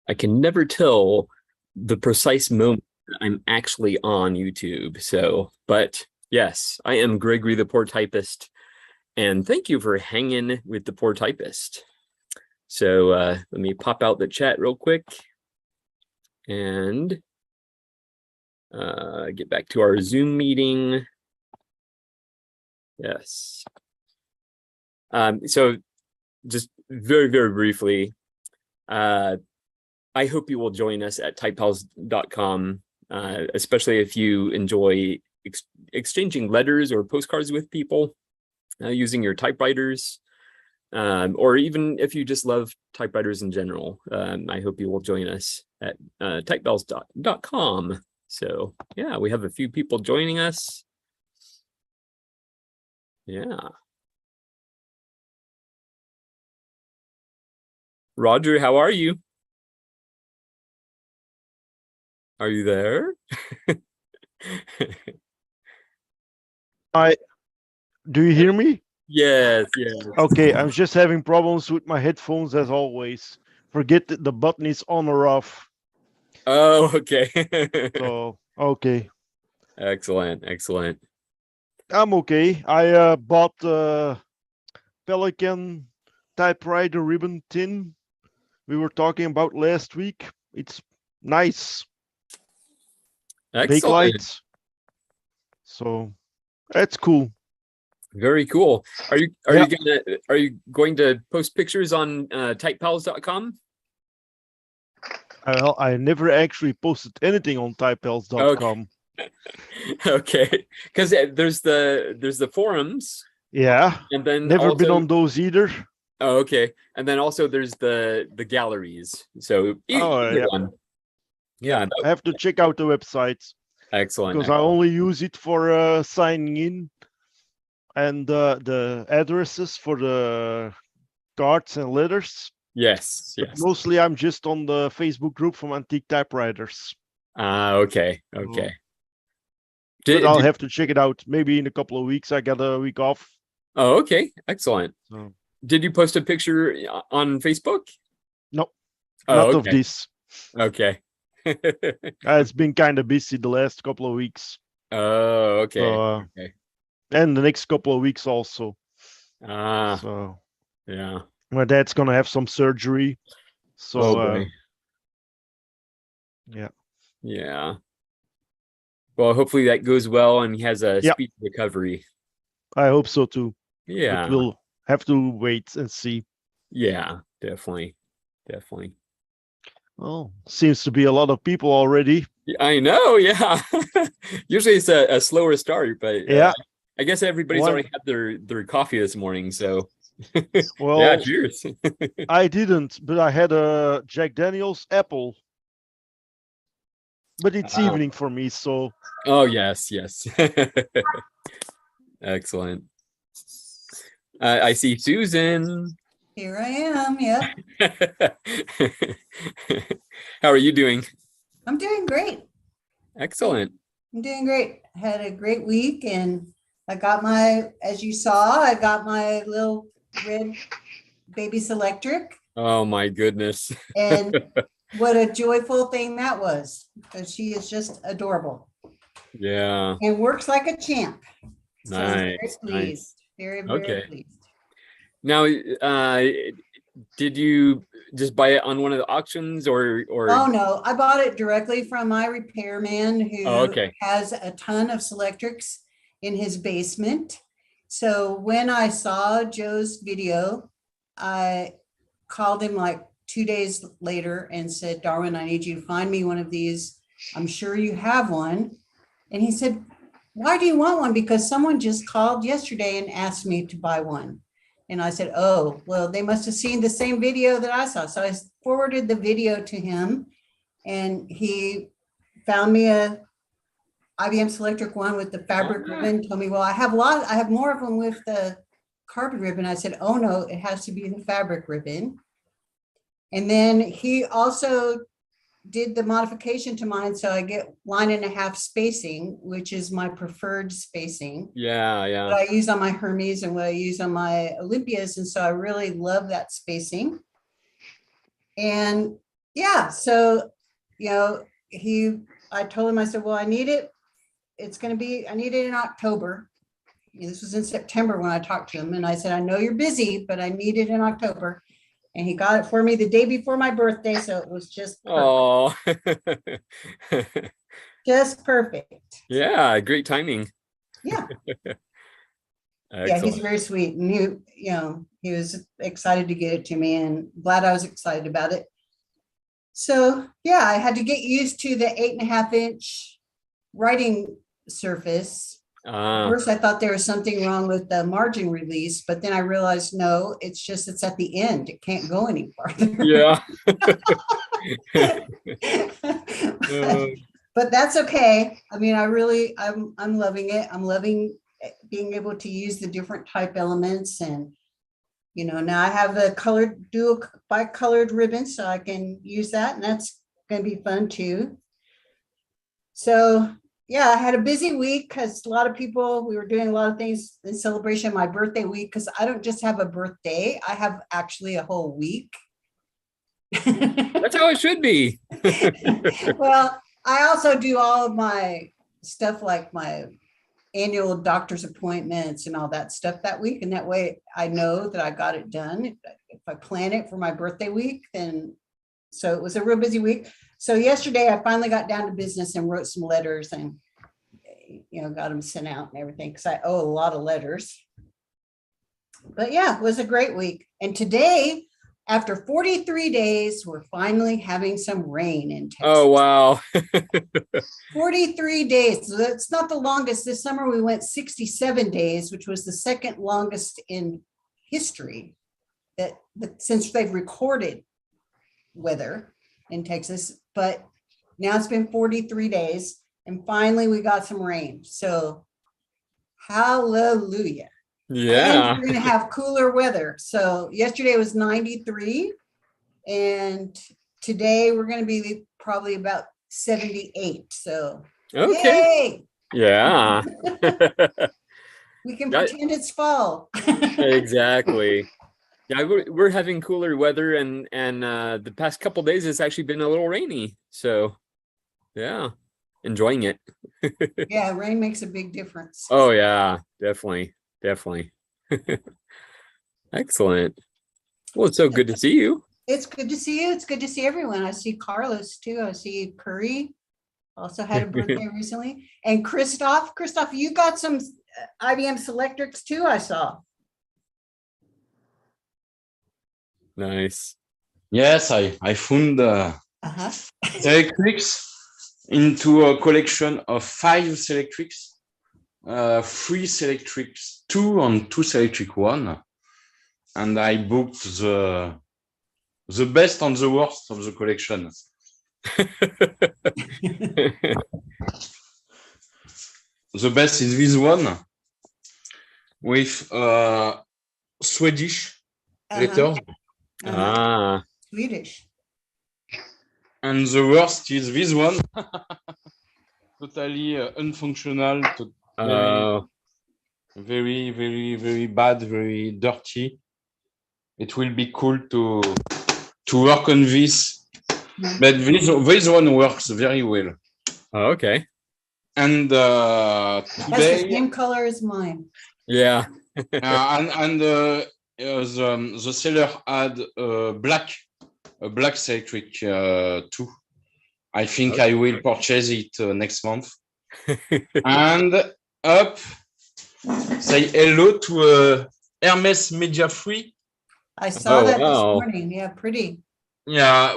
I can never tell the precise moment that I'm actually on YouTube. So, but yes, I am Gregory the Poor Typist, and thank you for hanging with the Poor Typist. So let me pop out the chat real quick and get back to our Zoom meeting. Yes. So just very, very briefly, I hope you will join us at typepals.com, especially if you enjoy exchanging letters or postcards with people using your typewriters, or even if you just love typewriters in general. I hope you will join us at typepals.com. So yeah, we have a few people joining us. Yeah. Roger, how are you? Are you there? Do you hear me? Yes, yes. Okay, I'm just having problems with my headphones as always. Forget that the button is on or off. Oh, okay. So, okay. Excellent, excellent. I'm okay. I bought the Pelican typewriter ribbon tin we were talking about last week. It's nice. Excellent. Bakelite. So, that's cool. Very cool. Are you going to post pictures on typepals.com? Well, I never actually posted anything on typepals.com. Okay. Because there's the forums. Yeah. And then Never been also, on those either. oh, okay. And then also there's the galleries. So either yeah. one. Yeah. I have to check out the website Excellent. because I only use it for signing in and the addresses for the cards and letters. Yes, But yes. mostly I'm just on the Facebook group from Antique Typewriters. Okay, okay. But I'll have to check it out. Maybe in a couple of weeks. I got a week off. Oh, okay. Excellent. So. Did you post a picture on Facebook? No, not of this. Okay. It's been kind of busy the last couple of weeks. Oh, okay. So, okay. And the next couple of weeks also. So, yeah. My dad's gonna have some surgery. So, oh boy. Yeah. Yeah. Well, hopefully that goes well and he has a speedy recovery. I hope so too. Yeah. But we'll have to wait and see. Yeah, definitely. Definitely. Oh, seems to be a lot of people already. I know, yeah. Usually it's a slower start, but yeah. I guess everybody's already had their coffee this morning, so well, yeah, cheers. I didn't, but I had a Jack Daniel's apple. But it's evening for me, so. Oh, yes, yes. Excellent. I see Susan. Here I am, yep. How are you doing? I'm doing great. Excellent. I'm doing great. I had a great week and I got my, as you saw, I got my little red baby Selectric. Oh my goodness. And what a joyful thing that was, because she is just adorable. Yeah. And works like a champ. So nice. I'm very pleased. Nice. Very, very pleased. Now, did you just buy it on one of the auctions or? Oh no, I bought it directly from my repairman who has a ton of Selectrics in his basement. So when I saw Joe's video, I called him like 2 days later and said, Darwin, I need you to find me one of these. I'm sure you have one. And he said, why do you want one? Because someone just called yesterday and asked me to buy one. And I said, oh, well, they must have seen the same video that I saw. So I forwarded the video to him and he found me a IBM Selectric one with the fabric ribbon, told me, well, I have more of them with the carbon ribbon. I said, oh no, it has to be the fabric ribbon. And then he also did the modification to mine. So I get 1.5 spacing, which is my preferred spacing. Yeah, yeah. What I use on my Hermes and what I use on my Olympias. And so I really love that spacing. And Yeah, so, I told him, I said, well, I need it. I need it in October. This was in September when I talked to him, and I said, I know you're busy, but I need it in October. And he got it for me the day before my birthday, so it was just perfect. Oh, Just perfect. yeah, great timing. Yeah. Excellent. Yeah, he's very sweet, and he was excited to get it to me, and glad I was excited about it. So yeah, I had to get used to the 8.5-inch writing surface. First, I thought there was something wrong with the margin release, but then I realized no, it's at the end. It can't go any farther. Yeah. But that's okay. I mean, I'm loving it. I'm loving being able to use the different type elements, and now I have the dual bicolored ribbon, so I can use that, and that's going to be fun too. So yeah, I had a busy week because we were doing a lot of things in celebration of my birthday week, because I don't just have a birthday, I have actually a whole week. That's how it should be. Well, I also do all of my stuff, like my annual doctor's appointments and all that stuff that week. And that way I know that I got it done. If I plan it for my birthday week, so it was a real busy week. So yesterday I finally got down to business and wrote some letters and, got them sent out and everything, because I owe a lot of letters. But yeah, it was a great week. And today, after 43 days, we're finally having some rain in Texas. Oh, wow. 43 days. So that's not the longest. This summer we went 67 days, which was the second longest in history since they've recorded weather in Texas. But now it's been 43 days, and finally we got some rain. So hallelujah. Yeah. And we're going to have cooler weather. So yesterday was 93, and today we're going to be probably about 78. So okay. Yay! Yeah. We can pretend it's fall. Exactly. Yeah, we're having cooler weather, and the past couple days it's actually been a little rainy. So yeah, enjoying it. Yeah, rain makes a big difference. Oh yeah, definitely. Excellent. Well, it's so good to see you. It's good to see you. It's good to see everyone. I see Carlos too. I see Curry also had a birthday recently. And Christoph, you got some IBM Selectrics too, I saw. Nice. Yes, I found Selectrics into a collection of 5 Selectrics. 3 Selectrics 2 and 2 Selectric 1, and I booked the best and the worst of the collection. The best is this one with Swedish letters. Swedish. And the worst is this one. Totally unfunctional. Very, very, very bad, very dirty. It will be cool to work on this, but this one works very well. Oh, okay. And today, that's the same color as mine. Yeah. and the seller had a black Selectric too. I think okay. I will purchase it next month. And say hello to Hermes Media Free. I saw that this morning. Yeah, pretty. Yeah,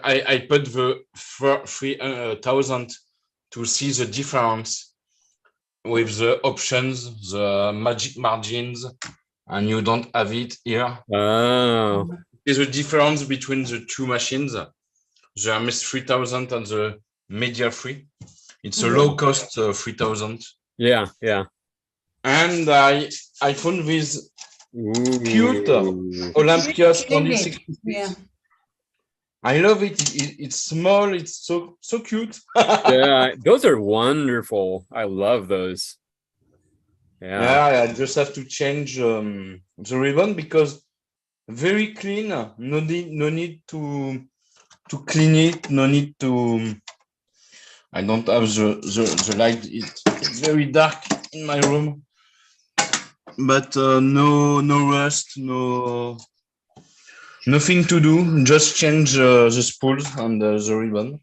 I put the 3,000 to see the difference with the options, the magic margins, and you don't have it here. Oh. There's a difference between the two machines, the Hermes 3,000 and the Media Free. It's a low cost 3,000. Yeah. And I found this cute Olympia 2066. Yeah. I love it. It's small. It's so cute. Yeah, those are wonderful. I love those. Yeah, I just have to change the ribbon because very clean. No need to clean it. No need to. I don't have the light. It's very dark in my room, but no rust, nothing to do. Just change the spools and the ribbon,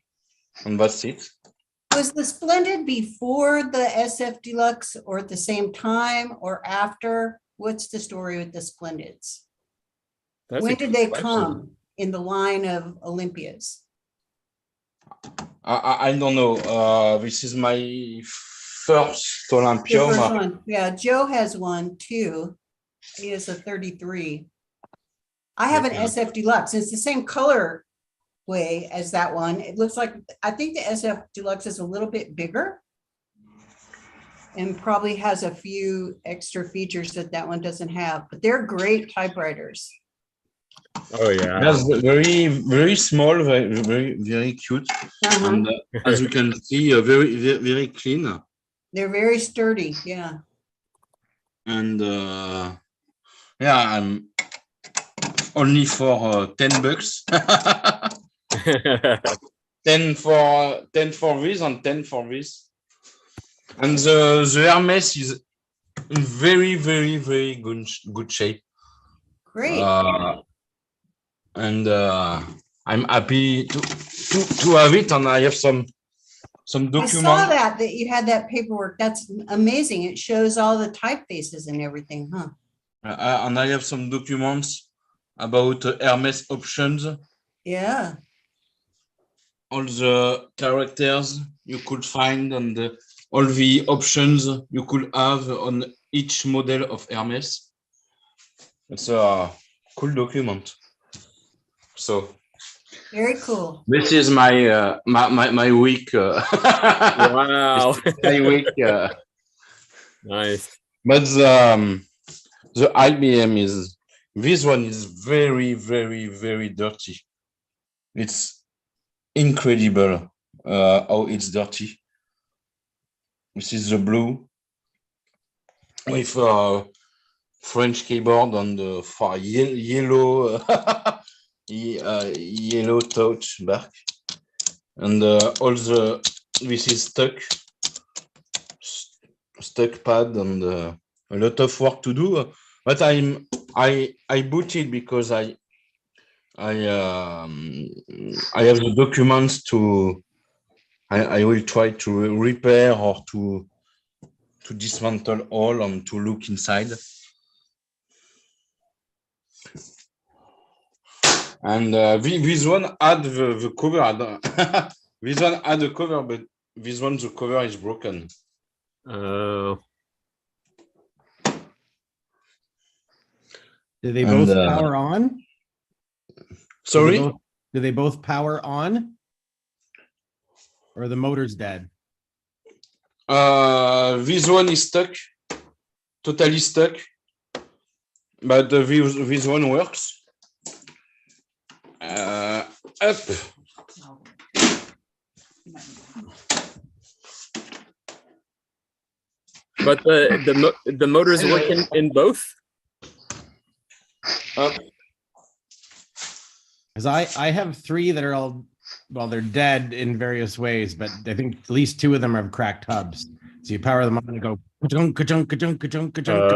and that's it. Was the Splendid before the SF Deluxe or at the same time or after? What's the story with the Splendids? When did they come in the line of Olympias? I don't know. This is my first Olympia. The first one. Yeah, Joe has one too. He has a 33. I have an SF Deluxe. It's the same color way as that one. It looks like, I think the SF Deluxe is a little bit bigger and probably has a few extra features that that one doesn't have, but they're great typewriters. Oh yeah. That's very small, very cute. And as you can see, very clean. They're very sturdy, yeah. And yeah, I'm only for $10. 10 for this and 10 for this. And the Hermes is in very good shape. Great. And I'm happy to have it, and I have some documents. I saw that you had that paperwork. That's amazing. It shows all the typefaces and everything, huh? And I have some documents about Hermes options. Yeah. All the characters you could find and all the options you could have on each model of Hermes. It's a cool document. So very cool. This is my my week. Wow. My week. Nice. But the IBM is, this one is very dirty. It's incredible how it's dirty. This is the blue with French keyboard and the yellow yellow touch back, and all the, this is stuck pad, and a lot of work to do. But I boot it because I have the documents to. I will try to repair or to dismantle all and to look inside. And this one had the cover. This one had the cover, but this one, the cover is broken. Oh. Do they both power on? Sorry? Do they both power on? Or are the motors dead? This one is stuck, totally stuck, but this one works. Up. But the motors work in both? Up. Because I have three that are all, well, they're dead in various ways, but I think at least two of them have cracked hubs. So you power them on and go ka-chunk, ka-chunk, ka-chunk, ka-chunk, ka-chunk.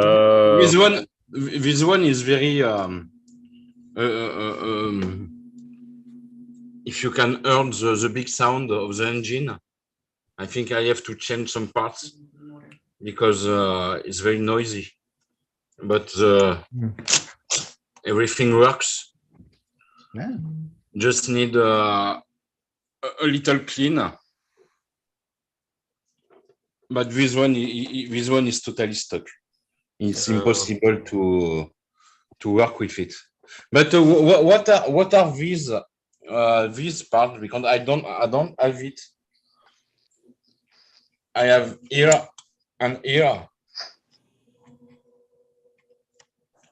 This one is very if you can hear the big sound of the engine, I think I have to change some parts because it's very noisy. But everything works. Yeah. Just need a little clean. But this one is totally stuck. It's impossible to work with it. But what are these parts? Because I don't have it. I have here and here.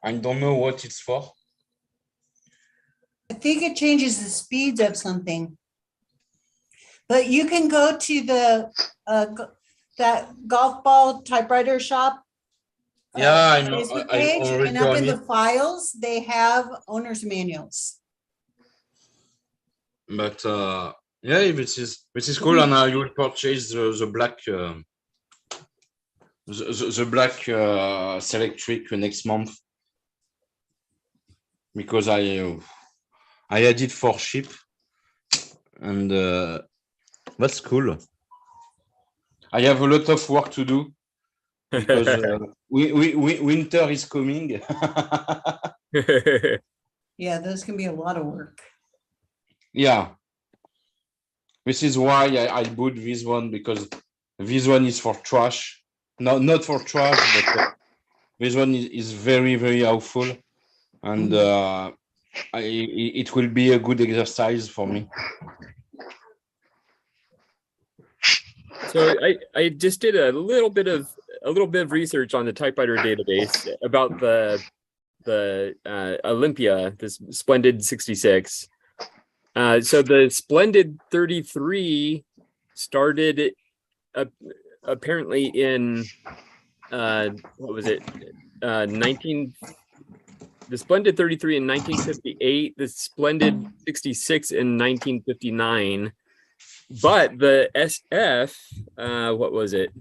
I don't know what it's for. I think it changes the speeds of something. But you can go to the that golf ball typewriter shop Yeah, I'm Facebook page, already and up on in the it. files, they have owner's manuals. But yeah, this is cool, and I will purchase the black the black Selectric next month because I had it for cheap, and that's cool. I have a lot of work to do because winter is coming. Yeah, those can be a lot of work. Yeah, this is why I bought this one, because this one is for trash. No, not for trash, but this one is very, very helpful, and it will be a good exercise for me. So I just did a little bit of research on the typewriter database about the Olympia, this Splendid 66. So the Splendid 33 started apparently in what was it? The Splendid 33 in 1958, the Splendid 66 in 1959. But the SF, what was it?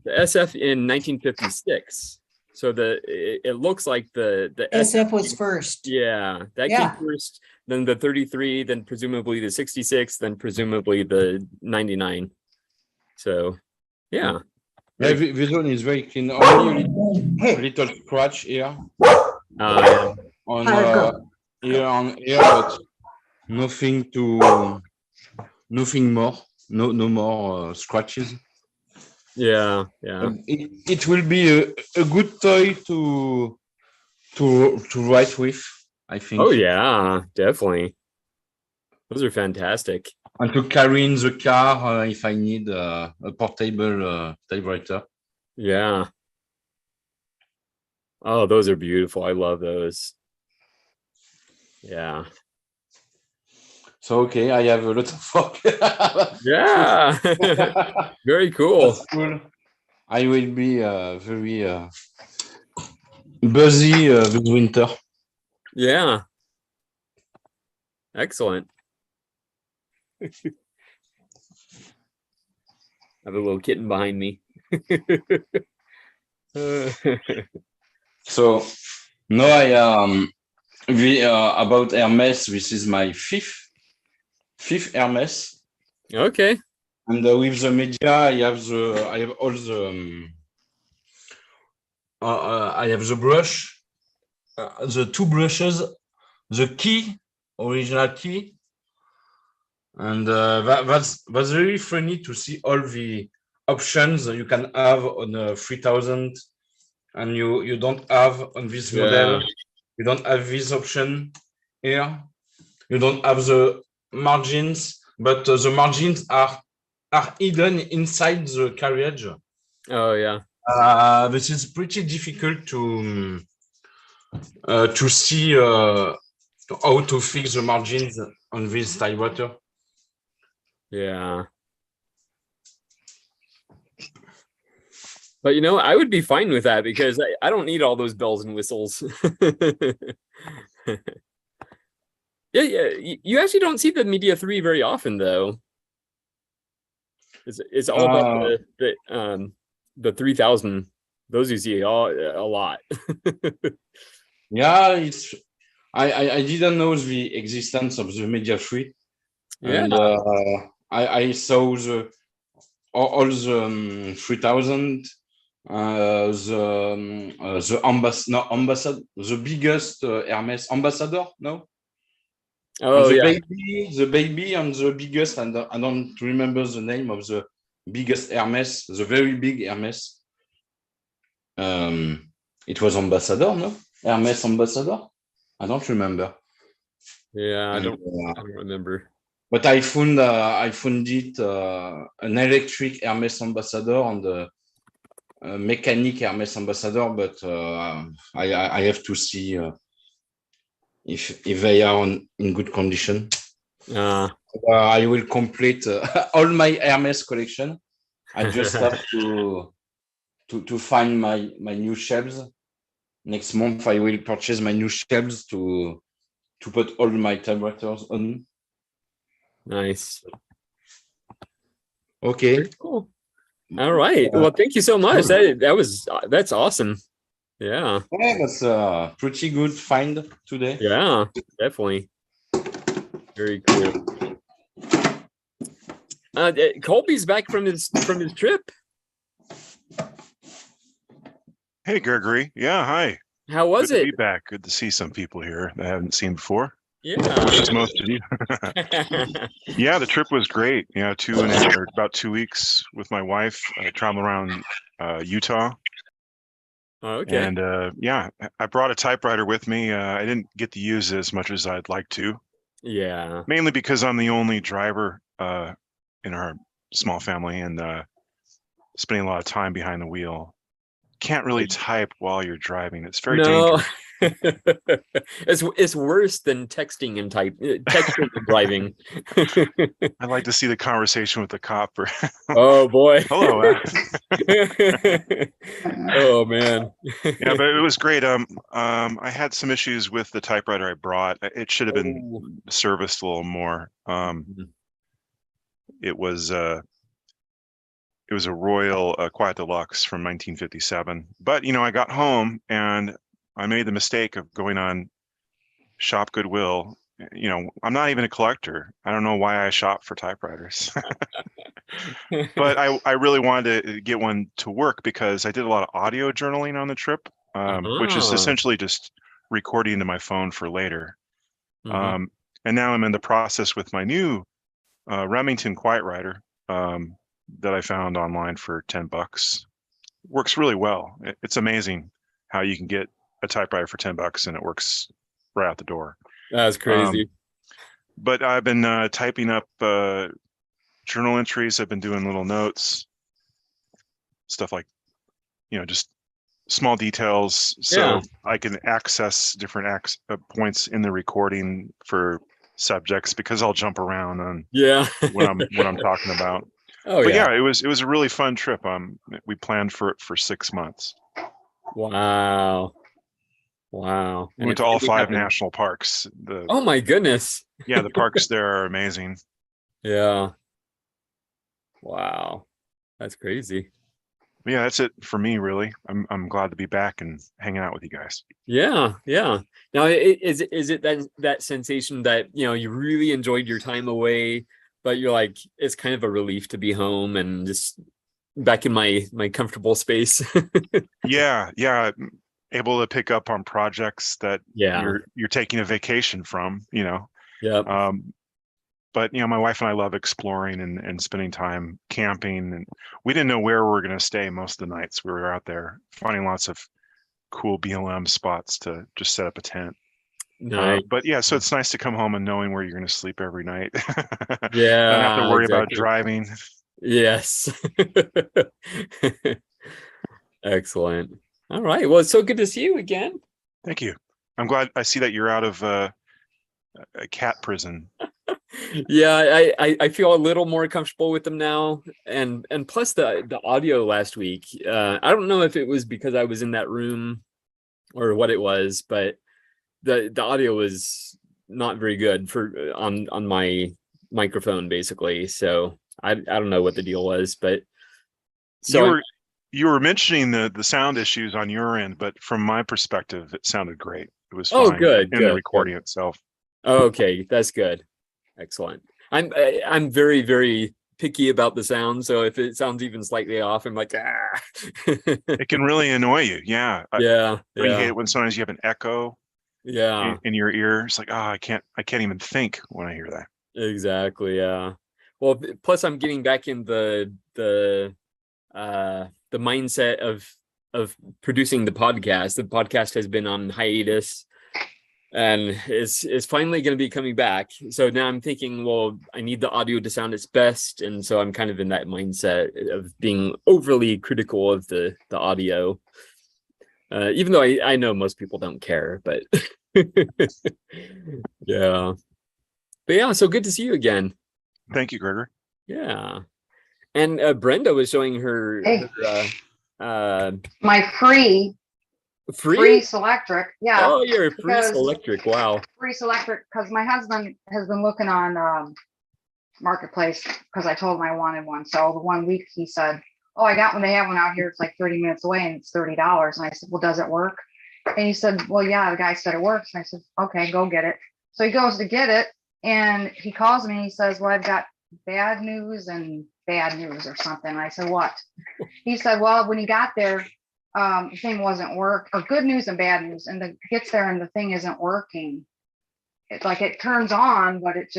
The SF in 1956. So it looks like the SF was first. Yeah, that came first, then the 33, then presumably the 66, then presumably the 99. So, yeah. Yeah, this one is very clean. Only a little scratch here on here, but nothing more. No more scratches. Yeah. It will be a good toy to write with, I think. Oh yeah, definitely. Those are fantastic. And to carry in the car if I need a portable typewriter. Yeah. Oh, those are beautiful. I love those. Yeah. So, okay, I have a lot of work. Yeah. Very cool. That's cool. I will be very busy this winter. Yeah. Excellent. I have a little kitten behind me. So now I about Hermes. This is my fifth Hermes. Okay. And with the media, I have all the I have the brush, the two brushes, the key, original key, and that's very funny to see all the options you can have on a 3000, and you don't have on this model. You don't have this option here. You don't have the margins, but the margins are hidden inside the carriage. Oh yeah. This is pretty difficult to see how to fix the margins on this typewriter. Yeah. But I would be fine with that because I don't need all those bells and whistles. Yeah. You actually don't see the Media 3 very often, though. It's all about the 3000. Those you see a lot. Yeah, I didn't know the existence of the Media 3. Yeah. And I saw all the 3000. The ambassador, the biggest Hermes ambassador, no? Oh the yeah. baby and the biggest, and I don't remember the name of the biggest Hermes, the very big Hermes. It was ambassador, no? Hermes ambassador? I don't remember. Yeah, I don't remember. But I found it an electric Hermes ambassador and the mechanic Hermes ambassador, but I have to see if they are in good condition. I will complete all my Hermes collection. I just have to to find my new shelves. Next month, I will purchase my new shelves to put all my typewriters on. Nice. Okay. Cool. All right. Well, thank you so much. That's awesome. Yeah. Yeah, that's a pretty good find today. Yeah, definitely. Very cool. Colby's back from his trip. Hey, Gregory. Yeah, hi. How was Good to it? be back. Good to see some people here that I haven't seen before. Yeah. Which is most of you. Yeah, the trip was great. Yeah, about 2 weeks with my wife. I traveled around Utah. Okay. And yeah, I brought a typewriter with me. I didn't get to use it as much as I'd like to. Yeah. Mainly because I'm the only driver in our small family and spending a lot of time behind the wheel. Can't really type while you're driving. It's very dangerous. It's worse than texting and and driving. I'd like to see the conversation with the cop. Or Oh boy. Hello. Oh man. Yeah, but it was great. I had some issues with the typewriter I brought. It should have been serviced a little more. It was a Royal Quiet Deluxe from 1957. But I got home and I made the mistake of going on Shop Goodwill. I'm not even a collector. I don't know why I shop for typewriters. But I really wanted to get one to work because I did a lot of audio journaling on the trip, which is essentially just recording into my phone for later. And now I'm in the process with my new Remington Quiet Writer that I found online for $10. Works really well. It's amazing how you can get a typewriter for $10 and it works right out the door. That's crazy. But I've been typing up journal entries. I've been doing little notes, stuff like, just small details, so I can access different points in the recording for subjects, because I'll jump around on what I'm talking about. But yeah, it was a really fun trip. We planned for it for 6 months. Wow. We went to all 5 national parks. Oh my goodness. Yeah, the parks there are amazing. Yeah. Wow. That's crazy. Yeah, that's it for me, really. I'm glad to be back and hanging out with you guys. Yeah. Now, is it that sensation that you really enjoyed your time away, but you're like, it's kind of a relief to be home and just back in my comfortable space? Yeah. Able to pick up on projects that you're taking a vacation from. Yeah. But my wife and I love exploring and spending time camping, and we didn't know where we were going to stay most of the nights. We were out there finding lots of cool BLM spots to just set up a tent. Nice. But yeah, so it's nice to come home and knowing where you're going to sleep every night. Yeah. Don't have to worry about driving. Yes. Excellent. All right. Well, it's so good to see you again. Thank you. I'm glad I see that you're out of a cat prison. Yeah, I feel a little more comfortable with them now, and plus the audio last week. I don't know if it was because I was in that room or what it was, but the audio was not very good on my microphone, basically. So I don't know what the deal was, but so you were mentioning the sound issues on your end, but from my perspective, it sounded great. It was fine good in the recording itself. Okay, that's good. Excellent. I'm very, very picky about the sound, so if it sounds even slightly off, I'm like, It can really annoy you. Yeah. Yeah. You hate it when sometimes you have an echo. Yeah. In your ear. It's like, I can't even think when I hear that. Exactly. Yeah. Well, plus I'm getting back in the mindset of producing the podcast. The podcast has been on hiatus and is finally going to be coming back. So now I'm thinking, well, I need the audio to sound its best, and so I'm kind of in that mindset of being overly critical of the audio, even though I know most people don't care, but yeah. But yeah, so good to see you again. Thank you, Gregor. Yeah. And Brenda was showing her My free Selectric. Yeah. Oh, you're a free because Selectric. Wow. Free Selectric, because my husband has been looking on Marketplace because I told him I wanted one. So the one week he said, oh, I got one. They have one out here. It's like 30 minutes away and it's $30. And I said, well, does it work? And he said, well, yeah, the guy said it works. And I said, okay, go get it. So he goes to get it and he calls me and he says, well, I've got bad news and bad news or something. And I said, what? He said, well, when he got there, the thing wasn't work, or good news and bad news. And the gets there and the thing isn't working. It's like it turns on, but it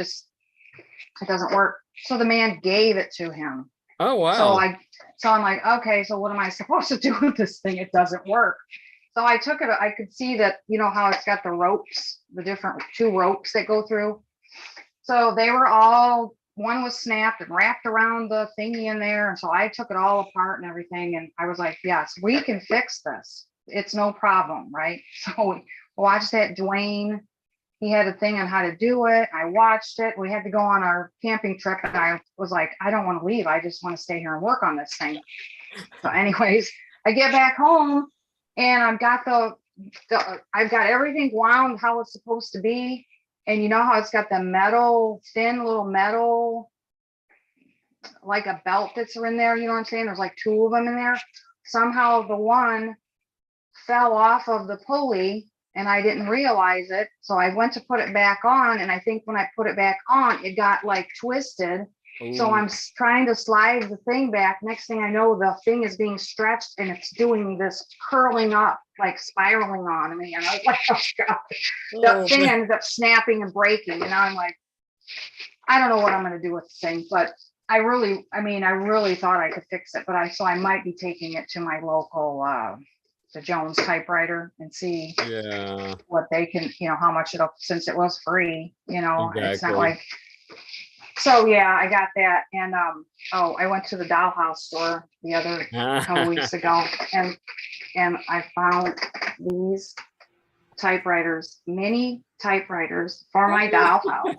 doesn't work. So the man gave it to him. Oh, wow. So I'm like, okay, so what am I supposed to do with this thing? It doesn't work. So I took it. I could see that, you know, how it's got the ropes, the different 2 ropes that go through. So they were all, one was snapped and wrapped around the thingy in there. And so I took it all apart and everything. And I was like, yes, we can fix this. It's no problem, right? So we watched that. Dwayne, he had a thing on how to do it. I watched it. We had to go on our camping trip and I was like, I don't want to leave. I just want to stay here and work on this thing. So anyways, I get back home and I've got I've got everything wound how it's supposed to be. And you know how it's got the metal, thin little metal, like a belt that's in there, you know what I'm saying? There's like 2 of them in there. Somehow the one fell off of the pulley and I didn't realize it. So I went to put it back on. And I think when I put it back on, it got like twisted. Ooh. So I'm trying to slide the thing back. Next thing I know, the thing is being stretched and it's doing this curling up, like spiraling on me. And I was like, oh God, the thing ended up snapping and breaking. And I'm like, I don't know what I'm going to do with the thing, but I really thought I could fix it, but I might be taking it to my local, the Jones typewriter and see what they can, you know, how much it'll, since it was free, you know, exactly. It's not like, so yeah, I got that. And, I went to the dollhouse store the other couple weeks ago and I found these typewriters, mini typewriters for my dollhouse.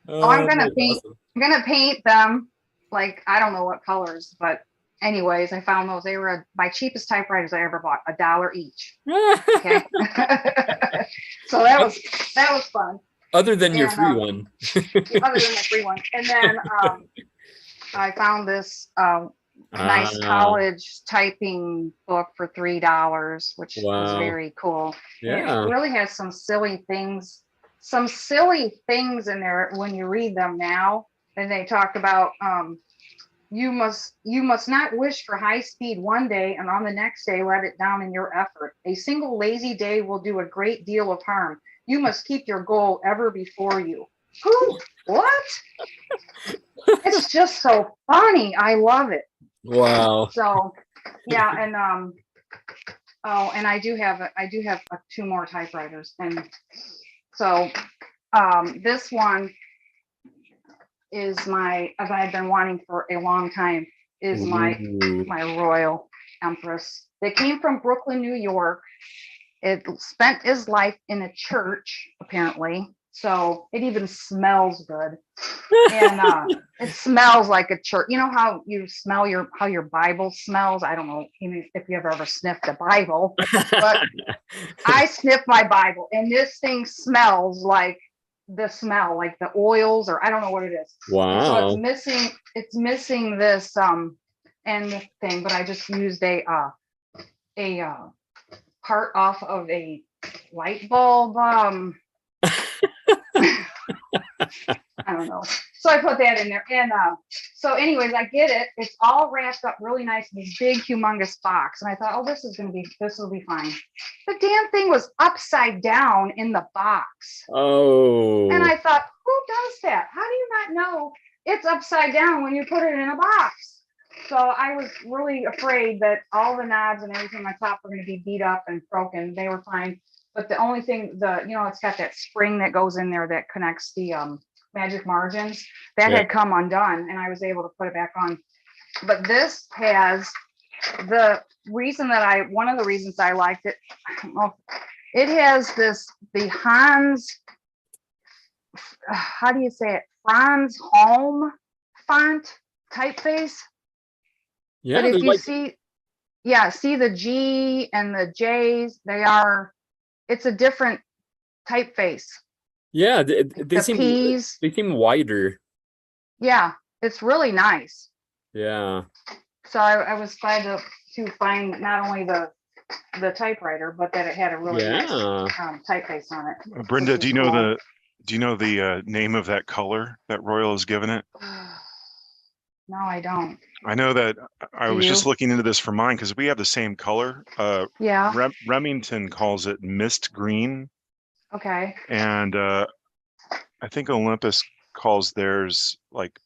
I'm gonna paint them like, I don't know what colors, but anyways, I found those. They were my cheapest typewriters I ever bought, $1 each. Okay. So that was fun. Other than your free one. Other than my free one. And then I found this nice college typing book for $3, which was very cool. Yeah. It really has some silly things in there when you read them now. And they talk about you must not wish for high speed one day and on the next day let it down in your effort. A single lazy day will do a great deal of harm. You must keep your goal ever before you. Who? What? It's just so funny. I love it. Wow. So yeah, and and I do have 2 more typewriters, and so this one is I've been wanting for a long time, is my Royal Empress. They came from Brooklyn, New York. It spent its life in a church, apparently. So it even smells good. And it smells like a church. You know how you smell how your Bible smells? I don't know if you ever sniffed a Bible, but I sniffed my Bible and this thing smells like the smell, like the oils, or I don't know what it is. Wow. So it's missing this end thing, but I just used a part off of a light bulb. I don't know. So I put that in there. And so anyways, I get it. It's all wrapped up really nice in this big, humongous box. And I thought, oh, this will be fine. The damn thing was upside down in the box. Oh. And I thought, who does that? How do you not know it's upside down when you put it in a box? So I was really afraid that all the knobs and everything on top were going to be beat up and broken. They were fine. But the only thing, it's got that spring that goes in there that connects the magic margins. That had come undone, and I was able to put it back on. But this has one of the reasons I liked it. It has the Hans, how do you say it? Franz Holm font typeface. Yeah, But if they're you like, see the G and the J's, it's a different typeface. yeah, they The seem P's, wider. yeah, it's really nice. Yeah. So I was glad to find not only the typewriter, but that it had a really nice typeface on it. Brenda, do you know cool. the name of that color that Royal has given it? No, I don't. I know that I Do was just you? looking into this for mine because we have the same color. Yeah. Remington calls it mist green, Okay. and I think Olympus calls theirs like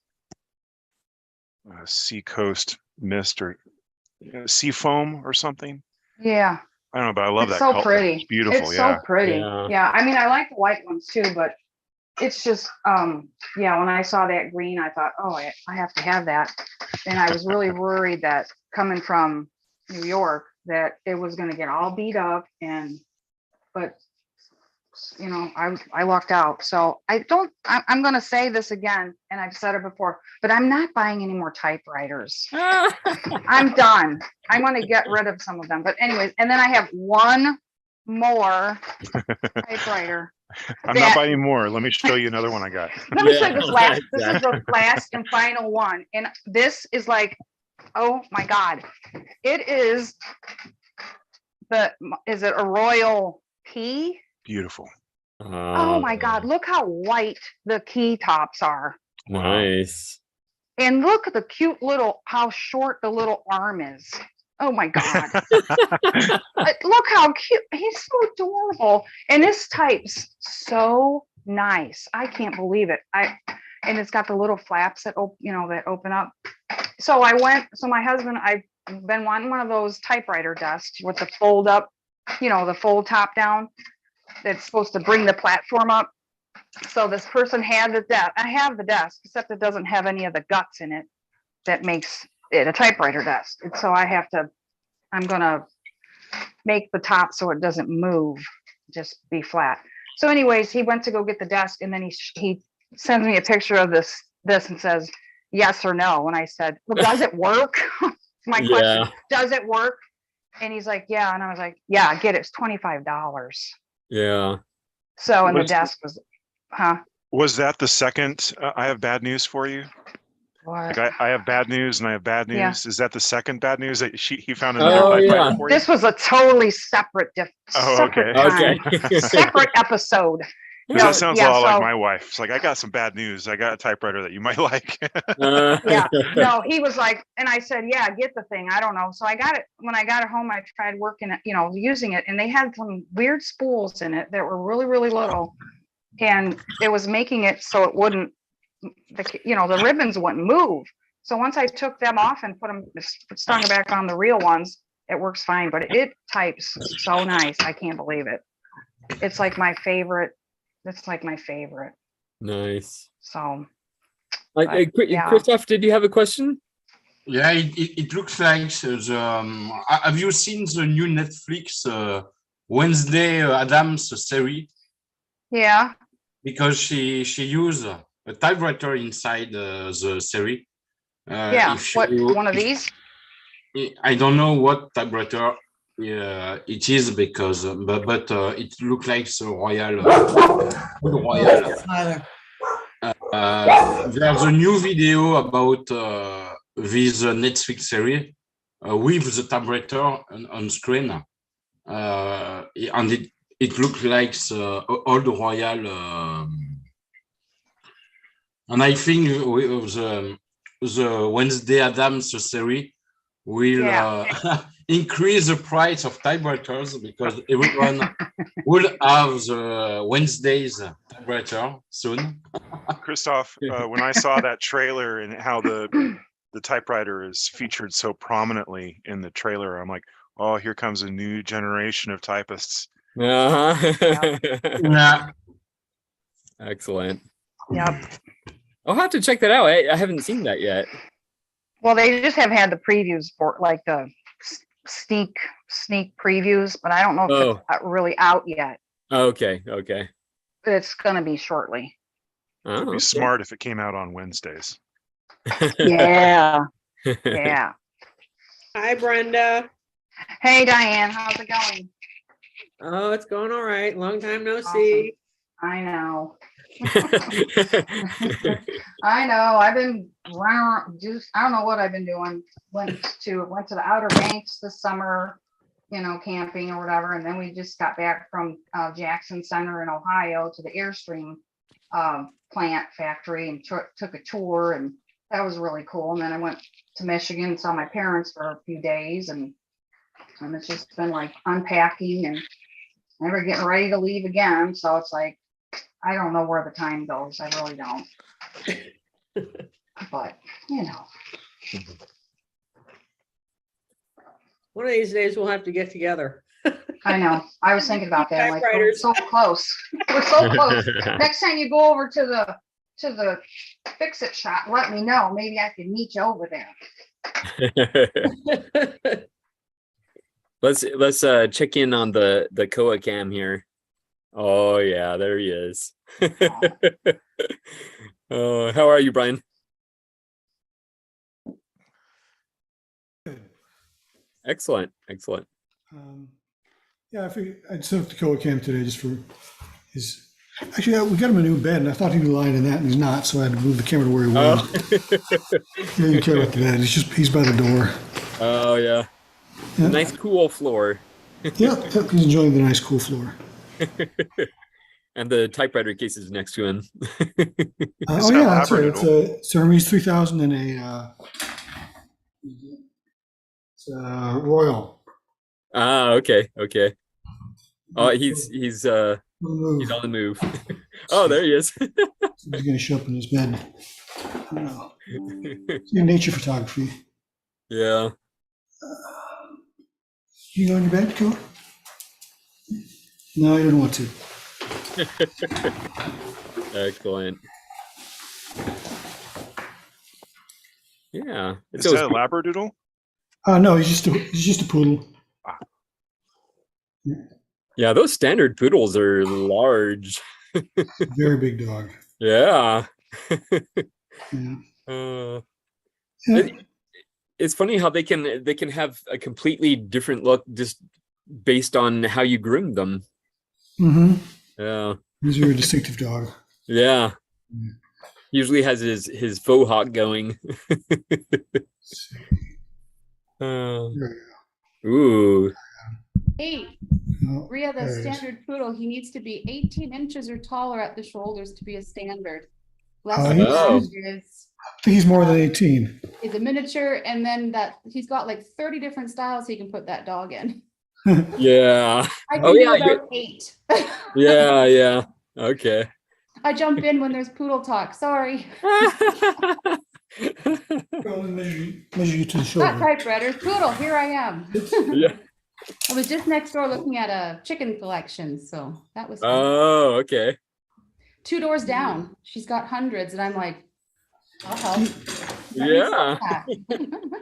sea coast mist or sea foam or something. Yeah. I don't know, but I love It's that so color. pretty. It's beautiful. It's Yeah. so pretty. Yeah. Yeah. I mean, I like the white ones too, but it's just, yeah, when I saw that green, I thought, oh, I have to have that. And I was really worried that coming from New York, that it was going to get all beat up but you know, I lucked out. So I'm going to say this again, and I've said it before, but I'm not buying any more typewriters. I'm done. I want to get rid of some of them. But anyways, and then I have one more typewriter. I'm not buying more. Let me show you another one I got. Let me show you this last. This is the last and final one, and this is like, oh my God, it is is it a Royal P? Beautiful. Oh my God, look how white the key tops are. Nice. And look at the cute how short the little arm is. Oh my God. Look how cute. He's so adorable. And this type's so nice. I can't believe it. And it's got the little flaps that open up. So my husband, I've been wanting one of those typewriter desks with the fold up, the fold top down. That's supposed to bring the platform up. So this person had the desk. I have the desk, except it doesn't have any of the guts in it that makes it a typewriter desk. And so I'm gonna make the top so it doesn't move, just be flat. So anyways, he went to go get the desk, and then he sends me a picture of this and says yes or no. And I said, well, does it work? My question, does it work? And he's like, yeah. And I was like, yeah, get it. It's $25. Yeah. So, and the desk was, Was that the second I have bad news for you? What? Like I have bad news and I have bad news. Yeah. Is that the second bad news that he found another typewriter for you? This was a totally separate separate episode. No, that sounds a lot like my wife. It's like, I got some bad news. I got a typewriter that you might like. Yeah. No, he was like, and I said, yeah, get the thing. I don't know. So I got it. When I got it home, I tried working it, using it. And they had some weird spools in it that were really, really little. And it was making it so it wouldn't, the ribbons wouldn't move. So once I took them off and stuck it back on the real ones, it works fine. But it types so nice. I can't believe it. It's like my favorite. It's like my favorite. Nice. So, Christoph, did you have a question? Yeah, it looks like have you seen the new Netflix Wednesday Addams series? Yeah. Because she used a typewriter inside the series. Yeah. One of these? I don't know what typewriter it is because, but it looks like the Royal. There's a new video about this Netflix series with the typewriter on screen, and it looks like the old Royal. And I think the Wednesday Addams series will increase the price of typewriters because everyone will have the Wednesday's typewriter soon. Christoph, when I saw that trailer and how the typewriter is featured so prominently in the trailer, I'm like, oh, here comes a new generation of typists. Yeah. Excellent. Yep. I'll have to check that out. I haven't seen that yet. Well, they just have had the previews for like the sneak previews, but I don't know if it's really out yet. Okay. It's gonna be shortly. It would be smart if it came out on Wednesdays. Yeah. Yeah. Hi, Brenda. Hey, Diane, how's it going? Oh, it's going all right. Long time no Awesome. see. I know. I know. I've been around, I don't know what I've been doing. Went to the Outer Banks this summer, camping or whatever. And then we just got back from Jackson Center in Ohio to the Airstream plant factory and took a tour, and that was really cool. And then I went to Michigan and saw my parents for a few days, and it's just been like unpacking and never getting ready to leave again. So it's like, I don't know where the time goes. I really don't. But, One of these days we'll have to get together. I know. I was thinking about that. I'm like, we're Typewriters. so close. We're so close. Next time you go over to the fix-it shop, let me know. Maybe I can meet you over there. Let's check in on the Koa cam here. Oh yeah, there he is. Oh, how are you, Brian? Good. Excellent. Yeah, I figured I'd set up the Koa cam today just for his. Actually, we got him a new bed, and I thought he'd be lying in that, and he's not. So I had to move the camera to where he was. He doesn't care about the bed. He's by the door. Oh yeah. Yeah. Nice cool floor. Yeah, he's enjoying the nice cool floor. And the typewriter case is next to him. Oh yeah, that's right. It's a Hermes 3000 and it's a Royal. Ah, okay. Oh, he's on the move. Oh, there he is. He's gonna show up in his bed. I don't know. Nature photography. Yeah. You go in your bed, Koa? No, you don't want to. Excellent. Yeah. Is that a Labradoodle? No, he's just a poodle. Yeah, those standard poodles are large. Very big dog. Yeah. Yeah. It's funny how they can have a completely different look just based on how you groom them. Mm-hmm. Yeah. He's a very distinctive dog. Yeah. Usually has his faux hawk going. Ooh. Hey, Oh, Rhea, the there he is. standard poodle, he needs to be 18 inches or taller at the shoulders to be a standard. Oh, Less than that I think he's more than 18. is a miniature, and then that he's got like 30 different styles he can put that dog in. Yeah. I can Oh do yeah. about 8. Yeah. Okay. I jump in when there's poodle talk. Sorry. Measure you to the Not shoulder. typewriters. Poodle, here I am. Yeah. I was just next door looking at a chicken collection, so that was fun. Oh, okay. 2 doors down. She's got hundreds, and I'm like, I'll help. Yeah.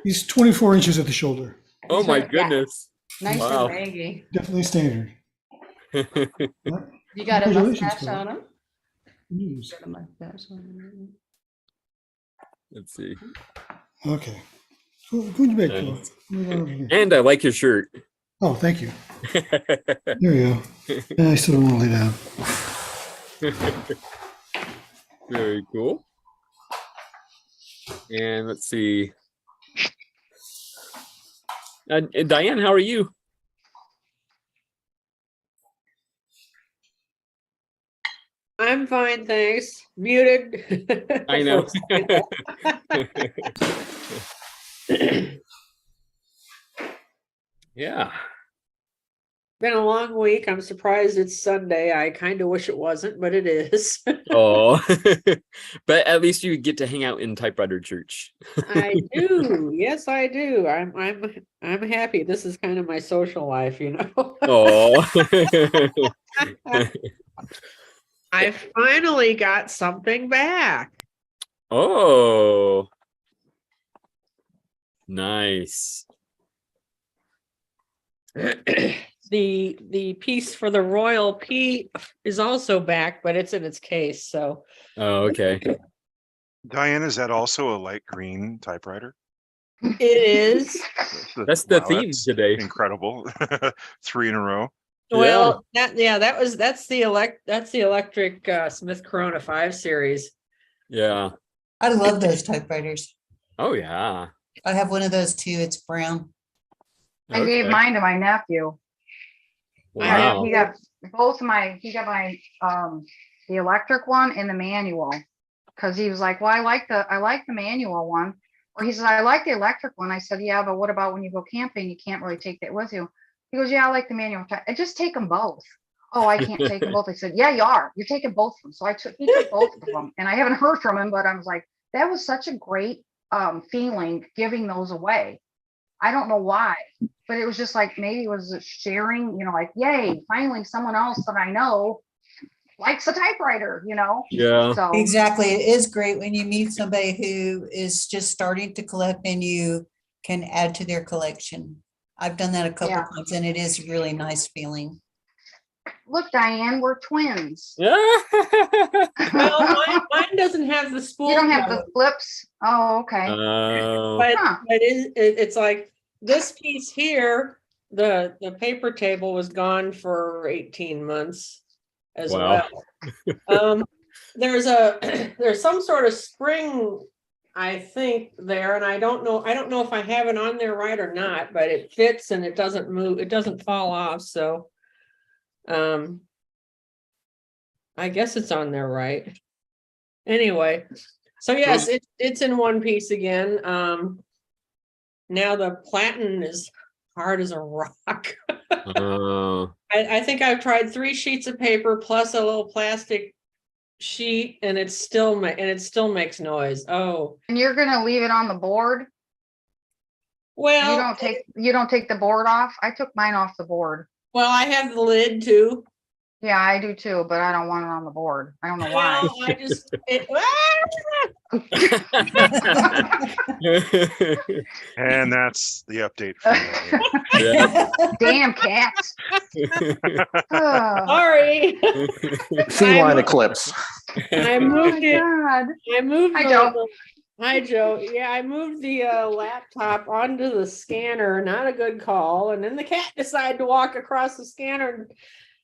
He's 24 inches at the shoulder. Oh my Yeah. goodness. Nice Wow. and baggy. Definitely standard. You got a Congratulations, mustache Phil. on him? News. Got a mustache on him. Let's see. Okay. Go to bed, Koa. Nice. Move on over here. And I like your shirt. Oh, thank you. There you go. I still don't want to lay down. Very cool. And let's see. Diane, how are you? I'm fine, thanks. Muted. I know. Yeah. Been a long week. I'm surprised it's Sunday. I kind of wish it wasn't, but it is. Oh, but at least you get to hang out in typewriter church. I do. Yes, I do. I'm happy. This is kind of my social life, you know. Oh. I finally got something back. Oh. Nice. The piece for the Royal P is also back, but it's in its case. So Oh, okay. Diane, is that also a light green typewriter? It is. That's the Wow, theme that's today. incredible. 3 in a row. Well, that's the electric Smith Corona 5 series. Yeah. I love those typewriters. Oh yeah. I have one of those too. It's brown. I gave Okay. mine to my nephew. Wow. He got my the electric one and the manual, because he was like, well, I like the manual one. Or he said, I like the electric one. I said, yeah, but what about when you go camping? You can't really take that with you. He goes, yeah, I like the manual. I just take them both. Oh, I can't take them both. I said, yeah, you are. You're taking both of them. So he took both of them, and I haven't heard from him, but I was like, that was such a great feeling giving those away. I don't know why, but it was just like, maybe it was sharing, like, yay, finally someone else that I know likes a typewriter, Yeah. So Exactly. It is great when you meet somebody who is just starting to collect and you can add to their collection. I've done that a couple Yeah. times and it is a really nice feeling. look, Diane, we're twins. Yeah. Well, mine doesn't have the spool. You don't have cover, the flips. Oh, okay. but Huh. it's like this piece here, the paper table was gone for 18 months as Wow. well. There's some sort of spring, I think, there, and I don't know if I have it on there right or not, but it fits and it doesn't move, it doesn't fall off, so I guess it's on there right. Anyway, so yes, it's in one piece again. Now the platen is hard as a rock. I think I've tried 3 sheets of paper plus a little plastic sheet, and it still makes noise. Oh, And you're gonna leave it on the board? well, You don't take the board off? I took mine off the board. well, I have the lid too. Yeah, I do too, but I don't want it on the board. I don't know why. Well, I just And that's the update for Yeah. Damn cats. Oh, sorry. Feline eclipse. I oh moved my it. God. I moved Hi, the- Joe. Hi, Joe. Yeah, I moved the laptop onto the scanner. Not a good call. And then the cat decided to walk across the scanner and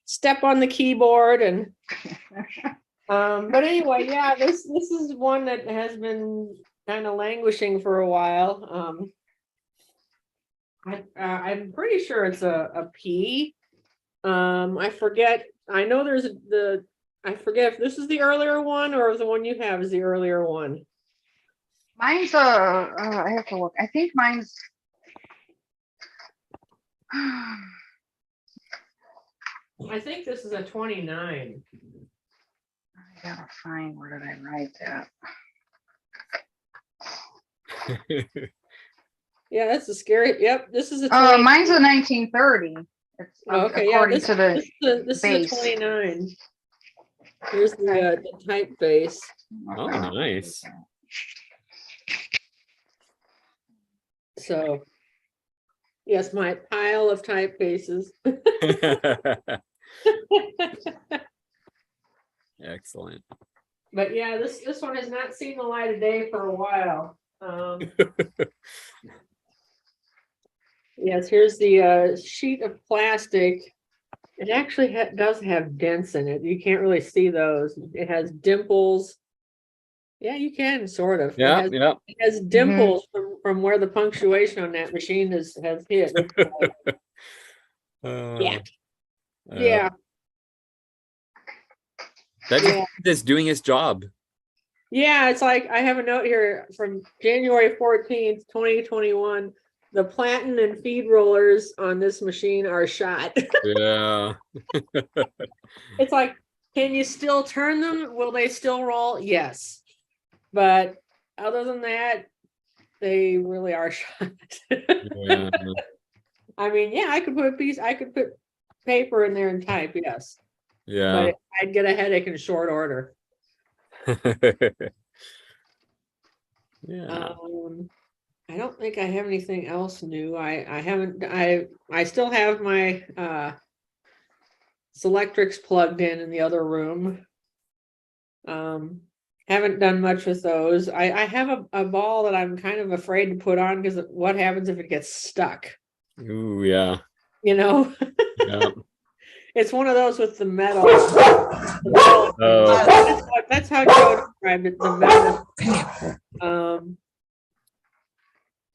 step on the keyboard. And but anyway, yeah, this is one that has been kind of languishing for a while. I'm pretty sure it's a P. I forget. I know there's I forget if this is the earlier one or if the one you have is the earlier one. Mine's I have to look. I think mine's I think this is a 29. I gotta find, where did I write that? Yeah, that's a scary. Yep, this is a 20. Mine's a 1930. It's Okay, yeah, according this, to the this base. is a 29. Here's the type base. Oh, nice. So, yes, my pile of typefaces. Excellent. But yeah, this one has not seen the light of day for a while. Yes, here's the sheet of plastic. It actually does have dents in it. You can't really see those. It has dimples. Yeah, you can sort of. Yeah, It has dimples from where the punctuation on that machine has hit. Yeah. That's doing its job. Yeah, it's like I have a note here from January 14th, 2021. The platen and feed rollers on this machine are shot. Yeah. It's like, can you still turn them? Will they still roll? Yes. But other than that, they really are shot. Yeah. I mean, yeah, I could put paper in there and type, yes. Yeah. But I'd get a headache in short order. Yeah. I don't think I have anything else new. I still have my Selectrics plugged in the other room. Haven't done much with those. I have a ball that I'm kind of afraid to put on because what happens if it gets stuck? Ooh, yeah. You know? Yeah. It's one of those with the metal. The metal. Oh. That's how Joe described it, the metal.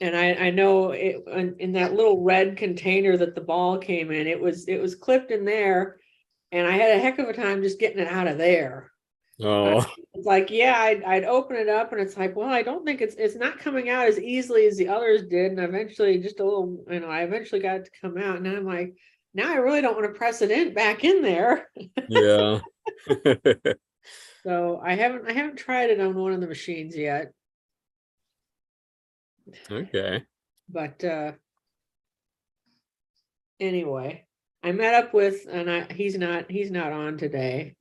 And I know it in that little red container that the ball came in, it was clipped in there, and I had a heck of a time just getting it out of there. Oh. It's like, yeah, I'd open it up and it's like, well, I don't think it's not coming out as easily as the others did. And eventually just a little, I eventually got it to come out, and I'm like, now I really don't want to press it back in there. Yeah. So I haven't tried it on one of the machines yet. Okay. But anyway, I met up with, and he's not on today.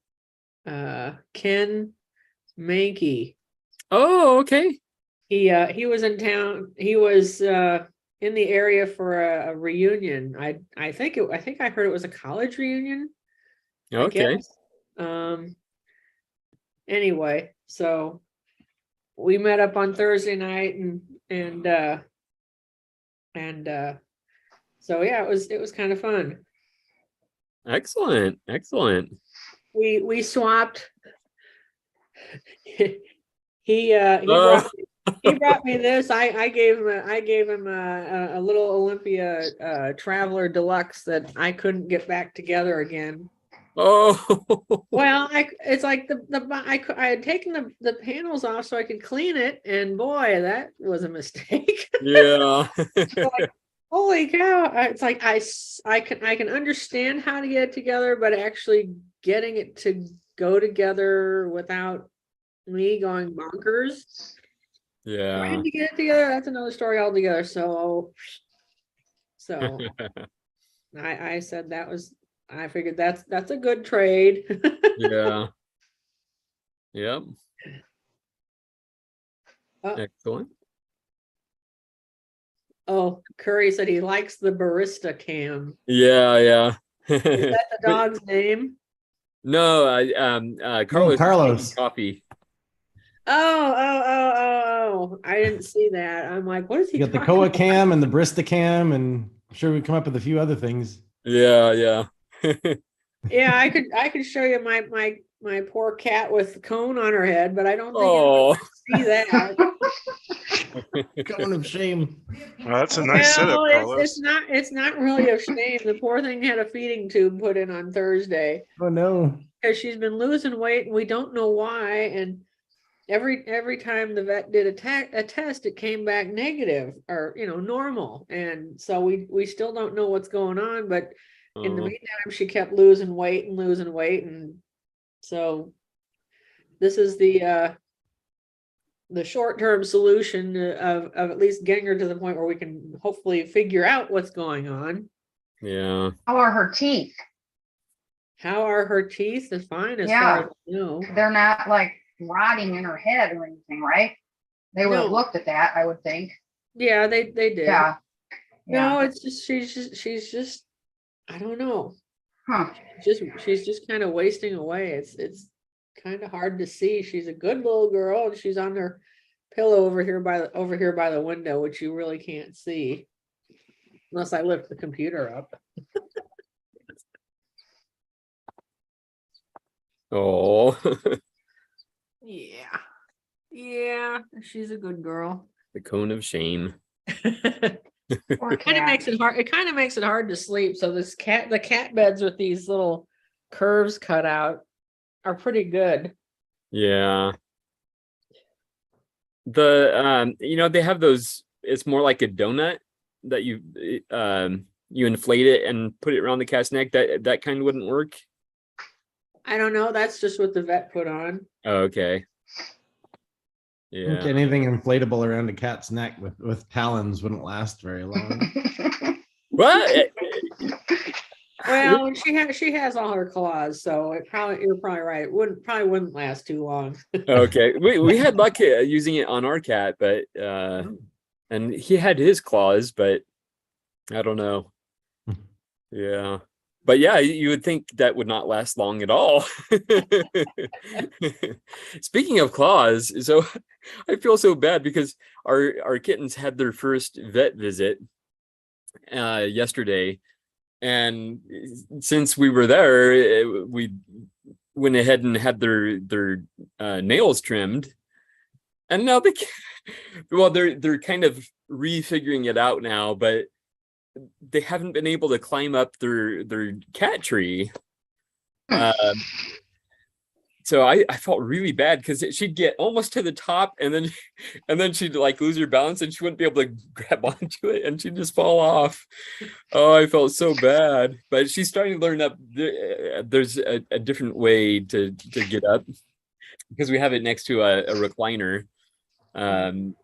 Ken Mankey. Oh, okay. He was in town. He was in the area for a reunion. I think I heard it was a college reunion. Okay. Anyway, so we met up on Thursday night and so yeah, it was kind of fun. Excellent. We swapped. He brought me this. I gave him a little Olympia Traveler Deluxe that I couldn't get back together again. Oh. Well, it's like I had taken the panels off so I could clean it, and boy, that was a mistake. Yeah. Like, holy cow! It's like I can understand how to get it together, but actually getting it to go together without me going bonkers. Yeah. Trying to get it together, that's another story altogether. So I said I figured that's a good trade. Yeah. Yep. Excellent. Oh, Curry said he likes the barista cam. Yeah. Is that the dog's name? No, Carlos. Coffee. Oh! I didn't see that. I'm like, what is he? You got the Koa cam and the barista cam, and I'm sure we come up with a few other things. Yeah. Yeah, I could show you my poor cat with the cone on her head, but I don't think you can see that. Cone of shame. Well, that's a nice setup, Carlos. It's not really a shame. The poor thing had a feeding tube put in on Thursday. Oh no. Because she's been losing weight and we don't know why. And every time the vet did a test, it came back negative or normal. And so we still don't know what's going on, but in the meantime, she kept losing weight. And so this is the short-term solution of at least getting her to the point where we can hopefully figure out what's going on. Yeah. How are her teeth? How are her teeth? As fine as Yeah. far as I know. They're not like rotting in her head or anything, right? They would have looked at that, I would think. Yeah, they did. Yeah. No, it's just she's just I don't know. Huh. She's just kind of wasting away. It's kind of hard to see. She's a good little girl, and she's on her pillow over here by the window, which you really can't see unless I lift the computer up. Oh. Yeah, she's a good girl. The cone of shame. It kind of makes it hard. It kind of makes it hard to sleep. So the cat beds with these little curves cut out are pretty good. Yeah. They have those. It's more like a donut that you inflate it and put it around the cat's neck. That kind wouldn't work. I don't know. That's just what the vet put on. Oh, okay. I think anything inflatable around a cat's neck with talons wouldn't last very long. What? Well, she has all her claws, so you're probably right. It probably wouldn't last too long. Okay, we had luck using it on our cat, but and he had his claws, but I don't know. Yeah. But yeah, you would think that would not last long at all. Speaking of claws, so I feel so bad because our kittens had their first vet visit yesterday, and since we were there, we went ahead and had their nails trimmed, and now they're kind of refiguring it out now, but they haven't been able to climb up their cat tree. So I felt really bad because she'd get almost to the top and then she'd like lose her balance and she wouldn't be able to grab onto it and she'd just fall off. Oh, I felt so bad. But she's starting to learn up. There's a different way to get up because we have it next to a recliner. And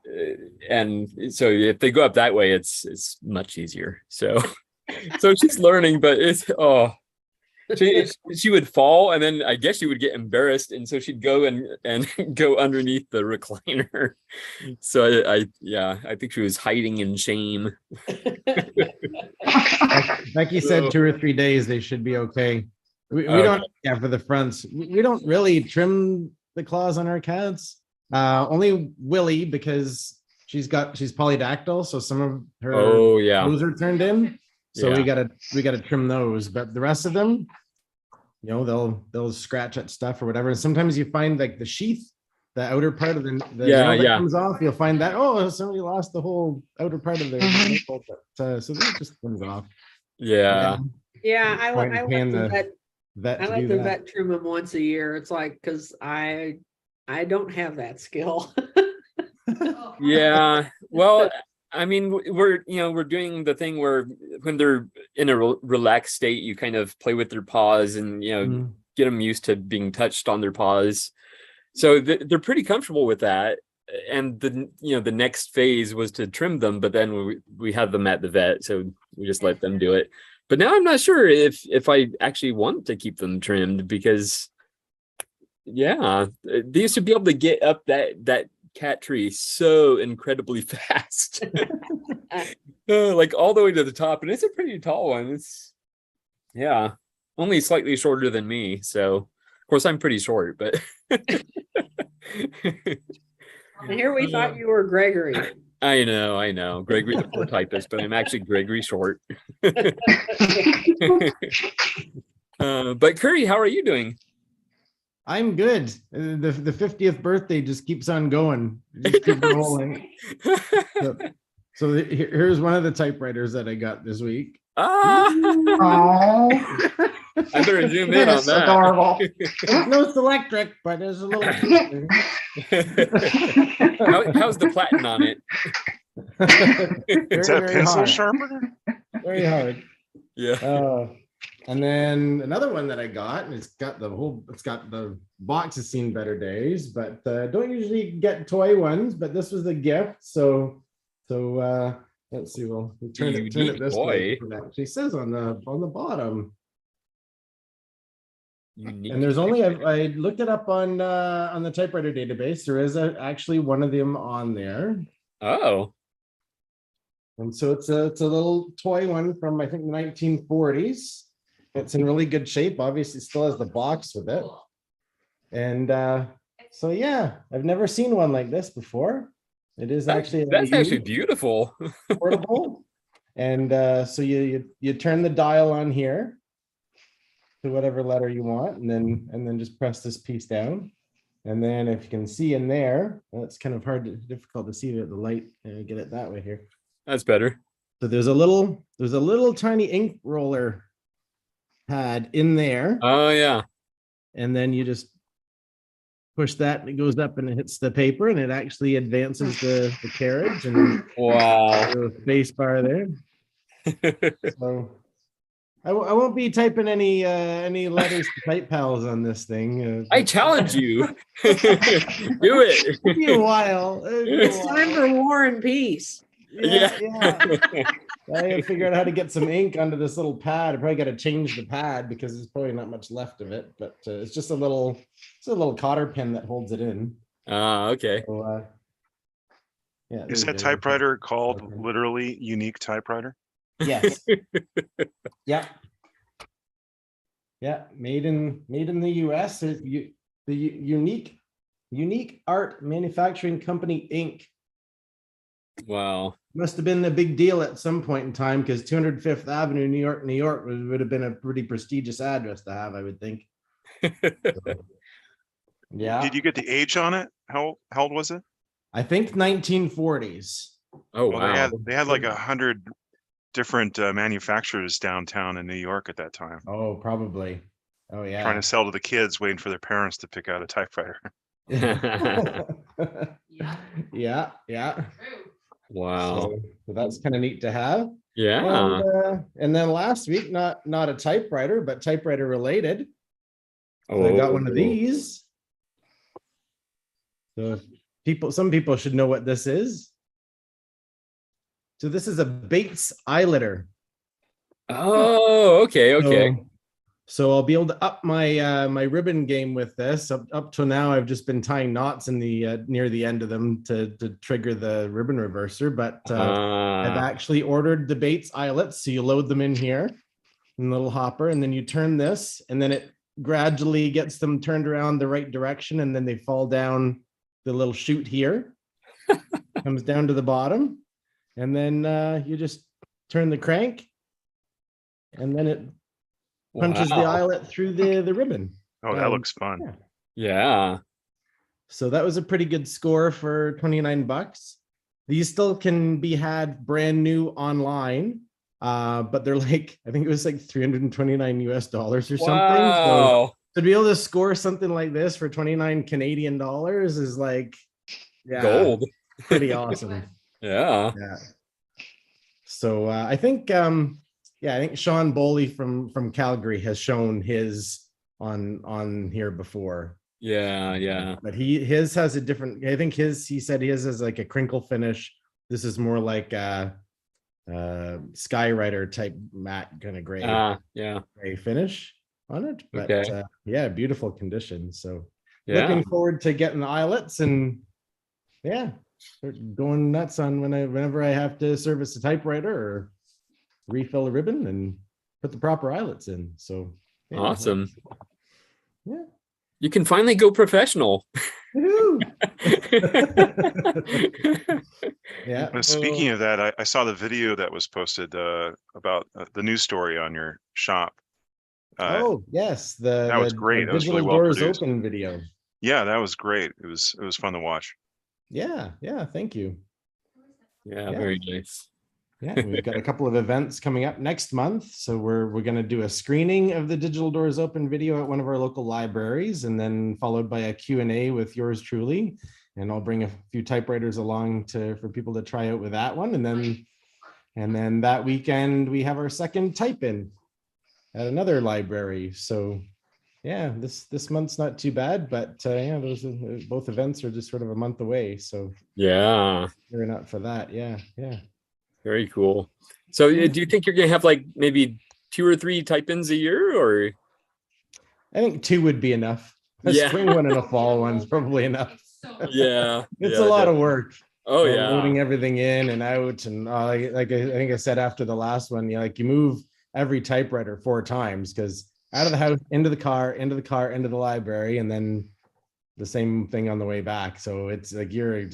so if they go up that way, it's much easier. So she's learning, but she would fall and then I guess she would get embarrassed, and so she'd go and go underneath the recliner. So I think she was hiding in shame. Like you said, 2 or 3 days they should be okay. We don't for the fronts. We don't really trim the claws on our cats. Only Willie, because she's polydactyl, so some of her toes are turned in. So we gotta trim those. But the rest of them, they'll scratch at stuff or whatever. And sometimes you find like the sheath, the outer part of the nail that comes off. You'll find that somebody lost the whole outer part of their nail, but so that just comes off. Yeah, I let the vet trim them once a year. It's like because I don't have that skill. Yeah, well, I mean, we're doing the thing where when they're in a relaxed state, you kind of play with their paws and get them used to being touched on their paws. So they're pretty comfortable with that. And the next phase was to trim them, but then we have them at the vet, so we just let them do it. But now I'm not sure if I actually want to keep them trimmed because they used to be able to get up that cat tree so incredibly fast. Like all the way to the top, and it's a pretty tall one. It's only slightly shorter than me, so of course I'm pretty short, but And here we thought you were Gregory. I know Gregory the Poor Typist, but I'm actually Gregory Short. But Curry, how are you doing? I'm good. The 50th birthday just keeps on going. Just keep rolling. So here's one of the typewriters that I got this week. Oh, I better zoom in on that. Adorable. No, it's electric, but there's a little. How's the platen on it? Is that pencil sharpener? Very hard. Yeah. And then another one that I got, and it's got the box has seen better days, but don't usually get toy ones, but this was a gift. So let's see. We'll turn it this way. It actually says on the bottom. Unique. And there's only I looked it up on the typewriter database. There is actually one of them on there. Oh. And so it's a little toy one from I think the 1940s. It's in really good shape. Obviously, it still has the box with it. And so yeah, I've never seen one like this before. It is actually that's actually beautiful. Portable. And so you turn the dial on here to whatever letter you want, and then just press this piece down. And then if you can see in there, it's kind of difficult to see the light. Get it that way here. That's better. So there's a little tiny ink roller pad in there. Oh yeah. And then you just push that and it goes up and it hits the paper and it actually advances the carriage. And wow. Space bar there. So I won't be typing any letters to Type Pals on this thing. I challenge you. Do it. It'll be a while. It's time for War and Peace. Yeah. I gotta figure out how to get some ink onto this little pad. I probably got to change the pad because there's probably not much left of it. But it's just a little cotter pin that holds it in. Okay. So, Is that typewriter called literally Unique Typewriter? Yes. Yeah. Yeah, made in the US. The Unique Art Manufacturing Company, Inc. Wow. Must have been a big deal at some point in time, because 205th Avenue, New York would have been a pretty prestigious address to have, I would think. Yeah. Did you get the age on it? How old was it? I think 1940s. Oh, Well, wow. they had like 100 different manufacturers downtown in New York at that time, Oh, probably. Oh, yeah. trying to sell to the kids, waiting for their parents to pick out a typewriter. Yeah, yeah. Wow. So that's kind of neat to have. Yeah. And then last week, not a typewriter, but typewriter related. Oh, I got one of these. So some people should know what this is. So this is a Bates eyeliner. Oh, okay. So I'll be able to up my my ribbon game with this. Up to now, I've just been tying knots in the near the end of them to trigger the ribbon reverser. But I've actually ordered the Bates eyelets. So you load them in here in the little hopper, and then you turn this, and then it gradually gets them turned around the right direction, and then they fall down the little chute here. Comes down to the bottom, and then you just turn the crank, and then it punches the eyelet through the ribbon. Oh, that looks fun. Yeah. So that was a pretty good score for $29. These still can be had brand new online, but they're like, I think it was like $329 US or something. Wow. So to be able to score something like this for 29 Canadian dollars is like, yeah, gold. Pretty awesome. Yeah. So I think I think Sean Boley from Calgary has shown his on here before. Yeah. But his has a different, I think he said his is like a crinkle finish. This is more like a Skywriter type matte kind of gray. Gray finish on it. But beautiful condition. So looking forward to getting the eyelets, and start going nuts on whenever I have to service a typewriter or refill a ribbon and put the proper eyelets in. So awesome. Yeah. You can finally go professional. But speaking of that, I saw the video that was posted about the news story on your shop. Yes, that was great. That was really well Doors produced. Open video. Yeah, that was great. It was fun to watch. Yeah, thank you. Yeah, very nice. Yeah, we've got a couple of events coming up next month. So we're going to do a screening of the Digital Doors Open video at one of our local libraries, and then followed by a Q&A with yours truly. And I'll bring a few typewriters along for people to try out with that one. And then that weekend we have our second type in at another library. So yeah, this month's not too bad, but those both events are just sort of a month away. So yeah, gearing up for that. Yeah. Very cool. So do you think you're gonna have like maybe 2 or 3 type-ins a year, or? I think 2 would be enough. A spring one and a fall one's probably enough. Yeah. It's a lot of work. Oh yeah. Loading everything in and out, and like I think I said after the last one, you move every typewriter 4 times, because out of the house, into the car, into the library, and then the same thing on the way back. So it's like you're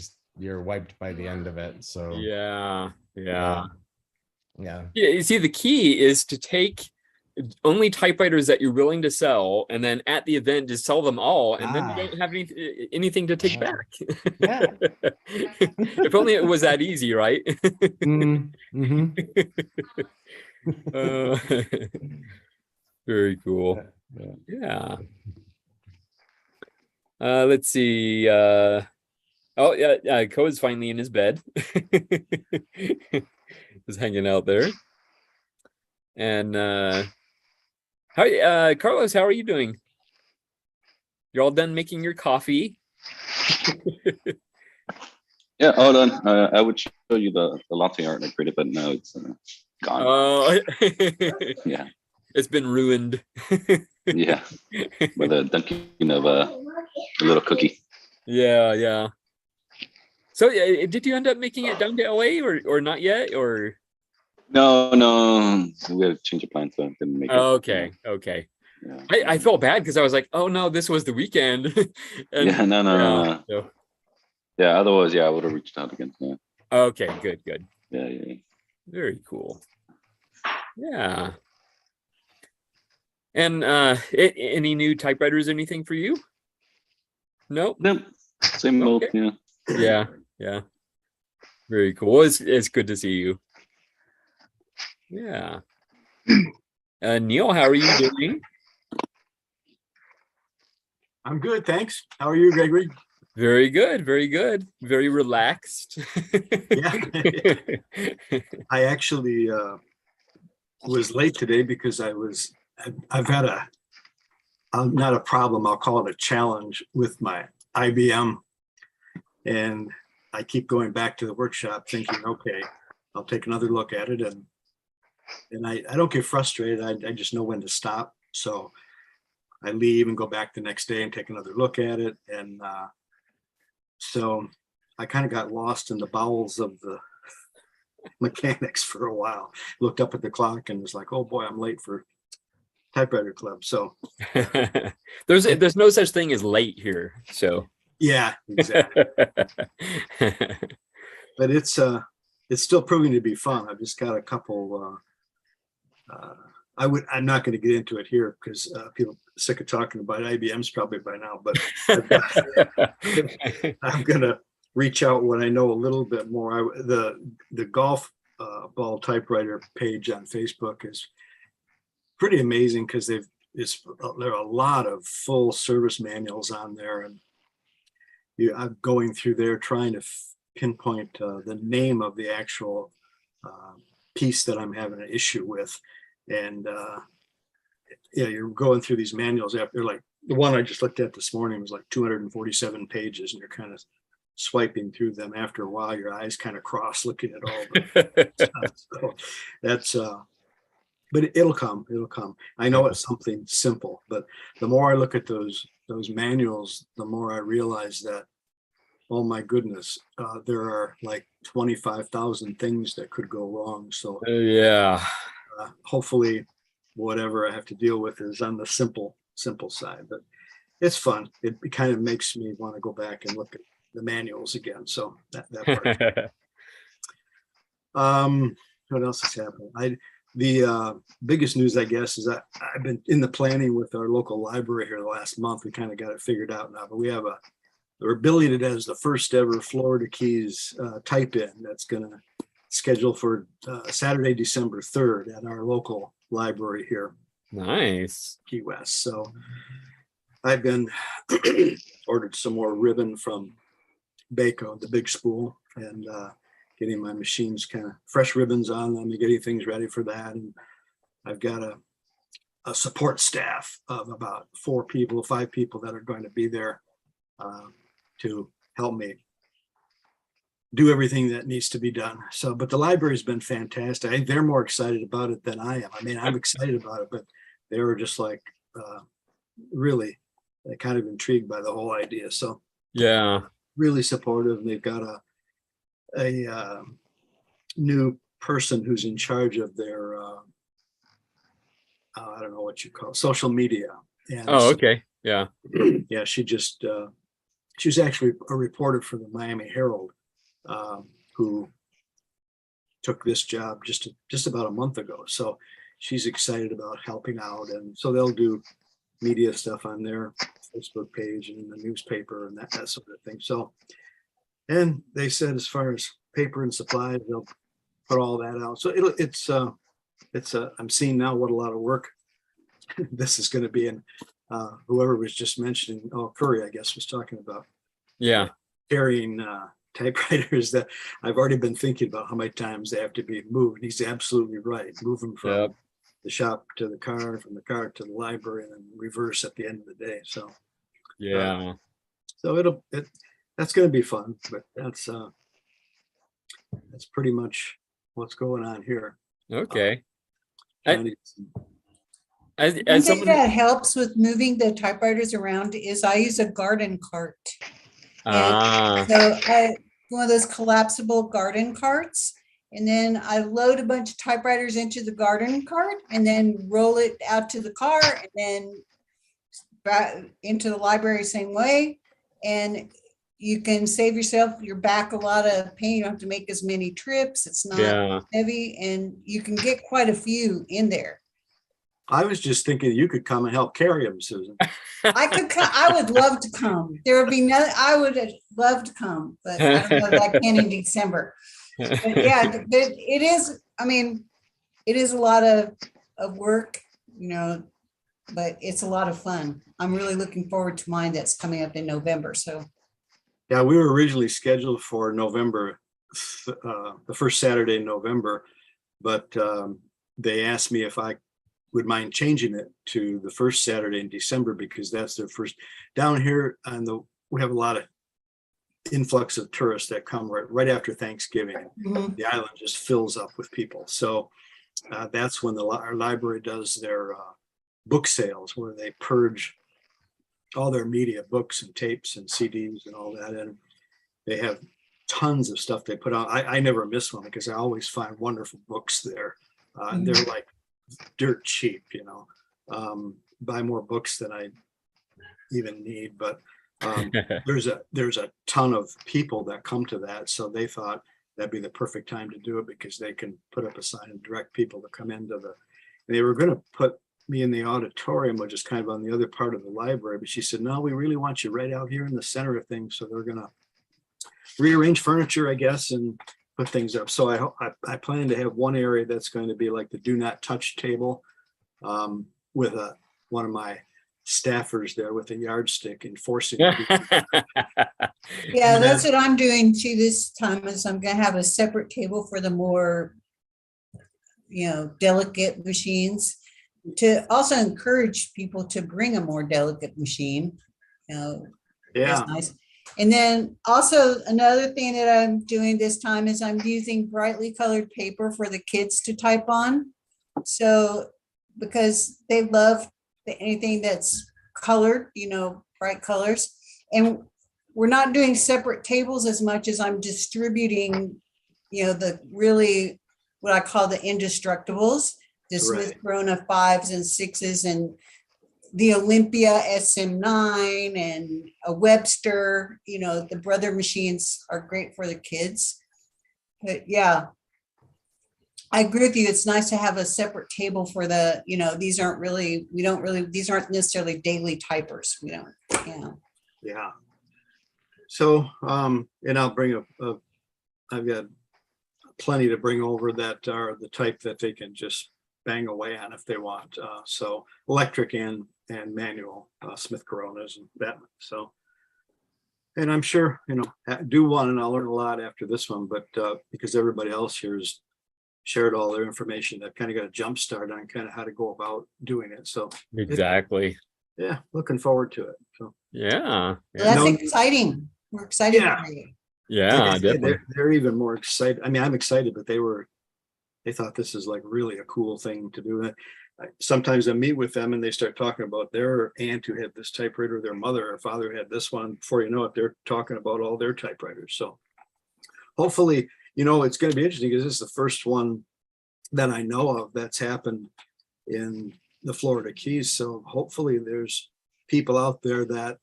wiped by the end of it. So yeah. You see, the key is to take only typewriters that you're willing to sell, and then at the event just sell them all, and then you don't have anything to take back. Yeah. If only it was that easy, right? Very cool. Yeah. Let's see. Co's finally in his bed. Just hanging out there. And Carlos, how are you doing? You're all done making your coffee? Yeah, all done. I would show you the latte art I created, but now it's gone. Oh, yeah. It's been ruined. Yeah, with a dunking of a little cookie. Yeah. So did you end up making it down to LA or not yet, or? No, we had to change the plan, so I didn't make it. Okay. I felt bad because I was like, oh no, this was the weekend. And, yeah, no. So, Yeah, otherwise, I would have reached out again. Yeah. okay, good. Yeah. Very cool. Yeah. And any new typewriters, anything for you? Nope. Nope. Same old, Yeah. Very cool. It's good to see you. Yeah. Neil, how are you doing? I'm good, thanks. How are you, Gregory? Very good. Very relaxed. Yeah. I actually was late today because I've had not a problem, I'll call it a challenge with my IBM. And I keep going back to the workshop thinking, okay, I'll take another look at it. And I don't get frustrated. I just know when to stop. So I leave and go back the next day and take another look at it. And so I kind of got lost in the bowels of the mechanics for a while. Looked up at the clock and was like, oh boy, I'm late for Typewriter Club. So there's no such thing as late here. So yeah, exactly. But it's still proving to be fun. I've just got a couple. I'm not going to get into it here because people are sick of talking about IBMs probably by now. But I'm going to reach out when I know a little bit more. The golf ball typewriter page on Facebook is pretty amazing because there are a lot of full service manuals on there, and I'm going through there trying to pinpoint the name of the actual piece that I'm having an issue with. And you're going through these manuals after, like the one I just looked at this morning was like 247 pages, and you're kind of swiping through them. After a while, your eyes kind of cross looking at all the stuff. So that's but it'll come. I know it's something simple, but the more I look at those manuals, the more I realize that, oh my goodness, there are like 25,000 things that could go wrong. So hopefully whatever I have to deal with is on the simple side, but it's fun. It kind of makes me want to go back and look at the manuals again. So that part. What else is happening? The biggest news, I guess, is that I've been in the planning with our local library here the last month. We kind of got it figured out now, but we have we're billing it as the first ever Florida Keys type-in that's going to schedule for Saturday, December 3rd at our local library here. Nice. Key West. So I've been ordered some more ribbon from Baco, the big spool, and getting my machines kind of fresh ribbons on them and getting things ready for that. And I've got a support staff of about 5 people that are going to be there to help me do everything that needs to be done. So, but the library's been fantastic. I think they're more excited about it than I am. I mean, I'm excited about it, but they were just like really kind of intrigued by the whole idea. So yeah, really supportive. And they've got a new person who's in charge of their I don't know what you call it, social media. And okay. Yeah. Yeah, she was actually a reporter for the Miami Herald who took this job just about a month ago. So she's excited about helping out, and so they'll do media stuff on their Facebook page and in the newspaper and that sort of thing. So, and they said as far as paper and supplies, they'll put all that out. So it's I'm seeing now what a lot of work this is going to be. And whoever was just mentioning, Curry, I guess, was talking about carrying typewriters, that I've already been thinking about how many times they have to be moved. He's absolutely right. Move them from the shop to the car, from the car to the library, and then reverse at the end of the day. So so that's going to be fun, but that's pretty much what's going on here. Okay. One As thing someone that helps with moving the typewriters around is I use a garden cart. So one of those collapsible garden carts, and then I load a bunch of typewriters into the garden cart and then roll it out to the car and then back into the library same way. And you can save yourself your back a lot of pain. You don't have to make as many trips. It's not heavy, and you can get quite a few in there. I was just thinking you could come and help carry them, Susan. I could come. I would love to come. There would be no. I would love to come, but I don't know if I can in December. But yeah, it is. I mean, it is a lot of work, you know, but it's a lot of fun. I'm really looking forward to mine that's coming up in November. So. Yeah, we were originally scheduled for November, the first Saturday in November, but they asked me if I would mind changing it to the first Saturday in December because that's their first down here. And we have a lot of influx of tourists that come right after Thanksgiving. Mm-hmm. The island just fills up with people. So that's when our library does their book sales, where they purge all their media, books and tapes and CDs and all that. And they have tons of stuff they put out. I never miss one because I always find wonderful books there. They're like dirt cheap, you know, buy more books than I even need. But there's a ton of people that come to that. So they thought that'd be the perfect time to do it because they can put up a sign and direct people to come into they were going to put me in the auditorium, which is kind of on the other part of the library. But she said, no, we really want you right out here in the center of things. So they're going to rearrange furniture, I guess, and put things up. So I plan to have one area that's going to be like the do not touch table with one of my staffers there with a yardstick enforcing. Yeah, that's what I'm doing too this time is I'm going to have a separate table for the more, you know, delicate machines, to also encourage people to bring a more delicate machine. You know, yeah, that's nice. And then also another thing that I'm doing this time is I'm using brightly colored paper for the kids to type on. So because they love anything that's colored, you know, bright colors. And we're not doing separate tables as much as I'm distributing, you know, the really what I call the indestructibles, the Smith Corona 5s and 6s and the Olympia SM9 and a Webster, you know, the brother machines are great for the kids. But yeah, I agree with you. It's nice to have a separate table for the, you know, these aren't necessarily daily typers. We don't, yeah. Yeah. So, and I'll bring I've got plenty to bring over that are the type that they can just bang away on if they want. So electric and manual Smith Coronas and that. So, and I'm sure, you know, do one and I'll learn a lot after this one, but because everybody else here has shared all their information, that kind of got a jump start on kind of how to go about doing it. So exactly. Yeah, looking forward to it. So yeah. Well, that's exciting. We're excited for you. Yeah, definitely. They're even more excited. I mean, I'm excited, but they thought this is like really a cool thing to do. Sometimes I meet with them and they start talking about their aunt who had this typewriter, their mother or father had this one. Before you know it, they're talking about all their typewriters. So hopefully, you know, it's going to be interesting because this is the first one that I know of that's happened in the Florida Keys. So hopefully there's people out there that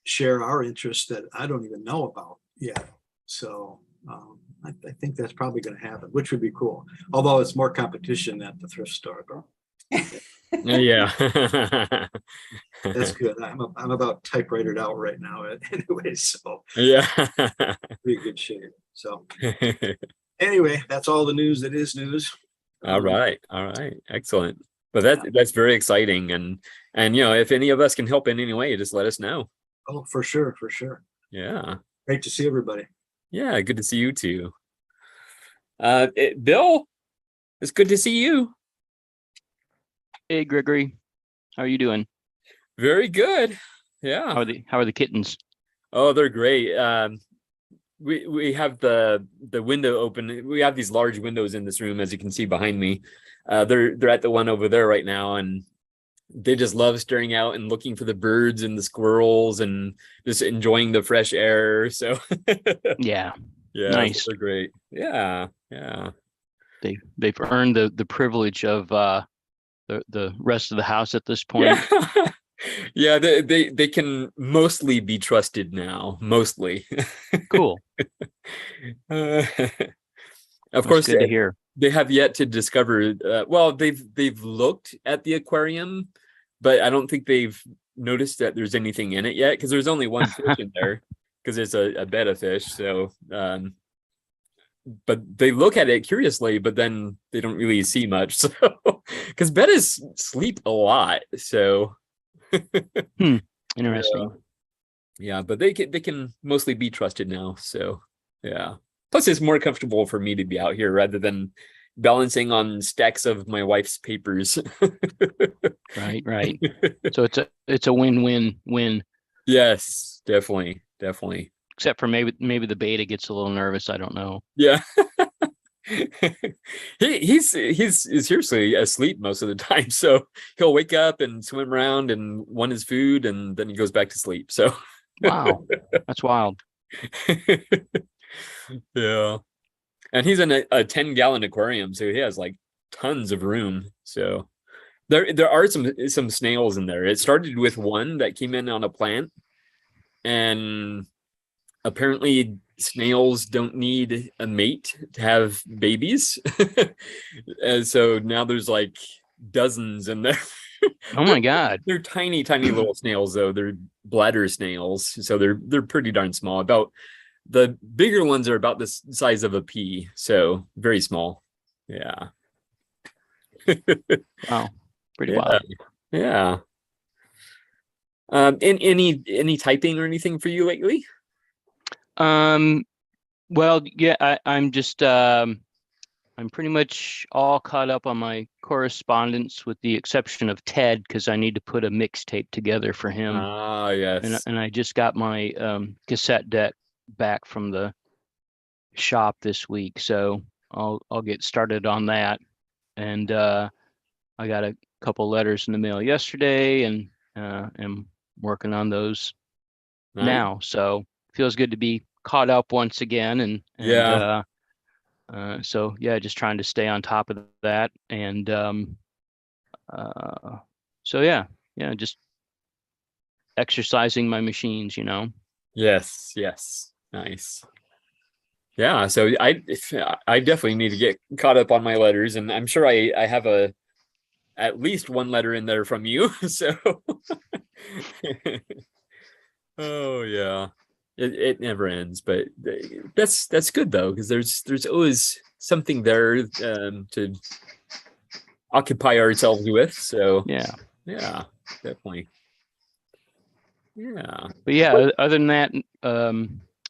share our interests that I don't even know about yet. So I think that's probably going to happen, which would be cool. Although it's more competition at the thrift store. Yeah. That's good. I'm about typewritered out right now anyway. So yeah. Pretty good shape. So anyway, that's all the news that is news. All right. Excellent. But that's very exciting. And you know, if any of us can help in any way, just let us know. Oh, for sure. Yeah. Great to see everybody. Yeah, good to see you too. Bill, it's good to see you. Hey, Gregory, how are you doing? Very good. Yeah. How are the kittens? Oh, they're great. We have the window open. We have these large windows in this room, as you can see behind me. They're at the one over there right now, and they just love staring out and looking for the birds and the squirrels and just enjoying the fresh air. So yeah, nice. They're great. Yeah. they've earned the privilege of the rest of the house at this point. Yeah. Yeah, they can mostly be trusted now, mostly. Cool. Of That's course, good to hear. they have yet to discover. Well, they've looked at the aquarium, but I don't think they've noticed that there's anything in it yet, because there's only one fish in there, because there's a bed of fish. So, but they look at it curiously, but then they don't really see much. So, because bettas sleep a lot, so. Interesting. Yeah, but they can mostly be trusted now. So yeah. Plus, it's more comfortable for me to be out here rather than balancing on stacks of my wife's papers. Right. So it's a win-win-win. Yes, definitely. Except for maybe the beta gets a little nervous. I don't know. Yeah. he's seriously asleep most of the time, so he'll wake up and swim around and want his food, and then he goes back to sleep. So wow, that's wild. Yeah, and he's in a 10-gallon aquarium, so he has like tons of room. So there are some snails in there. It started with one that came in on a plant, and apparently snails don't need a mate to have babies. And so now there's like dozens in there. Oh my God. They're tiny little snails though. They're bladder snails. So they're pretty darn small. About the bigger ones are about the size of a pea. So very small. Yeah. Wow. Pretty wild. Yeah. Any typing or anything for you lately? Well, yeah, I'm just I'm pretty much all caught up on my correspondence, with the exception of Ted, because I need to put a mixtape together for him. Ah, yes. And I just got my cassette deck back from the shop this week, so I'll get started on that. And I got a couple letters in the mail yesterday, and am working on those now. So feels good to be caught up once again, and yeah. So yeah, just trying to stay on top of that, and so yeah, just exercising my machines, Yes, nice. Yeah, so I definitely need to get caught up on my letters, and I'm sure I have at least one letter in there from you. So oh yeah. It never ends, but that's good though, because there's always something there to occupy ourselves with. So yeah, definitely. Yeah. But yeah, other than that,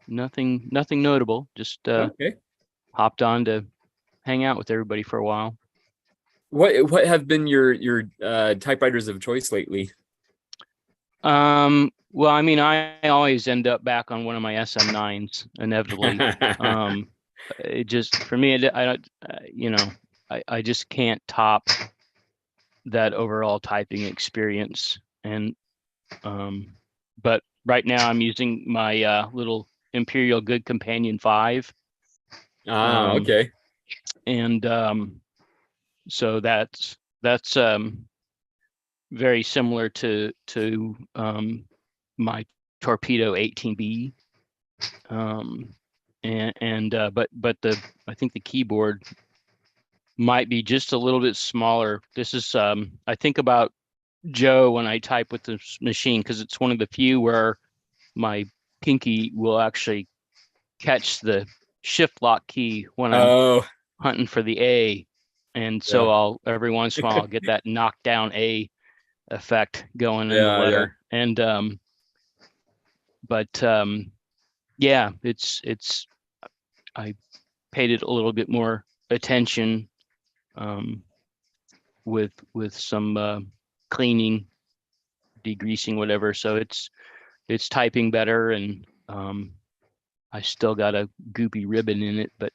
nothing notable. Just okay. Hopped on to hang out with everybody for a while. What have been your typewriters of choice lately? Well, I mean, I always end up back on one of my SM9s inevitably. It just, for me, I just can't top that overall typing experience. And but right now I'm using my little Imperial Good Companion 5. Okay. And so that's very similar to my Torpedo 18B, but I think the keyboard might be just a little bit smaller. This is I think about Joe when I type with this machine, because it's one of the few where my pinky will actually catch the shift lock key when I'm hunting for the A, and so I'll every once in a while I'll get that knockdown A effect going in the letter. And yeah, it's I paid it a little bit more attention with some cleaning, degreasing, whatever. So it's typing better, and I still got a goopy ribbon in it, but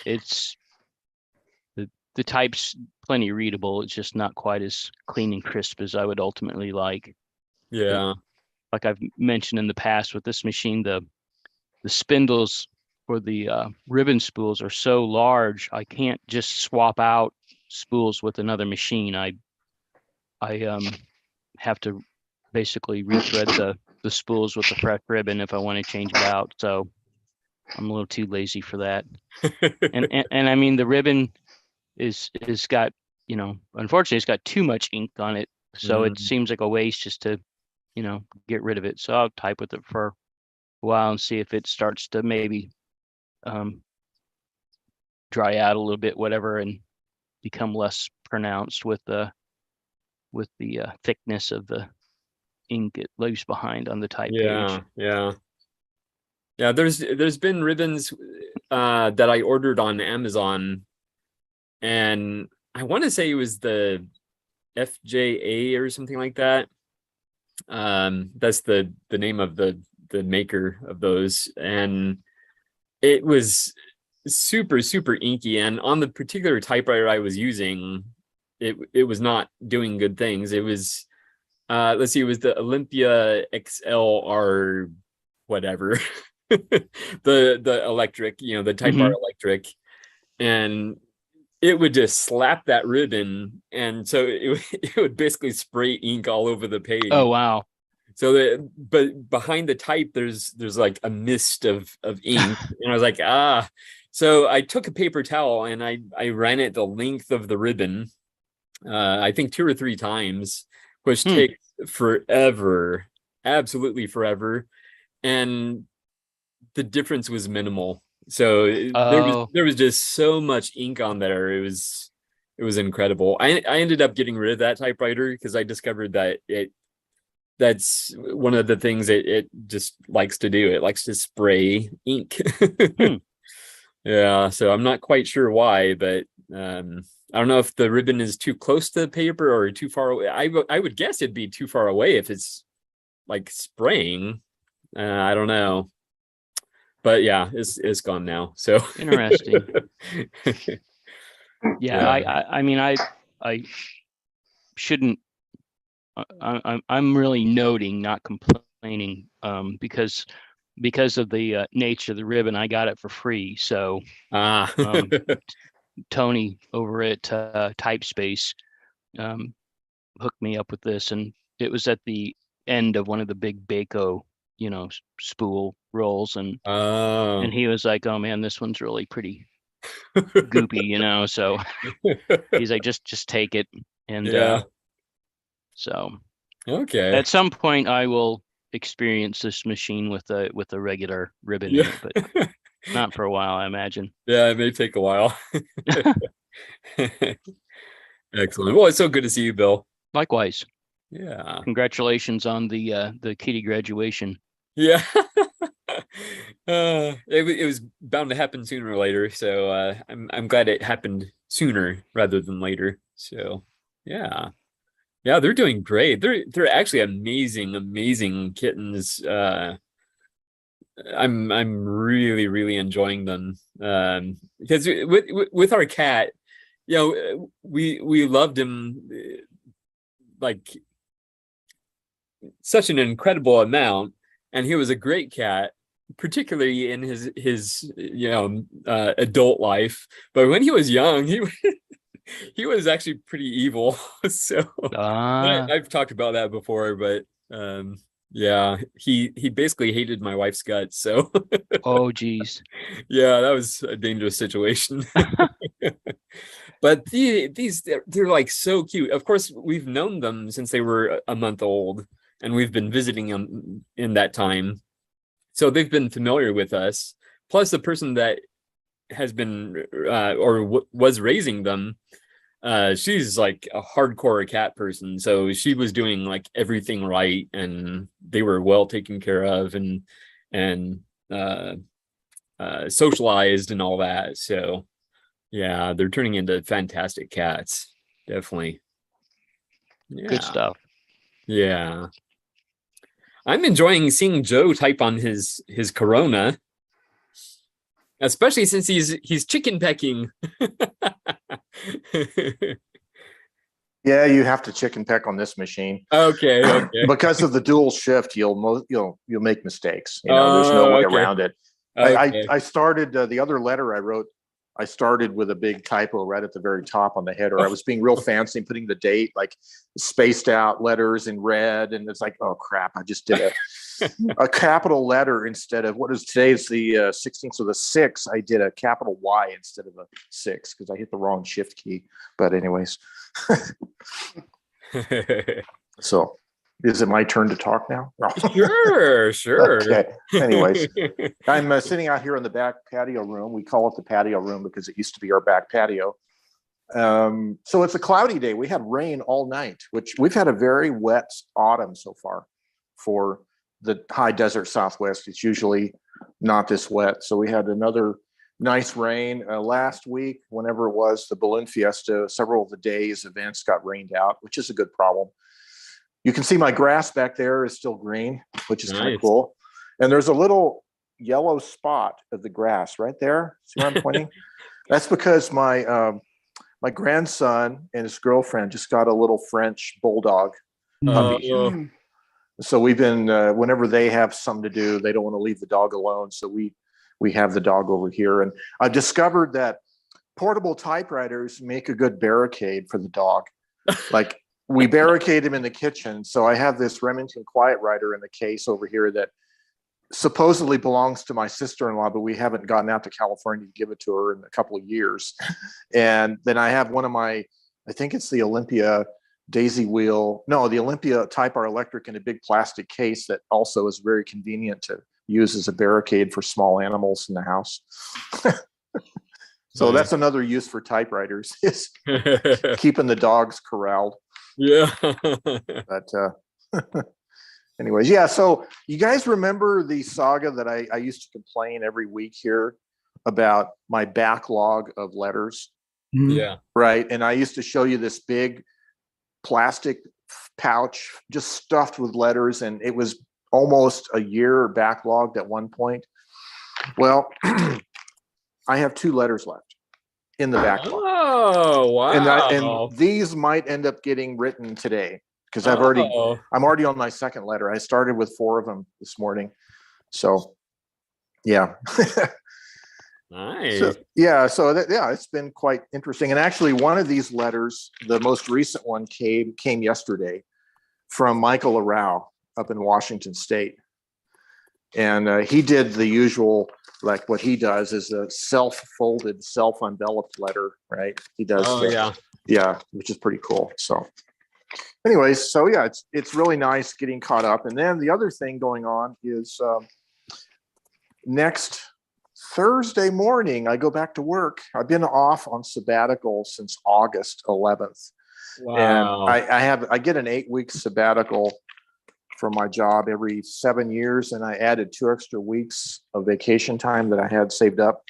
it's the type's plenty readable. It's just not quite as clean and crisp as I would ultimately like. Yeah. Like I've mentioned in the past with this machine, the spindles ribbon spools are so large, I can't just swap out spools with another machine. I have to basically rethread the spools with the fresh ribbon if I want to change it out. So I'm a little too lazy for that. And I mean, the ribbon is got, unfortunately, it's got too much ink on it. So it seems like a waste just to, get rid of it. So I'll type with it for a while and see if it starts to maybe dry out a little bit, whatever, and become less pronounced with the thickness of the ink it leaves behind on the type page. Yeah. There's been ribbons that I ordered on Amazon, and I want to say it was the FJA or something like that. That's the name of the maker of those, and it was super inky. And on the particular typewriter I was using, it was not doing good things. It was let's see, it was the Olympia XLR whatever. the electric, the Type R electric, and it would just slap that ribbon, and so it would basically spray ink all over the page. Oh wow. So but behind the type there's like a mist of ink. And I was like, so I took a paper towel and I ran it the length of the ribbon, I think 2 or 3 times, which takes forever, absolutely forever. And the difference was minimal. So there was just so much ink on there. It was incredible. I ended up getting rid of that typewriter because I discovered that that's one of the things it just likes to do. It likes to spray ink. Yeah, so I'm not quite sure why, but I don't know if the ribbon is too close to the paper or too far away. I would guess it'd be too far away if it's like spraying. I don't know. But yeah, it's gone now. So interesting. Yeah. I mean, I shouldn't. I'm really noting, not complaining, because of the nature of the ribbon. I got it for free. So Tony over at Typespace hooked me up with this, and it was at the end of one of the big Baco, spool rolls, and he was like, "Oh man, this one's really pretty goopy," So he's like, "Just take it." And so okay, at some point I will experience this machine with a regular ribbon in it, but not for a while, I imagine. Yeah, it may take a while. Excellent. Well, it's so good to see you, Bill. Likewise. Yeah. Congratulations on the kitty graduation. Yeah. It was bound to happen sooner or later, so I'm glad it happened sooner rather than later. So yeah, they're doing great. They're actually amazing kittens. I'm really enjoying them, because with our cat, we loved him like such an incredible amount, and he was a great cat, particularly in his adult life. But when he was young, he was actually pretty evil. So I've talked about that before, but yeah, he basically hated my wife's guts. So oh geez. Yeah, that was a dangerous situation. But they're like so cute. Of course, we've known them since they were a month old, and we've been visiting them in that time. So they've been familiar with us. Plus, the person that has been was raising them, she's like a hardcore cat person. So she was doing like everything right, and they were well taken care of and socialized and all that. So yeah, they're turning into fantastic cats. Definitely. Yeah. Good stuff. Yeah. I'm enjoying seeing Joe type on his Corona, especially since he's chicken pecking. Yeah, you have to chicken peck on this machine. Okay. Because of the dual shift, you'll make mistakes. There's no way around it. I started the other letter I wrote. I started with a big typo right at the very top on the header. I was being real fancy and putting the date, like spaced out letters in red. And it's like, oh crap, I just did a capital letter instead of what is today is the 16th. So the 6, I did a capital Y instead of a 6 because I hit the wrong shift key. But anyways, so is it my turn to talk now? No. Sure. Okay. Anyways, I'm sitting out here in the back patio room. We call it the patio room because it used to be our back patio. So it's a cloudy day. We had rain all night, which we've had a very wet autumn so far for the high desert Southwest. It's usually not this wet. So we had another nice rain last week. Whenever it was the balloon fiesta, several of the days events got rained out, which is a good problem. You can see my grass back there is still green, which is kind of cool. And there's a little yellow spot of the grass right there. See where I'm pointing? That's because my my grandson and his girlfriend just got a little French bulldog puppy. So we've been whenever they have something to do, they don't want to leave the dog alone. So we have the dog over here. And I discovered that portable typewriters make a good barricade for the dog. Like we barricade him in the kitchen. So I have this Remington Quiet Writer in the case over here that supposedly belongs to my sister-in-law, but we haven't gotten out to California to give it to her in a couple of years. And then I have one of my, I think it's the Olympia daisy wheel. No, the Olympia Type R Electric in a big plastic case that also is very convenient to use as a barricade for small animals in the house. So that's another use for typewriters is keeping the dogs corralled. Yeah. But anyways, yeah. So you guys remember the saga that I used to complain every week here about my backlog of letters? Yeah. Right. And I used to show you this big plastic pouch just stuffed with letters, and it was almost a year backlogged at one point. Well, I have 2 letters left in the backlog. Oh, wow. And these might end up getting written today because I'm already on my second letter. I started with 4 of them this morning. So yeah. Nice. So it's been quite interesting. And actually one of these letters, the most recent one came yesterday from Michael Arau up in Washington State. And he did the usual, like what he does is a self-folded, self-enveloped letter, right? He does. Yeah, which is pretty cool. So anyways, so yeah, it's really nice getting caught up. And then the other thing going on is next Thursday morning, I go back to work. I've been off on sabbatical since August 11th. Wow. And I get an 8-week sabbatical from my job every 7 years, and I added 2 extra weeks of vacation time that I had saved up.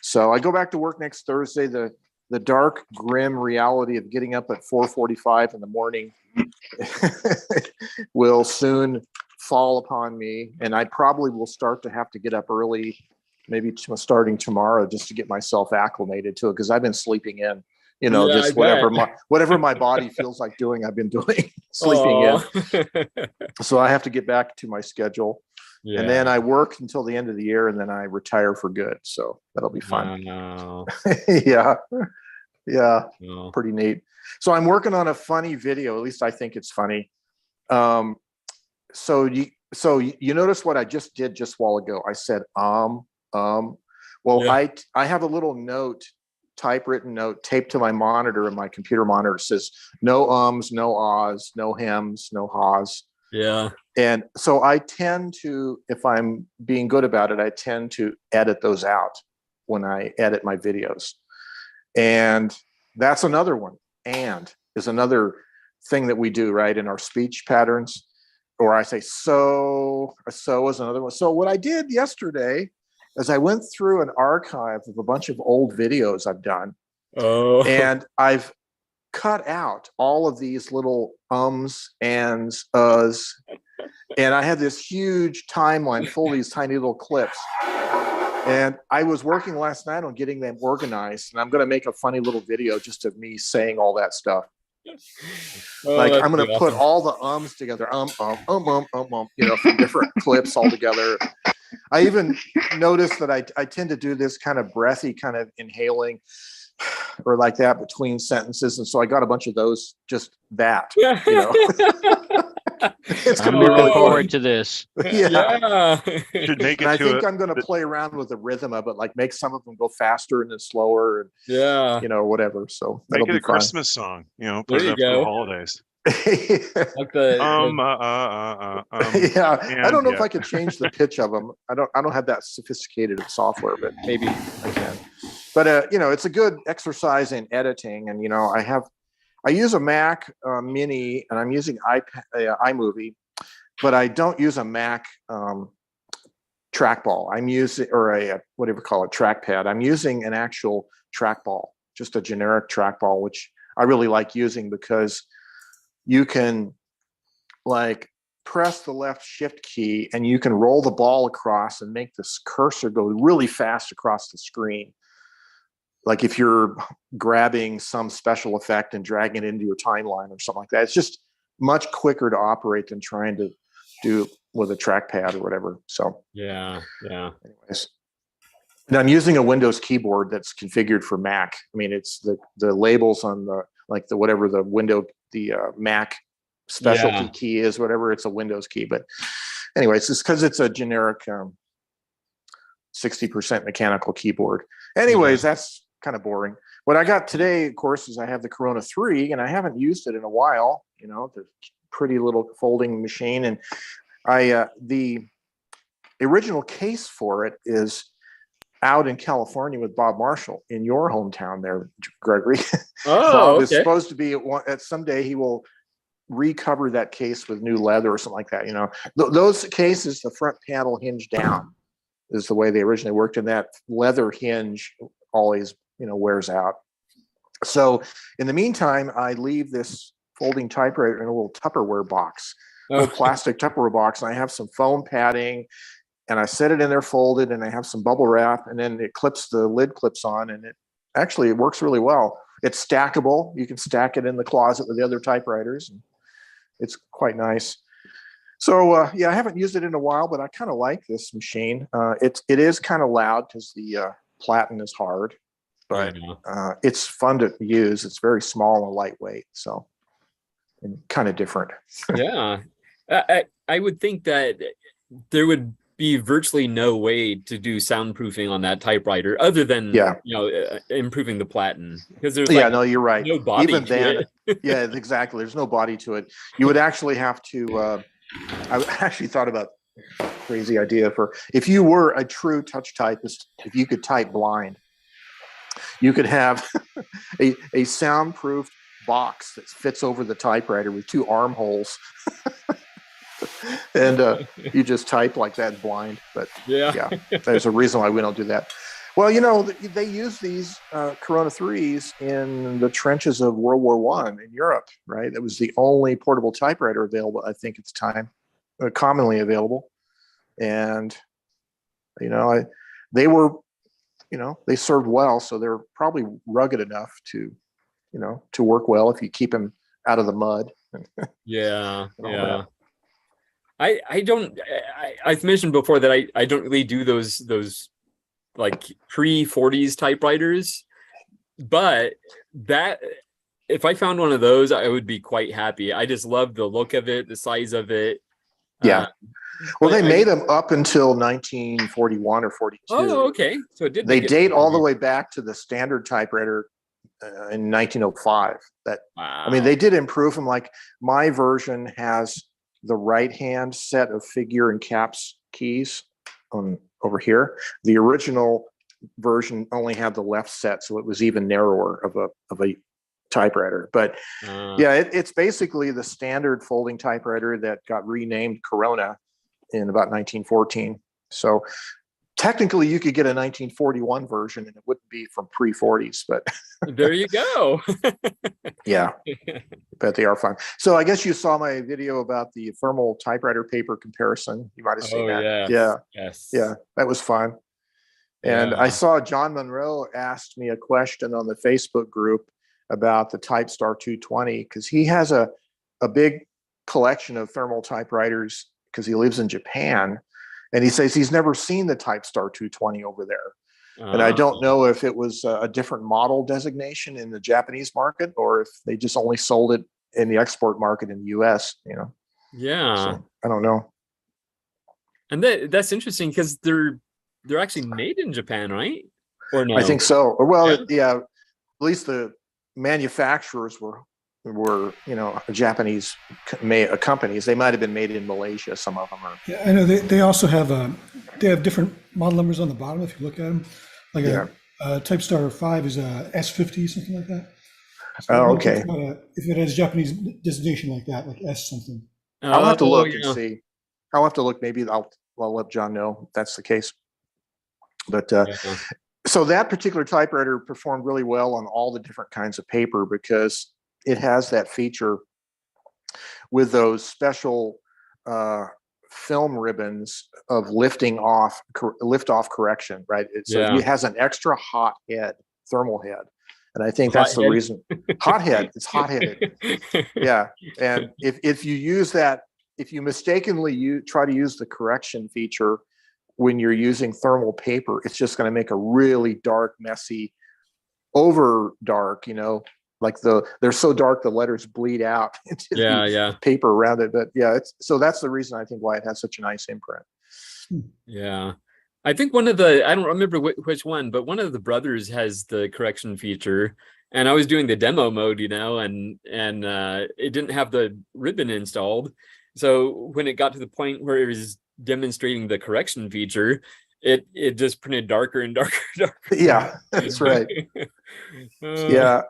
So I go back to work next Thursday. The dark, grim reality of getting up at 4:45 in the morning will soon fall upon me, and I probably will start to have to get up early, maybe starting tomorrow, just to get myself acclimated to it, because I've been sleeping in. Just whatever my body feels like doing, I've been doing, sleeping in. So I have to get back to my schedule. Yeah. And then I work until the end of the year, and then I retire for good. So that'll be fun. Yeah. Pretty neat. So I'm working on a funny video. At least I think it's funny. So you notice what I just did just a while ago. I said, Well, yeah. I have a little note, typewritten note taped to my monitor, and my computer monitor says no ums, no ahs, no hems, no haws. Yeah. And so I tend to, if I'm being good about it, I tend to edit those out when I edit my videos. And that's another one. And is another thing that we do, right, in our speech patterns. Or I say so is another one. So what I did yesterday is I went through an archive of a bunch of old videos I've done. Oh. And I've cut out all of these little ums, ands, uhs. And I had this huge timeline full of these tiny little clips. And I was working last night on getting them organized. And I'm going to make a funny little video just of me saying all that stuff. Like I'm going to put all the ums together, from different clips all together. I even noticed that I tend to do this kind of breathy kind of inhaling or like that between sentences. And so I got a bunch of those, just that, you know. It's going to be really forward fun. to this. Yeah. Should make And it I to think a, I'm going to play around with the rhythm of it, like make some of them go faster and then slower, and Yeah. you know, whatever. So make that'll it be a fun. Christmas song, you know, There put it you up for the go. holidays. Like the Yeah, I don't know if yeah. I could change the pitch of them. I don't have that sophisticated software, but maybe I can. But you know, it's a good exercise in editing. And you know, I use a Mac Mini, and I'm using iMovie, but I don't use a Mac trackball. I'm using, or a whatever you call it, trackpad. I'm using an actual trackball, just a generic trackball, which I really like using because you can like press the left shift key and you can roll the ball across and make this cursor go really fast across the screen. Like if you're grabbing some special effect and dragging it into your timeline or something like that, it's just much quicker to operate than trying to do with a trackpad or whatever. So yeah. anyways, and I'm using a Windows keyboard that's configured for Mac. I mean, it's the labels on the, like the whatever the window, the Mac specialty key is, whatever, it's a Windows key. But anyways, it's because it's a generic 60% mechanical keyboard. Anyways, that's kind of boring. What I got today, of course, is I have the Corona 3, and I haven't used it in a while. You know, the pretty little folding machine. And the original case for it is out in California with Bob Marshall in your hometown there, Gregory. Oh, Bob is okay. supposed to be at someday he will recover that case with new leather or something like that. You know, those cases, the front panel hinge down is the way they originally worked, and that leather hinge always, you know, wears out. So in the meantime, I leave this folding typewriter in a little Tupperware box, a little plastic Tupperware box, and I have some foam padding, and I set it in there folded, and I have some bubble wrap, and then it clips, the lid clips on, and it works really well. It's stackable. You can stack it in the closet with the other typewriters, and it's quite nice. So yeah, I haven't used it in a while, but I kind of like this machine. It is kind of loud because the platen is hard, but it's fun to use. It's very small and lightweight, so and kind of different. Yeah, I would think that there would be virtually no way to do soundproofing on that typewriter other than improving the platen, because there's no, you're right. No body even to then it. Yeah, exactly, there's no body to it. You would actually have to I actually thought about a crazy idea for, if you were a true touch typist, if you could type blind, you could have a soundproofed box that fits over the typewriter with 2 armholes. And you just type like that blind. But yeah, there's a reason why we don't do that. Well, you know, they use these Corona 3s in the trenches of World War I in Europe, right? It was the only portable typewriter available, I think, at the time, commonly available. And, you know, they were, you know, they served well, so they're probably rugged enough to, you know, to work well if you keep them out of the mud. Yeah. I've mentioned before that I don't really do those like pre-40s typewriters, but that if I found one of those, I would be quite happy. I just love the look of it, the size of it. Yeah. Well, they made them up until 1941 or 42. Oh, okay. So they date all the way back to the standard typewriter in 1905. Wow. I mean, they did improve them. Like my version has the right hand set of figure and caps keys on over here. The original version only had the left set, so it was even narrower of a typewriter. But yeah, it's basically the standard folding typewriter that got renamed Corona in about 1914. So technically you could get a 1941 version and it wouldn't be from pre-40s, but there you go. Yeah, but they are fun. So I guess you saw my video about the thermal typewriter paper comparison. You might have seen that. Yeah, that was fun. And I saw John Monroe asked me a question on the Facebook group about the TypeStar 220, because he has a big collection of thermal typewriters because he lives in Japan. And he says he's never seen the TypeStar 220 over there. And I don't know if it was a different model designation in the Japanese market or if they just only sold it in the export market in the US, you know. Yeah. So, I don't know. And that's interesting because they're actually made in Japan, right? Or no? I think so. Well, yeah, at least the manufacturers were Japanese companies. They might have been made in Malaysia. Some of them are. Yeah, I know they also have they have different model numbers on the bottom if you look at them. Like a TypeStar 5 is a S50, something like that. So okay. If it has Japanese designation like that, like S something. I'll have to look and see. I'll have to look. Maybe I'll let John know if that's the case. But so that particular typewriter performed really well on all the different kinds of paper because it has that feature with those special film ribbons of lift off correction, right? It has an extra hot head, thermal head. And I think that's the reason. Hot head, it's hot headed. Yeah. And if you use that, if you mistakenly try to use the correction feature when you're using thermal paper, it's just going to make a really dark, messy, over dark, like they're so dark the letters bleed out into the paper around it. But so that's the reason I think why it has such a nice imprint. Yeah. I think I don't remember which one, but one of the brothers has the correction feature, and I was doing the demo mode, and it didn't have the ribbon installed. So when it got to the point where it was demonstrating the correction feature, it just printed darker and darker and darker. Yeah, that's right. Yeah.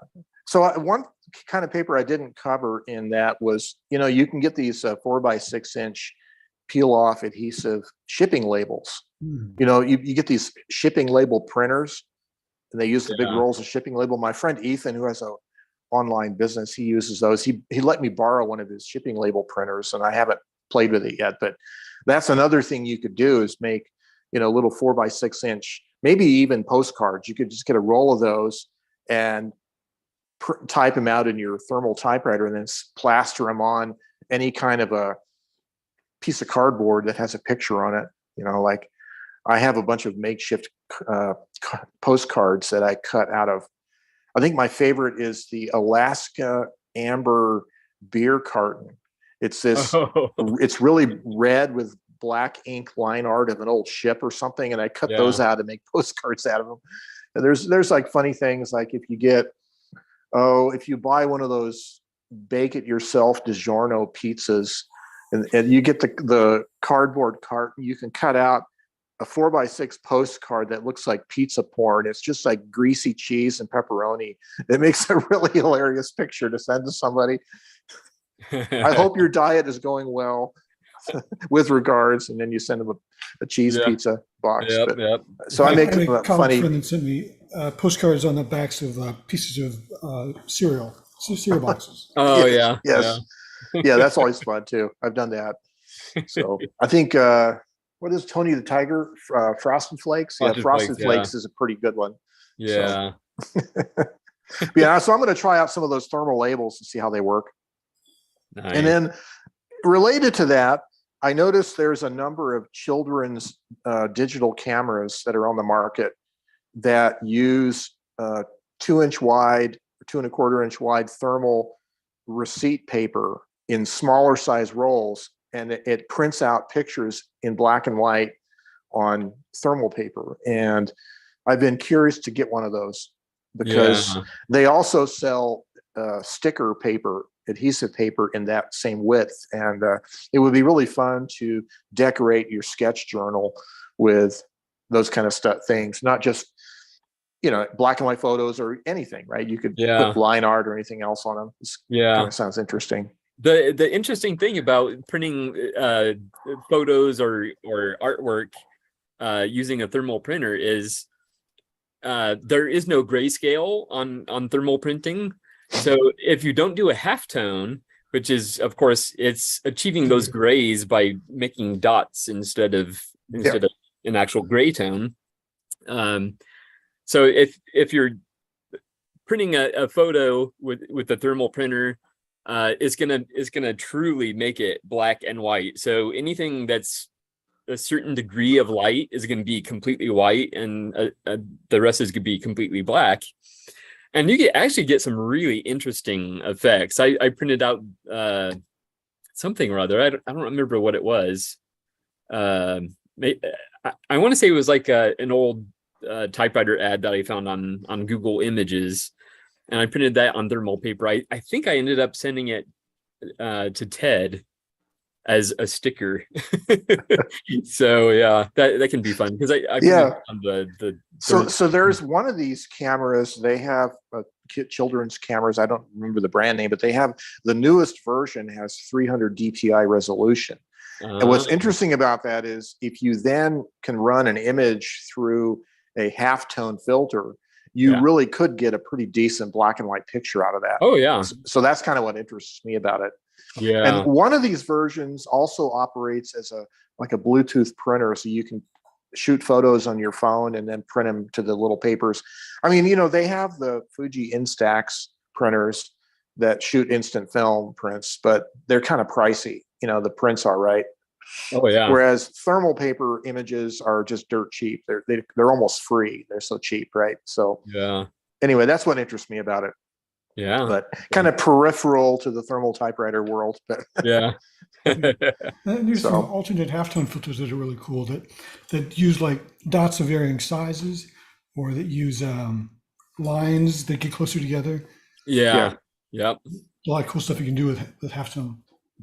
So one kind of paper I didn't cover in that was, you can get these 4x6 inch peel off adhesive shipping labels. You get these shipping label printers and they use the big rolls of shipping label. My friend Ethan, who has a online business, he uses those. He let me borrow one of his shipping label printers, and I haven't played with it yet, but that's another thing you could do is make, little 4x6 inch, maybe even postcards. You could just get a roll of those and type them out in your thermal typewriter and then plaster them on any kind of a piece of cardboard that has a picture on it. Like I have a bunch of makeshift postcards that I cut out of. I think my favorite is the Alaska amber beer carton. It's this, it's really red with black ink line art of an old ship or something. And I cut those out to make postcards out of them. And there's like funny things, like if you buy one of those bake it yourself DiGiorno pizzas and you get the cardboard carton, you can cut out a 4x6 postcard that looks like pizza porn. It's just like greasy cheese and pepperoni. It makes a really hilarious picture to send to somebody. I hope your diet is going well. With regards, and then you send them a cheese pizza box. So I make funny. Friend sent me postcards on the backs of pieces of cereal boxes. Yes. Yeah, that's always fun too. I've done that. So I think what is Tony the Tiger? Frosted Flakes. Frosted Flakes is a pretty good one. Yeah. So. So I'm going to try out some of those thermal labels and see how they work. Nice. And then related to that, I noticed there's a number of children's digital cameras that are on the market that use 2-inch wide, 2¼ inch wide thermal receipt paper in smaller size rolls, and it prints out pictures in black and white on thermal paper. And I've been curious to get one of those because they also sell sticker paper, adhesive paper in that same width. And it would be really fun to decorate your sketch journal with those kind of things, not just, black and white photos or anything, right? You could put line art or anything else on them. Kind of sounds interesting. The interesting thing about printing photos or artwork using a thermal printer is there is no grayscale on thermal printing. So if you don't do a halftone, which is, of course, it's achieving those grays by making dots instead of an actual gray tone. So if you're printing a photo with the thermal printer, it's gonna truly make it black and white. So anything that's a certain degree of light is going to be completely white, and the rest is going to be completely black. And you actually get some really interesting effects. I printed out something or other. I don't remember what it was. I want to say it was like an old typewriter ad that I found on Google Images, and I printed that on thermal paper. I think I ended up sending it to Ted as a sticker. So yeah, that can be fun, because I on the so there's one of these cameras. They have children's cameras. I don't remember the brand name, but they have the newest version has 300 DPI resolution. And what's interesting about that is if you then can run an image through a halftone filter, you really could get a pretty decent black and white picture out of that. Oh yeah. So that's kind of what interests me about it. Yeah. And one of these versions also operates as like a Bluetooth printer, so you can shoot photos on your phone and then print them to the little papers. I mean, they have the Fuji Instax printers that shoot instant film prints, but they're kind of pricey. The prints are, right? Oh yeah. Whereas thermal paper images are just dirt cheap. They're almost free. They're so cheap, right? So yeah. Anyway, that's what interests me about it. Yeah. But kind of peripheral to the thermal typewriter world. But yeah. There's some alternate halftone filters that are really cool that use like dots of varying sizes, or that use lines that get closer together. Yeah. Yep. A lot of cool stuff you can do with halftone.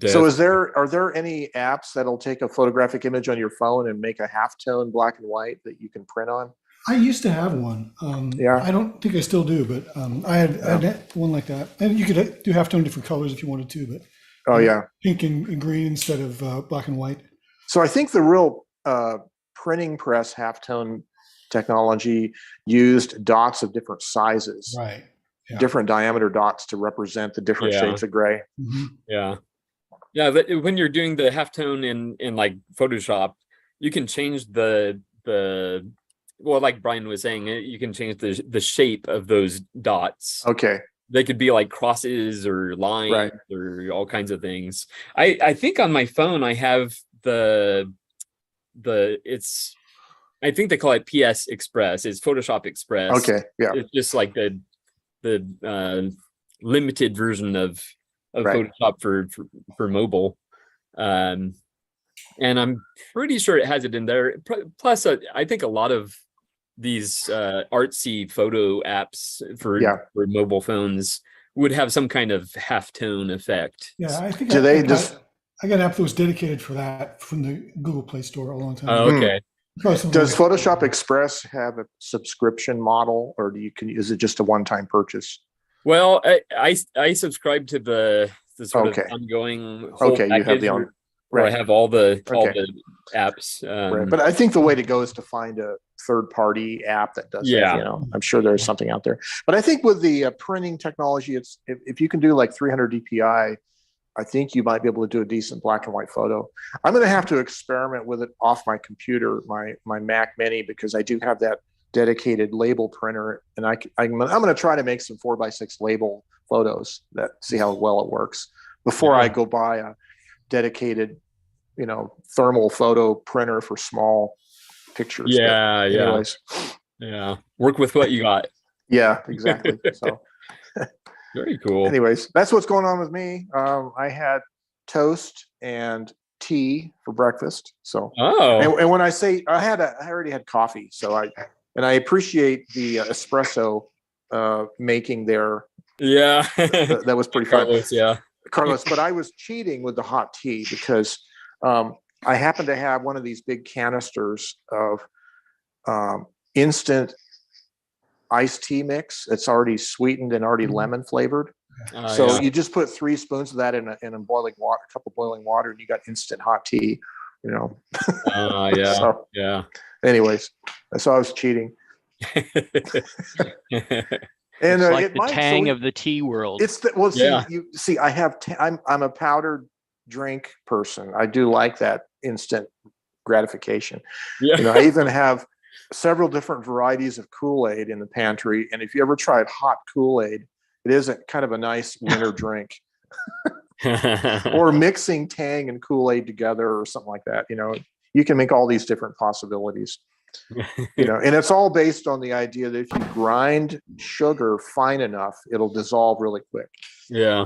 So are there any apps that'll take a photographic image on your phone and make a halftone black and white that you can print on? I used to have one. I don't think I still do, but I had one like that. And you could do halftone different colors if you wanted to, but pink and green instead of black and white. So I think the real printing press halftone technology used dots of different sizes, right? Yeah. Different diameter dots to represent the different shades of gray. Mm-hmm. Yeah. Yeah, but when you're doing the halftone in like Photoshop, you can change the well, like Brian was saying, you can change the shape of those dots. Okay. They could be like crosses or lines or all kinds of things. I think on my phone I have I think they call it PS Express. It's Photoshop Express. Okay. Yeah. It's just like the limited version of Photoshop for mobile. And I'm pretty sure it has it in there. Plus, I think a lot of these artsy photo apps for mobile phones would have some kind of halftone effect. Yeah, I think I got an app that was dedicated for that from the Google Play Store a long time ago. Oh, okay. Does Photoshop Express have a subscription model, or is it just a one-time purchase? Well, I subscribe to the sort of ongoing whole you have the where I have all the apps. Right. But I think the way to go is to find a third-party app that does it. I'm sure there's something out there. But I think with the printing technology, it's if you can do like 300 DPI, I think you might be able to do a decent black and white photo. I'm going to have to experiment with it off my computer, my Mac Mini, because I do have that dedicated label printer, and I'm going to try to make some 4x6 label photos see how well it works before I go buy a dedicated thermal photo printer for small pictures. Yeah, work with what you got. Yeah, exactly. So very cool. Anyways, that's what's going on with me. I had toast and tea for breakfast. So and when I say I already had coffee, so I appreciate the espresso making there. Yeah. That was pretty fun. Carlos, but I was cheating with the hot tea because I happened to have one of these big canisters of instant iced tea mix. It's already sweetened and already lemon flavored. You just put 3 spoons of that in a boiling water, a cup of boiling water, and you got instant hot tea. Anyways, so I was cheating. And it's like the tang of the tea world. It's I'm a powdered drink person. I do like that instant gratification. I even have several different varieties of Kool-Aid in the pantry, and if you ever tried hot Kool-Aid, it is kind of a nice winter drink. Or mixing Tang and Kool-Aid together or something like that. you can make all these different possibilities. And it's all based on the idea that if you grind sugar fine enough, it'll dissolve really quick. Yeah.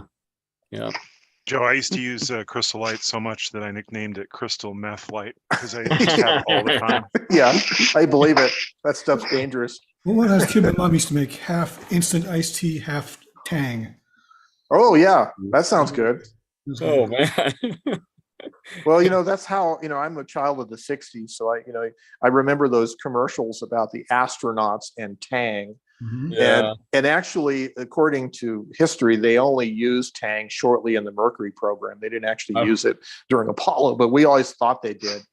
Joe, I used to use Crystal Light so much that I nicknamed it Crystal Meth Light because I used to have it all the time. Yeah, I believe it. That stuff's dangerous. Well, when I was a kid, my mom used to make half instant iced tea, half Tang. Oh yeah, that sounds good. Oh man. Well, that's how, I'm a child of the 60s. So I remember those commercials about the astronauts and Tang. Yeah. And actually, according to history, they only used Tang shortly in the Mercury program. They didn't actually use it during Apollo, but we always thought they did.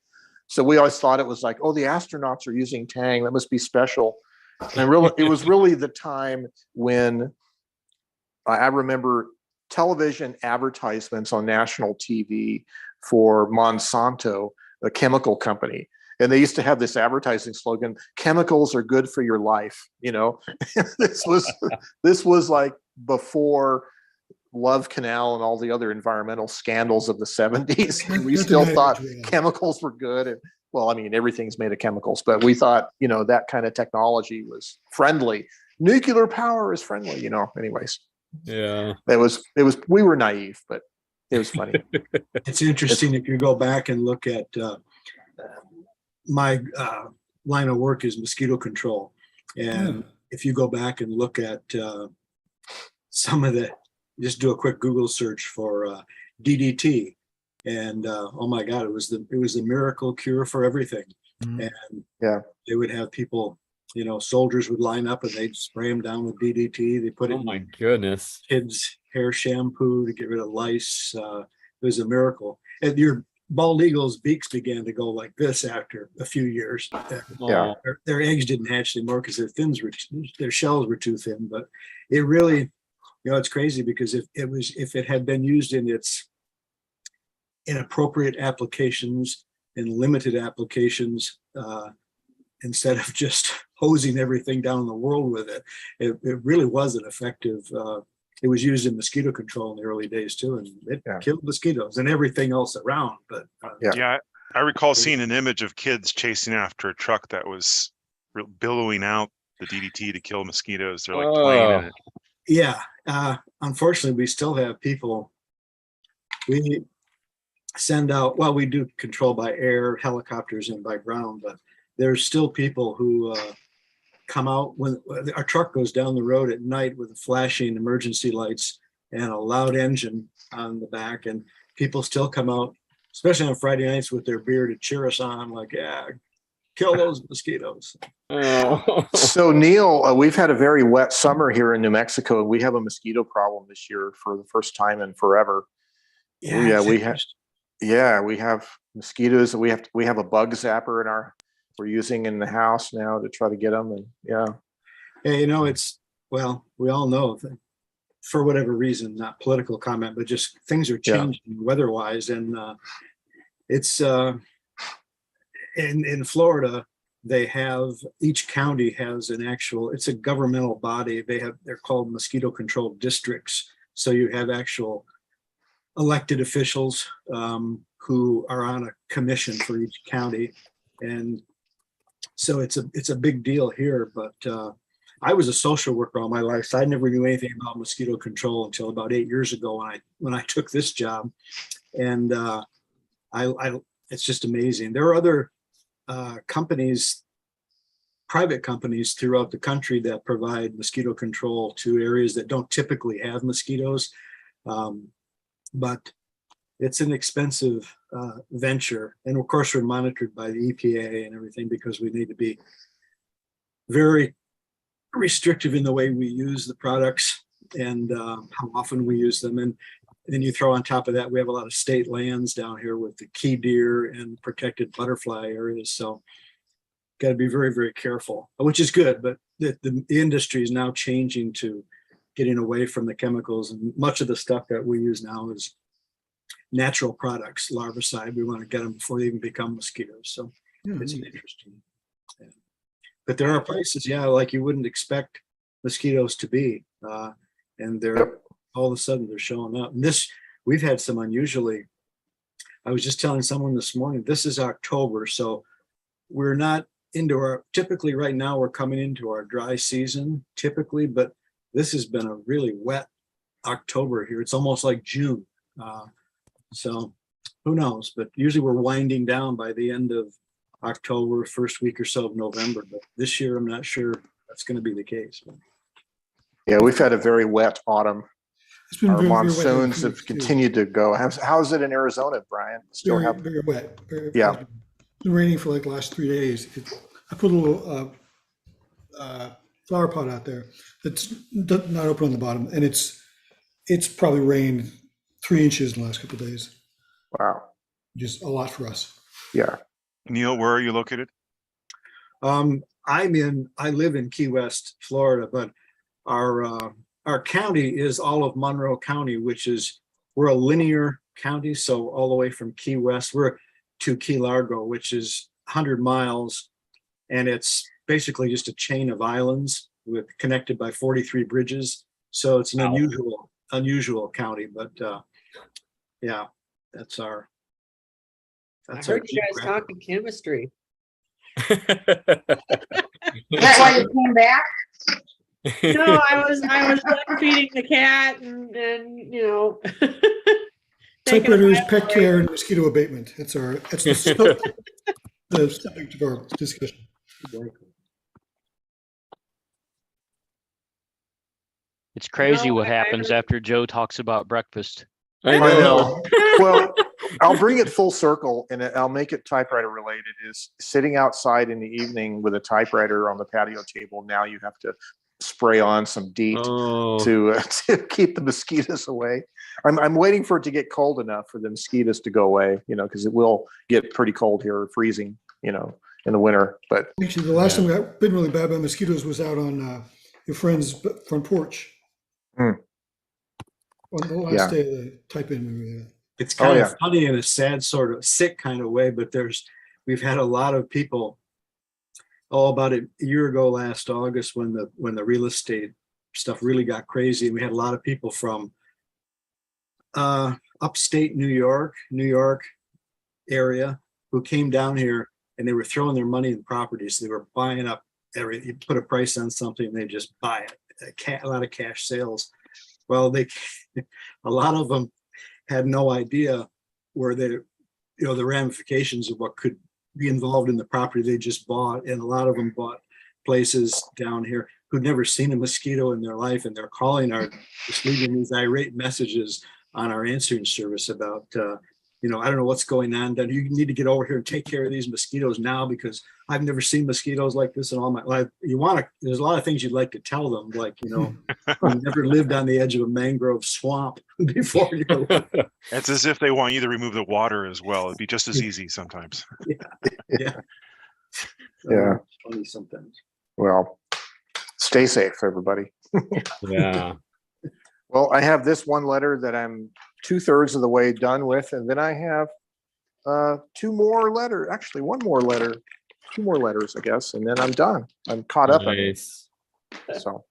So we always thought it was like, oh, the astronauts are using Tang. That must be special. And really, it was really the time when I remember television advertisements on national TV for Monsanto, a chemical company. And they used to have this advertising slogan, chemicals are good for your life. This was like before Love Canal and all the other environmental scandals of the 70s. And we still thought chemicals were good. And well, I mean, everything's made of chemicals, but we thought, that kind of technology was friendly. Nuclear power is friendly, anyways. Yeah. We were naive, but it was funny. It's interesting if you go back and look at my line of work is mosquito control. And if you go back and look at some of just do a quick Google search for DDT. And oh my God, it was the miracle cure for everything. And they would have people, soldiers would line up and they'd spray them down with DDT. They put it my goodness. Kids' hair shampoo to get rid of lice. It was a miracle. And your bald eagles' beaks began to go like this after a few years. Their eggs didn't hatch anymore because their shells were too thin. But it really, it's crazy because if it had been used in its inappropriate applications and limited applications, instead of just hosing everything down the world with it, it really was an effective. It was used in mosquito control in the early days too, and it killed mosquitoes and everything else around. But I recall seeing an image of kids chasing after a truck that was billowing out the DDT to kill mosquitoes. They're like playing in it. Yeah, unfortunately, we still have people. We send out. Well, we do control by air, helicopters, and by ground, but there's still people who come out when our truck goes down the road at night with flashing emergency lights and a loud engine on the back, and people still come out, especially on Friday nights, with their beer to cheer us on, like, kill those mosquitoes. So Neil, we've had a very wet summer here in New Mexico. We have a mosquito problem this year for the first time in forever. We have mosquitoes. We have a bug zapper we're using in the house now to try to get them. And we all know that for whatever reason, not political comment, but just things are changing weather-wise. And it's in Florida, each county has it's a governmental body. They're called mosquito control districts. So you have actual elected officials who are on a commission for each county. And so it's a big deal here, but I was a social worker all my life, so I never knew anything about mosquito control until about 8 years ago when I took this job. And it's just amazing. There are other private companies throughout the country that provide mosquito control to areas that don't typically have mosquitoes, but it's an expensive venture. And of course, we're monitored by the EPA and everything because we need to be very restrictive in the way we use the products and how often we use them. And then you throw on top of that, we have a lot of state lands down here with the key deer and protected butterfly areas. So got to be very, very careful, which is good. But the industry is now changing to getting away from the chemicals. And much of the stuff that we use now is natural products, larvicide. We want to get them before they even become mosquitoes. So it's interesting. Yeah. But there are places, like you wouldn't expect mosquitoes to be. And they're all of a sudden they're showing up. And we've had some unusually I was just telling someone this morning, this is October, so we're not into our, typically right now, we're coming into our dry season typically, but this has been a really wet October here. It's almost like June. So who knows, but usually we're winding down by the end of October, first week or so of November, but this year I'm not sure that's going to be the case. Yeah, we've had a very wet autumn. It's been Our very, very wet monsoons here, have too. continued to go. How's it in Arizona, Brian? Still Very, have very wet. Yeah. It's been raining for like the last 3 days. I put a little flower pot out there that's not open on the bottom, and it's probably rained 3 inches in the last couple of days. Wow. Just a lot for us. Yeah. Neil, where are you located? I live in Key West, Florida, but our county is all of Monroe County, we're a linear county. So all the way from Key West, we're to Key Largo, which is 100 miles. And it's basically just a chain of islands connected by 43 bridges. So it's an unusual county, but yeah, that's our. I heard you guys talking chemistry. Is that why you came back? No, I was done feeding the cat and you know. Typewriters, pet care, and mosquito abatement. That's the subject of our discussion. It's crazy what happens after Joe talks about breakfast. I know. Well, I'll bring it full circle and I'll make it typewriter related. Is sitting outside in the evening with a typewriter on the patio table. Now you have to spray on some DEET to keep the mosquitoes away. I'm waiting for it to get cold enough for the mosquitoes to go away, because it will get pretty cold here, freezing, in the winter. But actually, the last time we got bitten really bad by mosquitoes was out on your friend's front porch. On the last day of the type-in. It's kind of funny in a sad, sort of sick kind of way, but we've had a lot of people. About a year ago, last August, when the real estate stuff really got crazy, and we had a lot of people from upstate New York area who came down here, and they were throwing their money in properties. They were buying up everything. You put a price on something, and they just buy it. A lot of cash sales. Well, a lot of them had no idea where the ramifications of what could be involved in the property they just bought. And a lot of them bought places down here who'd never seen a mosquito in their life. And they're calling just leaving these irate messages on our answering service about, I don't know what's going on. You need to get over here and take care of these mosquitoes now, because I've never seen mosquitoes like this in all my life. There's a lot of things you'd like to tell them, like, you never lived on the edge of a mangrove swamp before. It's as if they want you to remove the water as well. It'd be just as easy sometimes. Yeah. Funny sometimes. Well, stay safe, everybody. Yeah. Well, I have this one letter that I'm 2/3 of the way done with, and then I have two more letters, I guess, and then I'm done. I'm caught up. Nice. So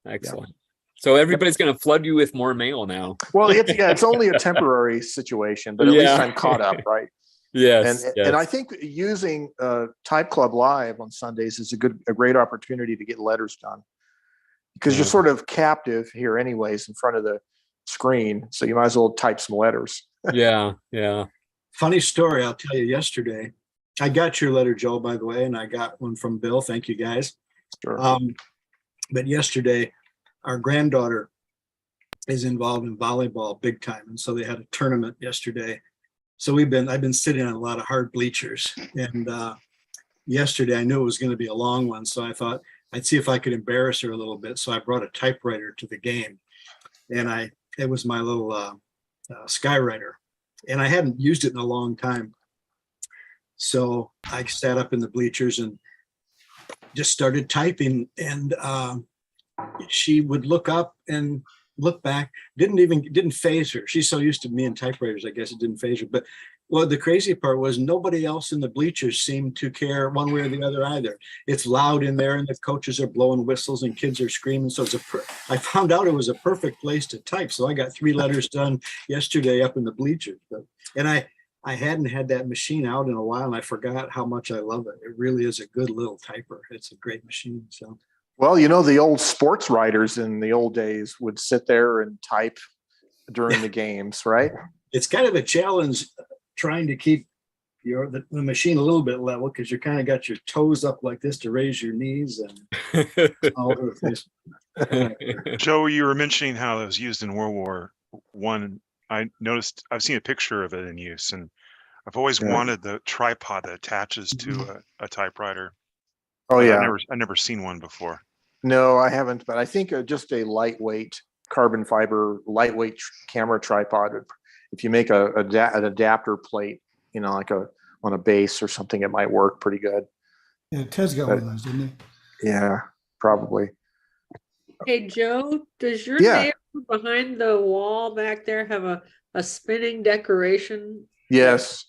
excellent. Yeah. So everybody's going to flood you with more mail now. Well, it's only a temporary situation, but at least I'm caught up, right? Yes. And I think using Type Club Live on Sundays is a great opportunity to get letters done, because you're sort of captive here anyways in front of the screen, so you might as well type some letters. Yeah. Funny story, I'll tell you. Yesterday, I got your letter, Joe, by the way, and I got one from Bill. Thank you, guys. Sure. But yesterday, our granddaughter is involved in volleyball big time, and so they had a tournament yesterday. So I've been sitting on a lot of hard bleachers, and yesterday I knew it was going to be a long one, so I thought I'd see if I could embarrass her a little bit. So I brought a typewriter to the game, and it was my little Skywriter, and I hadn't used it in a long time. So I sat up in the bleachers and just started typing, and she would look up and look back. Didn't faze her. She's so used to me and typewriters, I guess it didn't faze her. But well, the crazy part was nobody else in the bleachers seemed to care one way or the other either. It's loud in there, and the coaches are blowing whistles and kids are screaming. So I found out it was a perfect place to type. So I got 3 letters done yesterday up in the bleachers. And I hadn't had that machine out in a while, and I forgot how much I love it. It really is a good little typer. It's a great machine. So, well, the old sports writers in the old days would sit there and type during the games, right? It's kind of a challenge trying to keep the machine a little bit level, because you kind of got your toes up like this to raise your knees and all over the place. Joe, you were mentioning how it was used in World War I. I noticed, I've seen a picture of it in use, and I've always wanted the tripod that attaches to a typewriter. Oh yeah, I've never seen one before. No, I haven't, but I think just a lightweight carbon fiber, lightweight camera tripod. If you make an adapter plate, like on a base or something, it might work pretty good. Yeah, Ted's got one of those, didn't he? Yeah, probably. Hey, Joe, does your Yeah. neighbor behind the wall back there have a spinning decoration? Yes.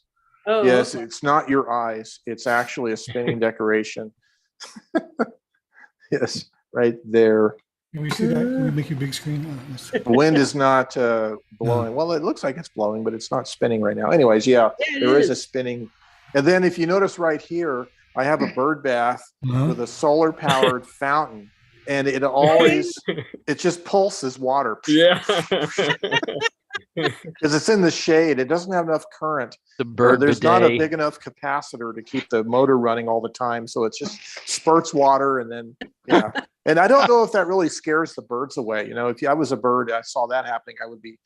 Oh, Yes, okay. it's not your eyes. It's actually a spinning decoration. Yes, right there. Can we see that? Can we make you a big screen? The wind is not blowing. Well, it looks like it's blowing, but it's not spinning right now. Anyways, yeah, there is a spinning. And then if you notice right here, I have a bird bath with a solar powered fountain, and it always, it just pulses water. Yeah. Because it's in the shade. It doesn't have enough current. There's not a big enough capacitor to keep the motor running all the time. So it just spurts water, and then, yeah. And I don't know if that really scares the birds away. If I was a bird, I saw that happening, I would be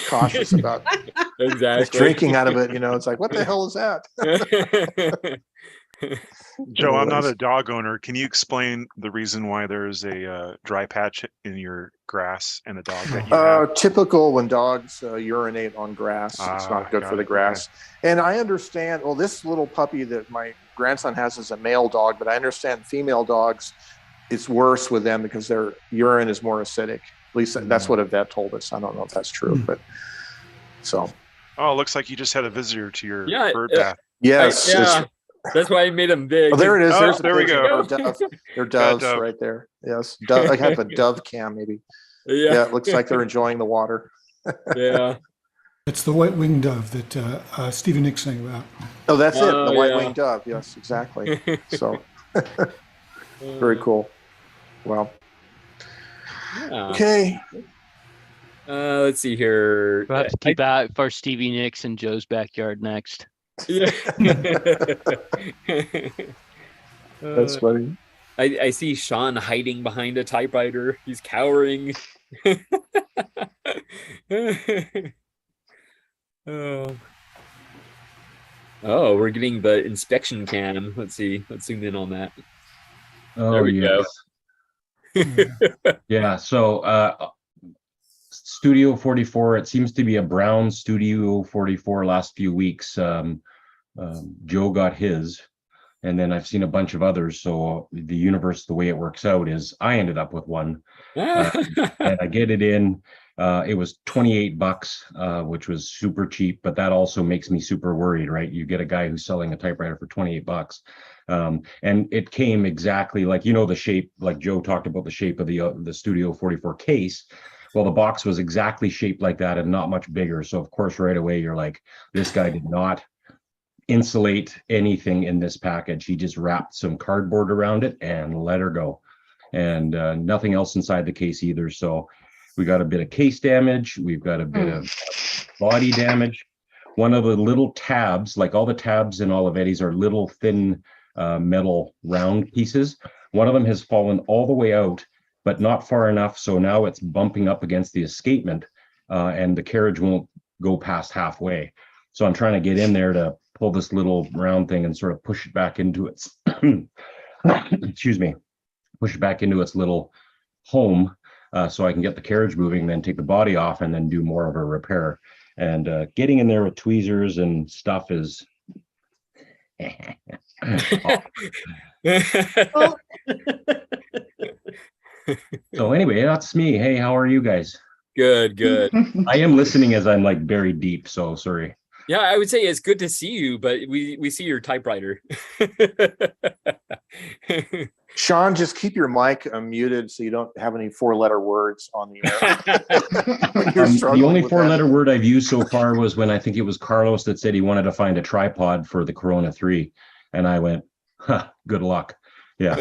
cautious about just drinking out of it. It's like, what the hell is that? Joe, I'm not a dog owner. Can you explain the reason why there's a dry patch in your grass and a dog that you have? Typical when dogs urinate on grass. It's not good for the grass. Okay. And I understand, well, this little puppy that my grandson has is a male dog, but I understand female dogs, it's worse with them because their urine is more acidic. At least that's what a vet told us. I don't know if that's true, but so. Oh, it looks like you just had a visitor to your bird bath. Yes. That's why I made them big. Oh, there it is. Oh, There's there we go. They're doves right there. Yes. I have a dove cam maybe. Yeah. It looks like they're enjoying the water. Yeah. It's the white-winged dove that Stephen Nick sang about. Oh, that's it. The white-winged dove. Yes, exactly. So very cool. Well. Yeah. Okay. Let's see here. We'll have to keep out for Stevie Nicks in Joe's backyard next. Yeah. That's funny. I see Sean hiding behind a typewriter. He's cowering. Oh, we're getting the inspection cam. Let's see. Let's zoom in on that. Oh, there we go. Yeah. So Studio 44, it seems to be a brown Studio 44 last few weeks. Joe got his, and then I've seen a bunch of others. So the universe, the way it works out is I ended up with one, and I get it in. It was $28, which was super cheap, but that also makes me super worried, right? You get a guy who's selling a typewriter for $28. And it came exactly like, the shape, like Joe talked about the shape of the Studio 44 case. Well, the box was exactly shaped like that and not much bigger. So of course, right away, you're like, this guy did not insulate anything in this package. He just wrapped some cardboard around it and let her go. And nothing else inside the case either. So we got a bit of case damage. We've got a bit of body damage. One of the little tabs, like all the tabs in all of Eddie's are little thin metal round pieces. One of them has fallen all the way out, but not far enough. So now it's bumping up against the escapement and the carriage won't go past halfway. So I'm trying to get in there to pull this little round thing and sort of push it back into its, excuse me, push it back into its little home so I can get the carriage moving, then take the body off and then do more of a repair. And getting in there with tweezers and stuff is So anyway, that's me. Hey, how are you guys? Good. I am listening as I'm like buried deep, so sorry. Yeah, I would say it's good to see you, but we see your typewriter. Sean, just keep your mic muted so you don't have any 4-letter words on the air. When you're The struggling only with 4-letter that. word I've used so far was when I think it was Carlos that said he wanted to find a tripod for the Corona 3. And I went, huh, good luck. Yeah.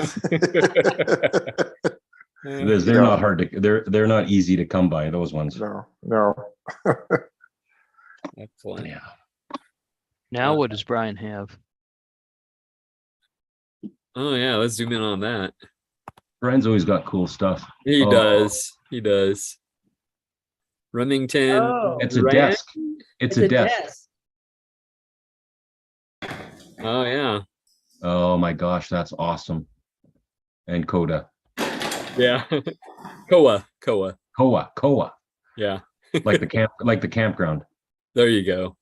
They're not hard to, they're not easy to come by, those ones. No. Excellent. Yeah. Now what does Brian have? Oh yeah, let's zoom in on that. Brian's always got cool stuff. He Oh, does. He does. Remington. Oh, It's a Red? desk. It's a desk. Oh yeah. Oh my gosh, that's awesome. And Coda. Yeah. Koa. Koa. Yeah. Like the campground. There you go.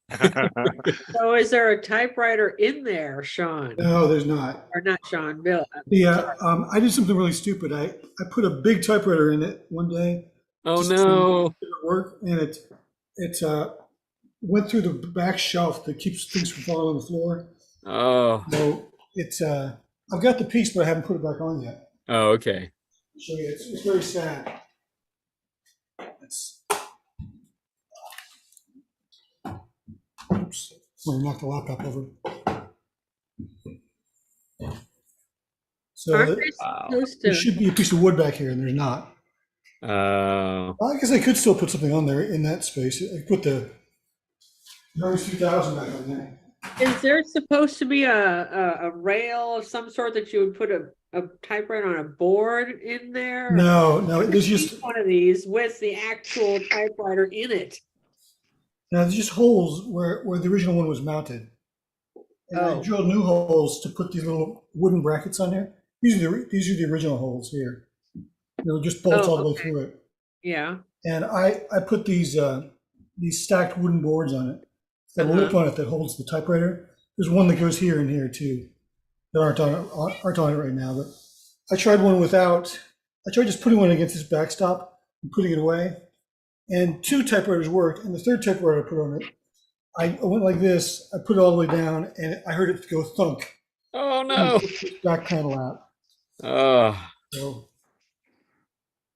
So is there a typewriter in there, Sean? No, there's not. Or not Sean, Bill? Yeah, I did something really stupid. I put a big typewriter in it one day. Oh just no. to work, and it went through the back shelf that keeps things from falling on the floor. Oh. So it's I've got the piece, but I haven't put it back on yet. Oh, okay. So yeah, it's very sad. Oops, I knocked the laptop over. So there should be a piece of wood back here, and there's not. I guess I could still put something on there in that space. I put the Notice 2000 back on there. Is there supposed to be a rail of some sort that you would put a typewriter on a board in there? No, there's just one of these with the actual typewriter in it. Now there's just holes where the original one was mounted. And I drilled new holes to put these little wooden brackets on there. These are the original holes here. They'll just bolt all the way through it. Yeah. And I put these stacked wooden boards on it. It's got a lip on it that holds the typewriter. There's one that goes here and here too that aren't on it right now. But I tried one without. I tried just putting one against this backstop and putting it away. And 2 typewriters worked. And the 3rd typewriter I put on it, I went like this. I put it all the way down, and I heard it go thunk. Oh no! Back panel out. Oh. So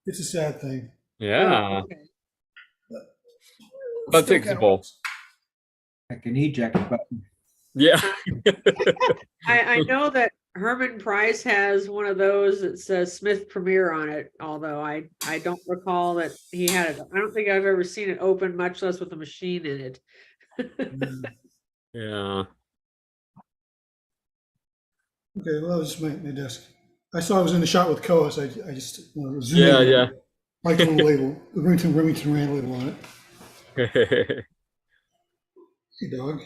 it's a sad thing. Yeah. But fixable. Like an eject button. Yeah. I know that Herman Price has one of those that says Smith Premier on it, although I don't recall that he had it. I don't think I've ever seen it open, much less with a machine in it. Yeah. Okay, well, that was my desk. I saw I was in the shot with Koa, so I just zoomed in. Yeah. Like the label, the Remington Rand label on it. Hey, dog.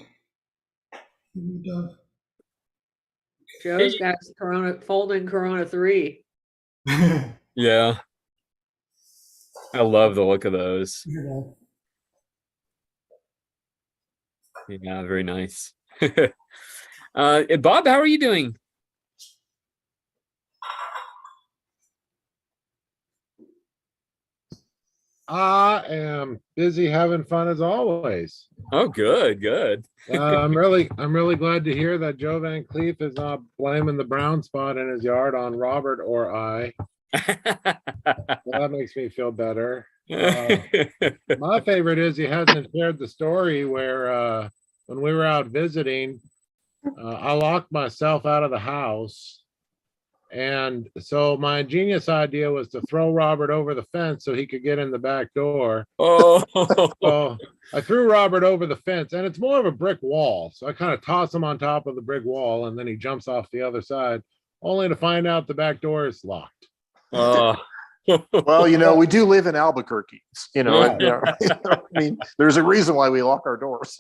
Hey, dog. Joe's got folding Corona 3. Yeah. I love the look of those. Yeah, very nice. Bob, how are you doing? I am busy having fun as always. Oh, good. I'm really glad to hear that Joe Van Cleef is not blaming the brown spot in his yard on Robert or I. That makes me feel better. My favorite is he hasn't shared the story where when we were out visiting, I locked myself out of the house. And so my genius idea was to throw Robert over the fence so he could get in the back door. Oh. So I threw Robert over the fence, and it's more of a brick wall. So I kind of toss him on top of the brick wall, and then he jumps off the other side, only to find out the back door is locked. Well, we do live in Albuquerque. I mean, there's a reason why we lock our doors.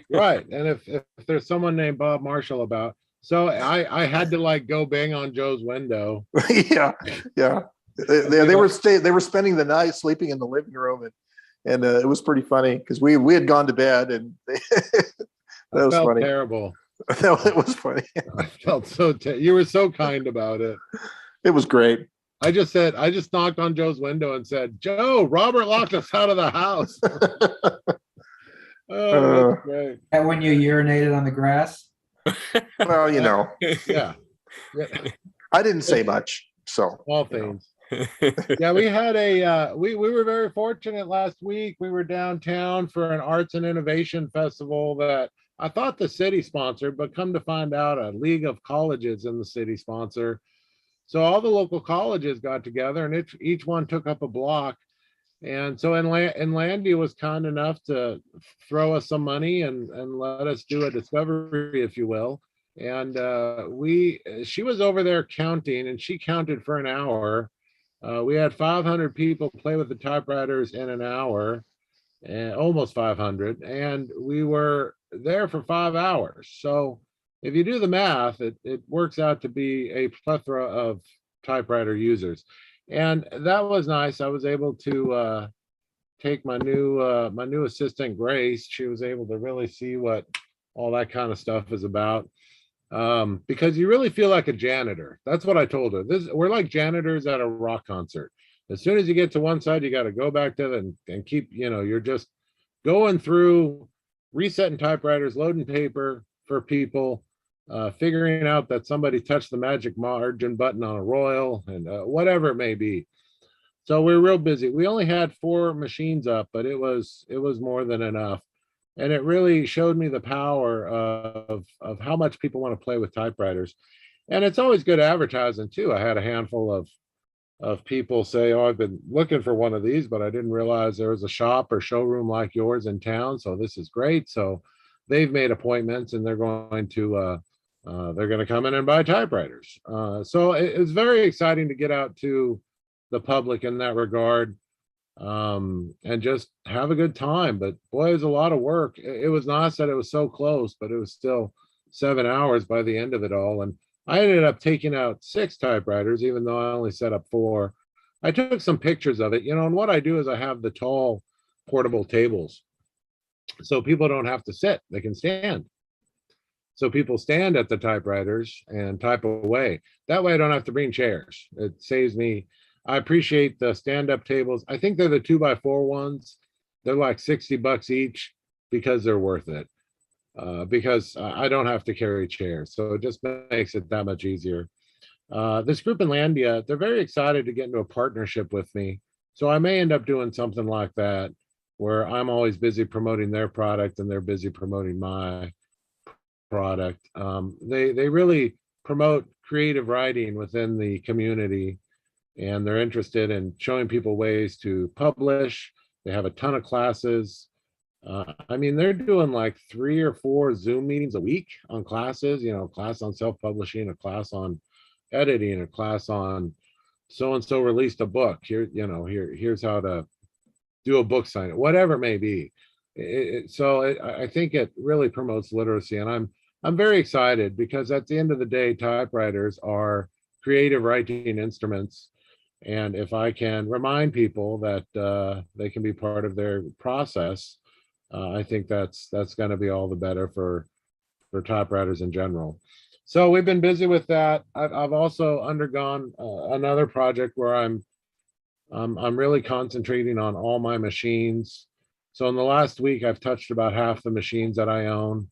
Right. And if there's someone named Bob Marshall about, so I had to go bang on Joe's window. Yeah. They were spending the night sleeping in the living room, and it was pretty funny because we had gone to bed, and that was funny. Terrible. It was funny. I felt so. You were so kind about it. It was great. I just knocked on Joe's window and said, "Joe, Robert locked us out of the house." Oh, that's great. And when you urinated on the grass? Well, Yeah. I didn't say much, so. All things. Yeah, we had we were very fortunate last week. We were downtown for an arts and innovation festival that I thought the city sponsored, but come to find out a league of colleges in the city sponsor. So all the local colleges got together and each one took up a block. And so Inlandia was kind enough to throw us some money and let us do a discovery, if you will. And she was over there counting, and she counted for an hour. We had 500 people play with the typewriters in an hour, and almost 500, and we were there for 5 hours. So if you do the math, it works out to be a plethora of typewriter users. And that was nice. I was able to take my new assistant, Grace. She was able to really see what all that kind of stuff is about. Because you really feel like a janitor. That's what I told her. We're like janitors at a rock concert. As soon as you get to one side, you got to go back to it and keep, you're just going through, resetting typewriters, loading paper for people, figuring out that somebody touched the magic margin button on a Royal, and whatever it may be. So we're real busy. We only had 4 machines up, but it was more than enough. And it really showed me the power of how much people want to play with typewriters. And it's always good advertising too. I had a handful of people say, oh, I've been looking for one of these, but I didn't realize there was a shop or showroom like yours in town. So this is great. So they've made appointments and they're going to come in and buy typewriters. So it's very exciting to get out to the public in that regard. And just have a good time. But boy, it was a lot of work. It was nice that it was so close, but it was still 7 hours by the end of it all. And I ended up taking out 6 typewriters, even though I only set up 4. I took some pictures of it, and what I do is I have the tall portable tables. So people don't have to sit, they can stand. So people stand at the typewriters and type away. That way I don't have to bring chairs. It saves me. I appreciate the stand-up tables. I think they're the 2x4 ones. They're like $60 each because they're worth it. Because I don't have to carry chairs. So it just makes it that much easier. This group in Landia, they're very excited to get into a partnership with me. So I may end up doing something like that, where I'm always busy promoting their product and they're busy promoting my product. They really promote creative writing within the community. And they're interested in showing people ways to publish. They have a ton of classes. I mean, they're doing like 3 or 4 Zoom meetings a week on classes, class on self-publishing, a class on editing, a class on so-and-so released a book. Here's how to do a book signing, whatever it may be. I think it really promotes literacy. And I'm very excited because at the end of the day, typewriters are creative writing instruments. And if I can remind people that they can be part of their process, I think that's going to be all the better for typewriters in general. So we've been busy with that. I've also undergone another project where I'm really concentrating on all my machines. So in the last week, I've touched about half the machines that I own,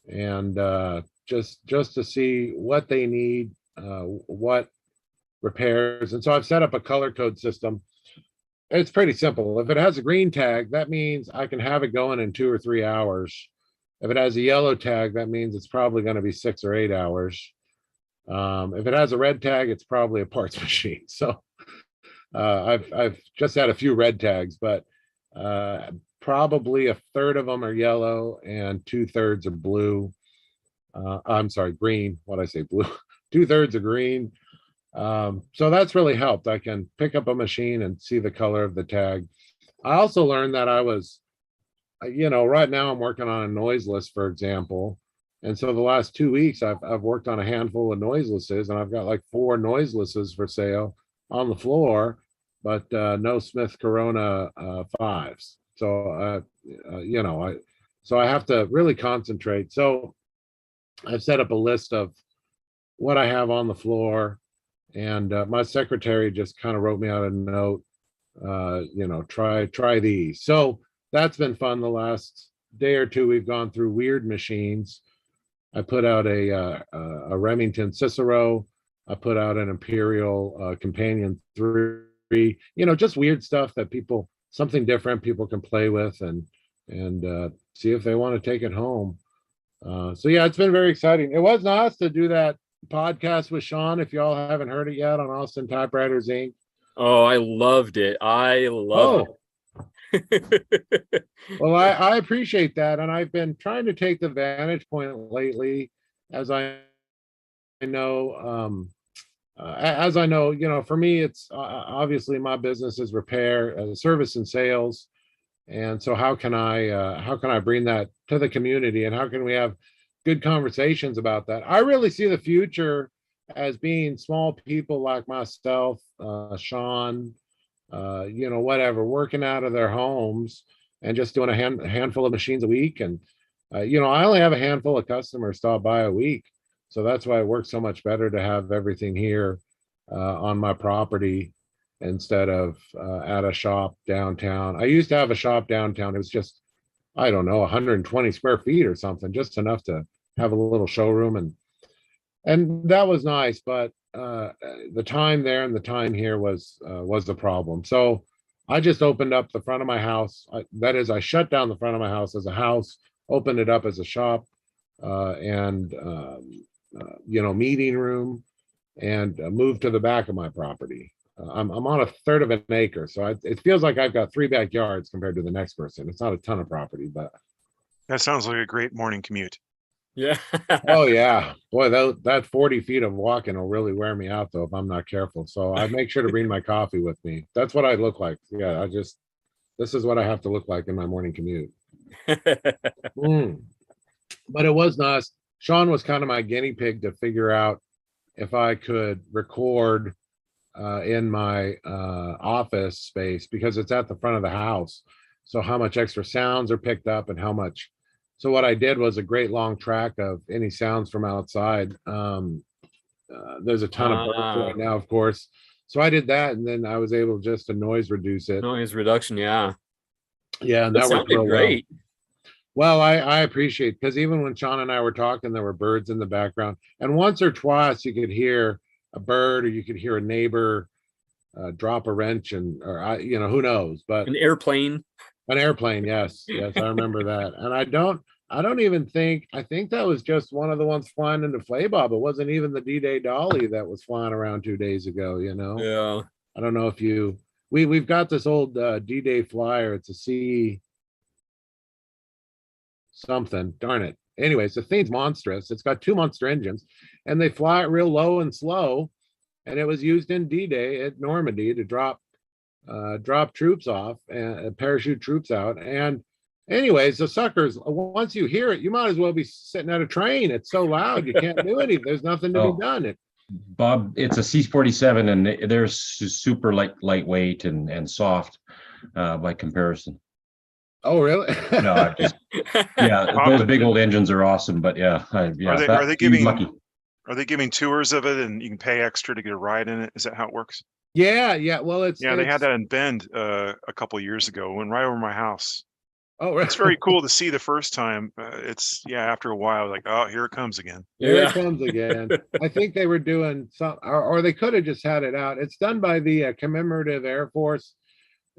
and just to see what they need, what repairs. And so I've set up a color code system. It's pretty simple. If it has a green tag, that means I can have it going in 2 or 3 hours. If it has a yellow tag, that means it's probably going to be 6 or 8 hours. If it has a red tag, it's probably a parts machine. So I've just had a few red tags, but probably 1/3 of them are yellow and 2/3 are blue. I'm sorry, green. What I say, blue. 2/3 are green. So that's really helped. I can pick up a machine and see the color of the tag. I also learned that I was, right now I'm working on a noiseless, for example. And so the last 2 weeks I've worked on a handful of noiselesses, and I've got like 4 noiselesses for sale on the floor, but no Smith Corona 5s. So, so I have to really concentrate. So I've set up a list of what I have on the floor. And my secretary just kind of wrote me out a note, try these. So that's been fun. The last day or two, we've gone through weird machines. I put out a Remington Cicero. I put out an Imperial Companion 3. Just weird stuff that something different people can play with and see if they want to take it home. So yeah, it's been very exciting. It was nice to do that podcast with Sean. If y'all haven't heard it yet, on Austin Typewriters Inc. Oh, I loved it. I loved it. Well, I appreciate that, and I've been trying to take the vantage point lately, as I know, for me, it's obviously my business is repair, service, and sales, and so how can I bring that to the community, and how can we have good conversations about that? I really see the future as being small people like myself, Sean, whatever, working out of their homes and just doing a handful of machines a week. And, I only have a handful of customers stop by a week. So that's why it works so much better to have everything here on my property instead of at a shop downtown. I used to have a shop downtown. It was just, I don't know, 120 square feet or something, just enough to have a little showroom. And that was nice, but the time there and the time here was the problem. So I just opened up the front of my house. I shut down the front of my house as a house, opened it up as a shop and meeting room, and moved to the back of my property. I'm on a third of an acre, so it feels like I've got 3 backyards compared to the next person. It's not a ton of property, but that sounds like a great morning commute. Yeah. Oh yeah, boy, that 40 feet of walking will really wear me out though if I'm not careful. So I make sure to bring my coffee with me. That's what I look like. Yeah, this is what I have to look like in my morning commute. But it was nice. Sean was kind of my guinea pig to figure out if I could record in my office space, because it's at the front of the house. So how much extra sounds are picked up and how much. So what I did was a great long track of any sounds from outside. There's a ton of birds right now, of course. So I did that, and then I was able just to noise reduce it. Noise reduction, yeah. Yeah, and that worked real great. Well, I appreciate, because even when Sean and I were talking, there were birds in the background, and once or twice you could hear a bird, or you could hear a neighbor drop a wrench, or who knows, but an airplane. An airplane, yes, I remember that. And I don't even think, I think that was just one of the ones flying into Flaybob. It wasn't even the D-Day Dolly that was flying around 2 days ago, Yeah. I don't know if we've got this old D-Day flyer. It's a C something, darn it. Anyways, the thing's monstrous. It's got 2 monster engines, and they fly it real low and slow. And it was used in D-Day at Normandy to drop troops off and parachute troops out. And anyways, the suckers, once you hear it, you might as well be sitting at a train. It's so loud, you can't do anything. There's nothing to be done. Bob, it's a C-47, and they're super lightweight and soft by comparison. Oh, really? No, those big old engines are awesome, but yeah. Are they giving tours of it, and you can pay extra to get a ride in it? Is that how it works? Yeah. Well, they had that in Bend a couple of years ago, went right over my house. Oh, right. It's very cool to see the first time. After a while, like, oh, here it comes again. Here it comes again. I think they were doing some, or they could have just had it out. It's done by the Commemorative Air Force,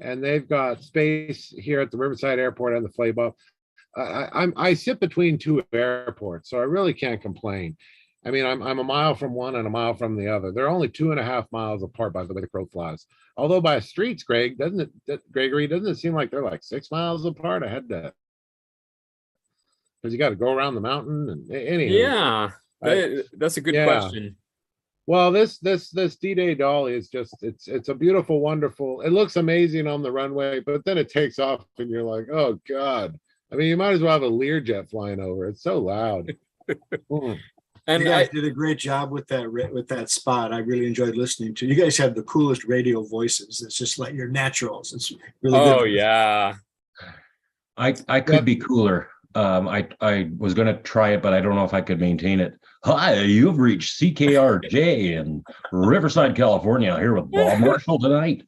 and they've got space here at the Riverside Airport and the Flaybob. I sit between 2 airports, so I really can't complain. I mean, I'm a mile from one and a mile from the other. They're only 2.5 miles apart by the way the crow flies. Although by streets, Gregory, doesn't it seem like they're like 6 miles apart? I had to, because you got to go around the mountain and anyhow. Yeah, that's a good question. Well, this D-Day Dolly is just, it's a beautiful, wonderful. It looks amazing on the runway, but then it takes off and you're like, oh God. I mean, you might as well have a Learjet flying over. It's so loud. And you guys did a great job with that spot. I really enjoyed listening to you. Guys have the coolest radio voices. It's just like your naturals. It's really good. Oh yeah. I could be cooler. I was going to try it, but I don't know if I could maintain it. Hi, you've reached CKRJ in Riverside, California, here with Bob Marshall tonight.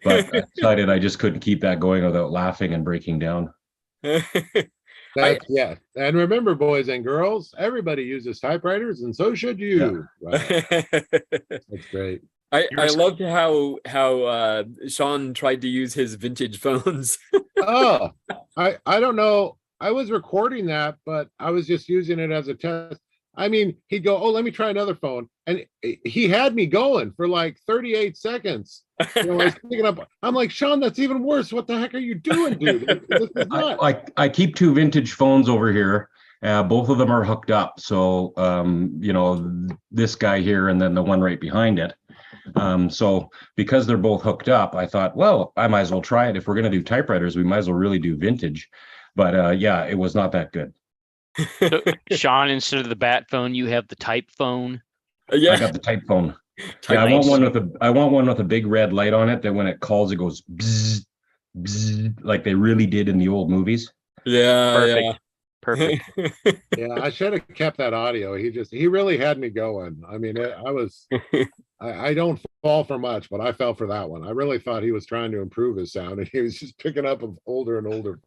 But I decided I just couldn't keep that going without laughing and breaking down. Yeah. And remember, boys and girls, everybody uses typewriters, and so should you. Right. That's great. I loved how Sean tried to use his vintage phones. Oh, I don't know. I was recording that, but I was just using it as a test. I mean, he'd go, "Oh, let me try another phone," and he had me going for like 38 seconds. I was picking up. I'm like, Sean, that's even worse. What the heck are you doing, dude? This is not. I keep two vintage phones over here. Both of them are hooked up. So, this guy here and then the one right behind it. So because they're both hooked up, I thought, well, I might as well try it. If we're going to do typewriters, we might as well really do vintage. But yeah, it was not that good. So, Sean, instead of the bat phone, you have the type phone. Yeah, I got the type phone. Yeah, I want one with a big red light on it that when it calls, it goes bzzz, bzzz, like they really did in the old movies. Yeah, perfect. Yeah, I should have kept that audio. He really had me going. I mean, I don't fall for much, but I fell for that one. I really thought he was trying to improve his sound, and he was just picking up older and older.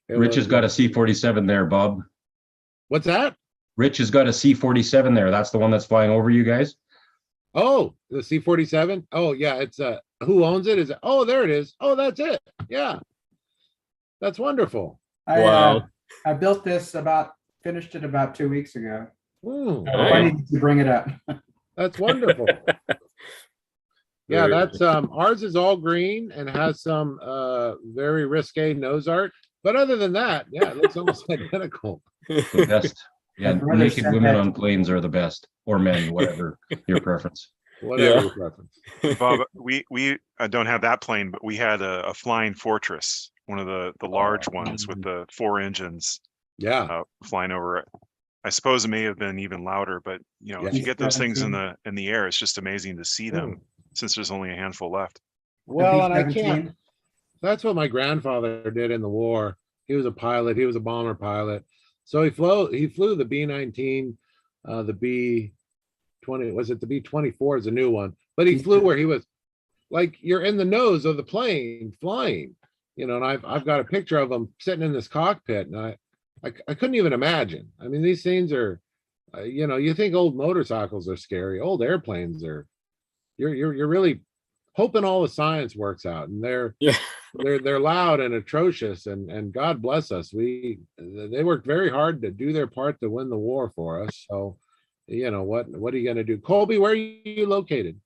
Rich has got a C-47 there, Bob. What's that? Rich has got a C-47 there. That's the one that's flying over you guys. Oh, the C-47. Oh, yeah. It's who owns it? Oh, there it is. Oh, that's it. Yeah, that's wonderful. I built this finished it about 2 weeks ago. Funny to bring it up. That's wonderful. Yeah, that's ours is all green and has some very risque nose art. But other than that, yeah, it looks almost identical. The best. Yeah, naked women on planes are the best, or men, whatever your preference. Whatever your preference. Bob, we don't have that plane, but we had a flying Fortress, one of the large ones with the 4 engines. Yeah, flying over it. I suppose it may have been even louder, but if you get those things in the air, it's just amazing to see them since there's only a handful left. Well, and I can't. That's what my grandfather did in the war. He was a pilot. He was a bomber pilot. So he flew the B-19, the B-20. Was it the B-24 is a new one? But he flew where he was like you're in the nose of the plane flying. And I've got a picture of him sitting in this cockpit, and I couldn't even imagine. I mean, these things are, you think old motorcycles are scary. Old airplanes are. You're really hoping all the science works out, and they're loud and atrocious, and God bless us. They worked very hard to do their part to win the war for us. So, what are you going to do? Colby, where are you located?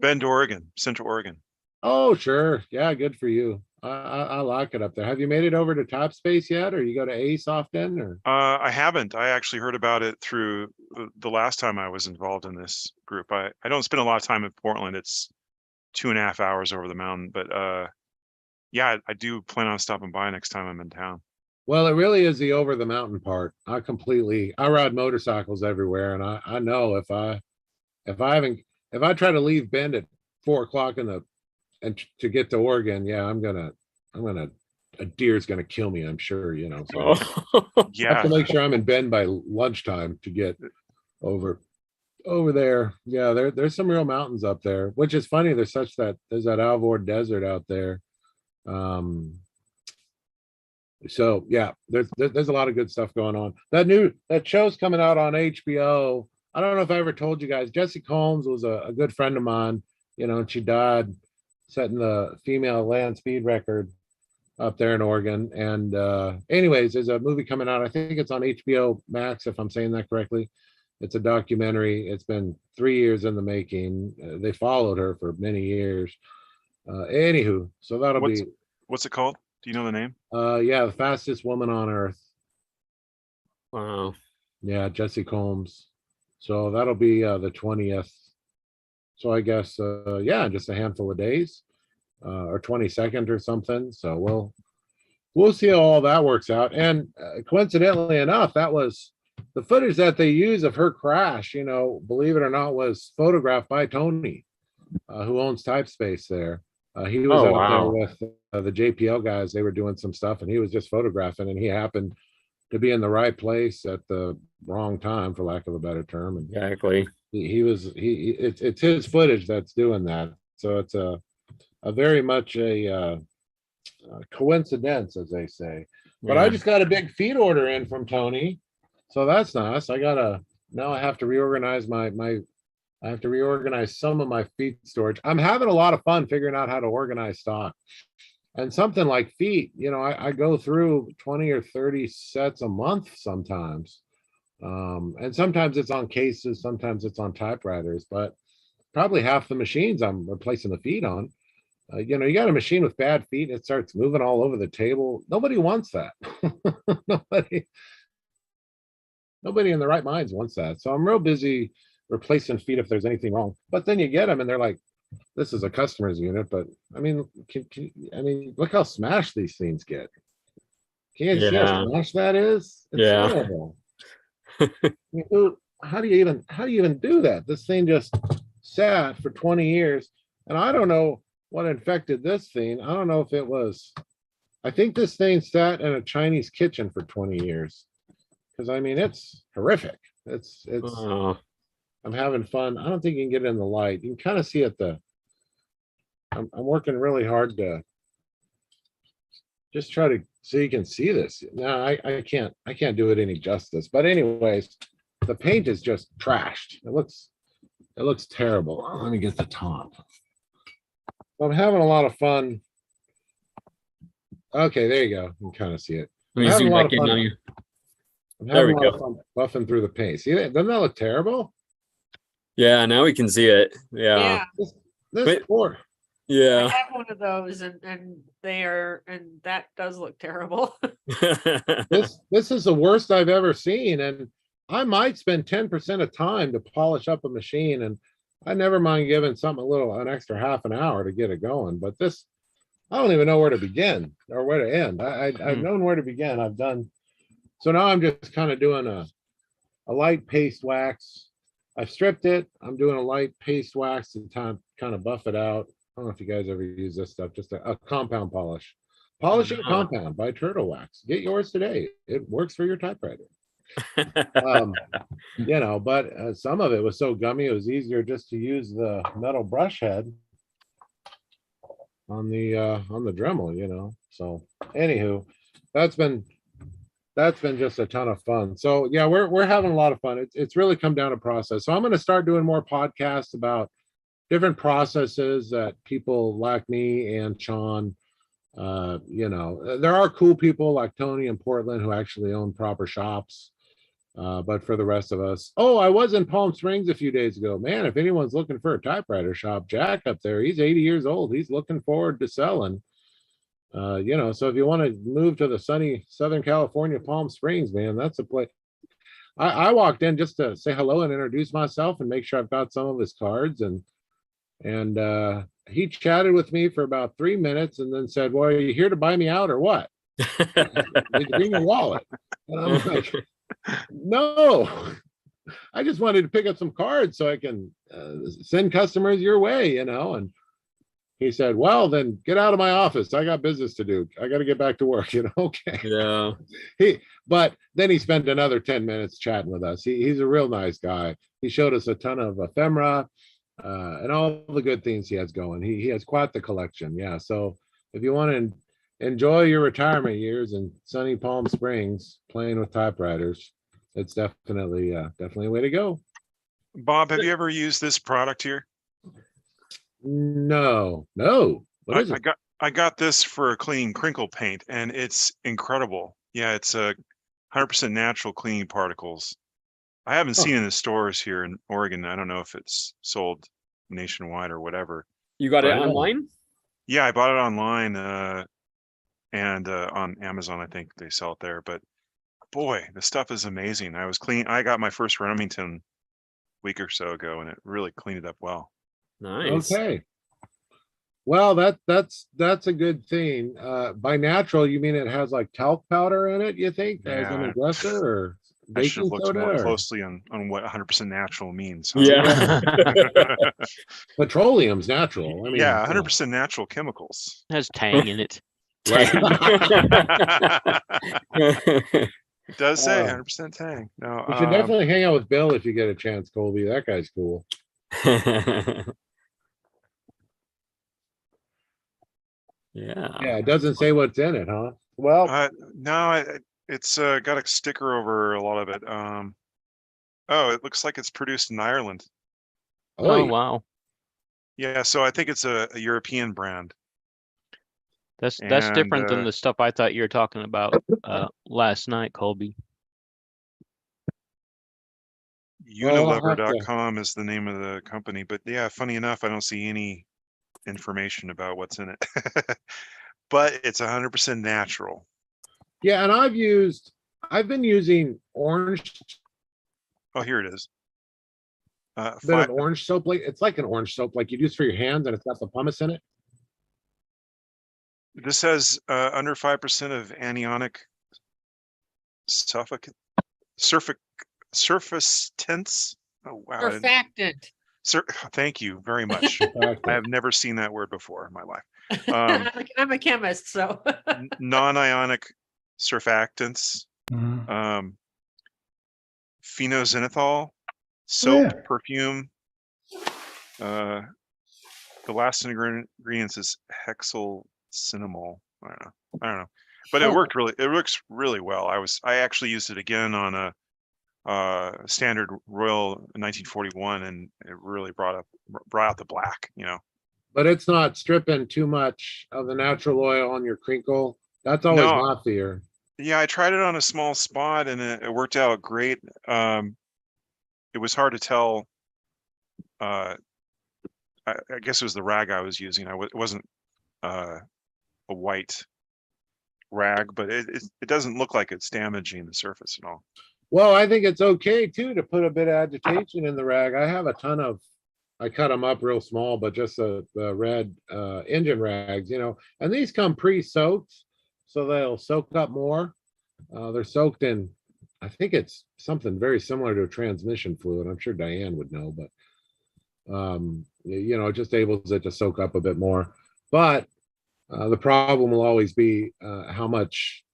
Bend, Oregon, Central Oregon. Oh, sure. Yeah, good for you. I like it up there. Have you made it over to Typespace yet, or you go to ACE often? Or I haven't. I actually heard about it through the last time I was involved in this group. I don't spend a lot of time in Portland. It's 2.5 hours over the mountain, but yeah, I do plan on stopping by next time I'm in town. Well, it really is the over the mountain part. I ride motorcycles everywhere, and I know if I try to leave Bend at 4 o'clock and to get to Oregon, yeah, a deer's gonna kill me, I'm sure, so yeah, I have to make sure I'm in Bend by lunchtime to get over there. Yeah, there's some real mountains up there, which is funny. There's that Alvord Desert out there. So yeah, there's a lot of good stuff going on. That show's coming out on HBO. I don't know if I ever told you guys. Jessie Combs was a good friend of mine, and she died setting the female land speed record up there in Oregon. And anyways, there's a movie coming out. I think it's on HBO Max, if I'm saying that correctly. It's a documentary. It's been 3 years in the making. They followed her for many years. Anywho, so what's it called? Do you know the name? Yeah, The Fastest Woman on Earth. Wow. Yeah, Jessie Combs. So that'll be the 20th. So I guess just a handful of days, or 22nd or something. So we'll see how all that works out. And coincidentally enough, that was the footage that they use of her crash, believe it or not, was photographed by Tony, who owns Typespace there. He was out there with the JPL guys. They were doing some stuff, and he was just photographing, and he happened to be in the right place at the wrong time, for lack of a better term. And exactly. It's his footage that's doing that. So it's a very much a coincidence, as they say. But I just got a big feed order in from Tony. So that's nice. Now I have to reorganize I have to reorganize some of my feed storage. I'm having a lot of fun figuring out how to organize stock. And something like feet, I go through 20 or 30 sets a month sometimes. And sometimes it's on cases, sometimes it's on typewriters, but probably half the machines I'm replacing the feet on. You got a machine with bad feet, it starts moving all over the table. Nobody wants that. Nobody in the right minds wants that. So I'm real busy replacing feet if there's anything wrong. But then you get them and they're like, this is a customer's unit, but I mean, look how smashed these things get. Can you see how smashed that is? It's horrible. How do you even do that? This thing just sat for 20 years, and I don't know what infected this thing. I don't know if it was. I think this thing sat in a Chinese kitchen for 20 years, because it's horrific. It's. I'm having fun. I don't think you can get it in the light. You can kind of see it. I'm working really hard to just try to so you can see this. No, I can't do it any justice. But anyways, the paint is just trashed. It looks terrible. Let me get the top. I'm having a lot of fun. Okay, there you go. You can kind of see it. Let me zoom back in on you. I'm having a lot of fun buffing through the paint. See that? Doesn't that look terrible? Yeah, now we can see it. Yeah. This poor. Yeah. I have one of those and that does look terrible. This is the worst I've ever seen. And I might spend 10% of time to polish up a machine, and I never mind giving something an extra half an hour to get it going. But this, I don't even know where to begin or where to end. I've known where to begin. So now I'm just kind of doing a light paste wax. I've stripped it. I'm doing a light paste wax to kind of buff it out. I don't know if you guys ever use this stuff, just a compound polish. Polishing compound by Turtle Wax. Get yours today. It works for your typewriter. But some of it was so gummy, it was easier just to use the metal brush head on the Dremel, So anywho, that's been just a ton of fun. So yeah, we're having a lot of fun. It's really come down to process. So I'm going to start doing more podcasts about different processes that people like me and Sean. There are cool people like Tony in Portland who actually own proper shops. But for the rest of us, I was in Palm Springs a few days ago. Man, if anyone's looking for a typewriter shop, Jack up there, he's 80 years old. He's looking forward to selling. So if you want to move to the sunny Southern California, Palm Springs, man, that's a place. I walked in just to say hello and introduce myself and make sure I've got some of his cards. And he chatted with me for about 3 minutes and then said, well, are you here to buy me out or what? Bring your wallet. And I'm like, no, I just wanted to pick up some cards so I can send customers your way, And he said, well, then get out of my office. I got business to do. I got to get back to work. Okay. Yeah. But then he spent another 10 minutes chatting with us. He's a real nice guy. He showed us a ton of ephemera and all the good things he has going. He has quite the collection. Yeah. So if you want to enjoy your retirement years in sunny Palm Springs playing with typewriters, it's definitely a way to go. Bob, have you ever used this product here? No. What is it? I got this for a cleaning crinkle paint, and it's incredible. Yeah, it's a 100% natural cleaning particles. I haven't seen it in the stores here in Oregon. I don't know if it's sold nationwide or whatever. You got it online? Yeah, I bought it online and on Amazon. I think they sell it there. But boy, the stuff is amazing. I got my first Remington a week or so ago, and it really cleaned it up well. Nice. Okay. Well, that's a good thing. By natural, you mean it has like talc powder in it, you think, as an aggressor, or I should have baking looked more soda? closely on what 100% natural means. Huh? Yeah. Petroleum's natural. I mean, yeah, 100% natural chemicals. It has tang in it. It does say 100% tang. No, you should definitely hang out with Bill if you get a chance, Colby. That guy's cool. Yeah, it doesn't say what's in it, huh? Well, no, it's got a sticker over a lot of it. Oh, it looks like it's produced in Ireland. Oh, wow. Yeah, so I think it's a European brand. That's different than the stuff I thought you were talking about last night, Colby. Unilever.com is the name of the company, but yeah, funny enough, I don't see any information about what's in it. But it's 100% natural. yeah, and I've been using orange. Oh, here it is. Bit of orange soap, like it's like an orange soap, like you use for your hands, and it's got the pumice in it. This has under 5% of anionic surface tints. Oh wow! Surfactant. Thank you very much. I have never seen that word before in my life. I'm a chemist, so non-ionic surfactants, phenoxyethanol, soap, perfume. The last ingredients is hexylcinnamol. I don't know, but it works really well. I actually used it again on a standard Royal 1941, and it really brought out the black, But it's not stripping too much of the natural oil on your crinkle. That's always my fear. Yeah, I tried it on a small spot, and it worked out great. It was hard to tell. I guess it was the rag I was using. It wasn't a white rag, but it doesn't look like it's damaging the surface at all. Well, I think it's okay too to put a bit of agitation in the rag. I have a ton of, I cut them up real small, but just the red engine rags, and these come pre-soaked, so they'll soak up more. They're soaked in, I think it's something very similar to a transmission fluid. I'm sure Diane would know, but it just enables it to soak up a bit more. But the problem will always be how much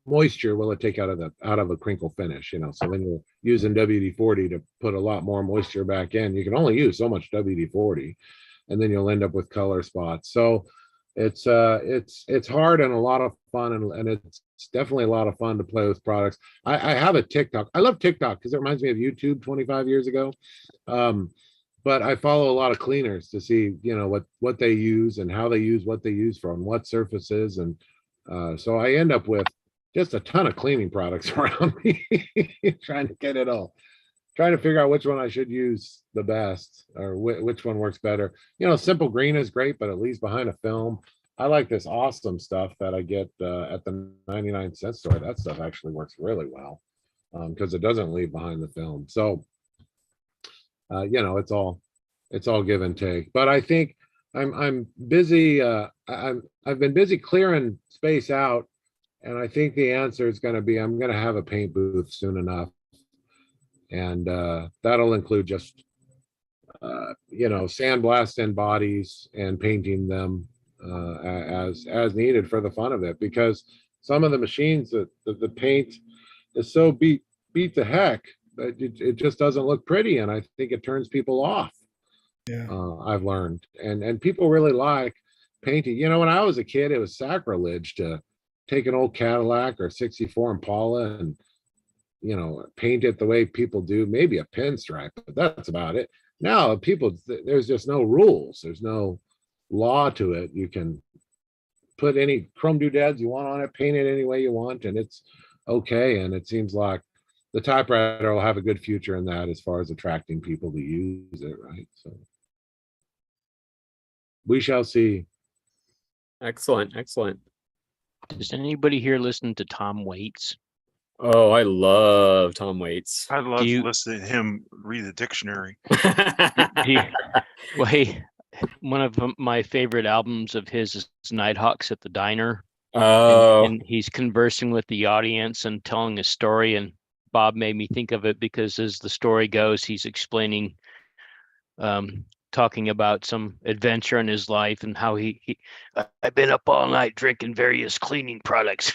moisture will it take out of a crinkle finish, so when you're using WD-40 to put a lot more moisture back in, you can only use so much WD-40, and then you'll end up with color spots. So it's hard and a lot of fun, and it's definitely a lot of fun to play with products. I have a TikTok. I love TikTok because it reminds me of YouTube 25 years ago. But I follow a lot of cleaners to see, what they use and how they use what they use on what surfaces, and so I end up with just a ton of cleaning products around me, trying to figure out which one I should use the best, or which one works better. Simple green is great, but it leaves behind a film. I like this awesome stuff that I get at the 99-cent store. That stuff actually works really well because it doesn't leave behind the film. So, it's all give and take. But I think I'm busy. I've been busy clearing space out. And I think the answer is going to be, I'm going to have a paint booth soon enough. And that'll include just, sandblasting bodies and painting them as needed for the fun of it. Because some of the machines, the paint is so beat the heck that it just doesn't look pretty. And I think it turns people off. Yeah. I've learned. And people really like painting. When I was a kid, it was sacrilege to take an old Cadillac or 64 Impala and, paint it the way people do, maybe a pinstripe, but that's about it. Now there's just no rules. There's no law to it. You can put any chrome doodads you want on it, paint it any way you want, and it's okay. And it seems like the typewriter will have a good future in that as far as attracting people to use it, right? So we shall see. Excellent. Does anybody here listen to Tom Waits? Oh, I love Tom Waits. I love listening to him read the dictionary. One of my favorite albums of his is Nighthawks at the Diner. Oh. And he's conversing with the audience and telling a story. And Bob made me think of it because as the story goes, he's explaining, talking about some adventure in his life and how I've been up all night drinking various cleaning products.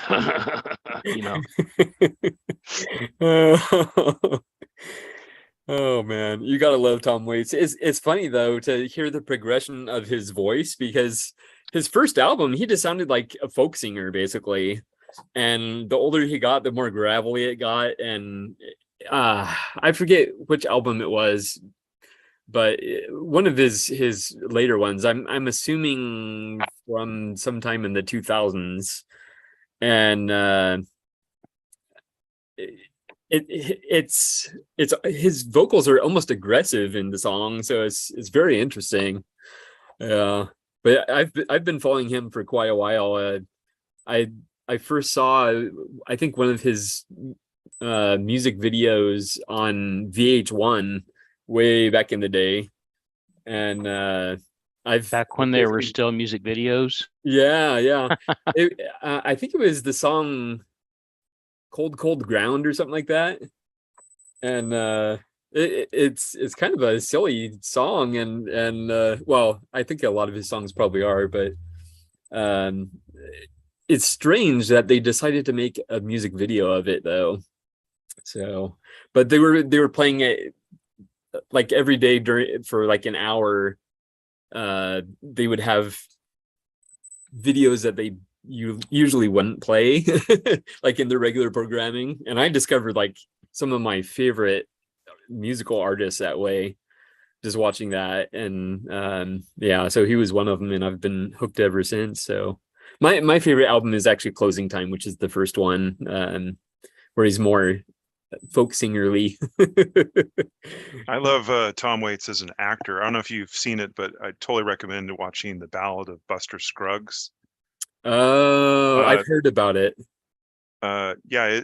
Oh man, you gotta love Tom Waits. It's funny though to hear the progression of his voice, because his first album, he just sounded like a folk singer basically. And the older he got, the more gravelly it got. And I forget which album it was, but one of his later ones, I'm assuming from sometime in the 2000s. And it's his vocals are almost aggressive in the song, so it's very interesting. But I've been following him for quite a while. I first saw, I think, one of his music videos on VH1 way back in the day, and back when there were still music videos. Yeah. I think it was the song "Cold Cold Ground" or something like that, and it's kind of a silly song, and well, I think a lot of his songs probably are, but it's strange that they decided to make a music video of it though. So, but they were playing it like every day for like an hour. They would have videos that you usually wouldn't play like in the regular programming, and I discovered like some of my favorite musical artists that way, just watching that. And yeah, so he was one of them, and I've been hooked ever since. So my favorite album is actually Closing Time, which is the first one, where he's more folk singerly. I love Tom Waits as an actor. I don't know if you've seen it, but I totally recommend watching The Ballad of Buster Scruggs. Oh, I've heard about it. Yeah,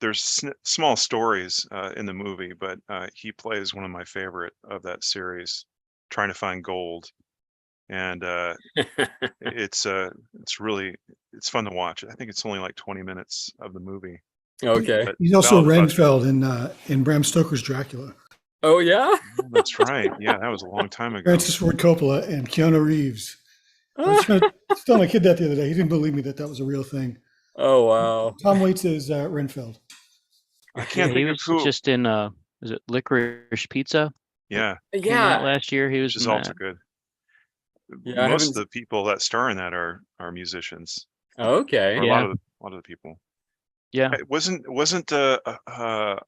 there's small stories in the movie, but he plays one of my favorite of that series, Trying to Find Gold. And it's fun to watch. I think it's only like 20 minutes of the movie. Okay. But He's also Ballad of Buster- Renfeld in Bram Stoker's Dracula. Oh yeah, that's right. Yeah, that was a long time ago. Francis Ford Coppola and Keanu Reeves. I was trying to tell my kid that the other day. He didn't believe me that was a real thing. Oh wow. Tom Waits is Renfeld. I can't think of who. Just in is it Licorice Pizza? Yeah. Came out last year. He was Which is in also that. good. Yeah, Most of the people that star in that are musicians. Okay. Or a lot of the people. Yeah. It wasn't a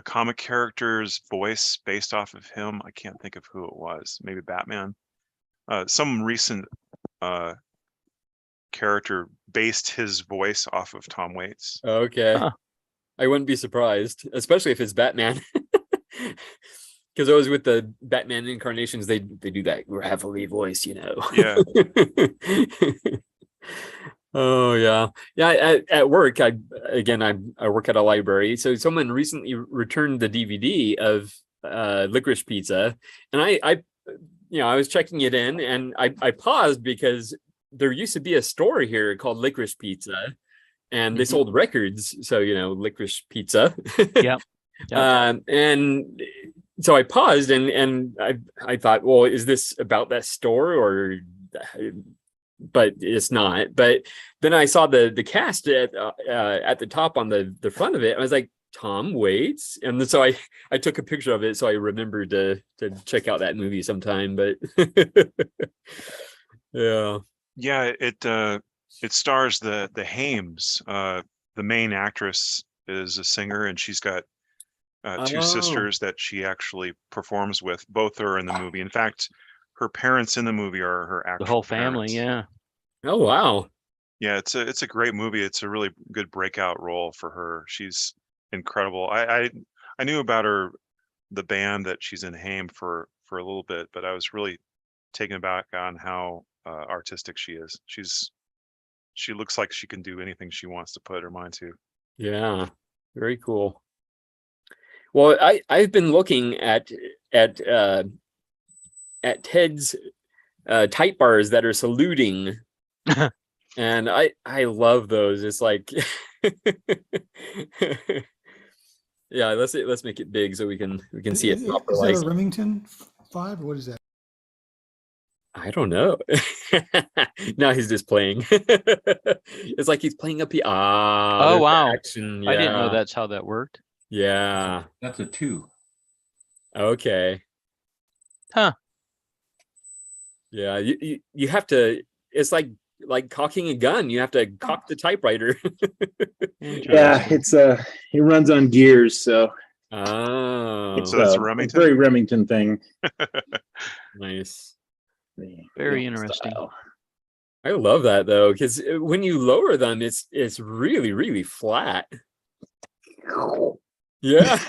comic character's voice based off of him. I can't think of who it was. Maybe Batman. Some recent character based his voice off of Tom Waits. Okay. Huh. I wouldn't be surprised, especially if it's Batman. Because always with the Batman incarnations, they do that gravelly voice, you know. Yeah. Oh yeah. At work, I work at a library. So someone recently returned the DVD of Licorice Pizza, and I was checking it in, and I paused because there used to be a store here called Licorice Pizza, and they sold records. So Licorice Pizza. Yeah. And so I paused, and I thought, well, is this about that store or? But it's not. But then I saw the cast at the top on the front of it. I was like, Tom Waits, and then so I took a picture of it, so I remembered to check out that movie sometime. But yeah, it stars the Hames. The main actress is a singer, and she's got two sisters that she actually performs with. Both are in the movie. In fact, her parents in the movie are her actual the whole family. parents. Yeah. Oh wow. Yeah, it's a great movie. It's a really good breakout role for her. She's incredible. I knew about her, the band that she's in, Haim, for a little bit, but I was really taken aback on how artistic she is. She looks like she can do anything she wants to put her mind to. Yeah, very cool. Well, I've been looking at Ted's type bars that are saluting, and I love those. It's like, yeah, let's make it big so we can see it properly. Is that a Remington 5 or what is that? I don't know. Now he's just playing. It's like he's playing a piano. Oh wow! Action. I didn't know that's how that worked. Yeah, that's a 2. Okay. Huh. Yeah, you have to. It's like cocking a gun. You have to cock the typewriter. Yeah, it's it runs on gears, so Oh, So that's a it's a Remington? very Remington thing. nice. Very interesting. I love that though, because when you lower them, it's really, really flat. Yeah.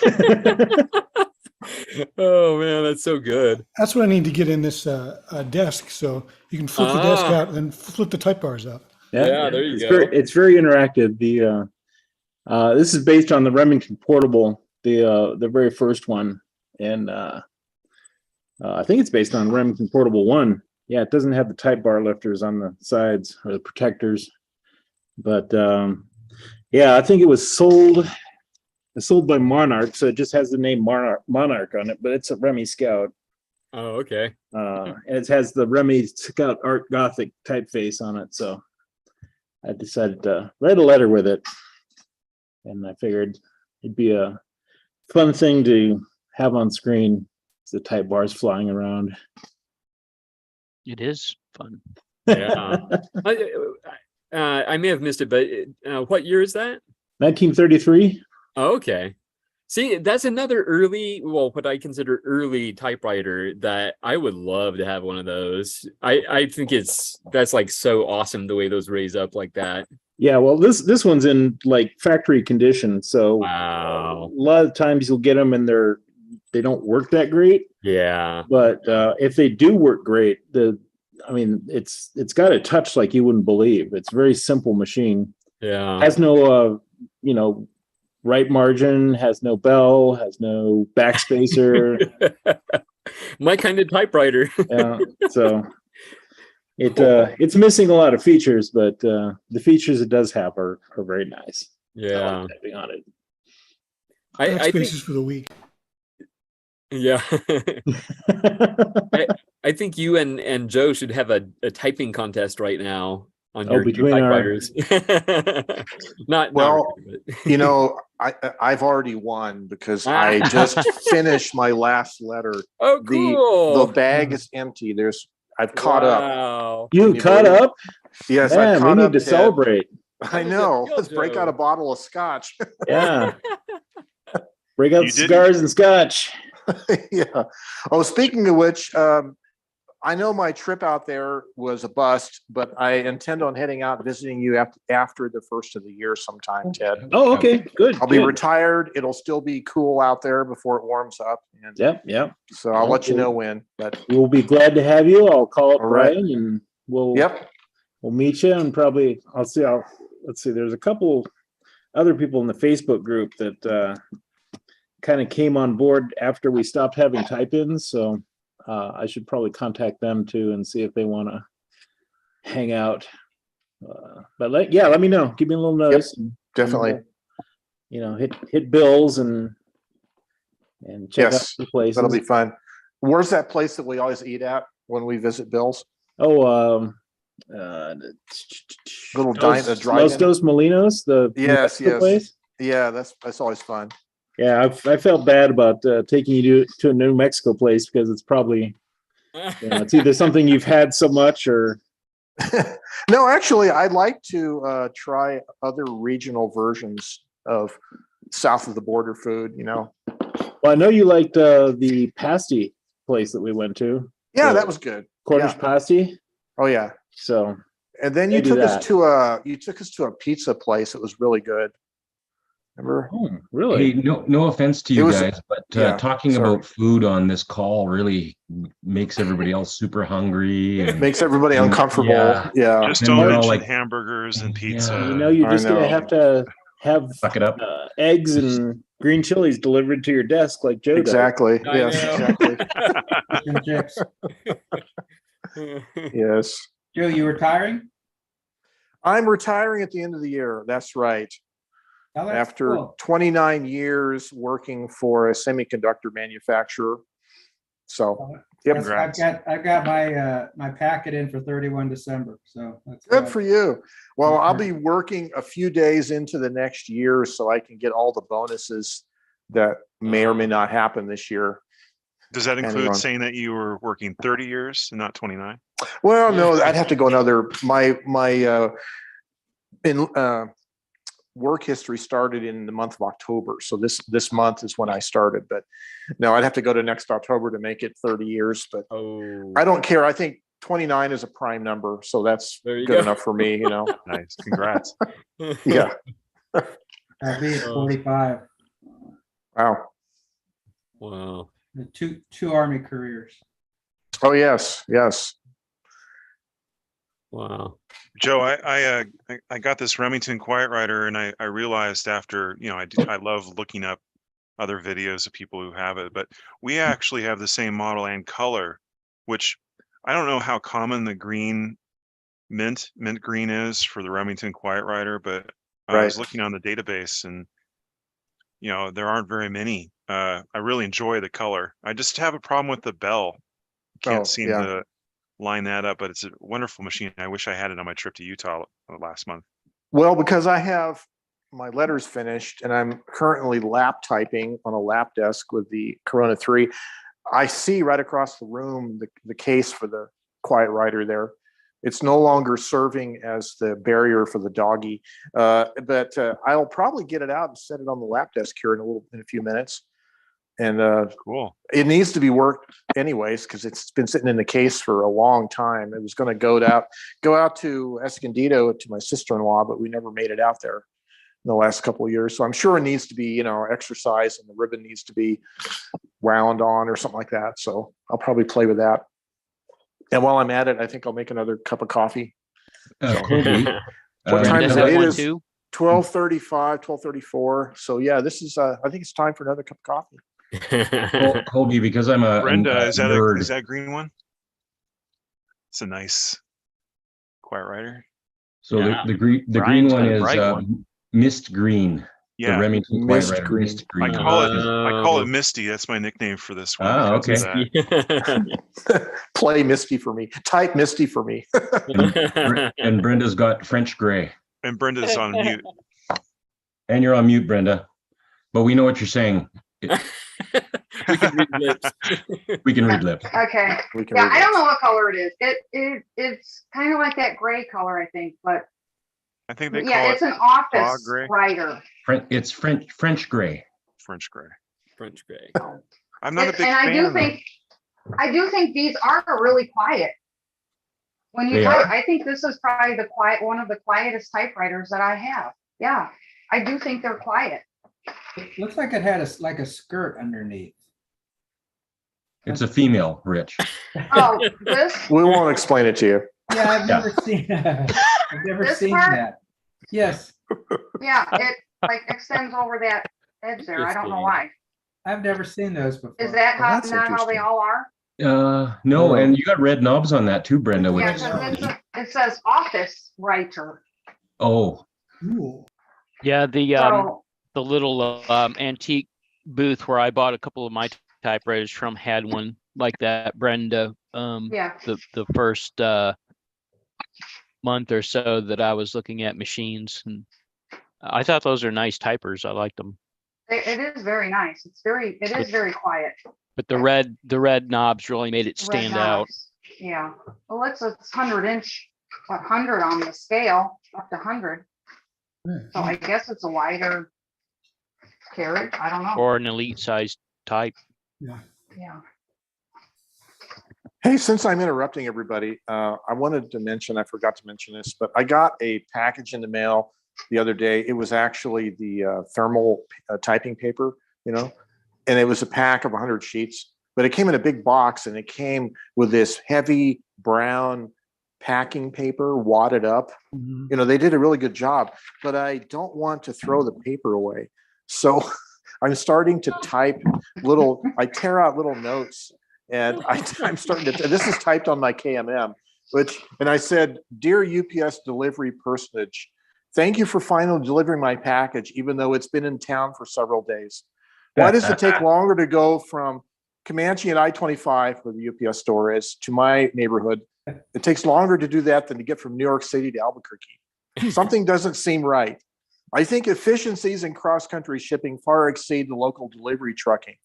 Oh man, that's so good. That's what I need to get in this desk, so you can flip the desk out and then flip the type bars up. Yeah, there you go. It's very interactive. The this is based on the Remington Portable, the very first one, and I think it's based on Remington Portable 1. Yeah, it doesn't have the type bar lifters on the sides or the protectors, but yeah, I think it was sold by Monarch, so it just has the name Monarch on it, but it's a Remy Scout. Oh, okay. And it has the Remy Scout Art Gothic typeface on it, so I decided to write a letter with it, and I figured it'd be a fun thing to have on screen. The type bars flying around. It is fun. Yeah. I may have missed it, but what year is that? 1933. Oh, okay. See, that's another early, well, what I consider early typewriter that I would love to have one of those. I think that's like so awesome the way those raise up like that. Yeah, well, this one's in like factory condition, so wow. A lot of times you'll get them and they don't work that great. Yeah. But if they do work great, it's got a touch like you wouldn't believe. It's a very simple machine. Yeah. Has no right margin, has no bell, has no backspacer. My kind of typewriter. Yeah. So it's missing a lot of features, but the features it does have are very nice. Yeah. I like typing on it. I think for the week. Yeah. I think you and Joe should have a typing contest right now on your between typewriters. I've already won because I just finished my last letter. Oh, cool. The bag is empty. I've caught up. You caught up? Yes, Man, I've caught we up. need to celebrate. I know. Let's break out a bottle of scotch. Yeah. Break out cigars and scotch. Yeah. Oh, speaking of which, I know my trip out there was a bust, but I intend on heading out visiting you after the first of the year sometime, Ted. Oh, okay. Good. I'll be retired. It'll still be cool out there before it warms up. And Yep. So I'll let you know when. But we'll be glad to have you. I'll call up right. Brian and we'll meet you, and probably let's see. There's a couple other people in the Facebook group that kind of came on board after we stopped having type-ins, so I should probably contact them too and see if they want to hang out. But let me know. Give me a little notice. Yep, definitely. Hit Bill's and check out the places. That'll be fun. Where's that place that we always eat at when we visit Bill's? Oh, little Los Dos Molinos, the yes. place. Yeah, that's always fun. Yeah, I felt bad about taking you to a New Mexico place because it's probably it's either something you've had so much or. No, actually, I'd like to try other regional versions of south of the border food. Well, I know you liked the pasty place that we went to. Yeah, that was good. Cornish pasty. Oh yeah. So. And then you took us to a pizza place. It was really good. Remember? Oh, really? Hey, no offense to you guys, but talking about food on this call really makes everybody else super hungry. And makes everybody uncomfortable. Yeah. Just don't mention hamburgers and pizza. You're just going to have suck it up. Eggs and green chilies delivered to your desk like Joe does. Exactly. Yes, exactly. Yes. Joe, you retiring? I'm retiring at the end of the year. That's right. Oh, that's after cool. 29 years working for a semiconductor manufacturer. So, I've got my packet in for 31 December. So that's good for you. Well, I'll be working a few days into the next year so I can get all the bonuses that may or may not happen this year. Does that include saying that you were working 30 years and not 29? Well, no, I'd have to go another. My work history started in the month of October, so this month is when I started. But no, I'd have to go to next October to make it 30 years. But I don't care. I think 29 is a prime number, so that's good enough for me. You know. Nice, congrats. Yeah. I'll be at 45. Wow. Wow. The two Army careers. Oh yes, yes. Wow. Joe, I got this Remington Quietwriter, and I realized after, I love looking up other videos of people who have it, but we actually have the same model and color, which I don't know how common the green mint green is for the Remington Quietwriter, but I was looking on the database, and there aren't very many. I really enjoy the color. I just have a problem with the bell. Can't seem to line that up, but it's a wonderful machine. I wish I had it on my trip to Utah last month. Well, because I have my letters finished and I'm currently lap typing on a lap desk with the Corona 3, I see right across the room the case for the Quietwriter there. It's no longer serving as the barrier for the doggy, but I'll probably get it out and set it on the lap desk here in a few minutes. And cool. It needs to be worked anyways because it's been sitting in the case for a long time. It was going to go out to Escondido to my sister-in-law, but we never made it out there in the last couple of years. So I'm sure it needs to be, exercised, and the ribbon needs to be wound on or something like that. So I'll probably play with that. And while I'm at it, I think I'll make another cup of coffee. Colby, what time is it? It is too? 12:35, 12:34. So yeah, this is I think it's time for another cup of coffee. Well, Colby, because I'm a Brenda, a is nerd. that green one? It's a nice Quietwriter. So the green Brian's one got a is bright one. mist green. Yeah. The Remington Mist Quietwriter green. mist green. I call it Misty. That's my nickname for this one. Ah, because of okay. that. Play Misty for me. Type Misty for me. And Brenda's got French gray. And Brenda's on mute. And you're on mute, Brenda. But we know what you're saying. We can read lips. We can read lips. Okay. Yeah, I don't know what color it is. It's kind of like that gray color, I think, but I think they call it's an office gray. writer. It's French gray. French gray. French gray. I'm not a big And fan. I do think these are really quiet. When you They type, are. I think this is probably one of the quietest typewriters that I have. Yeah, I do think they're quiet. It looks like it had a skirt underneath. It's a female, Rich. Oh, this We won't explain it to you. Yeah, I've never seen that. I've never This seen part? that. Yes, yeah, it like extends over that edge there. I don't know why. I've never seen those before. Is that Well, how that's not how they interesting. all are? No, and you got red knobs on that too, Brenda. Which Yeah, is because it says office writer. oh, Ooh. Yeah, So the little antique booth where I bought a couple of my typewriters from had one like that, Brenda. yeah, The first month or so that I was looking at machines, and I thought those are nice typers. I liked them. it is very nice. It is very quiet. But the red knobs really made it Red stand out. knobs. Yeah. Well, it's 100 on the scale, up to 100. So I guess it's a wider carriage. I don't know. Or an elite size type. Yeah. Yeah. Hey, since I'm interrupting everybody, I wanted to mention, I forgot to mention this, but I got a package in the mail the other day. It was actually the thermal typing paper, and it was a pack of 100 sheets, but it came in a big box and it came with this heavy brown packing paper wadded up. They did a really good job, but I don't want to throw the paper away. So I'm starting to type I tear out little notes, and I'm starting to, this is typed on my KMM, and I said, "Dear UPS delivery personage, thank you for finally delivering my package, even though it's been in town for several days. Why does it take longer to go from Comanche and I-25, where the UPS store is, to my neighborhood? It takes longer to do that than to get from New York City to Albuquerque. Something doesn't seem right. I think efficiencies in cross-country shipping far exceed the local delivery trucking.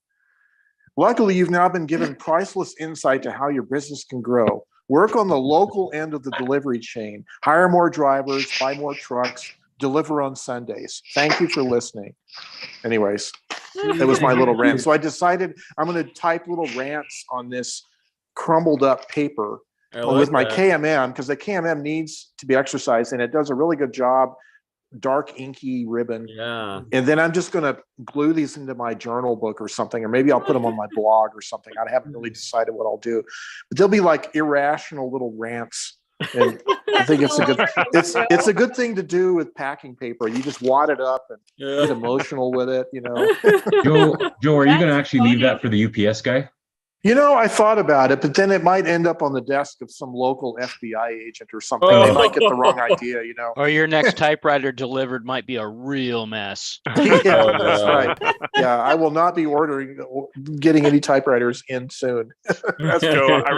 Luckily, you've now been given priceless insight to how your business can grow. Work on the local end of the delivery chain. Hire more drivers, buy more trucks, deliver on Sundays. Thank you for listening. Anyways, that was my little rant. So I decided I'm going to type little rants on this crumbled up paper with my KMM, because the KMM needs to be exercised, and it does a really good job. Dark inky ribbon. Yeah. And then I'm just going to glue these into my journal book or something, or maybe I'll put them on my blog or something. I haven't really decided what I'll do, but they'll be like irrational little rants. And I think it's a good thing to do with packing paper. You just wad it up and get emotional with it, Joe, are you going to actually leave that for the UPS guy? I thought about it, but then it might end up on the desk of some local FBI agent or something. They might get the wrong idea, Or your next typewriter delivered might be a real mess. Yeah, that's right. Yeah, I will not be getting any typewriters in soon. Joe, I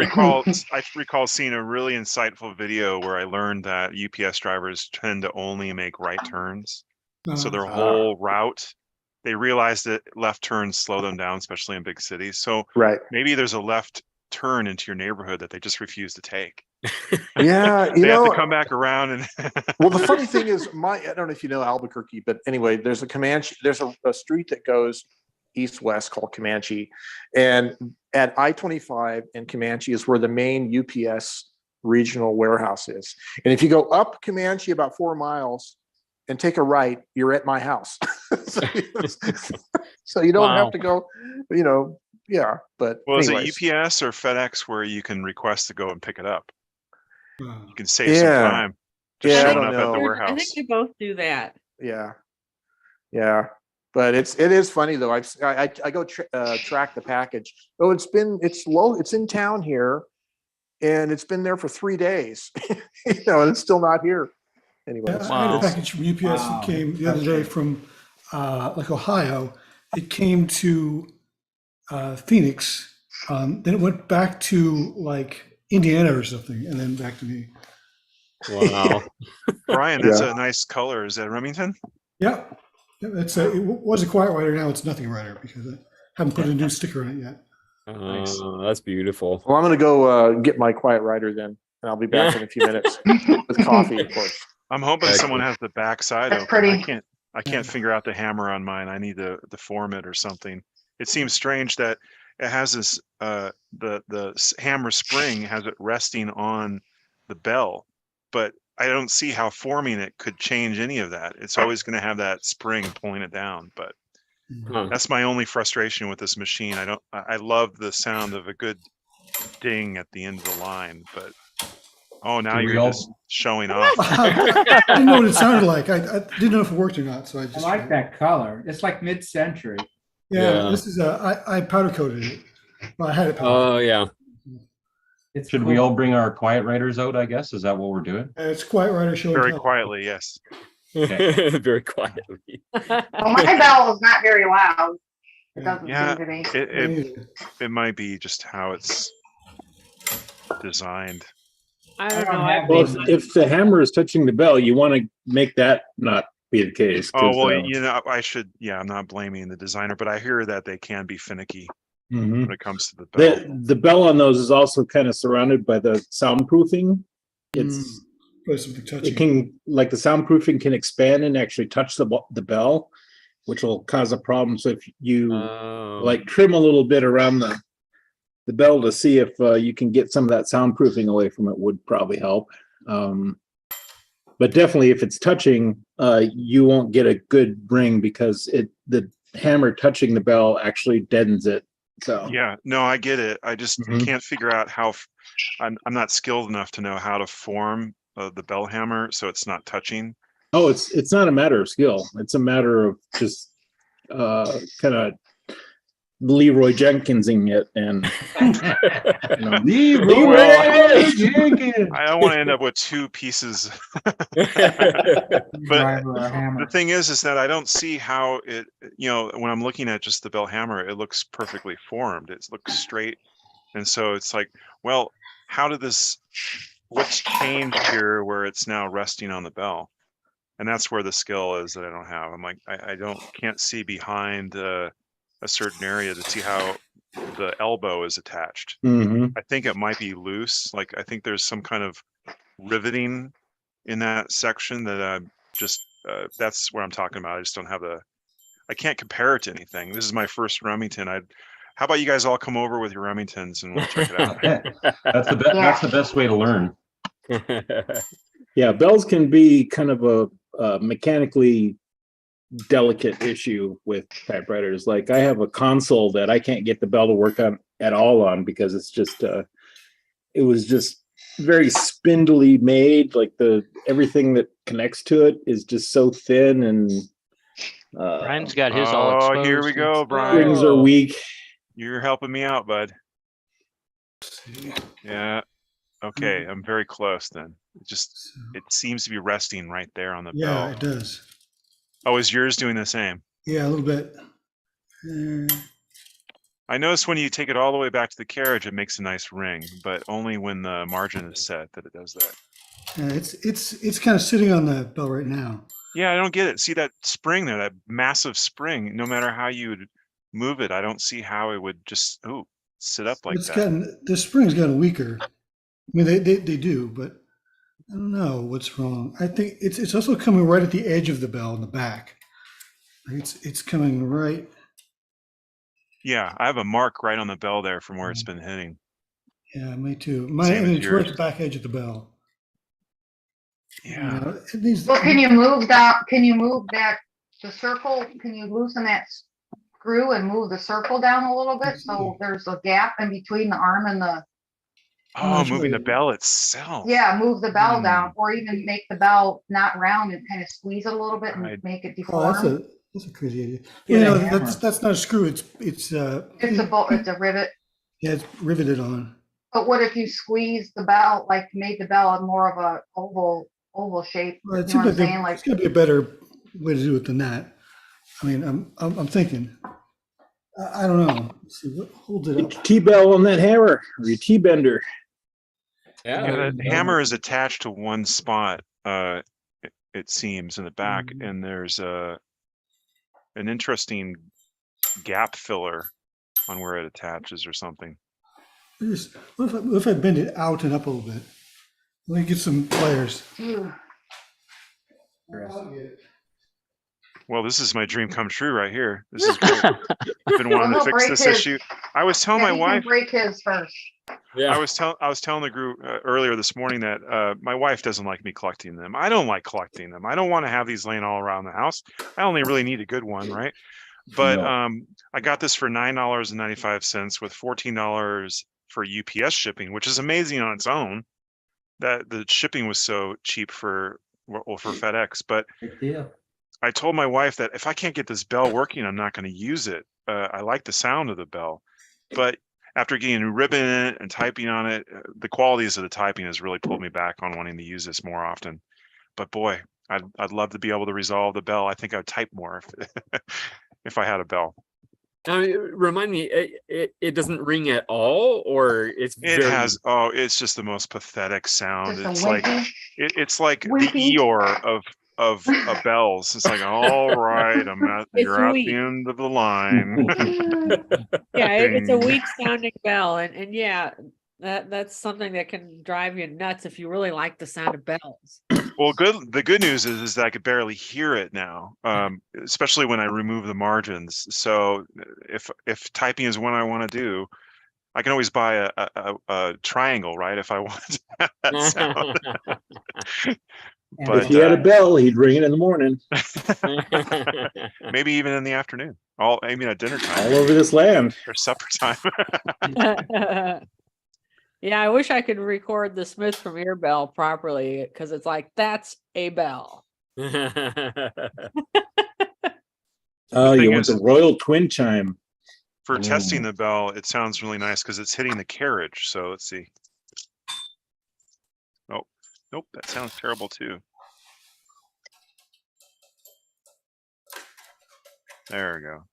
recall seeing a really insightful video where I learned that UPS drivers tend to only make right turns. So their whole route, they realize that left turns slow them down, especially in big cities. So maybe there's a left turn into your neighborhood that they just refuse to take. Yeah, they have to come back around. And well, the funny thing is, I don't know if you know Albuquerque, but anyway, there's a street that goes east-west called Comanche, and at I-25 in Comanche is where the main UPS regional warehouse is. And if you go up Comanche about 4 miles and take a right, you're at my house. so you don't have to go, yeah. But anyways. Is it UPS or FedEx where you can request to go and pick it up? You can save some time just showing up at the warehouse. I think we both do that. Yeah. But it is funny though. I go track the package. Oh, it's in town here, and it's been there for 3 days. And it's still not here. Anyway, I had a package from UPS that came the other day from Ohio. It came to Phoenix, then it went back to Indiana or something, and then back to me. Wow. Brian, that's a nice color. Is that Remington? Yeah. It was a quiet writer. Now it's nothing writer because I haven't put a new sticker on it yet. Nice. That's beautiful. Well, I'm going to go get my quiet writer then, and I'll be back in a few minutes with coffee, of course. I'm hoping someone has the back side open. I can't figure out the hammer on mine. I need to deform it or something. It seems strange that it has this the hammer spring has it resting on the bell, but I don't see how forming it could change any of that. It's always going to have that spring pulling it down, but that's my only frustration with this machine. I love the sound of a good ding at the end of the line, but now you're just showing off. I didn't know what it sounded like. I didn't know if it worked or not, so I like that color. It's like mid-century. Yeah, this is I powder coated it. Well, I had it powder. Oh yeah. Should we all bring our quiet writers out? I guess is that what we're doing? It's quiet writer show. Very quietly, yes. Okay. Very quietly. Well, my bell is not very loud. It doesn't seem to be. It might be just how it's designed. I don't know. Well, if the hammer is touching the bell, you want to make that not be the case. Oh well, I should. Yeah, I'm not blaming the designer, but I hear that they can be finicky when it comes to the bell. The bell on those is also kind of surrounded by the soundproofing. It can, like, the soundproofing can expand and actually touch the bell, which will cause a problem. So if you trim a little bit around the bell to see if you can get some of that soundproofing away from it would probably help. But definitely if it's touching, you won't get a good ring because the hammer touching the bell actually deadens it. So yeah, no, I get it. I just can't figure out how. I'm not skilled enough to know how to form the bell hammer so it's not touching. Oh, it's not a matter of skill. It's a matter of just kind of Leroy Jenkinsing it and Leroy Jenkins. I don't want to end up with two pieces. But the thing is that I don't see how it, when I'm looking at just the bell hammer, it looks perfectly formed. It looks straight. And so it's like, well, how did what's changed here where it's now resting on the bell? And that's where the skill is that I don't have. I'm like, I can't see behind a certain area to see how the elbow is attached. Mhm. I think it might be loose. Like I think there's some kind of riveting in that section that that's what I'm talking about. I just don't have I can't compare it to anything. This is my first Remington. How about you guys all come over with your Remingtons and we'll check it out. That's the best way to learn. Yeah, bells can be kind of a mechanically delicate issue with typewriters. Like I have a console that I can't get the bell to work on at all on because it's just it was just very spindly made. Like everything that connects to it is just so thin and Brian's got his all exposed. Oh, here we go, Brian. Springs are weak. You're helping me out, bud. Yeah. Okay, I'm very close then. It seems to be resting right there on the bell. Yeah, it does. Oh, is yours doing the same? Yeah, a little bit. I noticed when you take it all the way back to the carriage, it makes a nice ring, but only when the margin is set that it does that. Yeah, it's kind of sitting on the bell right now. Yeah, I don't get it. See that spring there, that massive spring, no matter how you would move it, I don't see how it would just sit up like that. The spring's gotten weaker. I mean, they do, but I don't know what's wrong. I think it's also coming right at the edge of the bell in the back. It's coming right. Yeah, I have a mark right on the bell there from where it's been hitting. Yeah, me too. Same as It's right at yours. the back edge of the bell. Yeah. Well, can you move that? Can you move the circle? Can you loosen that screw and move the circle down a little bit so there's a gap in between the arm and the. Oh, moving the bell itself. Yeah, move the bell down, or even make the bell not round and kind of squeeze it a little bit and make it deform. Oh, that's a crazy idea. Yeah, that's not a screw. It's a bolt. It's a rivet. Yeah, it's riveted on. But what if you squeeze the bell, like made the bell more of a oval shape? Well, it You know seems what I'm like saying? Like it's gonna be a better way to do it than that. I mean, I'm thinking. I don't know. Let's see what holds it up. T-bell on that hammer or your T-bender. Yeah, the hammer is attached to one spot. It seems in the back, and there's an interesting gap filler on where it attaches or something. What if I bend it out and up a little bit? Let me get some pliers. Well, this is my dream come true right here. This is great. I've been wanting to fix this issue. I was telling my wife. Break his first. Yeah. I was telling the group earlier this morning that my wife doesn't like me collecting them. I don't like collecting them. I don't want to have these laying all around the house. I only really need a good one, right? But I got this for $9.95 with $14 for UPS shipping, which is amazing on its own. That the shipping was so cheap for FedEx, but I told my wife that if I can't get this bell working, I'm not going to use it. I like the sound of the bell, but after getting a ribbon in it and typing on it, the qualities of the typing has really pulled me back on wanting to use this more often. But boy, I'd love to be able to resolve the bell. I think I'd type more if I had a bell. Remind me, it doesn't ring at all, or it's it's just the most pathetic sound. It's like it's like the Eeyore of bells. It's like, all right, you're at the end of the line. Yeah, it's a weak sounding bell, and yeah, that's something that can drive you nuts if you really like the sound of bells. Well, the good news is that I could barely hear it now, especially when I remove the margins. So if typing is what I want to do, I can always buy a triangle, right? If I want to have that sound. But if he had a bell, he'd ring it in the morning. Maybe even in the afternoon. Maybe at dinner time. All over this land. Or supper time. Yeah, I wish I could record the Smith from Earbell properly, because it's like, that's a bell. Oh, you want the royal twin chime. For testing the bell, it sounds really nice because it's hitting the carriage. So let's see. Oh, nope, that sounds terrible too. There we go.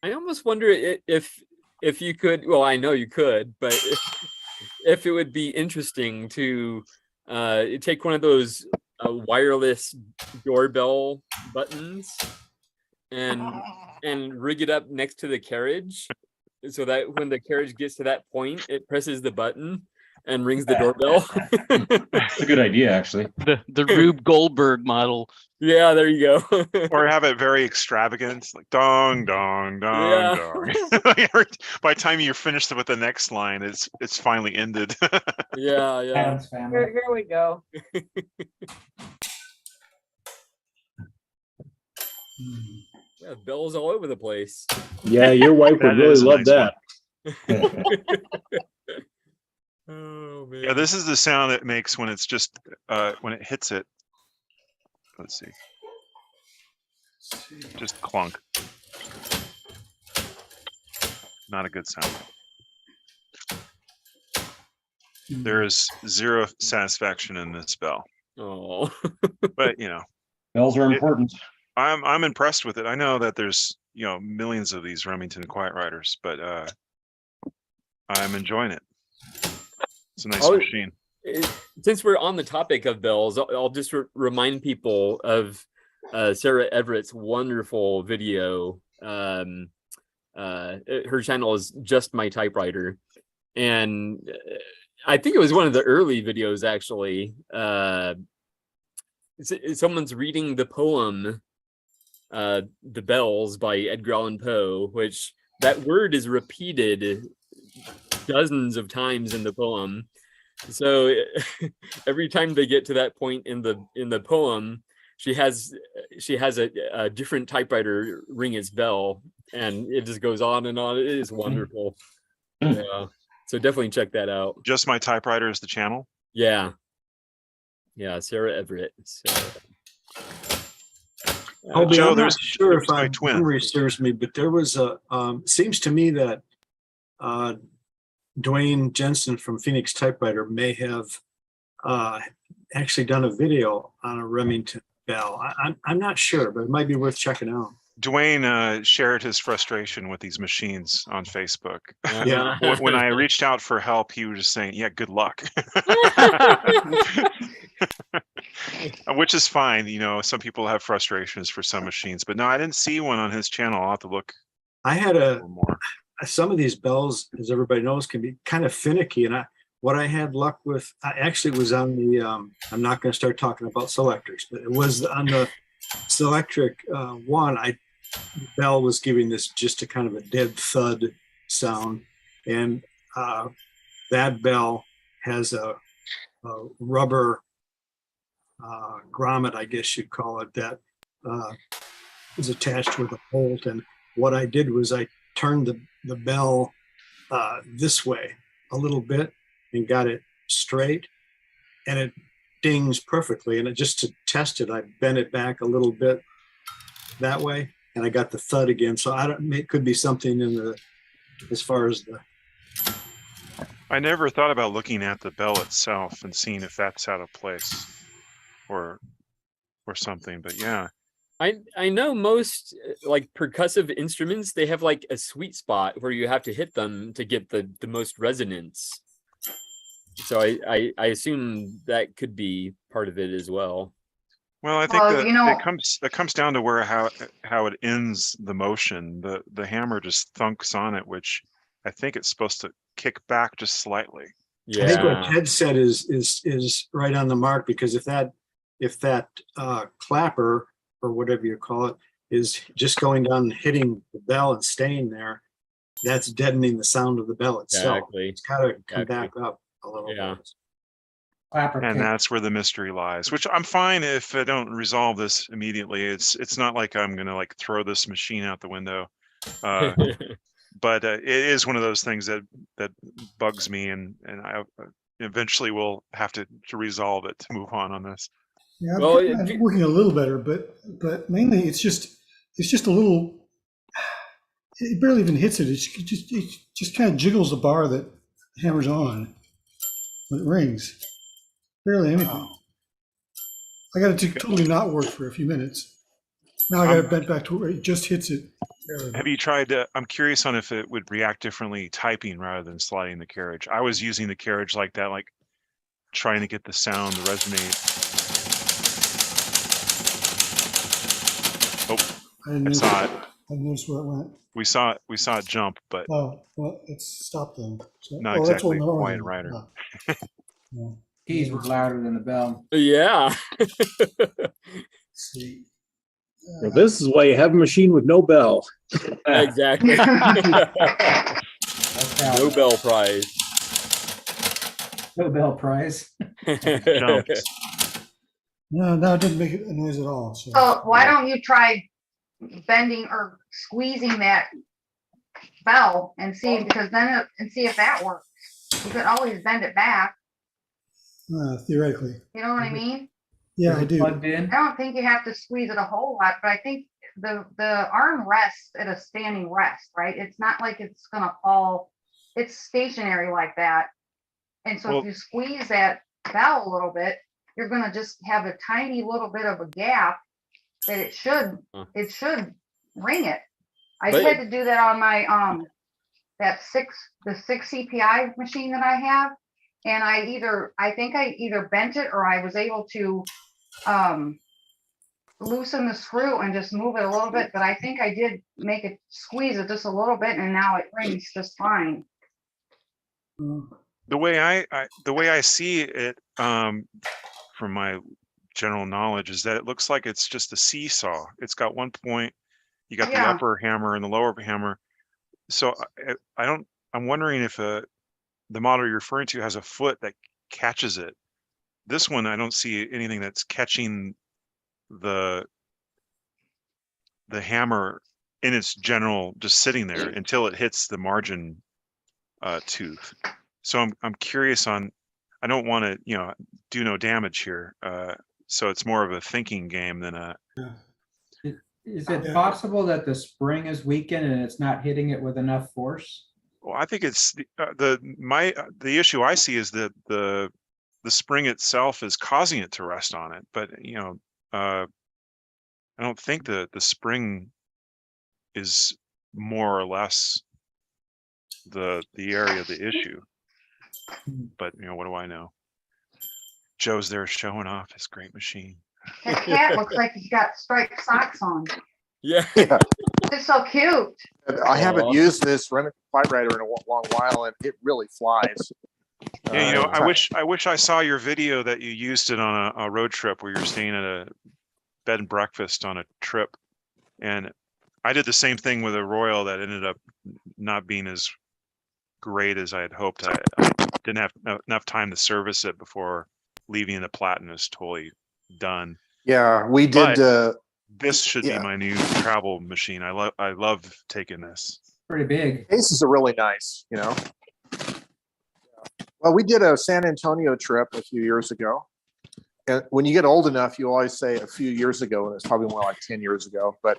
I almost wonder if you could, well, I know you could, but if it would be interesting to take one of those wireless doorbell buttons and rig it up next to the carriage so that when the carriage gets to that point, it presses the button and rings the doorbell. That's a good idea, actually. The Rube Goldberg model. Yeah, there you go. Or have it very extravagant, like dong, dong, dong, Yeah. dong. By the time you're finished with the next line, it's finally ended. Yeah, yeah. Adam's family. Here we go. Yeah, bells all over the place. Yeah, your wife That would really is a love nice that. Oh man. Yeah, this is the sound it makes when it's just when it hits it. Let's see. Just clunk. Not a good sound. There is zero satisfaction in this bell. Oh. But you know, Bells are important. I'm impressed with it. I know that there's millions of these Remington quiet writers, but I'm enjoying it. It's a nice machine. Since we're on the topic of bells, I'll just remind people of Sarah Everett's wonderful video. Her channel is Just My Typewriter, and I think it was one of the early videos actually. Someone's reading the poem The Bells by Edgar Allan Poe, which that word is repeated dozens of times in the poem. So every time they get to that point in the poem, she has a different typewriter ring its bell, and it just goes on and on. It is wonderful. Yeah. So definitely check that out. Just My Typewriter is the channel. Yeah. Yeah, Sarah Everett. So, Joe, I'm not sure if my my twin. memory serves me, but there was a, seems to me that Dwayne Jensen from Phoenix Typewriter may have actually done a video on a Remington bell. I'm not sure, but it might be worth checking out. Dwayne shared his frustration with these machines on Facebook. Yeah. When I reached out for help, he was just saying, yeah, good luck. Which is fine. Some people have frustrations for some machines, but no, I didn't see one on his channel. I'll have to look. I had some of these bells, as everybody knows, can be kind of finicky. And what I had luck with, I actually was on the, I'm not going to start talking about Selectrics, but it was on the Selectric one. The bell was giving this just a kind of a dead thud sound. And that bell has a rubber grommet, I guess you'd call it, that is attached with a bolt. And what I did was I turned the bell this way a little bit and got it straight, and it dings perfectly. And just to test it, I bent it back a little bit that way, and I got the thud again. So it could be something as far as the. I never thought about looking at the bell itself and seeing if that's out of place or something, but yeah. I know most like percussive instruments, they have like a sweet spot where you have to hit them to get the most resonance. So I assume that could be part of it as well. Well, I think it comes down to how it ends the motion. The hammer just thunks on it, which I think it's supposed to kick back just slightly. Yeah. I think what Ted said is right on the mark, because if that clapper or whatever you call it is just going down and hitting the bell and staying there, that's deadening the sound of the bell itself. Exactly. It's got to come back up a little bit. And that's where the mystery lies, which I'm fine if I don't resolve this immediately. It's not like I'm gonna like throw this machine out the window, but it is one of those things that bugs me, and I eventually will have to resolve it to move on this. Yeah, I'm working a little better, but mainly it's just a little. It barely even hits it. It just kind of jiggles the bar that hammers on when it rings. Barely anything. I got it to totally not work for a few minutes. Now I got it bent back to where it just hits it. Have you tried to? I'm curious on if it would react differently typing rather than sliding the carriage. I was using the carriage like that, like trying to get the sound to resonate. Oh, I saw it. I noticed where it went. We saw it jump, but Oh, well, it's stopped then. So, not that's exactly what quiet noise. rider. Yeah. Keys were louder than the bell. Yeah. See. Well, this is why you have a machine with no bell. Exactly. Nobel Prize. Nobel Prize. Jumped. No, it didn't make a noise at all. So, So why don't you try bending or squeezing that bell and see, because then and see if that works. You could always bend it back. theoretically. You know what I mean? Yeah, I do. Plugged in. I don't think you have to squeeze it a whole lot, but I think the arm rests at a standing rest, right? It's not like it's gonna fall. It's stationary like that. And so if you squeeze that bell a little bit, you're gonna just have a tiny little bit of a gap that it should ring it. I had to do that on my the 6 CPI machine that I have, and I think I either bent it or I was able to loosen the screw and just move it a little bit, but I think I did make it squeeze it just a little bit, and now it rings just fine. The way I see it, from my general knowledge, is that it looks like it's just a seesaw. It's got one point, you got the upper hammer and the lower hammer. So I'm wondering if the model you're referring to has a foot that catches it. This one, I don't see anything that's catching the hammer in its general, just sitting there until it hits the margin tooth. So I'm curious on, I don't want to, do no damage here. So it's more of a thinking game than a. Is it possible that the spring is weakened and it's not hitting it with enough force? Well, I think it's the issue I see is that the spring itself is causing it to rest on it, but I don't think the spring is more or less the area of the issue. But what do I know? Joe's there showing off his great machine. That cat looks like he's got striped socks on. Yeah. It's so cute. I haven't used this Remington Typewriter in a long while, and it really flies. Yeah, I wish I saw your video that you used it on a road trip where you're staying at a bed and breakfast on a trip, and I did the same thing with a Royal that ended up not being as great as I had hoped. I didn't have enough time to service it before leaving. The platinum is totally done. Yeah, we did. This should be my new travel machine. I love taking this. Pretty big. Cases are really nice, Well, we did a San Antonio trip a few years ago. And when you get old enough, you always say a few years ago, and it's probably more like 10 years ago. But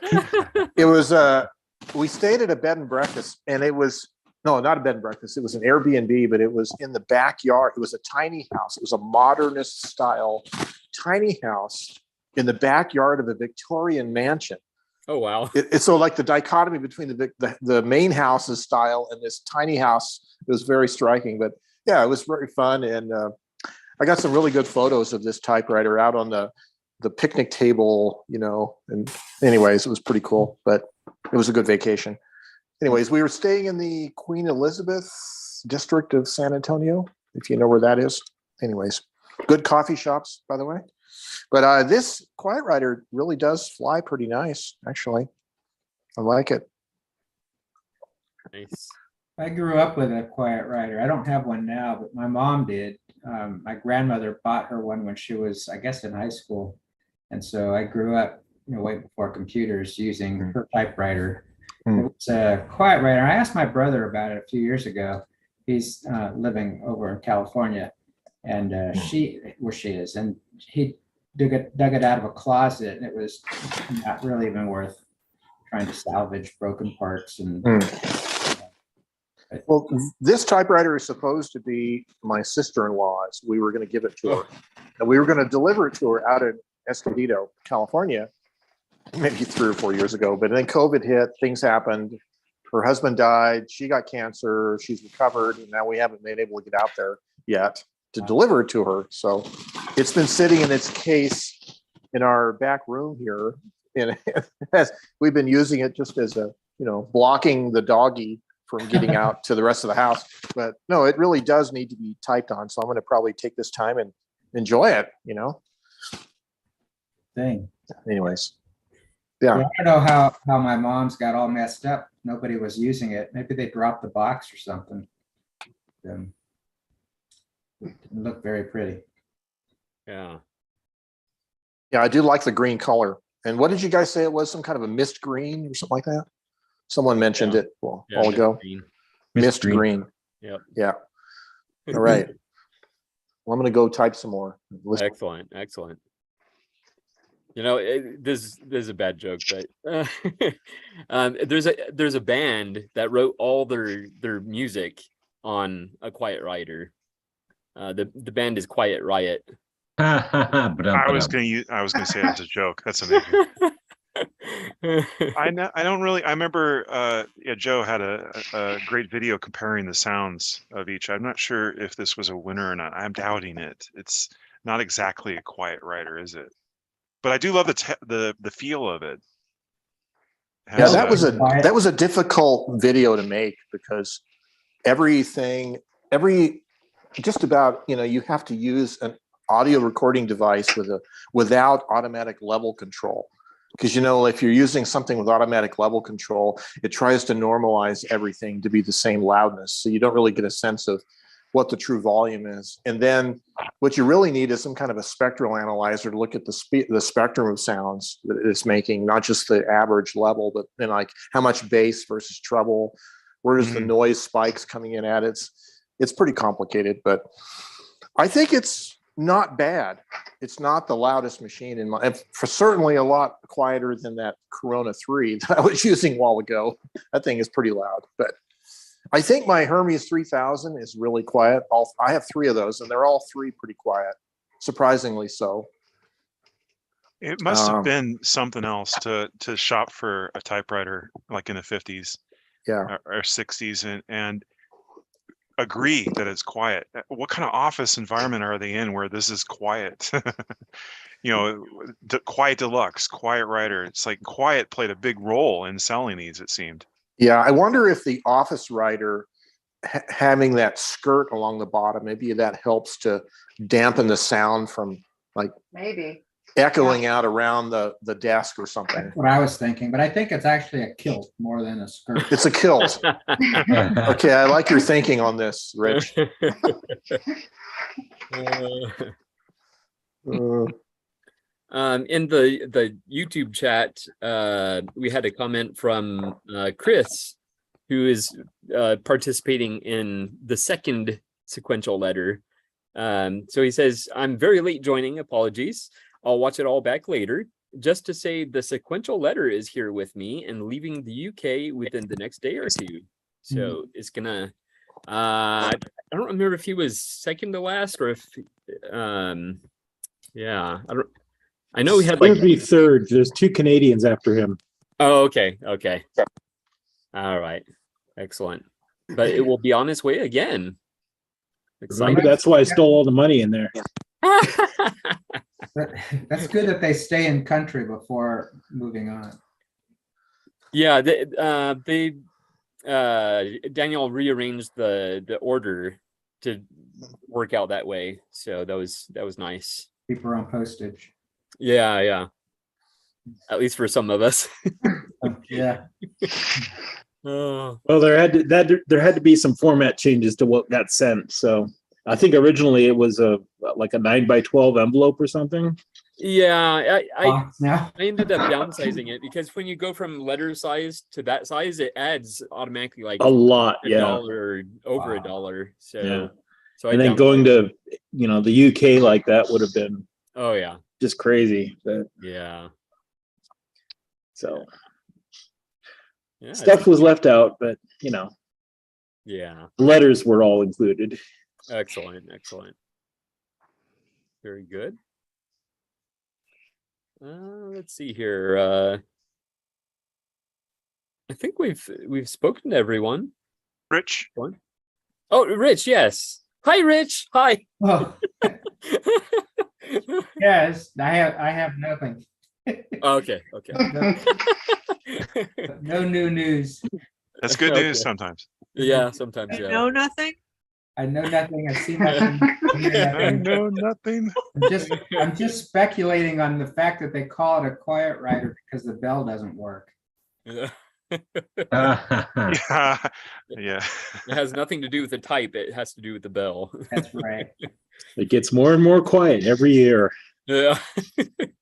it was, we stayed at a bed and breakfast, and it was, no, not a bed and breakfast. It was an Airbnb, but it was in the backyard. It was a tiny house. It was a modernist style tiny house in the backyard of a Victorian mansion. Oh, wow. It's so like the dichotomy between the main house's style and this tiny house. It was very striking, but yeah, it was very fun. And I got some really good photos of this typewriter out on the picnic table, and anyways, it was pretty cool, but it was a good vacation. Anyways, we were staying in the Queen Elizabeth district of San Antonio, if you know where that is. Anyways, good coffee shops, by the way. But this Quiet Writer really does fly pretty nice, actually. I like it. Nice. I grew up with a Quiet Writer. I don't have one now, but my mom did. My grandmother bought her one when she was, I guess, in high school. And so I grew up, way before computers, using her typewriter. It's a Quiet Writer. I asked my brother about it a few years ago. He's living over in California, and where she is, and he dug it out of a closet, and it was not really even worth trying to salvage broken parts. And well, this typewriter is supposed to be my sister-in-law's. We were going to give it to her, and we were going to deliver it to her out in Escondido, California, maybe 3 or 4 years ago. But then COVID hit, things happened. Her husband died. She got cancer. She's recovered, and now we haven't been able to get out there yet to deliver it to her. So it's been sitting in its case in our back room here and we've been using it just as a, blocking the doggy from getting out to the rest of the house. But no, it really does need to be typed on. So I'm going to probably take this time and enjoy it, Thing. Anyways. Yeah. Well, I don't know how my mom's got all messed up. Nobody was using it. Maybe they dropped the box or something. It didn't look very pretty. Yeah. Yeah, I do like the green color. And what did you guys say it was? Some kind of a mist green or something like that? Someone mentioned it a while ago. Mist green. Yep. Yeah. All right. Well, I'm going to go type some more. Excellent. Excellent. This is a bad joke, but there's a band that wrote all their music on a Quiet Writer. The band is Quiet Riot. I was gonna say that's a joke. That's amazing. I don't really. I remember. Joe had a great video comparing the sounds of each. I'm not sure if this was a winner or not. I'm doubting it. It's not exactly a Quiet Writer, is it? But I do love the feel of it. Yeah, that was a difficult video to make because just about you have to use an audio recording device without automatic level control. Because if you're using something with automatic level control, it tries to normalize everything to be the same loudness, so you don't really get a sense of what the true volume is. And then what you really need is some kind of a spectral analyzer to look at the spectrum of sounds that it's making, not just the average level, but then like how much bass versus treble, where's the noise spikes coming in at. It's pretty complicated, but I think it's not bad. It's not the loudest machine for certainly a lot quieter than that Corona 3 that I was using a while ago. That thing is pretty loud, but I think my Hermes 3000 is really quiet. I have 3 of those, and they're all 3 pretty quiet, surprisingly so. It must have been something else to shop for a typewriter like in the 50s, or 60s, and agree that it's quiet. What kind of office environment are they in where this is quiet? Quiet Deluxe, Quiet Writer. It's like quiet played a big role in selling these, it seemed. Yeah, I wonder if the office writer having that skirt along the bottom, maybe that helps to dampen the sound from maybe echoing out around the desk or something. That's what I was thinking, but I think it's actually a kilt more than a skirt. It's a kilt. Okay, I like your thinking on this, Rich. In the YouTube chat, we had a comment from Chris, who is participating in the second sequential letter. So he says, "I'm very late joining. Apologies. I'll watch it all back later. Just to say, the sequential letter is here with me and leaving the UK within the next day or two. So it's gonna. I don't remember if he was second to last or if. Yeah, I know we had He would be third. There's 2 Canadians after him. Oh, okay. All right. Excellent. But it will be on its way again. Remember, that's why I stole all the money in there. That's good that they stay in country before moving on. Yeah, Daniel rearranged the order to work out that way. So that was nice. Cheaper on postage. Yeah. At least for some of us. Yeah. Well, there had to be some format changes to what got sent. So I think originally it was like a 9x12 envelope or something. Yeah, I ended up downsizing it because when you go from letter size to that size, it adds automatically like a lot, $1 over $1. So yeah. So and then going to the UK like that would have been just crazy. But yeah. So stuff was left out, but yeah, letters were all included. Excellent. Very good. Let's see here. I think we've spoken to everyone. Rich. Oh, Rich, yes. Hi, Rich. Hi. Oh. Yes, I have nothing. Okay. No new news. That's good news sometimes. Yeah, sometimes. You Yeah. know nothing? I know nothing. I see nothing. I hear I nothing. know nothing. I'm just speculating on the fact that they call it a quiet writer because the bell doesn't work. Yeah. Yeah. It has nothing to do with the type. It has to do with the bell. That's right. It gets more and more quiet every year. Yeah.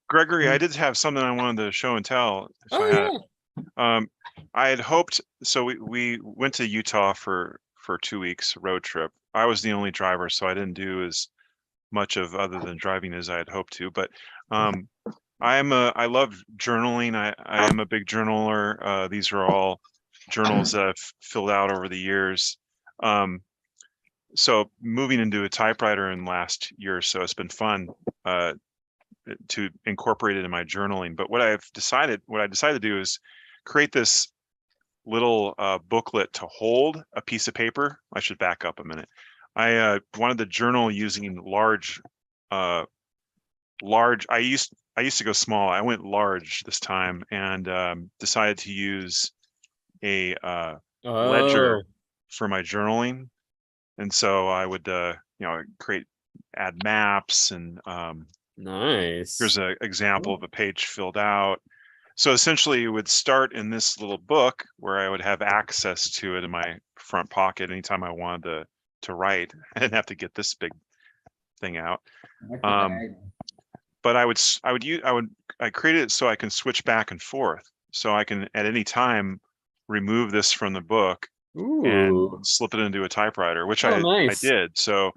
Gregory, I did have something I wanted to show and tell. I had hoped, so we went to Utah for 2 weeks road trip. I was the only driver, so I didn't do as much of other than driving as I had hoped to. But I love journaling. I am a big journaler. These are all journals that I've filled out over the years. So moving into a typewriter in last year or so, it's been fun to incorporate it in my journaling. But what I decided to do is create this little booklet to hold a piece of paper. I should back up a minute. I wanted to journal using large. I used to go small. I went large this time and decided to use a ledger for my journaling. And so I would add maps and nice. Here's an example of a page filled out. So essentially it would start in this little book where I would have access to it in my front pocket anytime I wanted to write. I didn't have to get this big thing out. But I created it so I can switch back and forth. So I can at any time remove this from the book and slip it into a typewriter, which I did. So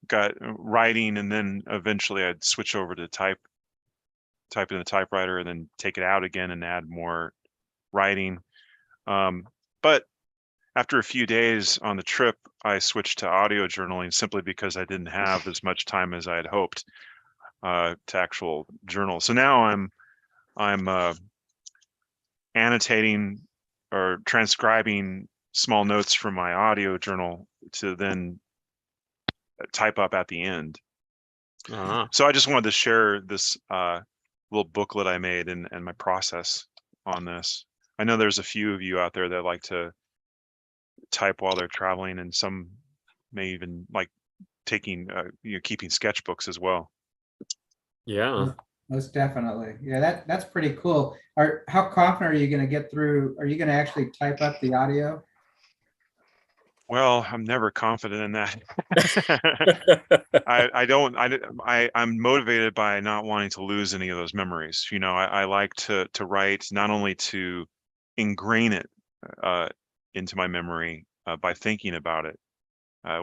got writing, and then eventually I'd switch over to type in the typewriter and then take it out again and add more writing. But after a few days on the trip, I switched to audio journaling simply because I didn't have as much time as I had hoped to actual journal. So now I'm annotating or transcribing small notes from my audio journal to then type up at the end. So I just wanted to share this little booklet I made and my process on this. I know there's a few of you out there that like to type while they're traveling, and some may even like taking keeping sketchbooks as well. Yeah, most definitely. Yeah, that's pretty cool. How confident are you going to get through? Are you going to actually type up the audio? Well, I'm never confident in that. I'm motivated by not wanting to lose any of those memories. I like to write, not only to ingrain it into my memory by thinking about it,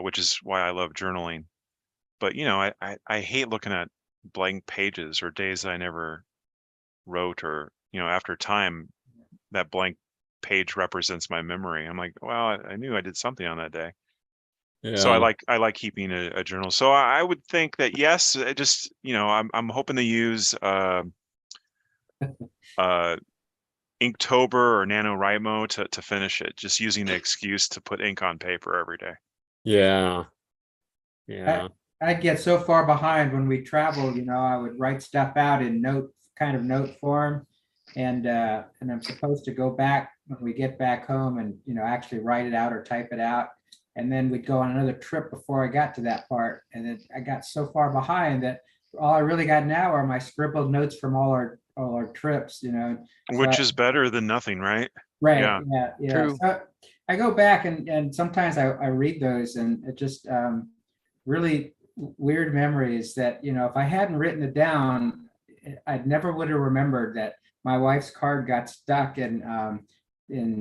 which is why I love journaling. But I hate looking at blank pages or days that I never wrote, or after time that blank page represents my memory. I'm like, well, I knew I did something on that day. Yeah. So I like keeping a journal. So I would think that yes, I'm hoping to use Inktober or NaNoWriMo to finish it, just using the excuse to put ink on paper every day. Yeah. I'd get so far behind when we traveled, I would write stuff out in note form. And I'm supposed to go back when we get back home and, actually write it out or type it out. And then we'd go on another trip before I got to that part. And then I got so far behind that all I really got now are my scribbled notes from all our trips, Which is better than nothing, right? Right. Yeah. True. So I go back and sometimes I read those, and it just really weird memories that, if I hadn't written it down, I never would have remembered that my wife's card got stuck in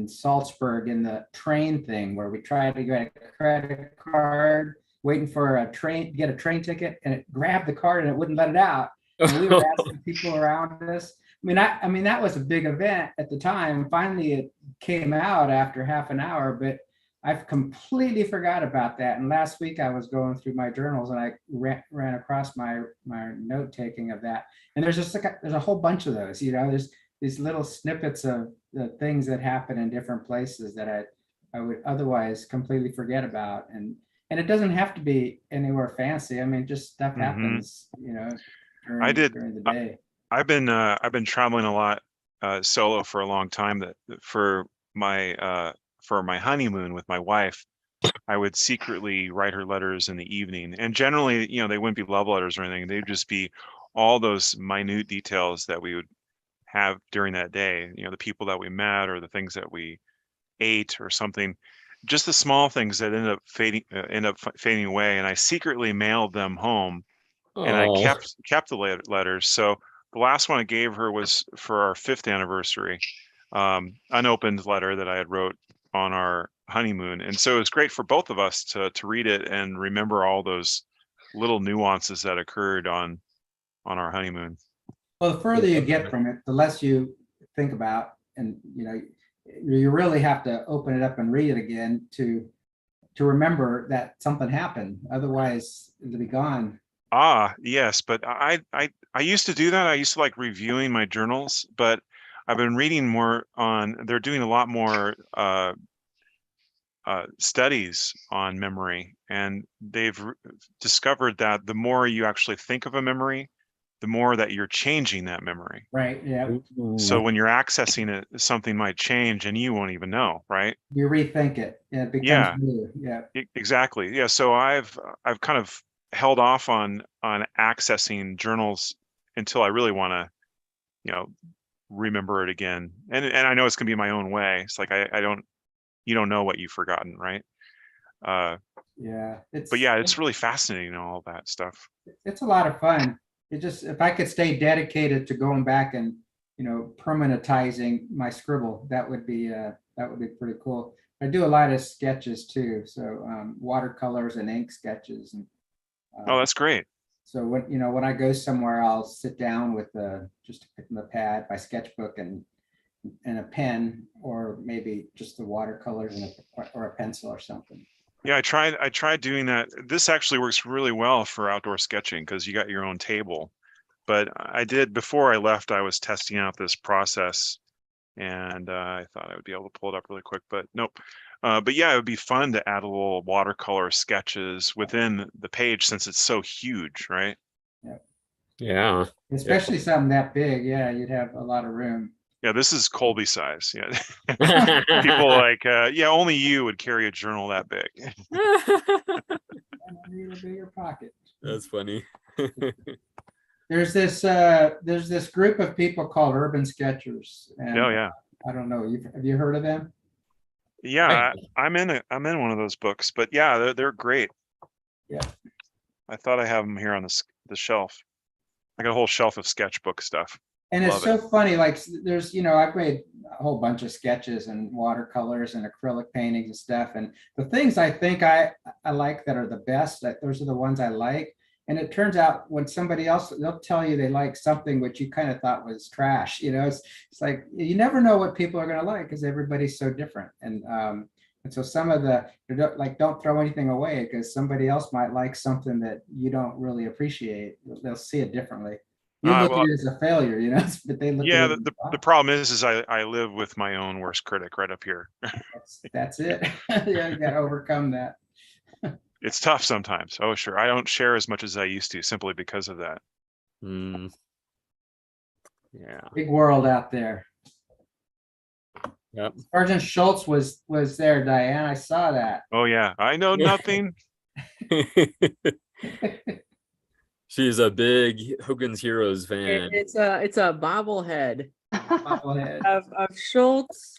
Salzburg in the train thing where we tried to get a credit card, waiting for get a train ticket, and it grabbed the card and it wouldn't let it out. And we were asking people around us. I mean, that was a big event at the time. Finally, it came out after half an hour, but I've completely forgot about that. And last week I was going through my journals and I ran across my note taking of that. And there's just there's a whole bunch of those. There's these little snippets of the things that happen in different places that I would otherwise completely forget about. And it doesn't have to be anywhere fancy. I mean, just stuff happens, during the day. I've been traveling a lot solo for a long time. That for my honeymoon with my wife, I would secretly write her letters in the evening, and generally, they wouldn't be love letters or anything. They'd just be all those minute details that we would have during that day. The people that we met, or the things that we ate, or something. Just the small things that end up fading away. And I secretly mailed them home, and I Oh, kept the letters. So the last one I gave her was for our 5th anniversary, unopened letter that I had wrote on our honeymoon. And so it was great for both of us to read it and remember all those little nuances that occurred on our honeymoon. Well, the further you get from it, the less you think about, and you really have to open it up and read it again to remember that something happened. Otherwise, it'll be gone. Yes, but I used to do that. I used to like reviewing my journals, but I've been reading more they're doing a lot more studies on memory, and they've discovered that the more you actually think of a memory, the more that you're changing that memory. Right. Yeah. So when you're accessing it, something might change and you won't even know, right? You rethink it. It becomes new. Yeah. Exactly. Yeah. So I've kind of held off on accessing journals until I really want to, remember it again. And I know it's gonna be my own way. It's like you don't know what you've forgotten, right? Yeah. But yeah, it's really fascinating, all that stuff. It's a lot of fun. If I could stay dedicated to going back and permanentizing my scribble, that would be pretty cool. I do a lot of sketches too, so watercolors and ink sketches. And oh, that's great. So when I go somewhere, I'll sit down with just the pad, my sketchbook, and a pen, or maybe just the watercolors or a pencil or something. Yeah, I tried doing that. This actually works really well for outdoor sketching because you got your own table. But before I left, I was testing out this process, and I thought I would be able to pull it up really quick, but nope. But yeah, it would be fun to add a little watercolor sketches within the page since it's so huge, right? yeah. Especially something that big. Yeah, you'd have a lot of room. Yeah, this is Colby size. Yeah. People like, only you would carry a journal that big. I need a bigger pocket. That's funny. There's this group of people called Urban Sketchers. And oh yeah. I don't know. Have you heard of them? Yeah, I'm in one of those books, but yeah, they're great. Yeah. I thought I have them here on the shelf. I got a whole shelf of sketchbook stuff. And it's so funny, like there's, I've made a whole bunch of sketches and watercolors and acrylic paintings and stuff. And the things I think I like that are the best, those are the ones I like. And it turns out when somebody else, they'll tell you they like something which you kind of thought was trash. It's like, you never know what people are going to like because everybody's so different. And so some of don't throw anything away because somebody else might like something that you don't really appreciate. They'll see it differently. You look at it as a failure, but they look at it. The problem is I live with my own worst critic right up here. That's it. Yeah, you got to overcome that. It's tough sometimes. Oh, sure. I don't share as much as I used to simply because of that. Yeah. Big world out there. Yep. Sergeant Schultz was there, Diane. I saw that. Oh yeah. I know nothing. She's a big Hogan's Heroes fan. It's a bobblehead. Bobblehead. of Schultz.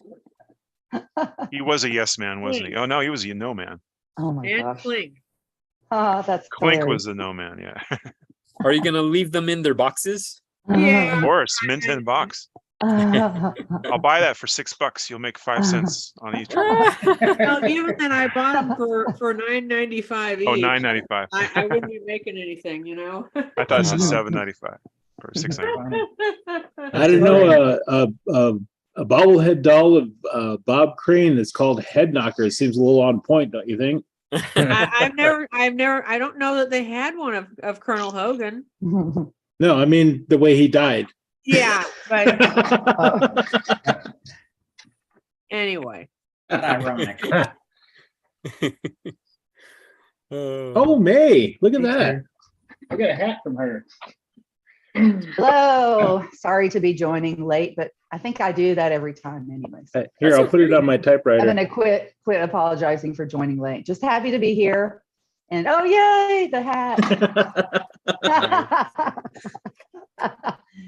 He was a yes man, wasn't he? Oh no, he was a no man. Oh my And gosh. Clink. Oh, that's Clink hilarious. was the no man, yeah. Are you gonna leave them in their boxes? Yeah. Of course, mint in box. I'll buy that for $6. You'll make 5 cents on each one. Well, even then, I bought them for $9.95 each. Oh, $9.95. I wouldn't be making anything, I thought it said $7.95 or $6.95. I don't know a bobblehead doll of Bob Crane that's called Head Knocker. It seems a little on point, don't you think? I don't know that they had one of Colonel Hogan. No, I mean the way he died. Yeah, but anyway. Ironic. Oh, May, look at that. I got a hat from her. Hello. Sorry to be joining late, but I think I do that every time anyway. So Here, I'll put it on my I'm typewriter. gonna quit apologizing for joining late. Just happy to be here. And oh yay, the hat.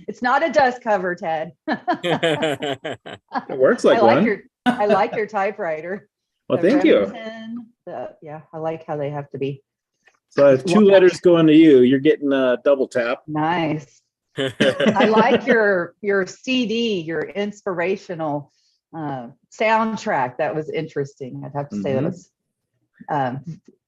It's not a dust cover, Ted. It works like one. I like your typewriter. Well, The thank you. Remington, yeah, I like how they have to be. So I have 2 letters going to you. You're getting a double tap. Nice. I like your CD, your inspirational soundtrack. That was interesting. I'd have to say that was.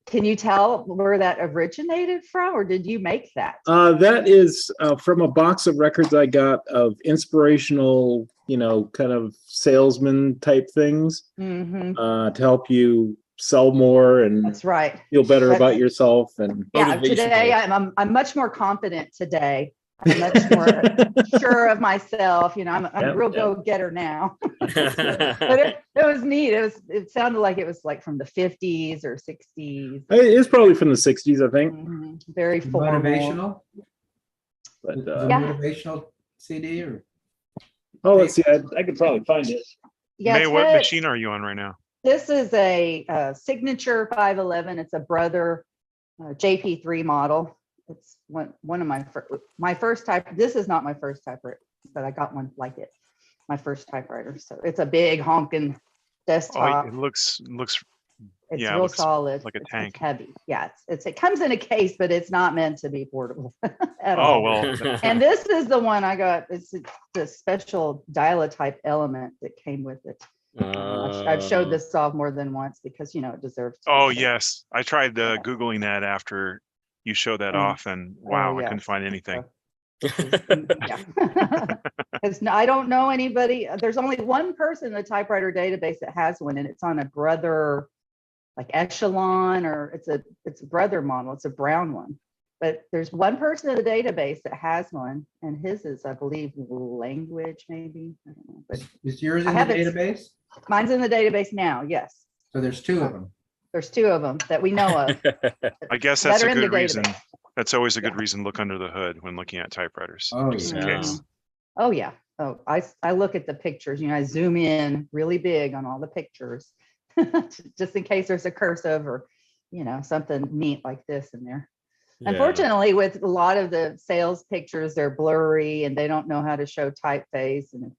Can you tell where that originated from, or did you make that? That is from a box of records I got of inspirational, kind of salesman type things to help you sell more and that's right. Feel better about yourself. And yeah, today I'm much more confident today. I'm much more sure of myself. I'm a real go-getter now. But it was neat. It sounded like it was like from the 50s or 60s. It's probably from the 60s, I think. Very formal. Motivational. But motivational CD or. Oh, let's see. I could probably find it. Yeah, May, what machine are you on right now? This is a Signature 511. It's a Brother JP3 model. It's one of my first type. This is not my first typewriter, but I got one like it. My first typewriter. So it's a big honking desktop. Oh, it looks. It's real solid. Like a tank. It's heavy. Yeah, it comes in a case, but it's not meant to be portable at all. Oh well. And this is the one I got. It's the special dial-a-type element that came with it. I've showed this off more than once because it deserves. Oh yes, I tried Googling that after you showed that off, and wow, I couldn't find anything. Because I don't know anybody. There's only one person in the typewriter database that has one, and it's on a Brother, like Echelon, or it's a Brother model. It's a brown one. But there's one person in the database that has one, and his is, I believe, language, maybe. I don't know. But is yours in the database? Mine's in the database now, yes. So there's 2 of them. There's 2 of them that we know of. I guess that's a good reason. That's always a good reason to look under the hood when looking at typewriters. Oh, just in case. Oh yeah. Oh, I look at the pictures. I zoom in really big on all the pictures, just in case there's a cursive or something neat like this in there. Yeah. Unfortunately, with a lot of the sales pictures, they're blurry and they don't know how to show typeface. And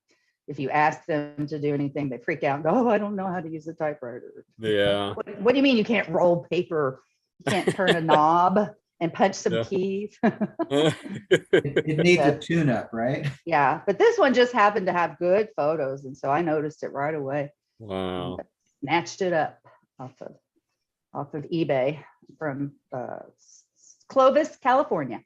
if you ask them to do anything, they freak out and go, "Oh, I don't know how to use a typewriter." Yeah. What do you mean you can't roll paper? You can't turn a knob and punch some keys? It needs a tune-up, right? Yeah, but this one just happened to have good photos, and so I noticed it right away. Wow. Snatched it up off of eBay from Clovis, California.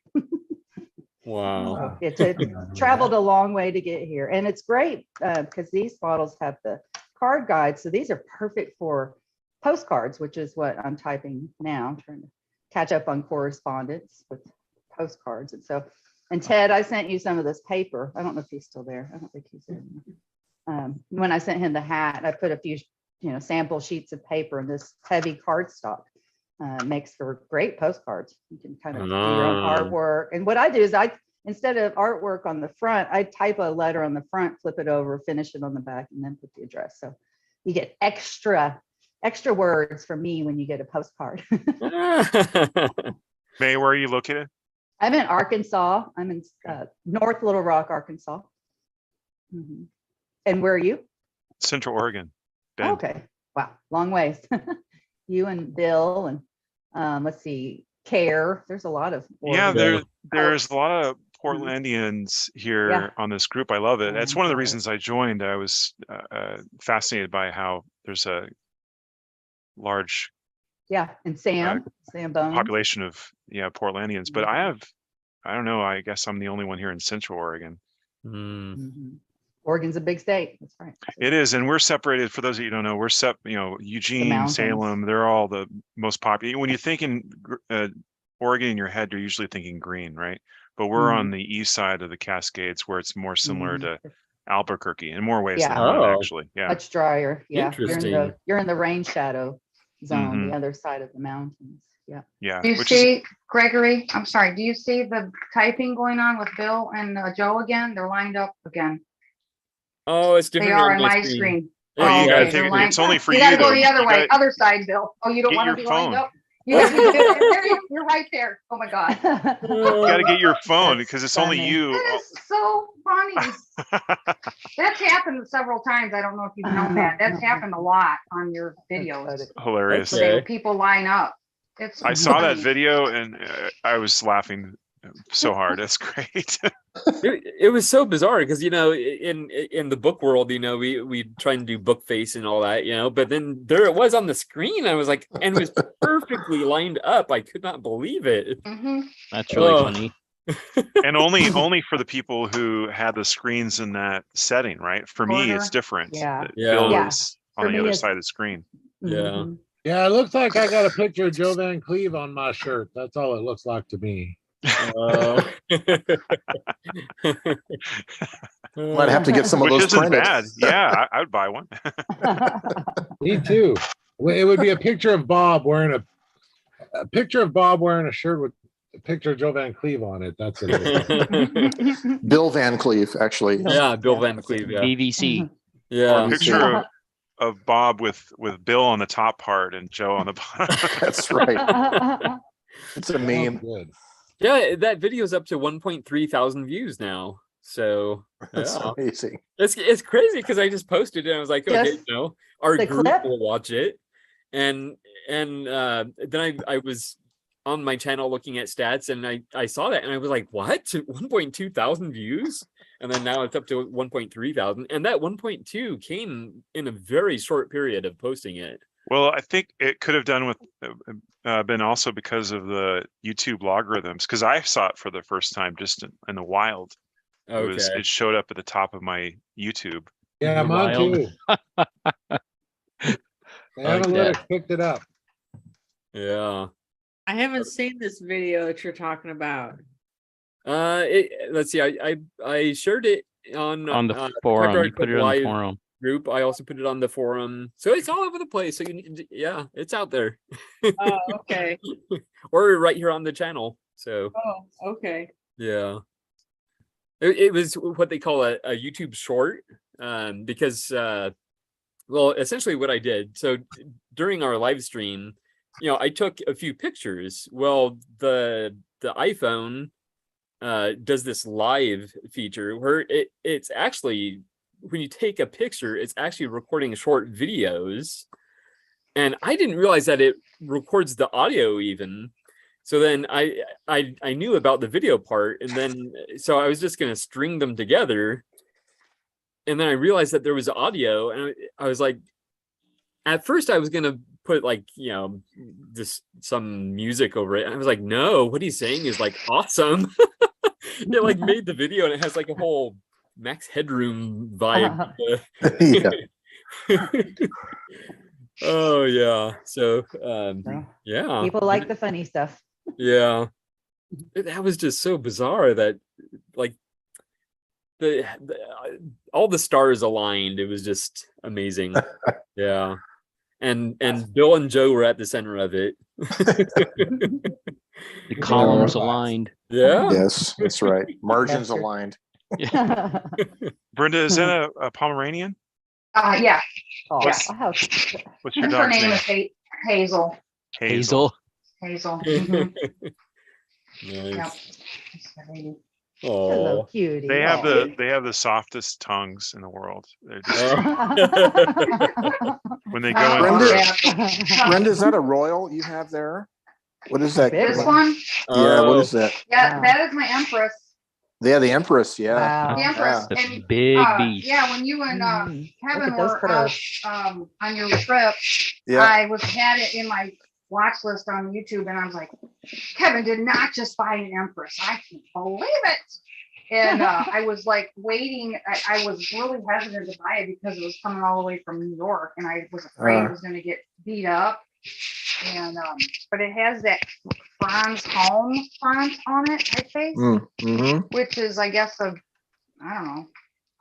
Wow. It traveled a long way to get here. And it's great because these bottles have the card guide. So these are perfect for postcards, which is what I'm typing now. I'm trying to catch up on correspondence with postcards. And Ted, I sent you some of this paper. I don't know if he's still there. I don't think he's there. When I sent him the hat, I put a few sample sheets of paper, and this heavy cardstock makes for great postcards. You can kind of do your own artwork. And what I do is instead of artwork on the front, I type a letter on the front, flip it over, finish it on the back, and then put the address. So you get extra words from me when you get a postcard. May, where are you located? I'm in Arkansas. I'm in North Little Rock, Arkansas. Mm-hmm. And where are you? Central Oregon. Bend. Okay. Wow. Long ways. You and Bill and let's see, Care. There's a lot of there's a lot of Portlandians here on this group. I love it. That's one of the reasons I joined. I was fascinated by how there's a large and Sam Bones. population of Portlandians. But I don't know, I guess I'm the only one here in Central Oregon. Mm-hmm. Oregon's a big state. That's right. It is, and we're separated. For those of you who don't know, we're Eugene, Salem. They're all the most popular. When you think in Oregon in your head, you're usually thinking green, right? But we're on the east side of the Cascades, where it's more similar to Albuquerque in more ways than one, actually. Yeah, much drier. Yeah, interesting. You're in the rain shadow. zone, the other side of the mountains. Yeah. Yeah. Do you see, Gregory, I'm sorry, do you see the typing going on with Bill and Joe again? They're lined up again. Oh, it's different. They are on on my screen. screen. Oh, you okay, gotta they're lined- it's only for you you. gotta go though. the other You way, gotta other side, Bill. Oh, you don't get want to your be phone. lined up? You're right there. Oh my God. You gotta get your phone That's because it's only funny. you. That is so funny. That's happened several times. I don't know if you've known that. That's happened a lot on your videos. Hilarious. Where people line up. It's I saw that funny. video and I was laughing so hard. That's great. It was so bizarre because in the book world, we try and do book face and all that, but then there it was on the screen. I was like, and it was perfectly lined up. I could not believe it. That's really funny. And only for the people who had the screens in that setting, right? For me, it's different. Yeah. Bill Yeah. is For on the me, other it's- side of the screen. Yeah. Yeah, it looks like I got a picture of Joe Van Cleve on my shirt. That's all it looks like to me. Might have to get some of Which those isn't printed. bad. Yeah, I would buy one. Me too. It would be a picture of Bob wearing a picture of Bob wearing a shirt with a picture of Joe Van Cleve on it. That's it. Bill Van Cleve, actually. Yeah, Bill Van Cleve. Yeah. BBC. Yeah. Or a picture of Bob with Bill on the top part and Joe on the bottom. That's right. It's a meme. Good. Yeah, that video's up to 1.3 thousand views now. So That's yeah. amazing. It's crazy because I just posted it and I was like, okay, Yes. our The group clip? will watch it. And then I was on my channel looking at stats and I saw that and I was like, what? 1.2 thousand views? And then now it's up to 1.3 thousand. And that 1.2 came in a very short period of posting it. Well, I think it could have been also because of the YouTube logarithms, because I saw it for the first time just in the wild. It showed up at the top of my YouTube. Yeah, mine too. They haven't let us picked it up. Yeah. I haven't seen this video that you're talking about. Let's see. I shared it on the forum. Typewriter You put it Club on the Live forum. group. I also put it on the forum, so it's all over the place. So it's out there. Oh, okay. Or right here on the channel. So Oh, okay. yeah, it was what they call a YouTube short, because well, essentially what I did. So during our live stream, I took a few pictures. Well, the iPhone does this live feature where it's actually, when you take a picture, it's actually recording short videos. And I didn't realize that it records the audio even. So then I knew about the video part, and then so I was just gonna string them together. And then I realized that there was audio, and I was like, at first I was gonna put like, just some music over it. And I was like, no, what he's saying is like awesome. It like made the video and it has like a whole Max Headroom vibe. Oh yeah. So yeah. People like the funny stuff. Yeah. That was just so bizarre that like the all the stars aligned. It was just amazing. Yeah. And Bill and Joe were at the center of it. The columns aligned. Yeah. Yes, that's right. Margins That's aligned. Brenda, is that a Pomeranian? Yeah. Oh, What's- how- What's your Her dog's name name? is Hazel. Hazel. Hazel. Mhm. Nice. Yep. Hello, Oh. cutie. They have Oh. they have the softest tongues in the world. They're just, Oh. when they go in. Brenda, is that a royal you have there? What is that? This one? Yeah, what Oh. is that? Yeah, that is my Empress. Yeah, the Empress. Yeah. Wow. The Empress. That's And, big beast. yeah, when you and Look Kevin at those were out curves. on your trip, Yeah. I had it in my watch list on YouTube, and I was like, Kevin did not just buy an Empress. I can't believe it. And I was like waiting. I was really hesitant to buy it because it was coming all the way from New York, and I was afraid it was going to get beat up. And but it has that bronze home font on it, typeface, Mm-hmm. which is, I guess, I don't know,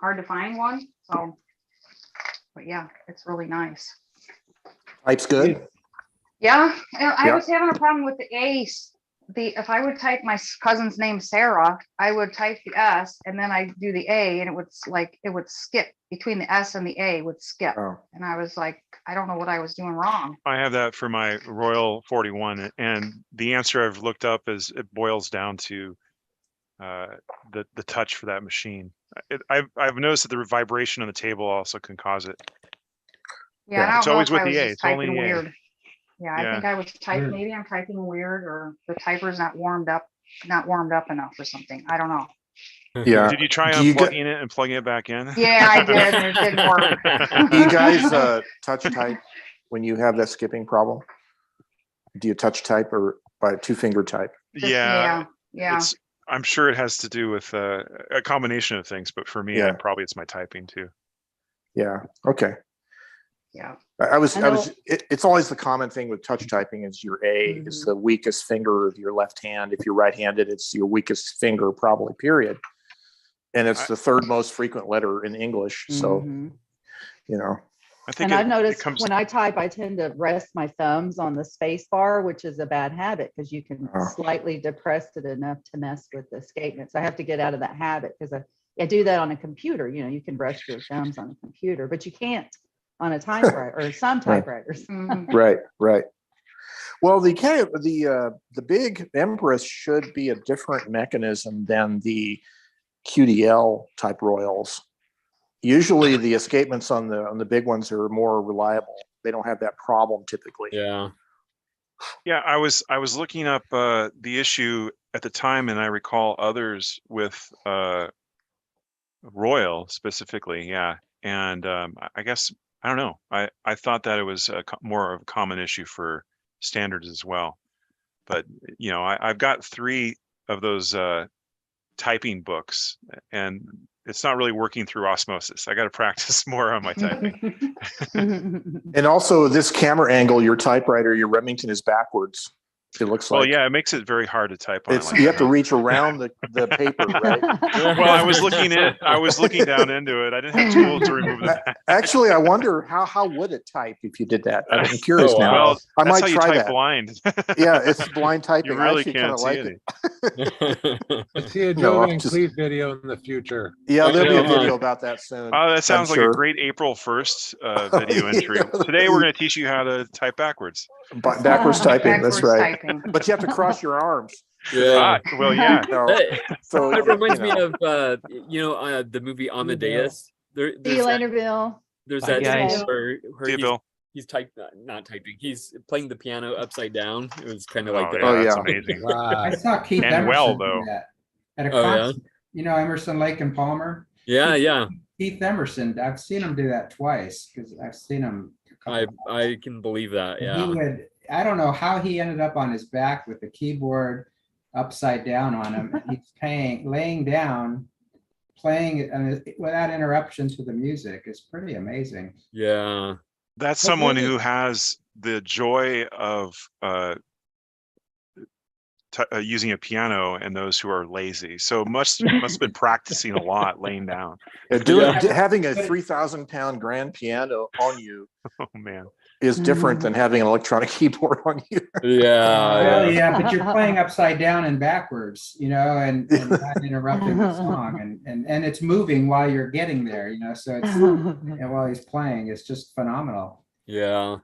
hard to find one. So, but yeah, it's really nice. Type's good. Yeah, I Yeah. was having a problem with the A's. If I would type my cousin's name Sarah, I would type the S and then I do the A, and it would skip between the S and the A would skip. Oh. And I was like, I don't know what I was doing wrong. I have that for my Royal 41, and the answer I've looked up is it boils down to the touch for that machine. I've noticed that the vibration on the table also can cause it. Yeah, I It's don't know always if with I was the A. just It's only typing the A. weird. Yeah, I think I was typing. Maybe I'm typing weird, or the typer's not warmed up enough or something. I don't know. Yeah. Did you try Do you unplugging it and plugging it back in? Yeah, I did, and it didn't work. Do you guys touch type when you have that skipping problem? Do you touch type or by 2-finger type? Yeah. Yeah. I'm sure it has to do with a combination of things, but for me, Yeah. probably it's my typing too. Yeah. Okay. Yeah. It's always the common thing with touch typing is your A is the weakest finger of your left hand. If you're right-handed, it's your weakest finger, probably, period. And it's the third most frequent letter in English. So, you know. I've noticed when I type, I tend to rest my thumbs on the space bar, which is a bad habit because you can slightly depress it enough to mess with the escapement. So I have to get out of that habit because I do that on a computer. You know, you can rest your thumbs on a computer, but you can't on a typewriter or some typewriters. Right. Well, the big Empress should be a different mechanism than the QDL type Royals. Usually the escapements on the big ones are more reliable. They don't have that problem typically. Yeah. Yeah, I was looking up the issue at the time, and I recall others with Royal specifically. Yeah, and I guess I don't know. I thought that it was more of a common issue for standards as well. But you know, I've got 3 of those typing books, and it's not really working through osmosis. I got to practice more on my typing. And also this camera angle, your typewriter, your Remington is backwards. It looks like. Well, yeah, it makes it very hard to type on. You have to reach around the paper, right? Well, I was looking down into it. I didn't have tools to remove that. Actually, I wonder how would it type if you did that? I'm curious now. Well, I that's might how you try type that. blind. Yeah, it's blind typing. You really I actually can't see kinda it. I see a Joe Van Cleef video in the future. Yeah, there'll be a video about that soon. Oh, that sounds I'm like sure. a great April 1st video entry. Today we're going to teach you how to type backwards. Backwards typing, that's right. typing. But you have to cross your arms. Yeah. Well, yeah. So It reminds me of the movie Amadeus. See you later, Bill. There's Bye, that guys. scene where See you, Bill. he's not typing. He's playing the piano upside down. It was kind of like that. Yeah, that's amazing. I saw Keith And Emerson well, do though. that at a Oh, yeah? concert. You know Emerson, Lake and Palmer? Yeah. Keith Emerson, I've seen him do that twice because I've seen him. I can believe that. He Yeah. would, I don't know how he ended up on his back with the keyboard upside down on him. He's laying down, playing it without interruption to the music. It's pretty amazing. Yeah. That's someone who has the joy of using a piano, and those who are lazy. So must have been practicing a lot laying down. Having a 3,000-pound grand piano on you. Oh man. Is different than having an electronic keyboard on you. Well, yeah, but you're playing upside down and backwards, you know, and not interrupting the song, and it's moving while you're getting there, you know. So it's while he's playing, it's just phenomenal. Yeah.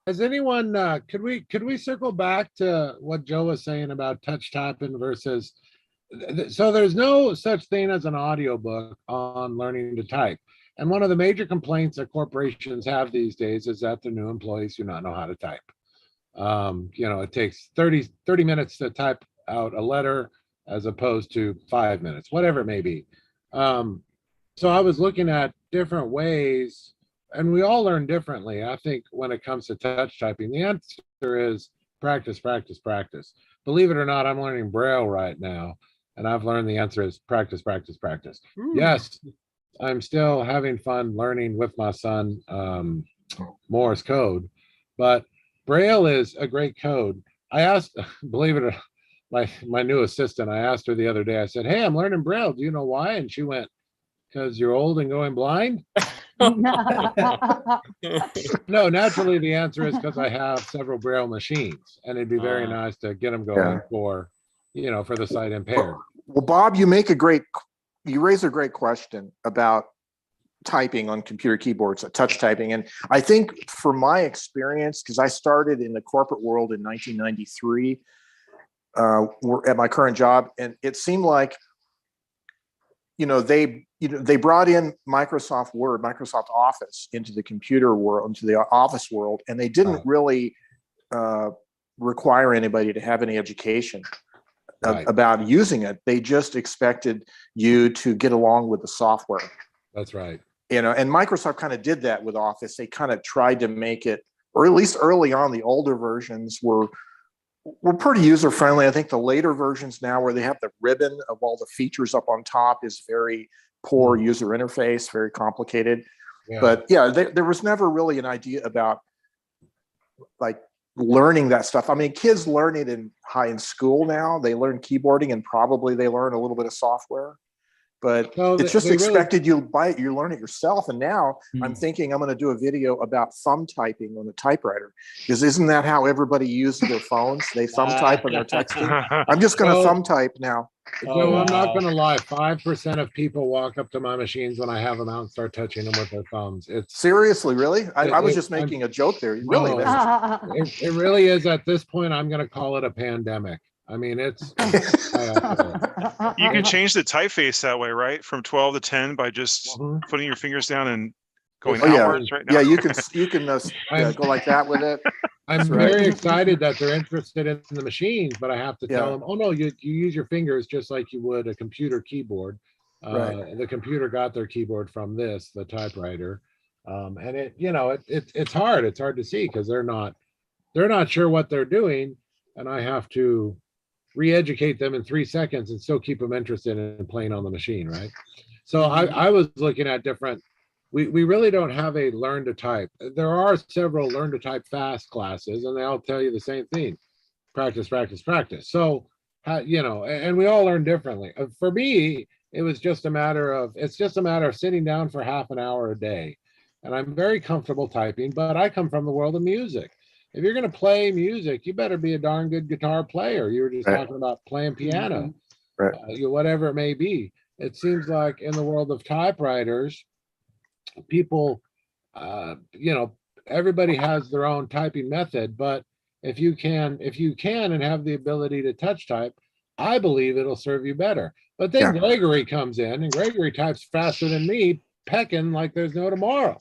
Has anyone could we circle back to what Joe was saying about touch typing versus so there's no such thing as an audiobook on learning to type. And one of the major complaints that corporations have these days is that the new employees do not know how to type. It takes 30 minutes to type out a letter as opposed to 5 minutes, whatever it may be. So I was looking at different ways, and we all learn differently. I think when it comes to touch typing, the answer is practice, practice, practice. Believe it or not, I'm learning Braille right now, and I've learned the answer is practice, practice, practice. Yes. I'm still having fun learning with my son Morse code, but Braille is a great code. I asked, believe it or not, my new assistant, I asked her the other day, I said, hey, I'm learning Braille. Do you know why? And she went, because you're old and going blind. No, naturally, the answer is because I have several Braille machines, and it'd be very nice to get them going for, for the sight impaired. Well, Bob, you raise a great question about typing on computer keyboards, touch typing. And I think from my experience, because I started in the corporate world in 1993, at my current job, and it seemed like, they brought in Microsoft Word, Microsoft Office into the computer world, into the office world, and they didn't really require anybody to have any education about using it. They just expected you to get along with the software. That's right. And Microsoft kind of did that with Office. They kind of tried to make it, or at least early on, the older versions were pretty user friendly. I think the later versions now, where they have the ribbon of all the features up on top, is very poor user interface, very complicated. Yeah. But yeah, there was never really an idea about like learning that stuff. I mean, kids learn it in school now. They learn keyboarding, and probably they learn a little bit of software. But it's just expected you learn it yourself. And now I'm thinking I'm going to do a video about thumb typing on a typewriter, because isn't that how everybody uses their phones? They thumb type when they're texting. I'm just going to thumb type now. So I'm not going to lie. 5% of people walk up to my machines when I have them out and start touching them with their thumbs. It's seriously, really? I was just making a joke there. Really? It really is. At this point, I'm going to call it a pandemic. I mean, it's. You can change the typeface that way, right? From 12 to 10 by just putting your fingers down and going outwards right now. Yeah, you can go like that with it. I'm very excited that they're interested in the machines, but I have to tell them, oh no, you use your fingers just like you would a computer keyboard. The computer got their keyboard from the typewriter, and it's hard. It's hard to see because they're not sure what they're doing, and I have to re-educate them in 3 seconds and still keep them interested in playing on the machine, right? So I was looking at different. We really don't have a learn to type. There are several learn to type fast classes, and they all tell you the same thing: practice, practice, practice. So, and we all learn differently. For me, it's just a matter of sitting down for half an hour a day, and I'm very comfortable typing. But I come from the world of music. If you're going to play music, you better be a darn good guitar player. You were just talking about playing piano, whatever it may be. It seems like in the world of typewriters, people, everybody has their own typing method, but if you can and have the ability to touch type, I believe it'll serve you better. But then Gregory comes in, and Gregory types faster than me, pecking like there's no tomorrow.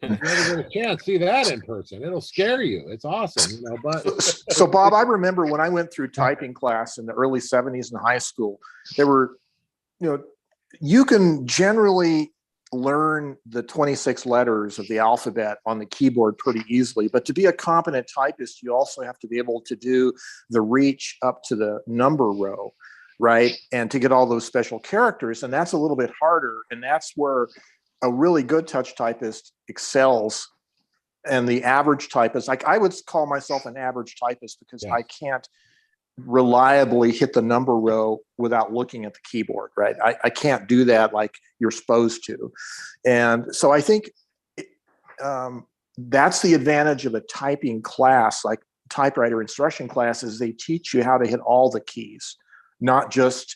You never get a chance. See that in person. It'll scare you. It's awesome, but so Bob, I remember when I went through typing class in the early 70s in high school, there were, you can generally learn the 26 letters of the alphabet on the keyboard pretty easily, but to be a competent typist, you also have to be able to do the reach up to the number row, right? And to get all those special characters, and that's a little bit harder, and that's where a really good touch typist excels. And the average typist, like I would call myself an average typist, because I can't reliably hit the number row without looking at the keyboard, right? I can't do that like you're supposed to. And so I think that's the advantage of a typing class, like typewriter instruction classes. They teach you how to hit all the keys, not just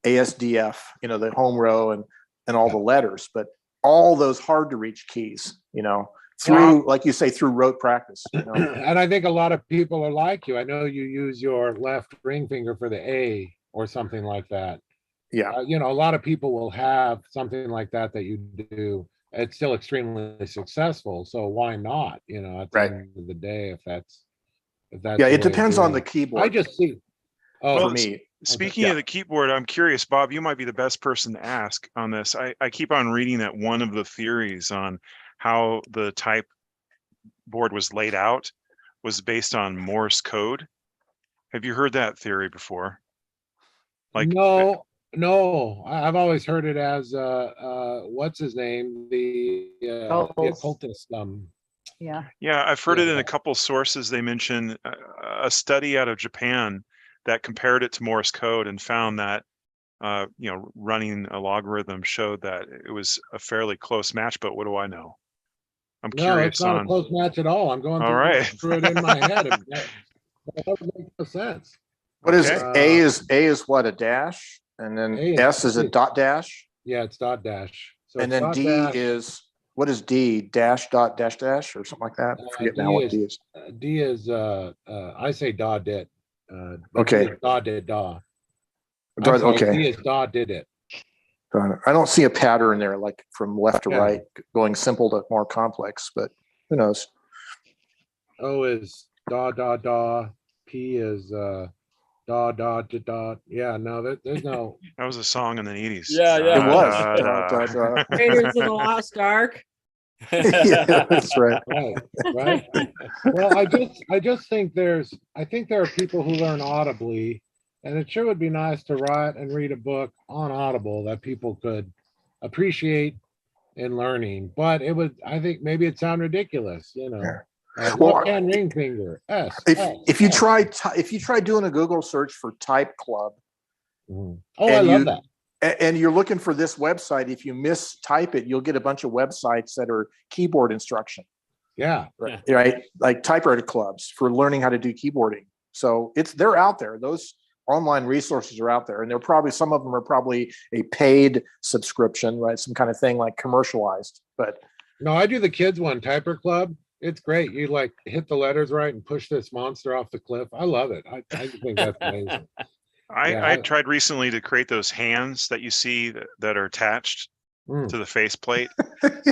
ASDF, the home row and all the letters, but all those hard to reach keys, through, like you say, through rote practice. And I think a lot of people are like you. I know you use your left ring finger for the A or something like that. Yeah. A lot of people will have something like that you do. It's still extremely successful. So why not? At the end of the day, if that's it depends on the keyboard. I just see. For me. Speaking of the keyboard, I'm curious, Bob, you might be the best person to ask on this. I keep on reading that one of the theories on how the type board was laid out was based on Morse code. Have you heard that theory before? No, I've always heard it as what's his name, the occultist. Yeah, I've heard it in a couple sources. They mention a study out of Japan that compared it to Morse code and found that running a logarithm showed that it was a fairly close match, but what do I know? I'm No, curious it's not a on. close match at all. I'm going All through, right. through it in my head. And that doesn't make no sense. What is Okay. A is what, a dash, and then A is- S is a dot dash, Yeah, it's dot dash. So and it's then dot D dash. is, what is D, dash dot dash dash or something like that? I forget now what D is. D is I say da dit. But Okay. D is da did da. Da- I'm sorry, okay. D is da did it. I don't see a pattern there, like from left to Yeah. right, going simple to more complex, but who knows? O is da da da. P is da da da da. Yeah, no, there's no. That was a song in the 80s. Yeah, yeah. It was. Da, da, da. Raiders of the Lost Ark. Yeah, that's right. Right. Well, I just think there are people who learn audibly, and it sure would be nice to write and read a book on Audible that people could appreciate in learning. But I think maybe it sound ridiculous, Well, left hand ring finger. S. If you try doing a Google search for Type Club, Oh, I love that. and you're looking for this website, if you mistype it, you'll get a bunch of websites that are keyboard instruction. Yeah. Right. Like typewriter clubs for learning how to do keyboarding. So they're out there. Those online resources are out there, and some of them are probably a paid subscription, right? Some kind of thing like commercialized, but No, I do the kids one, Typer Club. It's great. You like hit the letters right and push this monster off the cliff. I love it. I think that's amazing. I tried recently to create those hands that you see that are attached to the faceplate.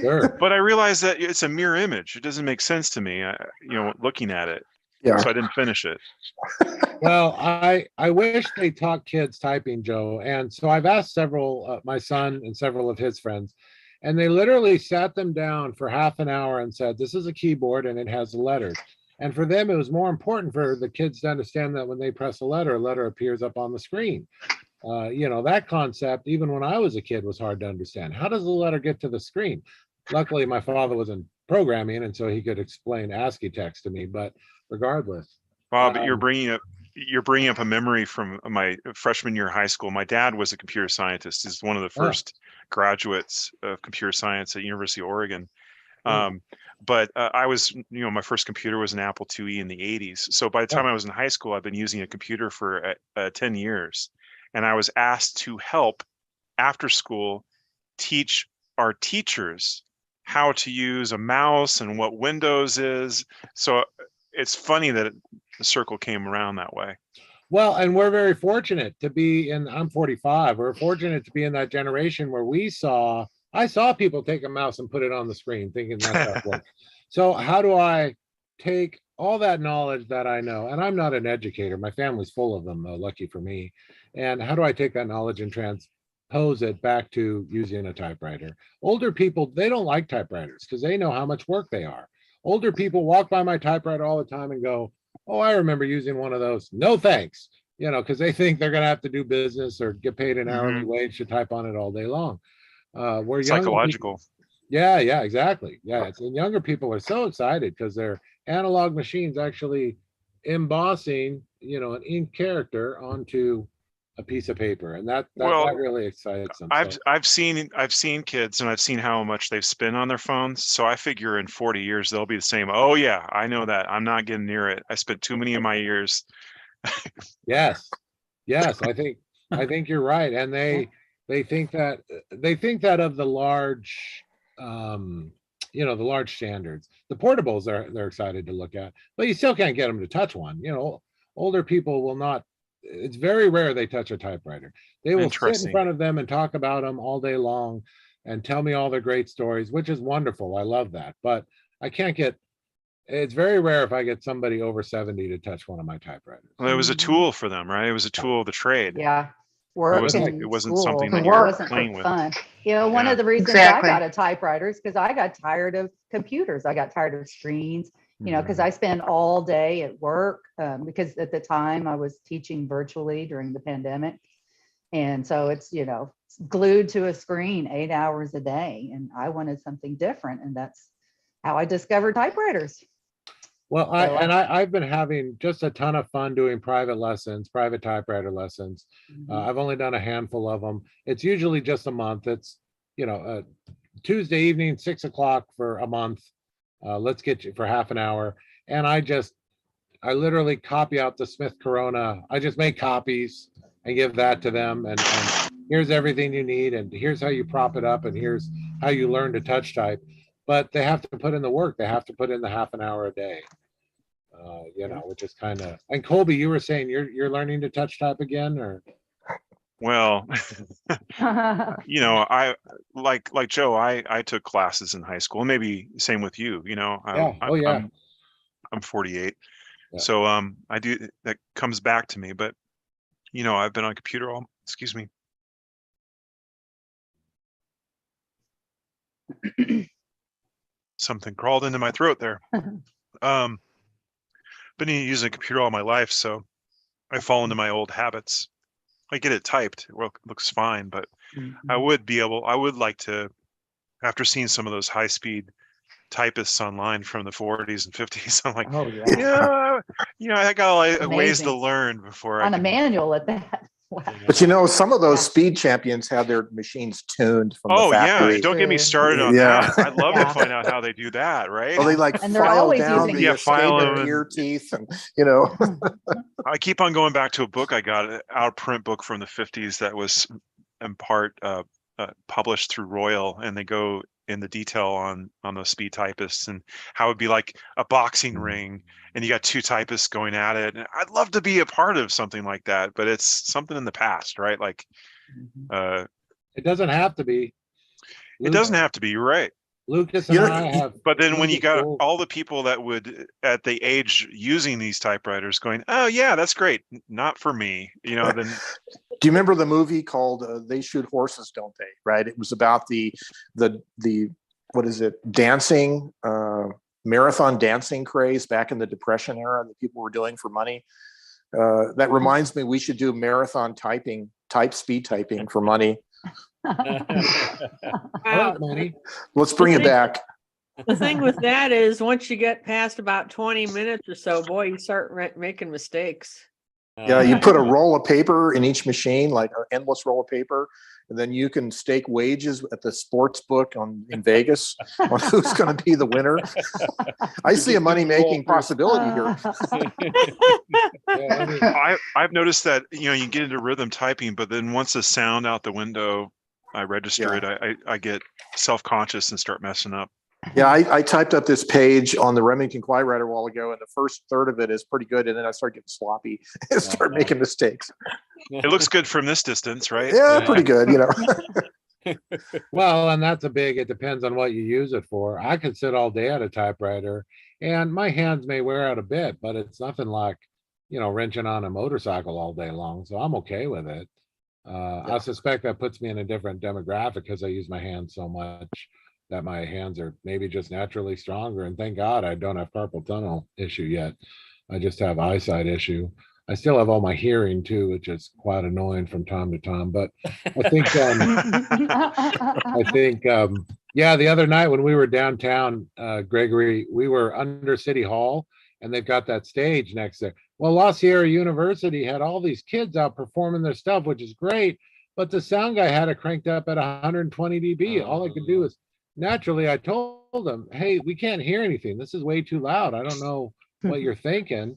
Sure. But I realized that it's a mirror image. It doesn't make sense to me, looking at it. Yeah. So I didn't finish it. Well, I wish they taught kids typing, Joe. And so I've asked several, my son and several of his friends, and they literally sat them down for half an hour and said, this is a keyboard and it has the letters. And for them, it was more important for the kids to understand that when they press a letter appears up on the screen. That concept, even when I was a kid, was hard to understand. How does the letter get to the screen? Luckily, my father was in programming, and so he could explain ASCII text to me. But regardless, Bob, you're bringing up a memory from my freshman year of high school. My dad was a computer scientist. He's one of the first graduates of computer science at University of Oregon. But I was, my first computer was an Apple IIe in the 80s. So by the time I was in high school, I've been using a computer for 10 years. And I was asked to help after school teach our teachers how to use a mouse and what Windows is. So it's funny that the circle came around that way. Well, and we're very fortunate to be I'm 45. We're fortunate to be in that generation where I saw people take a mouse and put it on the screen thinking that's how it works. So how do I take all that knowledge that I know? And I'm not an educator. My family's full of them, though, lucky for me. And how do I take that knowledge and transpose it back to using a typewriter? Older people, they don't like typewriters because they know how much work they are. Older people walk by my typewriter all the time and go, oh, I remember using one of those. No, thanks. Because they think they're going to have to do business or get paid an hourly wage to type on it all day long. Where psychological. Yeah, exactly. Yeah, and younger people are so excited because their analog machines actually embossing, an ink character onto a piece of paper, and that really excites them. I've seen kids, and I've seen how much they've spent on their phones. So I figure in 40 years they'll be the same. Oh yeah, I know that. I'm not getting near it. I spent too many of my years. Yes, I think you're right, and they think that of the large, the large standards, the portables they're excited to look at, but you still can't get them to touch one. Older people will not. It's very rare they touch a typewriter. They will sit in front of them and talk about them all day long and tell me all their great stories, which is wonderful. I love that. But it's very rare if I get somebody over 70 to touch one of my typewriters. Well, it was a tool for them, right? It was a tool of the trade. Yeah. It wasn't something that you were playing with. Fun. One of the reasons I got a typewriter is because I got tired of computers. I got tired of screens. Because I spend all day at work, because at the time I was teaching virtually during the pandemic. And so it's, glued to a screen 8 hours a day. And I wanted something different. And that's how I discovered typewriters. Well, I've been having just a ton of fun doing private lessons, private typewriter lessons. I've only done a handful of them. It's usually just a month. It's, Tuesday evening, 6 o'clock for a month. Let's get you for half an hour. And I literally copy out the Smith Corona. I just make copies and give that to them. And here's everything you need. And here's how you prop it up. And here's how you learn to touch type. But they have to put in the work. They have to put in the half an hour a day. Which is kind of. And Colby, you were saying you're learning to touch type again, or? Well, I like Joe. I took classes in high school. Maybe same with you. I'm 48, so I do. That comes back to me. But I've been on a computer all. Excuse me. Something crawled into my throat there. Been using a computer all my life, so I fall into my old habits. I get it typed. Well, it looks fine, but I would like to, after seeing some of those high-speed typists online from the 40s and 50s, I'm like, I got ways to learn before on a manual at that. Wow. But some of those speed champions have their machines tuned from the factory. Yeah, don't get me started on that. I'd love to find out how they do that, right? Well, they file down the escape ear teeth, and I keep on going back to a book I got, an out of print book from the 50s that was in part published through Royal, and they go in the detail on those speed typists and how it'd be like a boxing ring and you got two typists going at it. And I'd love to be a part of something like that, but it's something in the past, right? Like it doesn't have to be. It doesn't have to be. You're right. Lucas and I have. But then when you got all the people that would at the age using these typewriters going, oh yeah, that's great. Not for me, then. Do you remember the movie called They Shoot Horses, Don't They? Right. It was about the what is it? Dancing, marathon dancing craze back in the Depression era that people were doing for money. That reminds me, we should do marathon speed typing for money. Let's bring it back. The thing with that is once you get past about 20 minutes or so, boy, you start making mistakes. Yeah, you put a roll of paper in each machine, like an endless roll of paper, and then you can stake wages at the sports book in Vegas on who's going to be the winner. I see a money-making possibility here. I've noticed that you get into rhythm typing, but then once the sound out the window, I register it. I get self-conscious and start messing up. Yeah, I typed up this page on the Remington Typewriter a while ago, and the first third of it is pretty good, and then I start getting sloppy and start making mistakes. It looks good from this distance, right? Yeah, pretty good, Well, and it depends on what you use it for. I could sit all day at a typewriter, and my hands may wear out a bit, but it's nothing like, wrenching on a motorcycle all day long, so I'm okay with it. I suspect that puts me in a different demographic because I use my hands so much that my hands are maybe just naturally stronger. And thank God I don't have carpal tunnel issue yet. I just have eyesight issue. I still have all my hearing too, which is quite annoying from time to time. But I think, the other night when we were downtown, Gregory, we were under City Hall, and they've got that stage next there. Well, La Sierra University had all these kids out performing their stuff, which is great. But the sound guy had it cranked up at 120 dB. All I could do is, naturally, I told them, hey, we can't hear anything. This is way too loud. I don't know what you're thinking.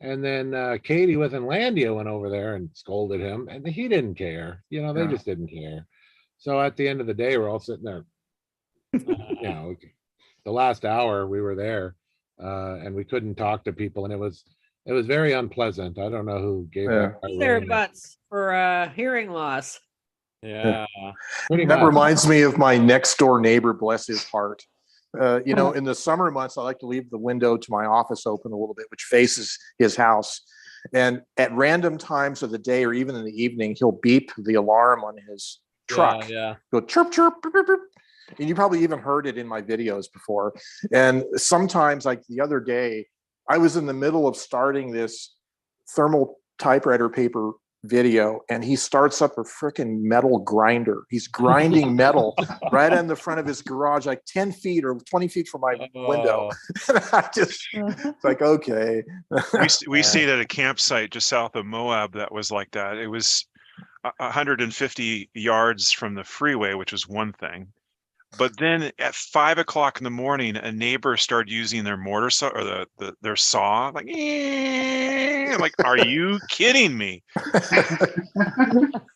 And then Katie with Inlandia went over there and scolded him, and he didn't care. They just didn't care. So at the end of the day, we're all sitting there. The last hour we were there, and we couldn't talk to people, and it was very unpleasant. I don't know who gave their butts for hearing loss. Yeah. That reminds me of my next door neighbor, bless his heart. In the summer months, I like to leave the window to my office open a little bit, which faces his house. And at random times of the day or even in the evening, he'll beep the alarm on his truck. Go chirp, chirp, chirp, chirp. And you probably even heard it in my videos before. And sometimes, like the other day, I was in the middle of starting this thermal typewriter paper video, and he starts up a freaking metal grinder. He's grinding metal right on the front of his garage, like 10 feet or 20 feet from my window. I just, it's like, okay. We stayed at a campsite just south of Moab that was like that. It was 150 yards from the freeway, which was one thing. But then at 5 o'clock in the morning, a neighbor started using their mortar saw or their saw, like, I'm like, are you kidding me?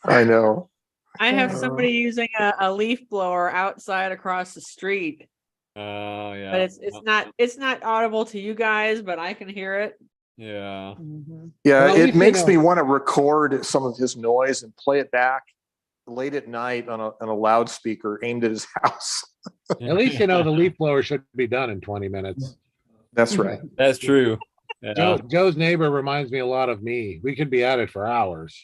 I know. I have somebody using a leaf blower outside across the street. Oh yeah. But it's not audible to you guys, but I can hear it. Yeah. Yeah, Well, it makes me want to record some of his noise and play it back late at night on a loudspeaker aimed at his house. At least you know the leaf blower should be done in 20 minutes. That's right. That's true. Yeah. Joe's neighbor reminds me a lot of me. We could be at it for hours.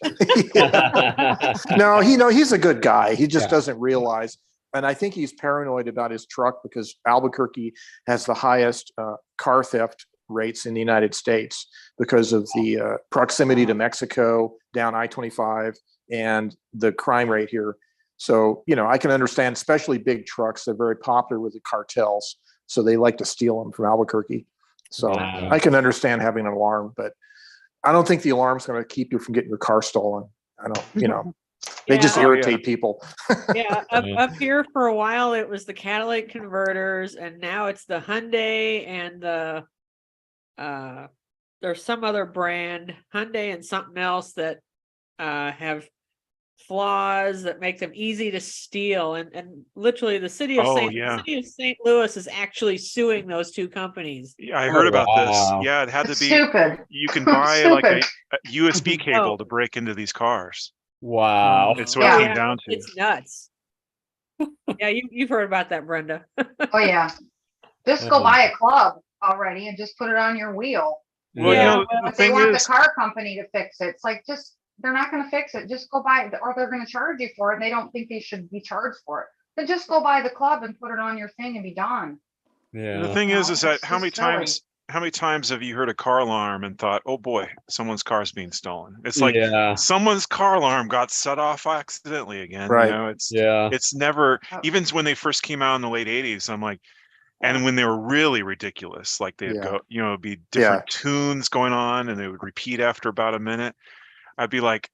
No, he's a good guy. He just doesn't realize. And I think he's paranoid about his truck because Albuquerque has the highest car theft rates in the United States because of the proximity to Mexico, down I-25, and the crime rate here. So, I can understand, especially big trucks, they're very popular with the cartels. So they like to steal them from Albuquerque. So I can understand having an alarm, but I don't think the alarm's going to keep you from getting your car stolen. I don't, they just irritate people. Up here for a while, it was the catalytic converters, and now it's the Hyundai and the, there's some other brand, Hyundai and something else that have flaws that make them easy to steal, and literally the city of St. Louis is actually suing those two companies. Yeah, I heard about this. Yeah, it had to be stupid. You can buy like a USB cable to break into these cars. Wow. It's what it came down to. It's nuts. Yeah, you've heard about that, Brenda. Oh yeah, just go buy a club already and just put it on your wheel. Well, But they want the car company to fix it. It's like, they're not going to fix it. Just go buy it, or they're going to charge you for it. And they don't think they should be charged for it. Then just go buy the club and put it on your thing and be done. Yeah. The thing is that how many times have you heard a car alarm and thought, oh boy, someone's car's being stolen? It's like someone's car alarm got set off accidentally again. Right. It's never, even when they first came out in the late 80s, I'm like, and when they were really ridiculous, like they'd go, it'd be different tunes going on and they would repeat after about a minute. I'd be like,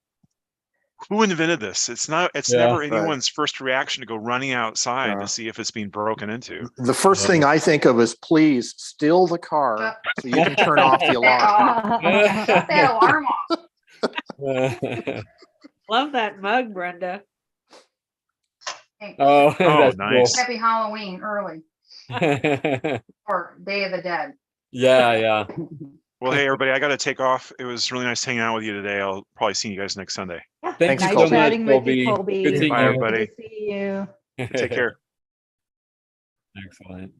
who invented this? It's never anyone's first reaction to go running outside to see if it's being broken into. The first thing I think of is, please steal the car so you can turn off the alarm. Shut that alarm off. Love that mug, Brenda. Oh, nice. Cool. Happy Halloween early. Or Day of the Dead. Yeah. Well, hey, everybody, I got to take off. It was really nice hanging out with you today. I'll probably see you guys next Sunday. Thanks nice so much, chatting with you, Colby. Colby. Good seeing Bye, you. everybody. Good to see you. Take care. Excellent.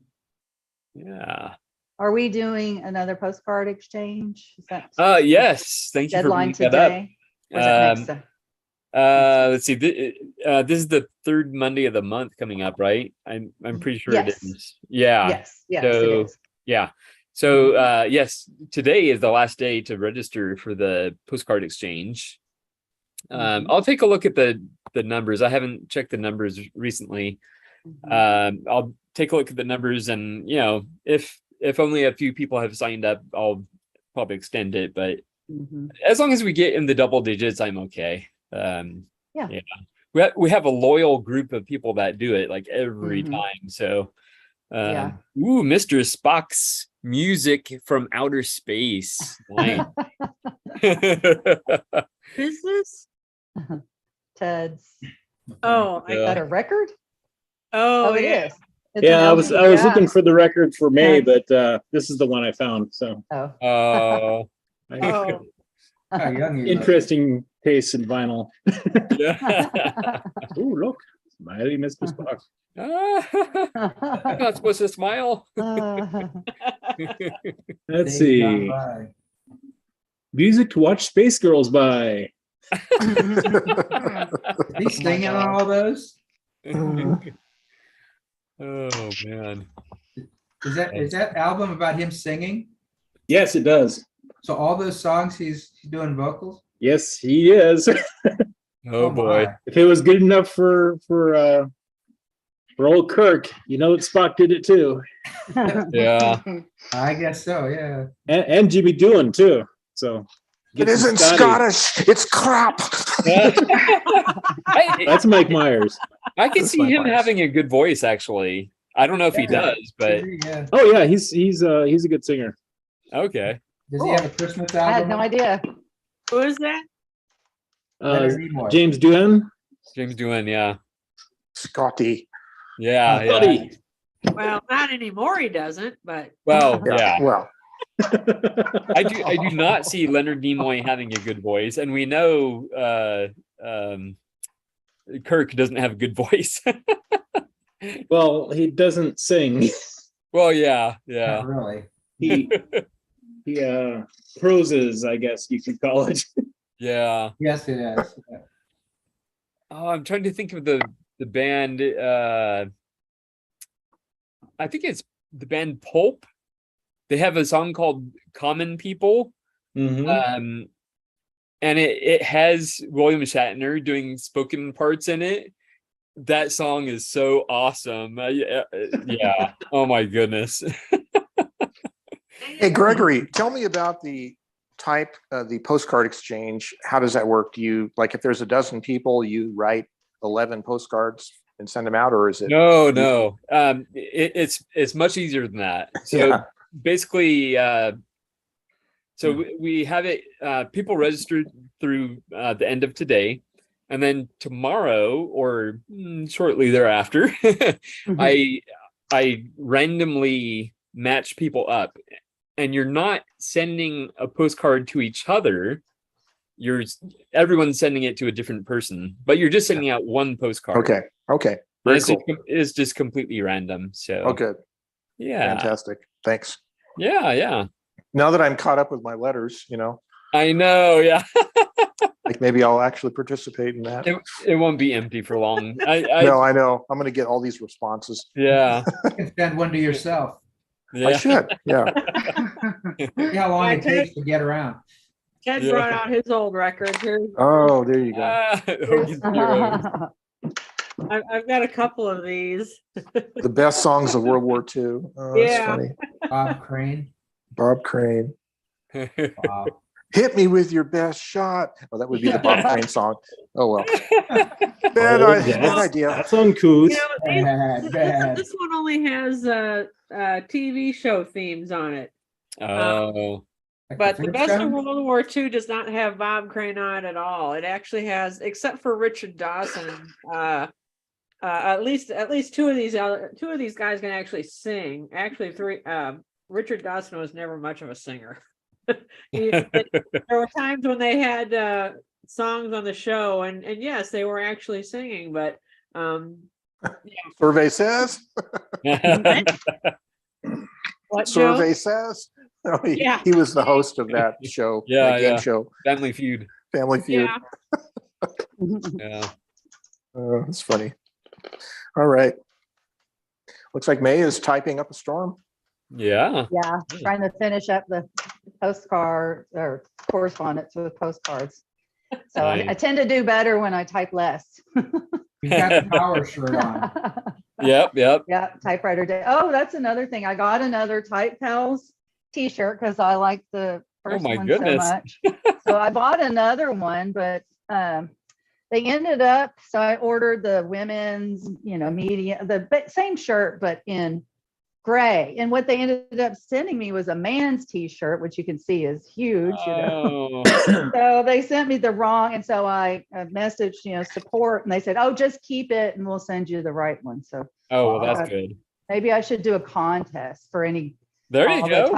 Yeah. Are we doing another postcard exchange? Is that yes. Thank you deadline for bringing that up. today? Was it next? Let's see. This is the third Monday of the month coming up, right? I'm pretty sure it is. Yeah. Yes, So, it is. yeah. So yes, today is the last day to register for the postcard exchange. I'll take a look at the numbers. I haven't checked the numbers recently. I'll take a look at the numbers, and if only a few people have signed up, I'll probably extend it. But as long as we get in the double digits, I'm okay. We have a loyal group of people that do it like every time. So ooh, Mr. Spock's music from outer space. Nice. Is this Ted's? Oh, Is that a record? Oh, it is. It's Yeah, an I was LP, looking for the record for May, but this is the one I found. So Oh. Interesting taste in vinyl. Ooh, look, smiley Mr. Spock. I'm not supposed to smile. Let's see. Music to watch Space Girls by. Is he singing on all those? Oh man. Is that album about him singing? Yes, it does. So all those songs he's doing vocals? Yes, he is. Oh boy. If it was good enough for old Kirk, you know that Spock did it too. Yeah. I guess so, yeah. And Jimmy Doohan too. So It isn't Scottish. It's crap. That's Mike Myers. I can That's see Mike him Myers. having a good voice, actually. I don't know if he does, but Yeah. Oh yeah, he's a good singer. okay. Does he have a Christmas I had album? no idea. Who is that? Leonard Nimoy. James Doohan. James Doohan, yeah. Scotty. Yeah, yeah. Buddy. Well, not anymore. He doesn't, but Well, yeah. Well, I do not see Leonard Nimoy having a good voice, and we know Kirk doesn't have a good voice. Well, he doesn't sing. Well, yeah, yeah. Not really. He proses, I guess you could call it. Yeah. Yes, it is. Yeah. Oh, I'm trying to think of the band. I think it's the band Pulp. They have a song called "Common People," and it has William Shatner doing spoken parts in it. That song is so awesome. Yeah. Oh my goodness. hey Gregory, tell me about the postcard exchange. How does that work? Do you, like, if there's a dozen people, you write 11 postcards and send them out, or is it? No. It's much easier than that. So basically, so we have it. People registered through the end of today, and then tomorrow or shortly thereafter, I randomly match people up. And you're not sending a postcard to each other. Everyone's sending it to a different person, but you're just sending out one postcard. Okay. Very cool. It's just completely random. So Okay. Yeah. Fantastic. Thanks. Yeah. Now that I'm caught up with my letters, I know. Yeah. like maybe I'll actually participate in that. It won't be empty for long. No, I know. I'm going to get all these responses. Yeah. You can send one to yourself. Yeah. I should. Yeah. See how long it takes to get around. Ted brought out his old records here. Oh, there you go. I've got a couple of these. The best songs of World War II. Oh, that's funny. Bob Crane. Bob Crane. Wow. Hit me with your best shot. Oh, that would be the Bob Crane song. Oh, well. Bad idea. That's uncouth. This one only has TV show themes on it. Oh. But the best of World War II does not have Bob Crane on it at all. It actually has, except for Richard Dawson, at least two of these guys can actually sing. Actually, three. Richard Dawson was never much of a singer. There were times when they had songs on the show, and yes, they were actually singing, but Survey says. What, Survey Joe? Says. No, he was the host of that show. Yeah, game show. Family Feud. Family Feud. Yeah. Oh, that's funny. All right. Looks like May is typing up a storm. Yeah. Yeah, trying to finish up the postcard or correspondence with postcards. So I tend to do better when I type less. You got the power shirt on. Yep. Yeah, typewriter day. Oh, that's another thing. I got another Type Pals t-shirt because I like the first one so much. So I bought another one, but they ended up, so I ordered the women's, medium, the same shirt, but in gray. And what they ended up sending me was a man's t-shirt, which you can see is huge. So they sent me the wrong, and so I messaged, support, and they said, "Oh, just keep it, and we'll send you the right one." So well, that's good. Maybe I should do a contest for any. There you go.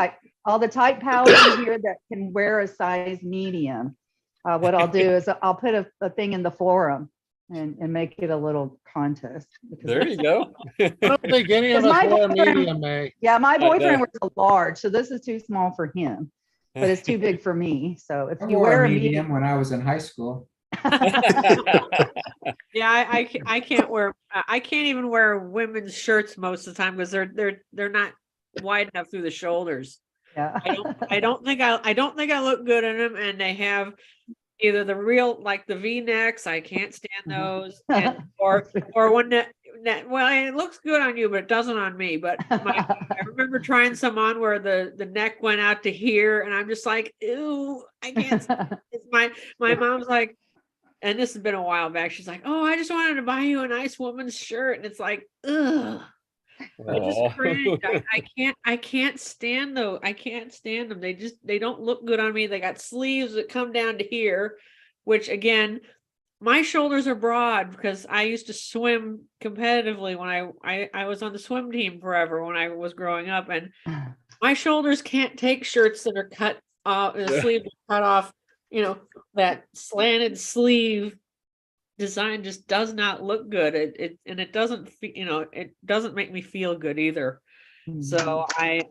All the Type Pals in here that can wear a size medium. What I'll do is I'll put a thing in the forum and make it a little contest. There you go. I don't think any of us wear a medium, May. Yeah, my boyfriend wears a large, so this is too small for him, but it's too big for me. So if you wear a medium, when I was in high school. Yeah, I can't wear. I can't even wear women's shirts most of the time because they're not wide enough through the shoulders. Yeah. I don't think I look good in them, and they have either the real, like the V-necks, I can't stand those, and, or when well, it looks good on you, but it doesn't on me. But I remember trying some on where the neck went out to here, and I'm just like, ew, I can't. It's my mom's like, and this has been a while back. She's like, oh, I just wanted to buy you a nice woman's shirt, and it's like, ugh. I just cringe. I can't stand those. I can't stand them. They don't look good on me. They got sleeves that come down to here, which again, my shoulders are broad because I used to swim competitively when I was on the swim team forever when I was growing up, and my shoulders can't take shirts that are cut off, the sleeve is cut off. You know, that slanted sleeve design just does not look good. It doesn't, it doesn't make me feel good either. So I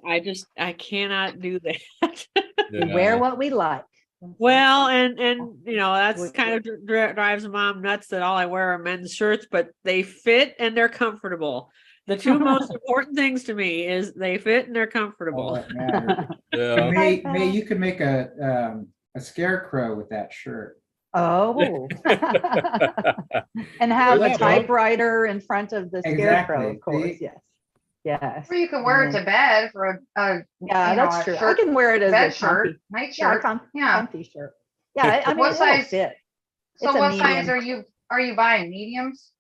cannot do that. We wear what we like. Well, and that's kind of drives mom nuts that all I wear are men's shirts, but they fit and they're comfortable. The two most important things to me is they fit and they're comfortable. May, you could make a scarecrow with that shirt. Oh, and have a typewriter in front of the scarecrow, of course. Yes. Yes. Or you can wear it to bed for that's true. I can wear it as bed a shirt, night shirt, comfy shirt. Yeah, I mean, what size? Fit. So what size are you buying? Mediums?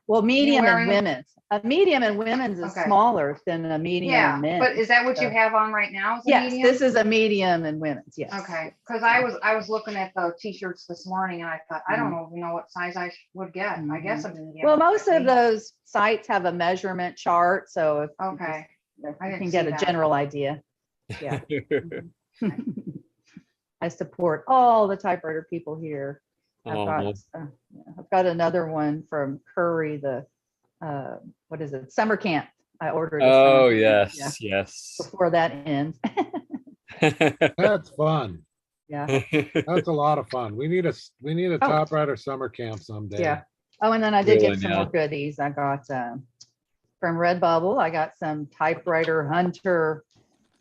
Well, medium and women's. A medium and women's is smaller than a medium and men's. But is that what you have on right now? Yes, this is a medium and women's. Yes. Okay, because I was looking at the t-shirts this morning and I thought I don't even know what size I would get. I guess a medium. Well, most of those sites have a measurement chart, so if you can get a general idea. Yeah. I support all the typewriter people here. I've got another one from Curry, the what is it, summer camp. I ordered. Oh yes, yes. Before that ends. That's fun. Yeah, that's a lot of fun. We need a typewriter summer camp someday. Yeah. Oh, and then I did get some more goodies. I got from Redbubble. I got some typewriter hunter.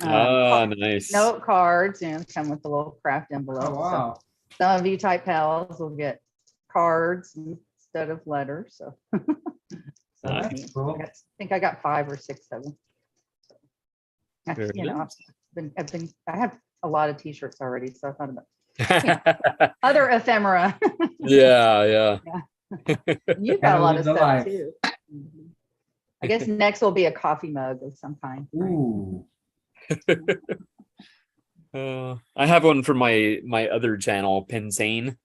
Nice note cards, come with a little craft envelope. Oh, wow. So some of you type pals will get cards instead of letters. So, that's cool. I think I got 5 or 6 of them. I have a lot of t-shirts already, so I thought about other ephemera. yeah. You've got a lot of stuff too. I guess next will be a coffee mug of some kind. Ooh. I have one for my other channel, Pensane.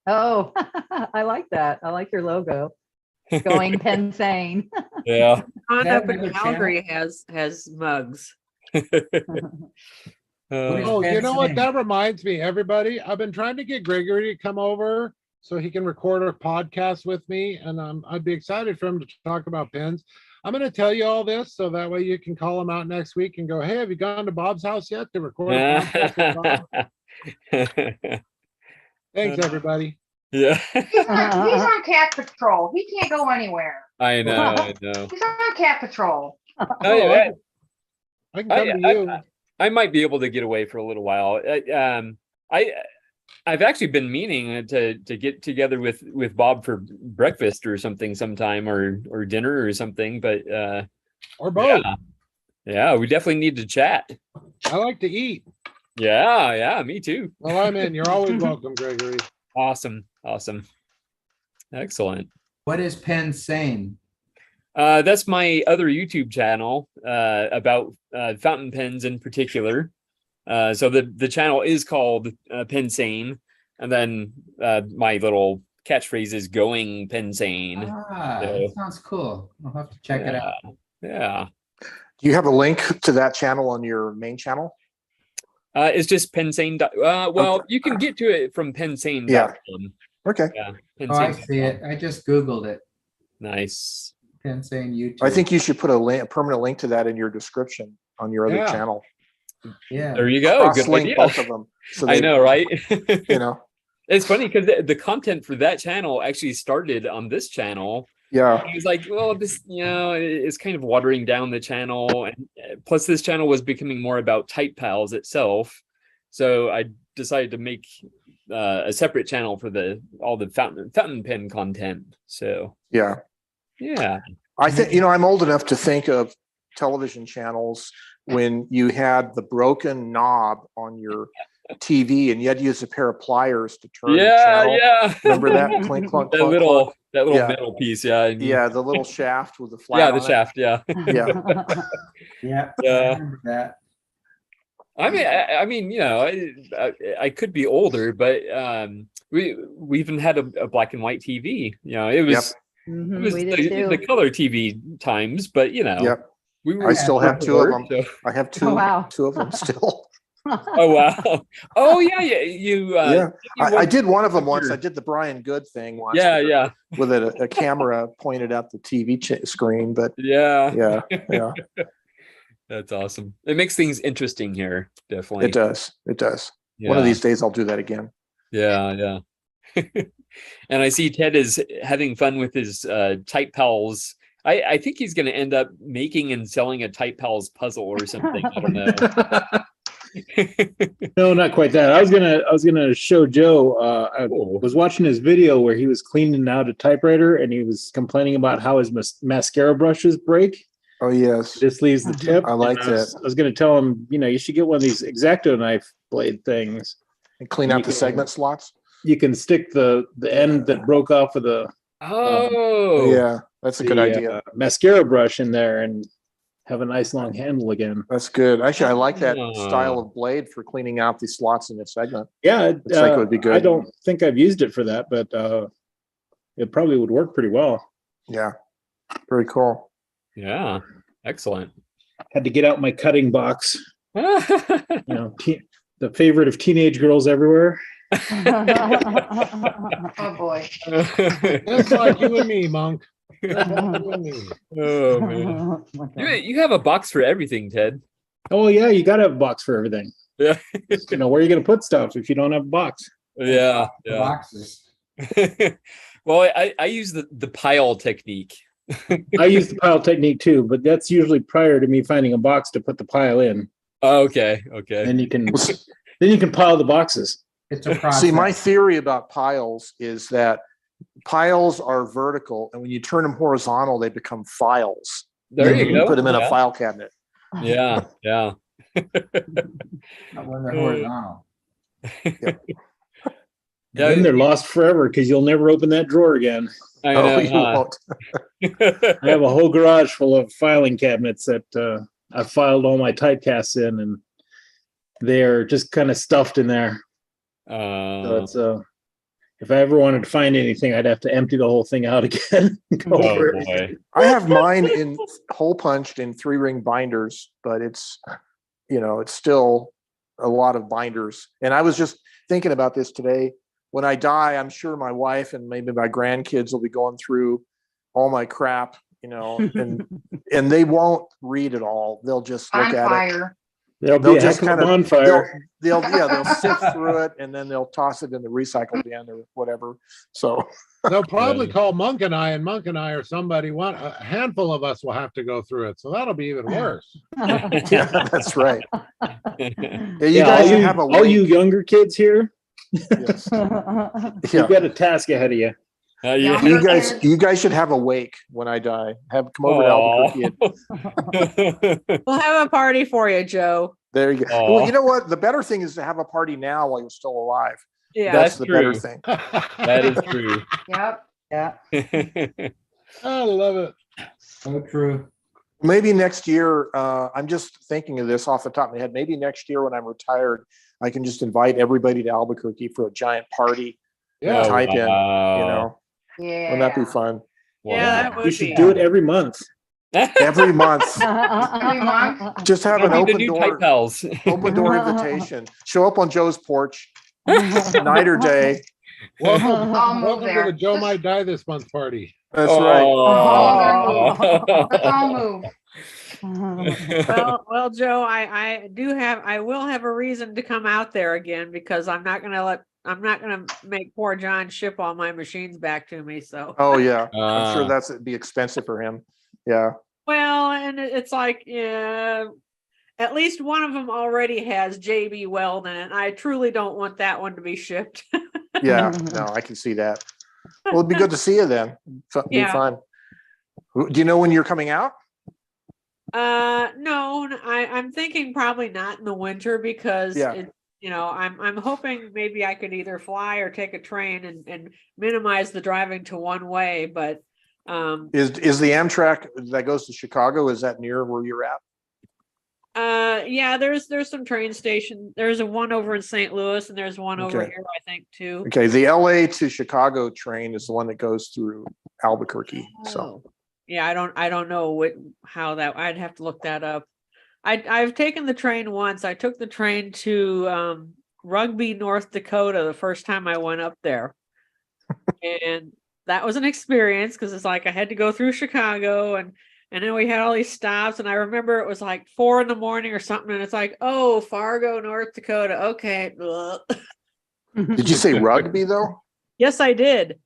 Oh, I like that. I like your logo. Going Pensane. Yeah. Up in Calgary has mugs. Oh, you know what? That reminds me, everybody. I've been trying to get Gregory to come over so he can record a podcast with me, and I'd be excited for him to talk about pens. I'm going to tell you all this so that way you can call him out next week and go, hey, have you gone to Bob's house yet to record a podcast with Bob? Thanks, everybody. Yeah. He's on cat patrol. He can't go anywhere. I know. He's on cat patrol. I can come to you. I might be able to get away for a little while. I've actually been meaning to get together with Bob for breakfast or something sometime, or dinner or something, but or both. Yeah, we definitely need to chat. I like to eat. Yeah, me too. Well, I'm in. You're always welcome, Gregory. Awesome. Excellent. What is Pensane? That's my other YouTube channel about fountain pens in particular. So the channel is called Pensane, and then my little catchphrase is going Pensane. That sounds cool. I'll have to check it out. Yeah. Do you have a link to that channel on your main channel? It's just Pensane. Well, you can get to it from Pensane. Yeah. Okay. Yeah. Oh, I see it. I just Googled it. Nice. Pensane YouTube. I think you should put a permanent link to that in your description on your other channel. Yeah. There you go. Good Link idea. both of them. So I know, right? It's funny because the content for that channel actually started on this channel. Yeah. He was like, well, this, is kind of watering down the channel. And plus this channel was becoming more about Type Pals itself. So I decided to make a separate channel for all the fountain pen content. So yeah. I think, I'm old enough to think of television channels when you had the broken knob on your TV and you had to use a pair of pliers to turn the channel. Remember that? Clink, clunk, that clunk, little clunk. metal piece. Yeah, the little shaft with the flat. The shaft. Yeah. Yeah. Yeah. That. I mean, I could be older, but we even had a black and white TV. It was it was the color TV times, but I still have two of them. So. I have two of them still. Oh wow! Oh yeah. You I did one of them once. I did the Brian Good thing once. With a camera pointed at the TV screen, but yeah. That's awesome. It makes things interesting here. Definitely. It does. One of these days I'll do that again. Yeah. And I see Ted is having fun with his Type Pals. I think he's going to end up making and selling a Type Pals puzzle or something. I don't know. No, not quite that. I was gonna show Joe. I was watching his video where he was cleaning out a typewriter and he was complaining about how his mascara brushes break. Oh yes, this leaves the tip. I like that. I was going to tell him, you should get one of these X-Acto knife blade things and clean out the segment slots. You can stick the end that broke off of the that's a good idea. Mascara brush in there and have a nice long handle again. That's good. Actually, I like that style of blade for cleaning out the slots in the segment. Yeah, it would be good. I don't think I've used it for that, but it probably would work pretty well. Yeah, very cool. Yeah, excellent. Had to get out my cutting box. The favorite of teenage girls everywhere. Oh boy. That's like you and me, Monk. Oh man. You have a box for everything, Ted. Oh yeah, you gotta have a box for everything. Yeah. Where are you gonna put stuff if you don't have a box? Yeah. Boxes. Well, I use the pile technique. I use the pile technique too, but that's usually prior to me finding a box to put the pile in. Oh, okay. Then you can pile the boxes. It's a process. See, my theory about piles is that piles are vertical, and when you turn them horizontal, they become files. There you go. Put them in a file cabinet. Yeah. Not when they're horizontal. Then they're lost forever because you'll never open that drawer again. I know, you won't. I have a whole garage full of filing cabinets that I've filed all my typecasts in, and they're just kind of stuffed in there. So it's if I ever wanted to find anything, I'd have to empty the whole thing out again. Boy. I have mine in hole punched in 3-ring binders, but it's still a lot of binders. And I was just thinking about this today. When I die, I'm sure my wife and maybe my grandkids will be going through all my crap, and they won't read it all. They'll just look at it. They'll just kind of bonfire. They'll sift through it and then they'll toss it in the recycle bin or whatever. So they'll probably call Monk and I or somebody. A handful of us will have to go through it, so that'll be even worse. Yeah, that's right. All you younger kids here. Yes. You've got a task ahead of you. You guys should have a wake when I die. Come over to Albuquerque. We'll have a party for you, Joe. There you go. Well, you know what? The better thing is to have a party now while you're still alive. Yeah, that's the true. Better thing. That is true. Yep. Yeah. I love it. So true. Maybe next year, I'm just thinking of this off the top of my head. Maybe next year when I'm retired, I can just invite everybody to Albuquerque for a giant party. Yeah. Type in, Yeah. Wouldn't that be fun? Yeah, that would You should do it every month. Every month. Every month. Just have an open door, Pals. open door invitation. Show up on Joe's porch, night or day. Welcome to the Joe Might Die This Month party. That's right. Let's all move. Well, Joe, I will have a reason to come out there again because I'm not gonna make poor John ship all my machines back to me. So. Oh yeah, I'm sure it'd be expensive for him. Yeah. Well, and it's like, yeah, at least one of them already has JB Weld in it. And I truly don't want that one to be shipped. Yeah, no, I can see that. Well, it'd be good to see you then. Be Yeah. fun. Do you know when you're coming out? No, I'm thinking probably not in the winter because it, I'm hoping maybe I could either fly or take a train and minimize the driving to one way. But Is the Amtrak that goes to Chicago, is that near where you're at? yeah, there's some train station. There's a one over in St. Louis and there's one over Okay. here, I think, too. Okay, the LA to Chicago train is the one that goes through Albuquerque. So Yeah, I don't know how that, I'd have to look that up. I've taken the train once. I took the train to Rugby, North Dakota, the first time I went up there. And that was an experience because it's like I had to go through Chicago and then we had all these stops, and I remember it was like 4 a.m. or something, and it's like, oh, Fargo, North Dakota. Okay. did you say Rugby though? Yes, I did.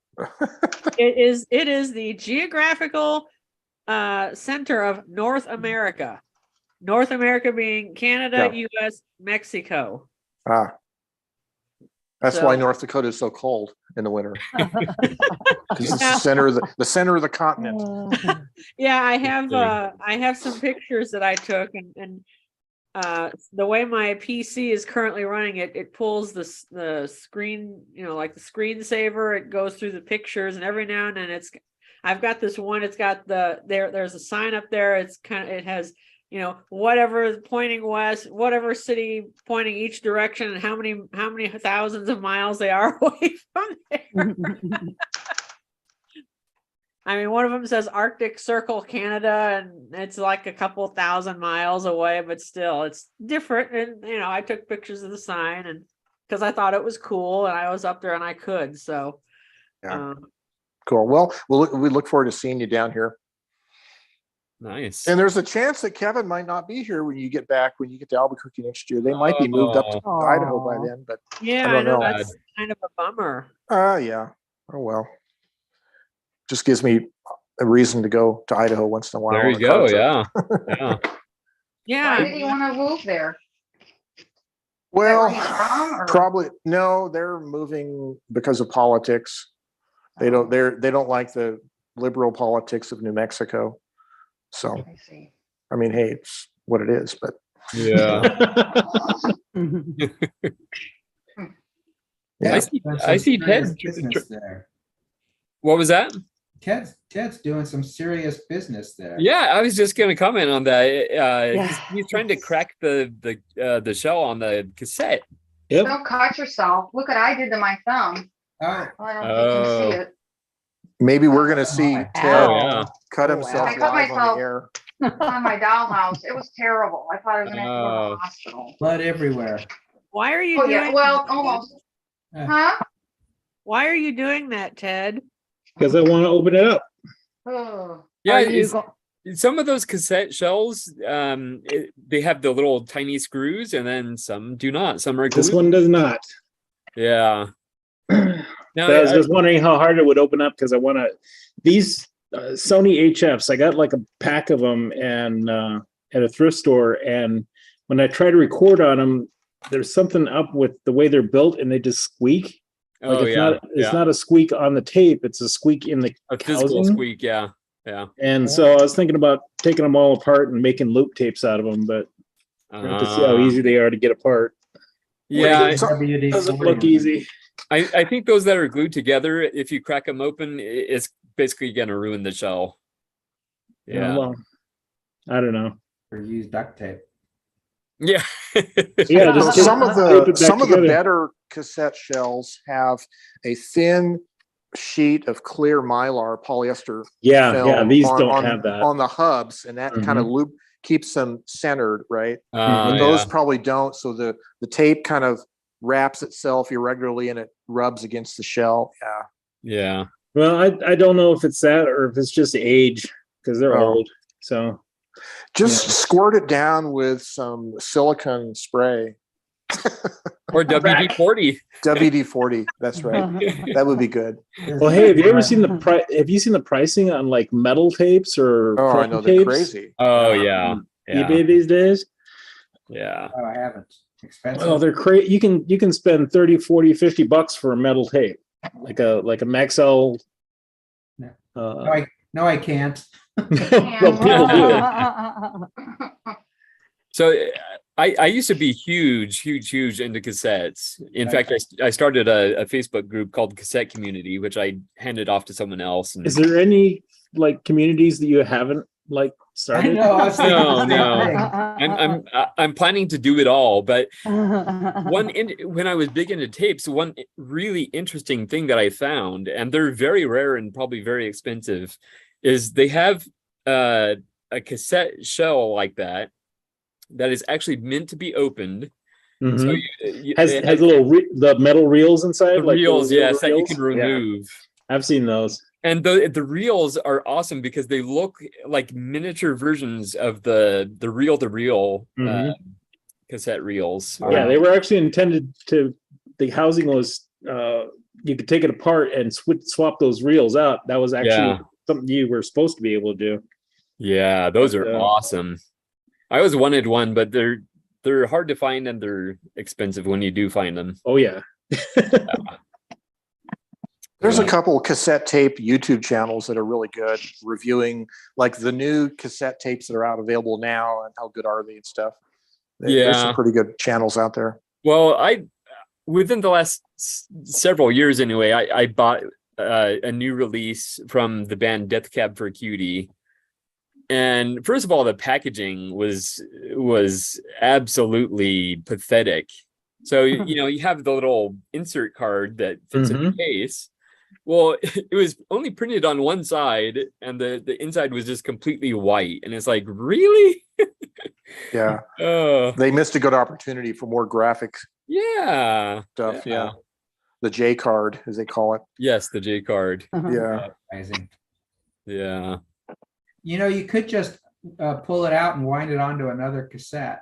It is the geographical center of North America. North America being Canada, US, Mexico. Ah. That's So- why North Dakota is so cold in the winter. Because it's the center of the continent. Yeah, I have some pictures that I took, and the way my PC is currently running it pulls the screen, like the screensaver. It goes through the pictures, and every now and then I've got this one. It's got there's a sign up there. It has whatever pointing west, whatever city pointing each direction, and how many thousands of miles they are away from there. I mean, one of them says Arctic Circle, Canada, and it's like a couple thousand miles away, but still it's different. And, I took pictures of the sign and because I thought it was cool and I was up there and I could. So, Cool. Well, we look forward to seeing you down here. Nice. And there's a chance that Kevin might not be here when you get to Albuquerque next year. They might be moved up to Idaho by then, but yeah, I don't know. That's kind of a bummer. Yeah. Oh, well. Just gives me a reason to go to Idaho once in a while. There you on a car go. trip. Yeah. Yeah. Why did you want to move there? Well, Is that where he's from, or- probably no. They're moving because of politics. They don't like the liberal politics of New Mexico. So, I see. I mean, hey, it's what it is. But Yeah. yeah. I see Ted. Business there. What was that? Ted's doing some serious business there. Yeah, I was just going to comment on that. He's trying to crack the shell on the cassette. Yep. Don't cut yourself. Look what I did to my thumb. Oh, I don't think you can see it. Maybe we're going to see Ted cut I himself cut live on myself the air. on my dollhouse. It was terrible. I thought I was going to have to go to the hospital. blood everywhere. Why are you Oh, doing yeah. Well, that? almost. Huh? Why are you doing that, Ted? Because I want to open it up. Oh. Yeah, some of those cassette shells, they have the little tiny screws, and then some do not. Some are This glued. one does not. Yeah. Now, But I was just wondering how hard it would open up because I want to. These Sony HFs, I got like a pack of them and at a thrift store, and when I try to record on them, there's something up with the way they're built, and they just squeak. Like it's not a squeak on the tape; it's a squeak in the a physical housing. squeak. Yeah. And so I was thinking about taking them all apart and making loop tapes out of them, but I have to see how easy they are to get apart. Yeah, it doesn't look easy. I think those that are glued together, if you crack them open, it's basically going to ruin the shell. Yeah. Well, I don't know. Or use duct tape. Yeah. Yeah. Just some of tape it back the together. better cassette shells have a thin sheet of clear mylar polyester. Yeah, film yeah, these on, don't on- have that. on the hubs, and that kind of loop keeps them centered, right? Ah, And those yeah. probably don't. So the tape kind of wraps itself irregularly and it rubs against the shell. Yeah. Yeah. Well, I don't know if it's that or if it's just age because they're Oh. old. So Just squirt it down with some silicone spray. Or WD-40. WD-40. That's right. That would be good. well, hey, have you ever seen have you seen the pricing on like metal tapes or Oh, I chrome know they're tapes crazy. Oh, on yeah. eBay these days? Yeah. Oh, I haven't. Expensive. Oh, they're crazy. You can spend 30, 40, 50 bucks for a metal tape, like a Maxell. No. No, I can't. Well, people do. So I used to be huge into cassettes. In fact, I started a Facebook group called Cassette Community, which I handed off to someone else. And Is there any like communities that you haven't like started? No. I'm planning to do it all, but when I was big into tapes, one really interesting thing that I found, and they're very rare and probably very expensive, is they have a cassette shell like that is actually meant to be opened. Mhm. So has little the metal reels inside, the like reels, little yes, that you reels? can Yeah. remove. I've seen those. And the reels are awesome because they look like miniature versions of the reel-to-reel Mhm. cassette reels. Yeah, they were actually intended to. The housing was you could take it apart and swap those reels out. That was actually something you were supposed to be able to do. Yeah, those are awesome. I always wanted one, but they're hard to find and they're expensive when you do find them. Oh yeah. There's a couple cassette tape YouTube channels that are really good, reviewing like the new cassette tapes that are out available now and how good are they and stuff. There's some pretty good channels out there. Well, within the last several years anyway, I bought a new release from the band Death Cab for Cutie. And first of all, the packaging was absolutely pathetic. So, you have the little insert card that fits in the case. Well, it was only printed on one side and the inside was just completely white. And it's like, really? Yeah. They missed a good opportunity for more graphic stuff. Yeah. The J card, as they call it. Yes, the J card. Yeah. Amazing. Yeah. You could just pull it out and wind it onto another cassette.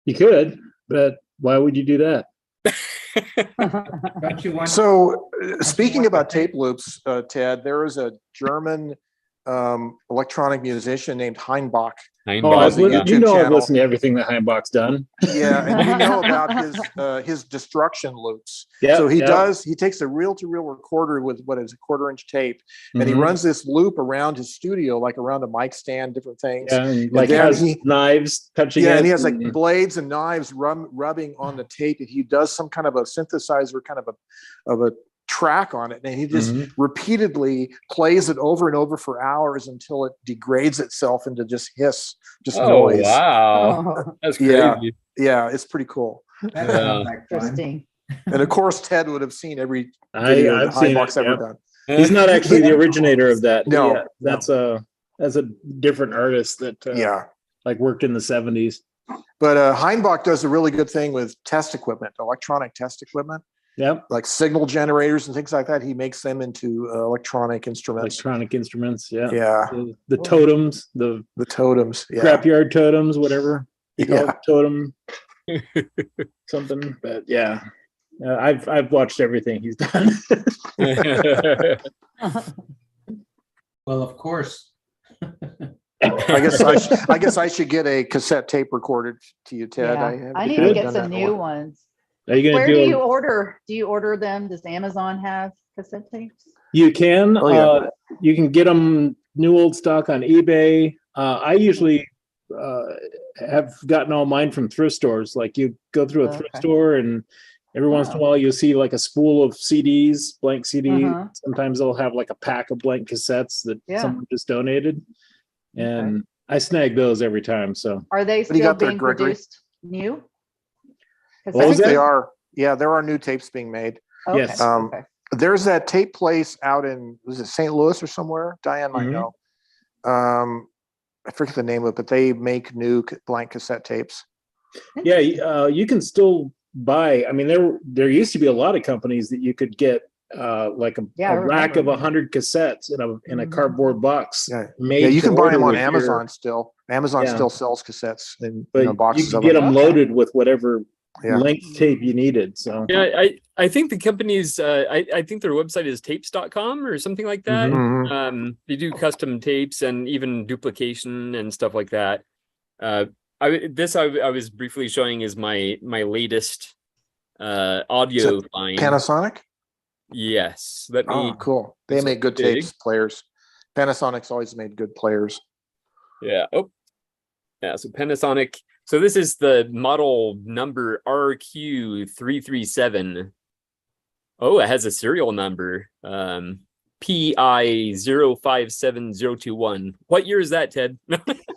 You could, but why would you do that? Don't you want? So, speaking about tape loops, Ted, there is a German electronic musician named Heinbach. I've listened to everything that Heinbach's done. Yeah, and you know about his destruction loops. Yeah. So he takes a reel-to-reel recorder with what is a 1/4-inch tape, and he runs this loop around his studio, like around the mic stand, different things. Yeah, and like has knives touching. Yeah, it and he has like blades and knives rubbing on the tape. And he does some kind of a synthesizer, kind of a track on it, and he just repeatedly plays it over and over for hours until it degrades itself into just noise. Wow, that's crazy. Yeah, it's pretty cool. Interesting. And of course, Ted would have seen every video that Heinbach's ever done. He's not actually the originator of that. No, that's a different artist that like worked in the 70s. But Heinbach does a really good thing with test equipment, electronic test equipment. Yep. Like signal generators and things like that. He makes them into electronic instruments. Yeah. Yeah. The totems, the totems, scrapyard totems, whatever. Totem something. But yeah. I've watched everything he's done. Well, of course. I guess I should get a cassette tape recorded to you, Ted. Yeah. I need to get some new ones. Where do you order? Do you order them? Does Amazon have cassette tapes? You can. You can get them new old stock on eBay. I usually have gotten all mine from thrift stores. Like you go through a thrift store and every once in a while you'll see like a spool of CDs, blank CDs. Sometimes they'll have like a pack of blank cassettes that someone just donated. And I snag those every time. So are they still being produced new? I think they are. Yeah, there are new tapes being made. Okay. Yes. There's that tape place out in, was it St. Louis or somewhere? Diane might know. I forget the name of it, but they make new blank cassette tapes. Yeah, you can still buy. I mean, there used to be a lot of companies that you could get like a rack of 100 cassettes in a cardboard box. Yeah, you can buy them on Amazon still. Amazon still sells cassettes in boxes. You can get them loaded with whatever length tape you needed. So I think the company's I think their website is tapes.com or something like that. They do custom tapes and even duplication and stuff like that. I was briefly showing is my latest audio line. Panasonic? Yes. Let me. Oh, cool. They make good tapes players. Panasonic's always made good players. Yeah. Oh, yeah. So Panasonic. So this is the model number RQ337. Oh, it has a serial number. PI 057021. What year is that, Ted?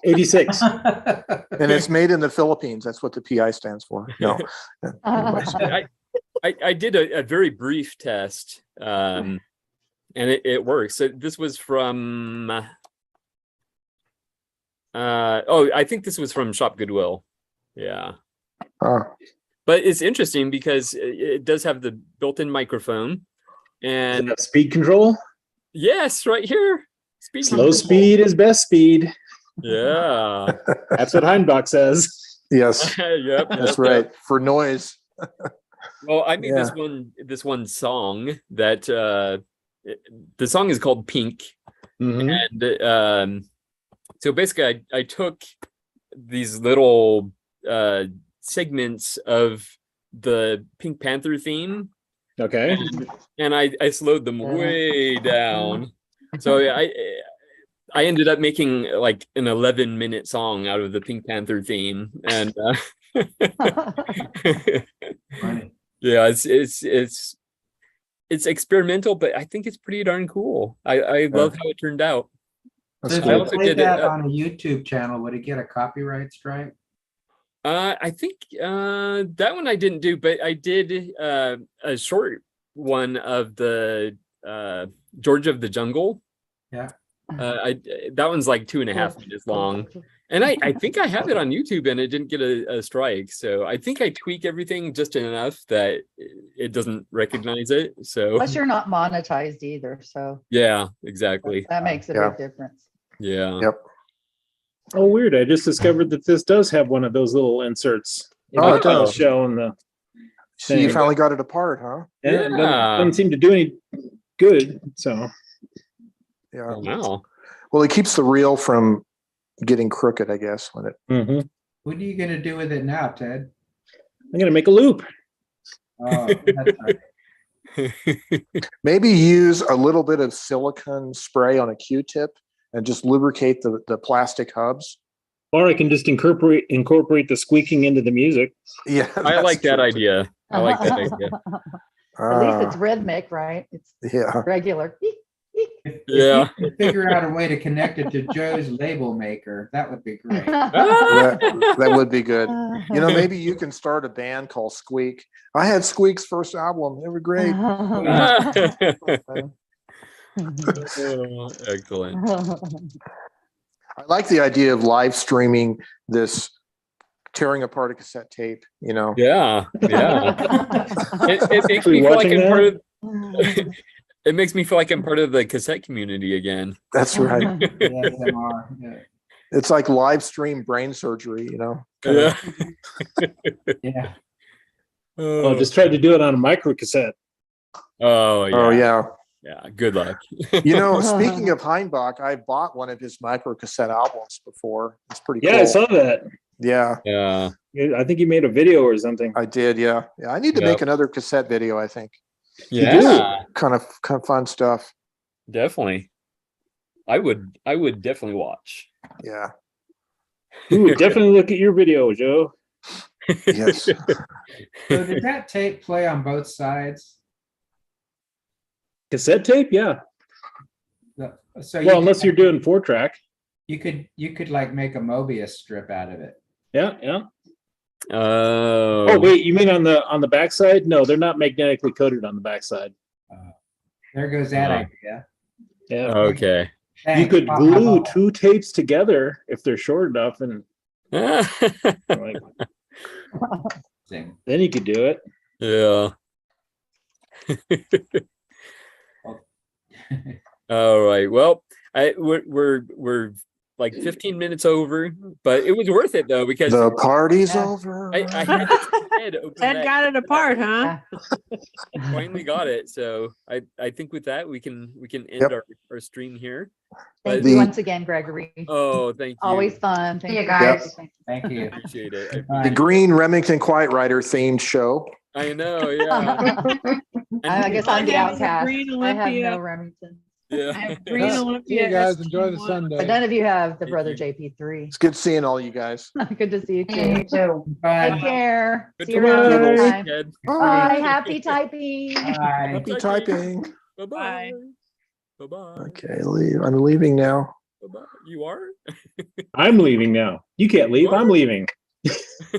86. And it's made in the Philippines. That's what the PI stands for. No. I did a very brief test, and it works. So this was from I think this was from Shop Goodwill. Yeah. But it's interesting because it does have the built-in microphone and speed control. Yes, right here. Slow speed is best speed. Yeah. That's what Heinbach says. Yes. Yep. That's right. For noise. Well, I made this one song that the song is called Pink. And so basically I took these little segments of the Pink Panther theme. Okay. And I slowed them way down. So I ended up making like an 11-minute song out of the Pink Panther theme. And yeah, it's experimental, but I think it's pretty darn cool. I love how it turned out. So if you played that on a YouTube channel, would it get a copyright strike? I think that one I didn't do, but I did a short one of the George of the Jungle. Yeah. That one's like 2.5 minutes long. And I think I have it on YouTube and it didn't get a strike. So I think I tweak everything just enough that it doesn't recognize it. So Plus you're not monetized either. So yeah, exactly. that makes a big difference. Yeah. Yep. Oh, weird. I just discovered that this does have one of those little inserts. Oh, it does. Showing the So you finally got it apart, huh? Yeah. It doesn't seem to do any good. So yeah. Oh, wow. Well, it keeps the reel from getting crooked, I guess, when it. What are you going to do with it now, Ted? I'm going to make a loop. Oh, that's right. Maybe use a little bit of silicone spray on a Q-tip and just lubricate the plastic hubs. Or I can just incorporate the squeaking into the music. Yeah, I like that idea. I like that idea. At least it's rhythmic, right? It's regular. Yeah. If you could figure out a way to connect it to Joe's label maker, that would be great. That would be good. You know, maybe you can start a band called Squeak. I had Squeak's first album. They were great. Oh, excellent. I like the idea of live streaming this tearing apart a cassette tape, you know. Yeah. It makes me feel like I'm part of it makes me feel like I'm part of the cassette community again. That's right. Yeah. It's like live stream brain surgery, you know. Yeah. Yeah. Oh, just tried to do it on a micro cassette. Oh yeah. Oh yeah. Yeah. Good luck. You know, speaking of Heinbach, I bought one of his micro cassette albums before. It's pretty cool. Yeah, I saw that. Yeah. Yeah. I think you made a video or something. I did, yeah. Yeah. I need to make another cassette video, I think. Yeah. Kind of fun stuff. Definitely. I would definitely watch. Yeah. We would definitely look at your video, Joe. Yes. So did that tape play on both sides? Cassette tape, yeah. So unless you're doing 4-track. You could like make a Mobius strip out of it. Yeah. Oh. Oh wait, you mean on the backside? No, they're not magnetically coated on the backside. There goes that idea. Yeah. Okay. You could glue 2 tapes together if they're short enough, and then you could do it. Yeah. All right. Well, we're like 15 minutes over, but it was worth it though because The party's over. I had Ted open Ted that. got it apart, huh? Finally got it. So I think with that we can end Yep. our stream here. Thank But- you once again, Gregory. Oh, thank you. Always fun. Thank you guys. Thank you. Appreciate it. The Green Remington Quiet Writer themed show. I know, yeah. I guess I'm the I have outcast. Green I have Olympia. no Remington. I Yeah. have Green See Olympia. you guys. Enjoy the SG1. Sunday. But none of you have the Thank brother you. JP3. It's good seeing all you guys. Good to see you You too. too. Bye. Take care. Good See you to around meet you, next time. Ted. Bye. Happy typing. Bye. Happy typing. Bye-bye. Bye-bye. Okay, I'm leaving now. Bye-bye. You are? I'm leaving now. You can't leave. You I'm are? leaving.